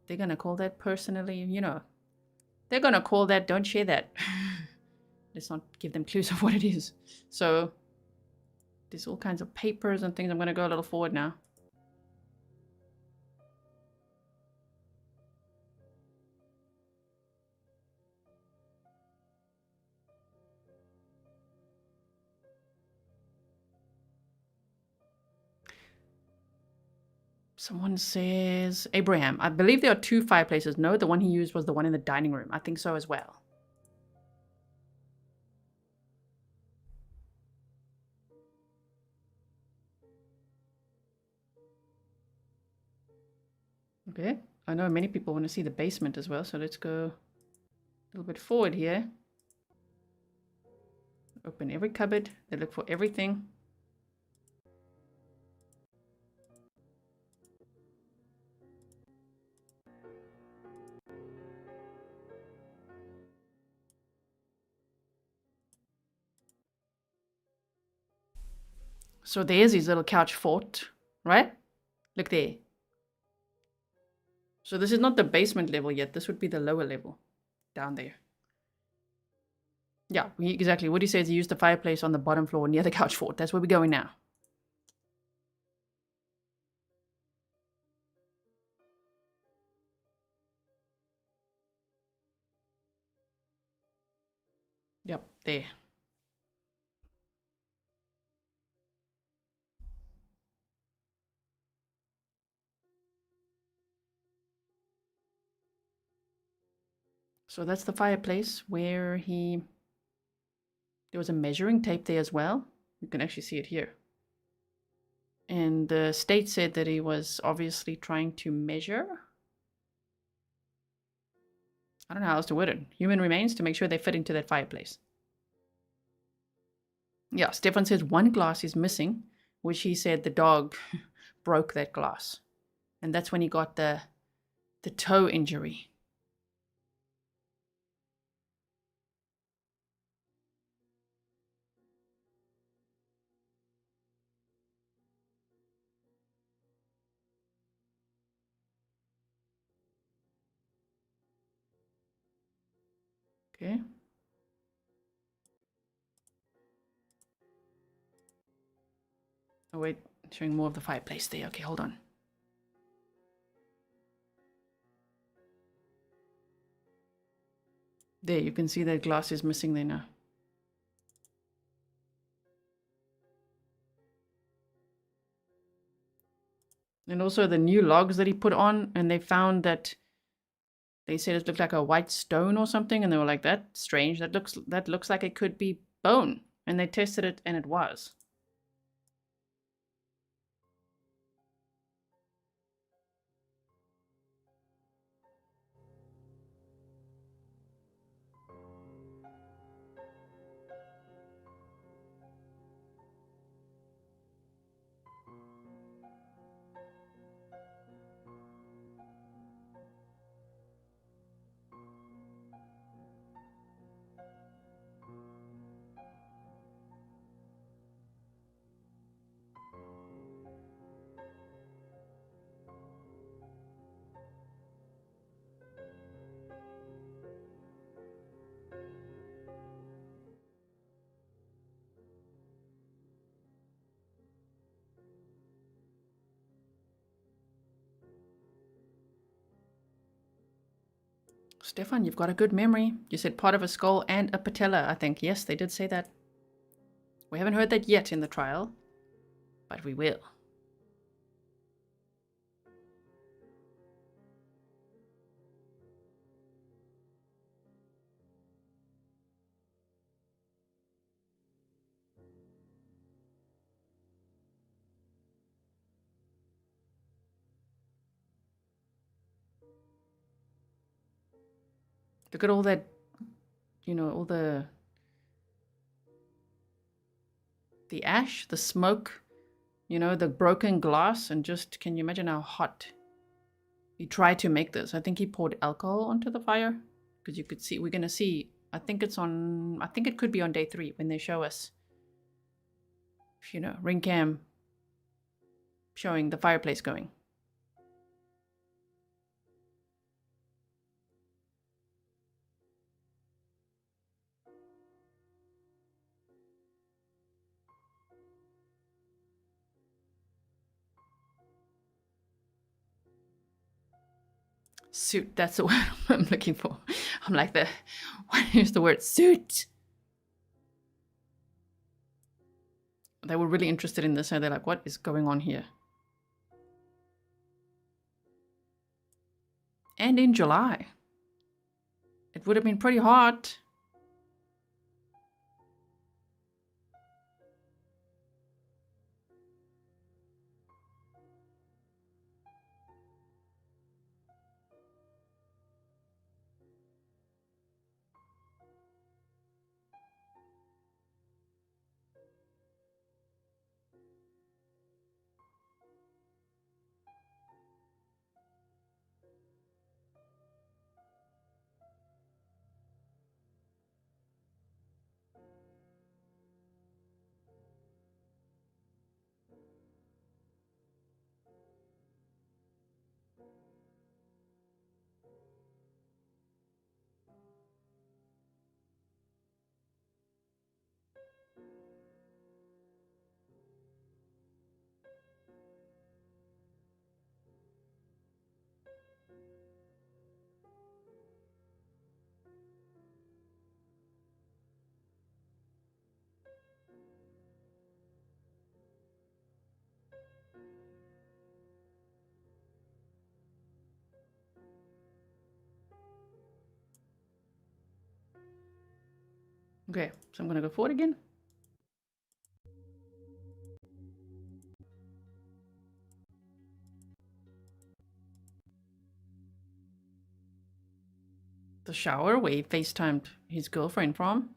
They're going to call that personally, you know. They're going to call that, don't share that. Let's not give them clues of what it is. So there's all kinds of papers and things. I'm going to go a little forward now. Someone says, Abraham, I believe there are two fireplaces. No, the one he used was the one in the dining room. I think so as well. Okay, I know many people want to see the basement as well, so let's go a little bit forward here. Open every cupboard. They look for everything. So there's his little couch fort, right? Look there. So this is not the basement level yet. This would be the lower level down there. Yeah, exactly. Woody says he used the fireplace on the bottom floor near the couch fort. That's where we're going now. Yep, there. So that's the fireplace where there was a measuring tape there as well. You can actually see it here. And the state said that he was obviously trying to measure. I don't know how else to word it. Human remains to make sure they fit into that fireplace. Yeah, Stefan says one glass is missing, which he said the dog broke that glass. And that's when he got the toe injury. Okay. Oh wait, showing more of the fireplace there. Okay, hold on. There, you can see that glass is missing there now. And also the new logs that he put on, and they found that they said it looked like a white stone or something, and they were like, that's strange. That looks like it could be bone. And they tested it, and it was. Stefan, you've got a good memory. You said part of a skull and a patella, I think. Yes, they did say that. We haven't heard that yet in the trial, but we will. Look at all that, you know, all the ash, the smoke, you know, the broken glass, and just, can you imagine how hot he tried to make this? I think he poured alcohol onto the fire, because you could see, we're going to see, I think it could be on day 3 when they show us, you know, ring cam showing the fireplace going. Suit, that's the word I'm looking for. I'm like, what is the word? Suit. They were really interested in this, and they're like, what is going on here? And in July. It would have been pretty hot. Okay, so I'm gonna go forward again. The shower where he FaceTimed his girlfriend from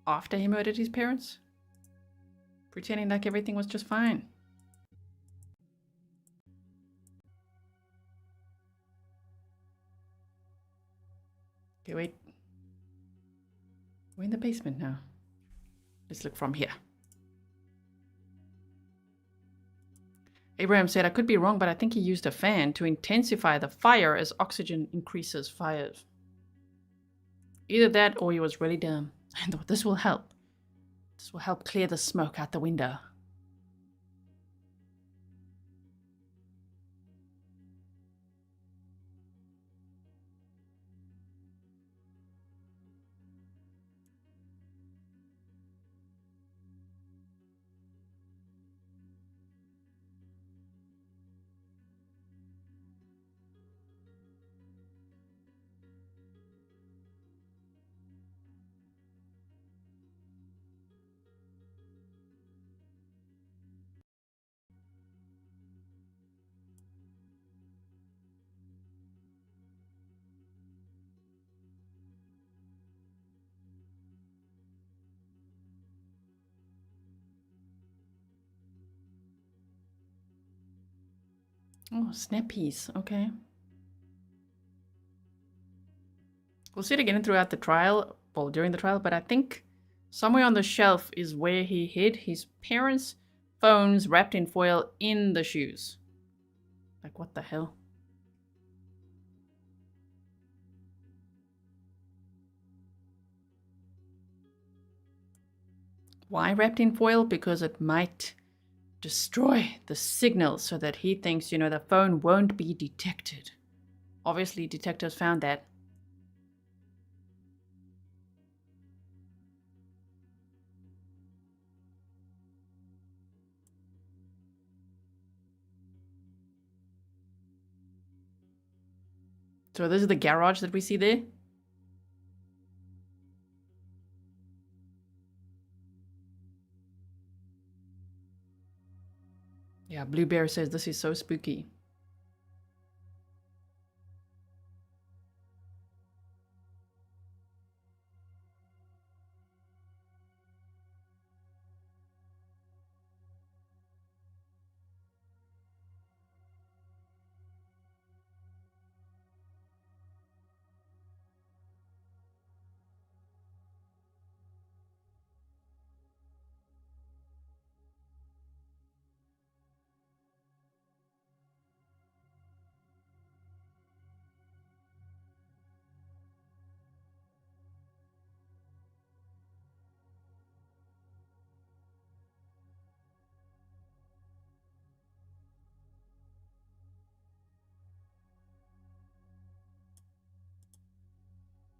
after he murdered his parents, pretending like everything was just fine. Okay, wait. We're in the basement now. Let's look from here. Abraham said, I could be wrong, but I think he used a fan to intensify the fire as oxygen increases fires. Either that or he was really dumb. I thought this will help. This will help clear the smoke out the window. Oh, snap piece. Okay. We'll see it again throughout the trial, well, during the trial, but I think somewhere on the shelf is where he hid his parents' phones wrapped in foil in the shoes. Like, what the hell? Why wrapped in foil? Because it might destroy the signal so that he thinks, you know, the phone won't be detected. Obviously, detectives found that. So this is the garage that we see there. Yeah, Blue Bear says this is so spooky.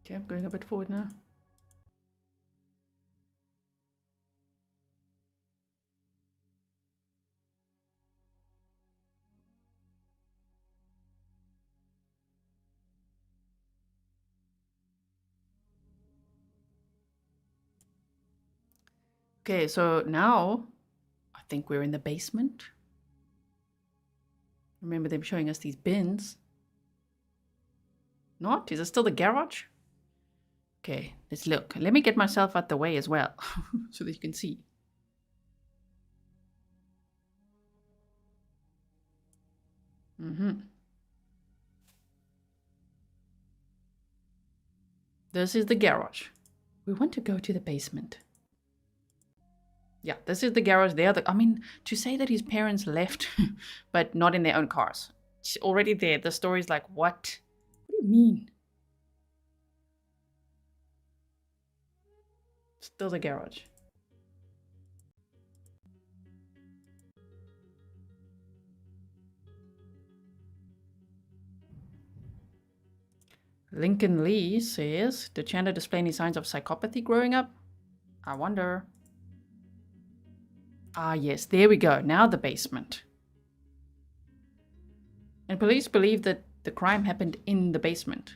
Okay, I'm going a bit forward now. Okay, so now I think we're in the basement. Remember them showing us these bins. Not? Is it still the garage? Okay, let's look. Let me get myself out the way as well, so that you can see. This is the garage. We want to go to the basement. Yeah, this is the garage there. I mean, to say that his parents left, but not in their own cars. It's already there. The story's like, what? What do you mean? Still the garage. Lincoln Lee says, did Chandler display any signs of psychopathy growing up? I wonder. Ah, yes, there we go. Now the basement. And police believe that the crime happened in the basement.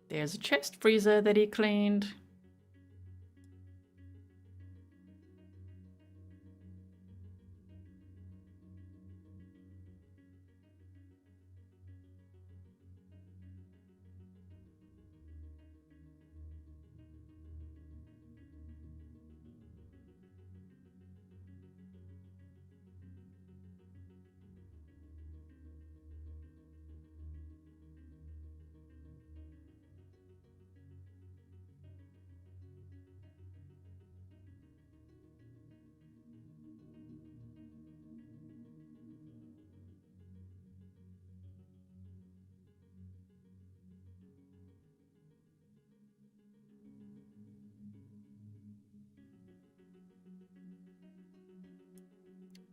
There's a chest freezer that he cleaned.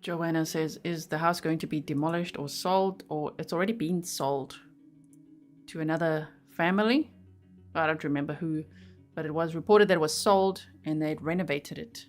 Joanna says, is the house going to be demolished or sold, or it's already been sold to another family? I don't remember who, but it was reported that it was sold and they'd renovated it.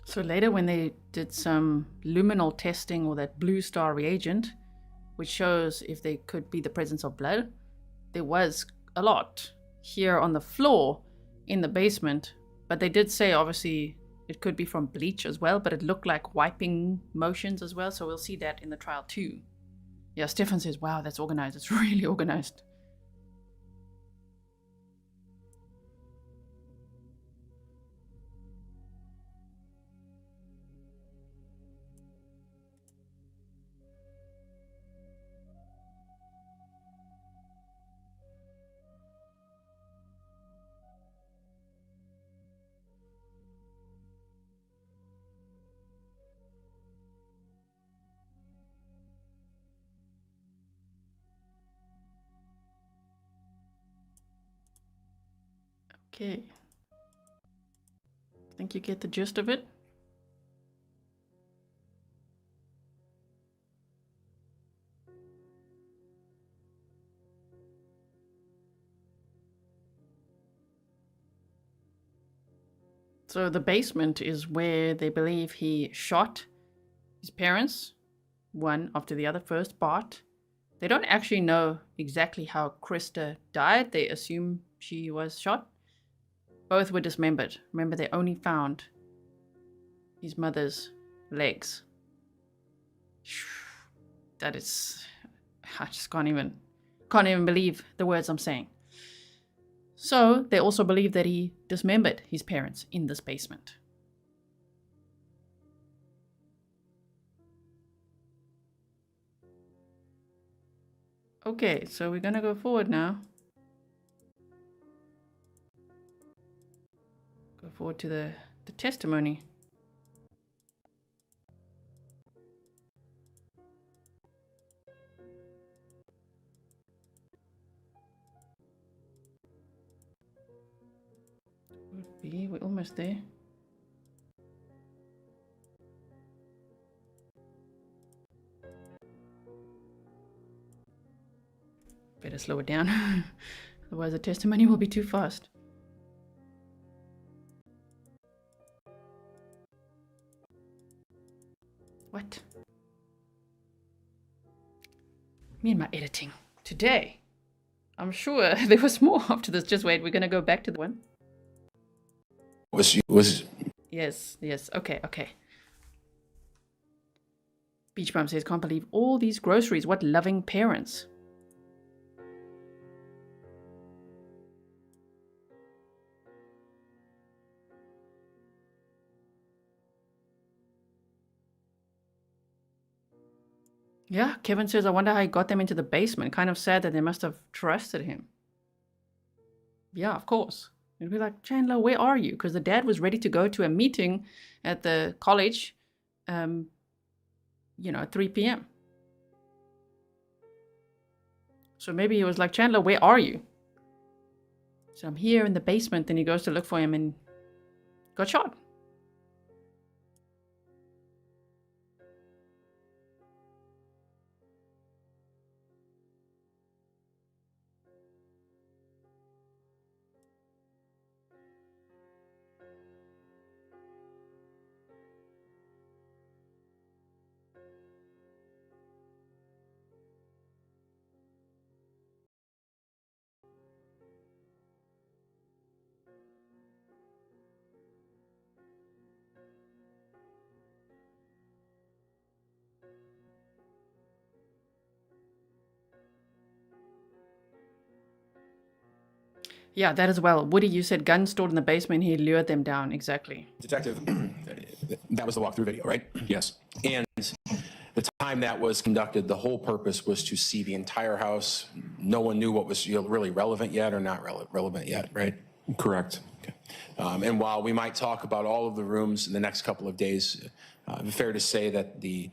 So later when they did some luminol testing or that blue star reagent, which shows if they could be the presence of blood, there was a lot here on the floor in the basement. But they did say obviously it could be from bleach as well, but it looked like wiping motions as well. So we'll see that in the trial too. Yeah, Stefan says, wow, that's organized. It's really organized. Okay. I think you get the gist of it. So the basement is where they believe he shot his parents, one after the other, first Bart. They don't actually know exactly how Krista died. They assume she was shot. Both were dismembered. Remember, they only found his mother's legs. That is, I just can't even believe the words I'm saying. So they also believe that he dismembered his parents in this basement. Okay, so we're gonna go forward now. Go forward to the testimony. We're almost there. Better slow it down. Otherwise the testimony will be too fast. What? Me and my editing. Today. I'm sure there was more after this. Just wait, we're gonna go back to the one. Was Yes, okay. Beach Bum says, can't believe all these groceries. What loving parents. Yeah, Kevin says, I wonder how he got them into the basement. Kind of sad that they must have trusted him. Yeah, of course. It'd be like, Chandler, where are you? Because the dad was ready to go to a meeting at the college, at 3 p.m. So maybe he was like, Chandler, where are you? So I'm here in the basement. Then he goes to look for him and got shot. Yeah, that as well. Woody, you said guns stored in the basement. He lured them down. Exactly. Detective, that was the walkthrough video, right? Yes. And the time that was conducted, the whole purpose was to see the entire house. No one knew what was really relevant yet or not relevant yet, right? Correct. Okay. And while we might talk about all of the rooms in the next couple of days, fair to say that the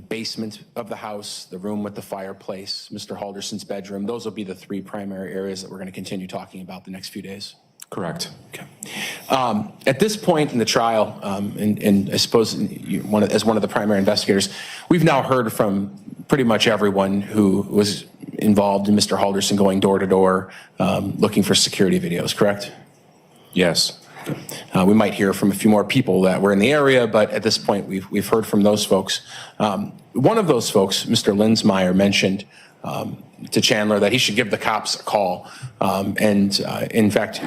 basement of the house, the room with the fireplace, Mr. Halderson's bedroom, those will be the three primary areas that we're going to continue talking about the next few days. Correct. Okay. At this point in the trial, and I suppose as one of the primary investigators, we've now heard from pretty much everyone who was involved in Mr. Halderson going door to door looking for security videos, correct? Yes. We might hear from a few more people that were in the area, but at this point, we've heard from those folks. One of those folks, Mr. Linsmeier, mentioned to Chandler that he should give the cops a call. In fact,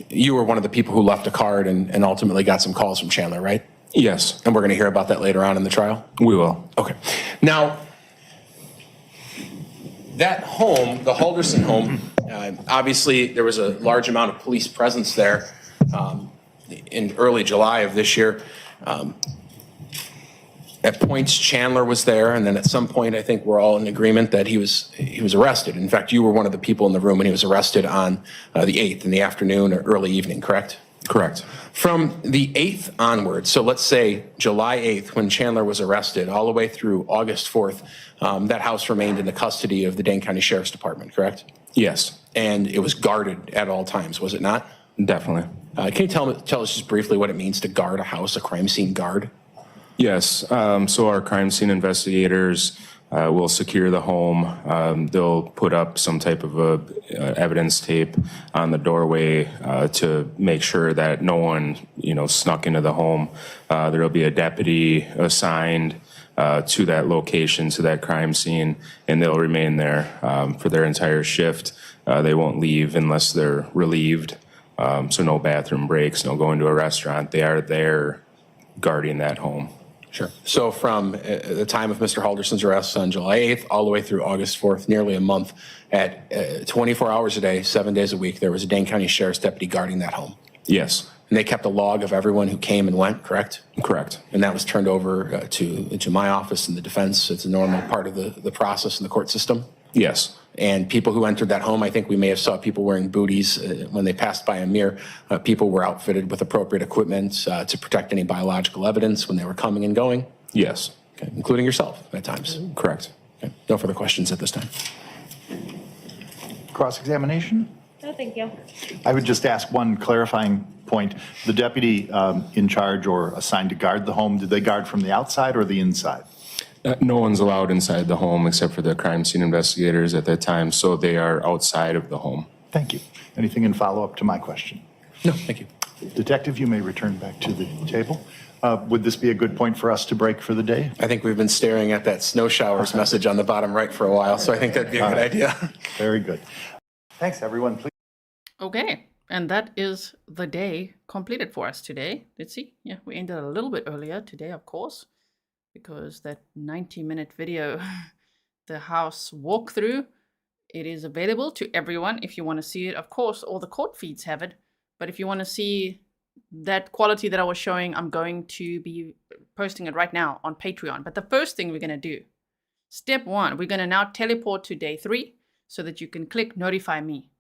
you were one of the people who left a card and ultimately got some calls from Chandler, right? Yes. And we're going to hear about that later on in the trial? We will. Okay. Now, that home, the Halderson home, obviously there was a large amount of police presence there. In early July of this year. At points, Chandler was there, and then at some point, I think we're all in agreement that he was arrested. In fact, you were one of the people in the room when he was arrested on the 8th in the afternoon or early evening, correct? Correct. From the 8th onward, so let's say July 8th when Chandler was arrested, all the way through August 4th, that house remained in the custody of the Dane County Sheriff's Department, correct? Yes. And it was guarded at all times, was it not? Definitely. Can you tell us just briefly what it means to guard a house, a crime scene guard? Yes. So our crime scene investigators will secure the home. They'll put up some type of evidence tape on the doorway to make sure that no one, snuck into the home. There'll be a deputy assigned to that location, to that crime scene, and they'll remain there for their entire shift. They won't leave unless they're relieved. So no bathroom breaks, no going to a restaurant. They are there guarding that home. Sure. So from the time of Mr. Halderson's arrest on July 8th all the way through August 4th, nearly a month, at 24 hours a day, 7 days a week, there was a Dane County Sheriff's deputy guarding that home. Yes. And they kept a log of everyone who came and went, correct? Correct. And that was turned over to my office and the defense. It's a normal part of the process in the court system? Yes. And people who entered that home, I think we may have saw people wearing booties when they passed by a mirror. People were outfitted with appropriate equipment to protect any biological evidence when they were coming and going. Yes. Okay. Including yourself at times. Correct. Okay. No further questions at this time. Cross-examination? No, thank you. I would just ask one clarifying point. The deputy in charge or assigned to guard the home, did they guard from the outside or the inside? No one's allowed inside the home except for the crime scene investigators at that time, so they are outside of the home. Thank you. Anything in follow-up to my question? No, thank you. Detective, you may return back to the table. Would this be a good point for us to break for the day? I think we've been staring at that snow showers message on the bottom right for a while, so I think that'd be a good idea. Very good. Thanks, everyone. Please. Okay, and that is the day completed for us today. Let's see. Yeah, we ended a little bit earlier today, of course, because that 90-minute video, the house walkthrough, it is available to everyone if you want to see it. Of course, all the court feeds have it, but if you want to see that quality that I was showing, I'm going to be posting it right now on Patreon. But the first thing we're going to do, step one, we're going to now teleport to day 3 so that you can click notify me.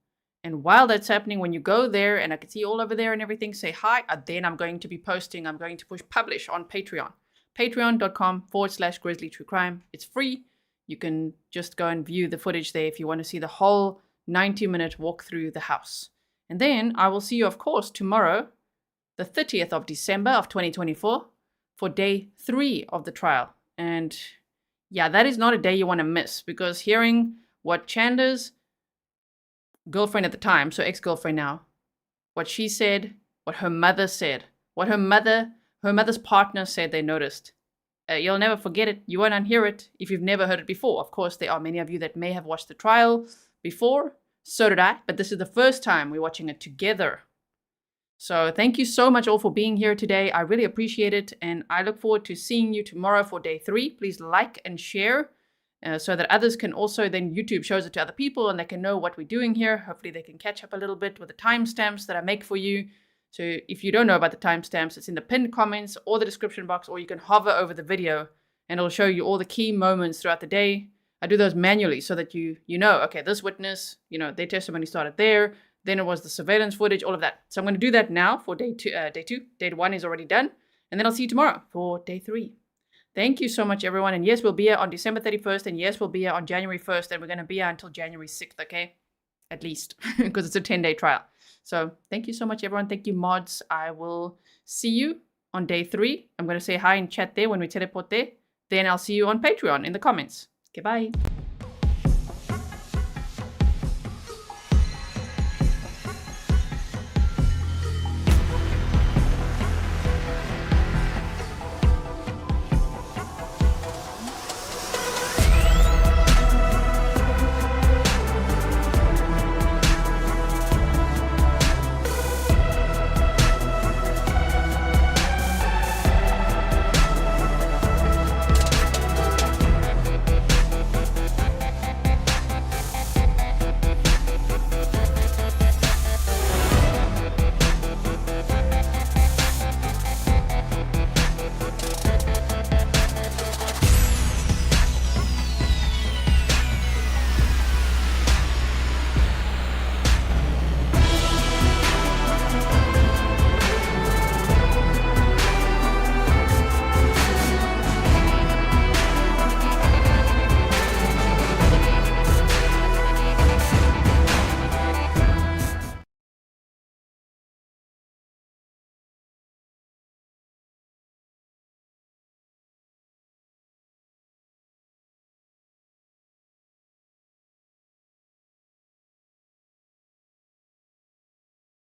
And while that's happening, when you go there, and I can see you all over there and everything, say hi. Then I'm going to be posting, I'm going to push publish on Patreon. Patreon.com/Grizzly True Crime. It's free. You can just go and view the footage there if you want to see the whole 90-minute walk through the house. And then I will see you, of course, tomorrow, the 30th of December of 2024, for day 3 of the trial. And yeah, that is not a day you want to miss, because hearing what Chandler's girlfriend at the time, so ex-girlfriend now, what she said, what her mother said, what her mother's partner said they noticed. You'll never forget it. You won't unhear it if you've never heard it before. Of course, there are many of you that may have watched the trial before. So did I, but this is the first time we're watching it together. So thank you so much all for being here today. I really appreciate it, and I look forward to seeing you tomorrow for day 3. Please like and share so that others can also, then YouTube shows it to other people and they can know what we're doing here. Hopefully they can catch up a little bit with the timestamps that I make for you. So if you don't know about the timestamps, it's in the pinned comments or the description box, or you can hover over the video and it'll show you all the key moments throughout the day. I do those manually so that you know, okay, this witness, their testimony started there, then it was the surveillance footage, all of that. So I'm going to do that now for day 2. Day 1 is already done, and then I'll see you tomorrow for day 3. Thank you so much, everyone. And yes, we'll be here on December 31st, and yes, we'll be here on January 1st, and we're going to be here until January 6th, okay? At least, because it's a 10-day trial. So thank you so much, everyone. Thank you, mods. I will see you on day 3. I'm going to say hi in chat there when we teleport there. Then I'll see you on Patreon in the comments. Okay, bye.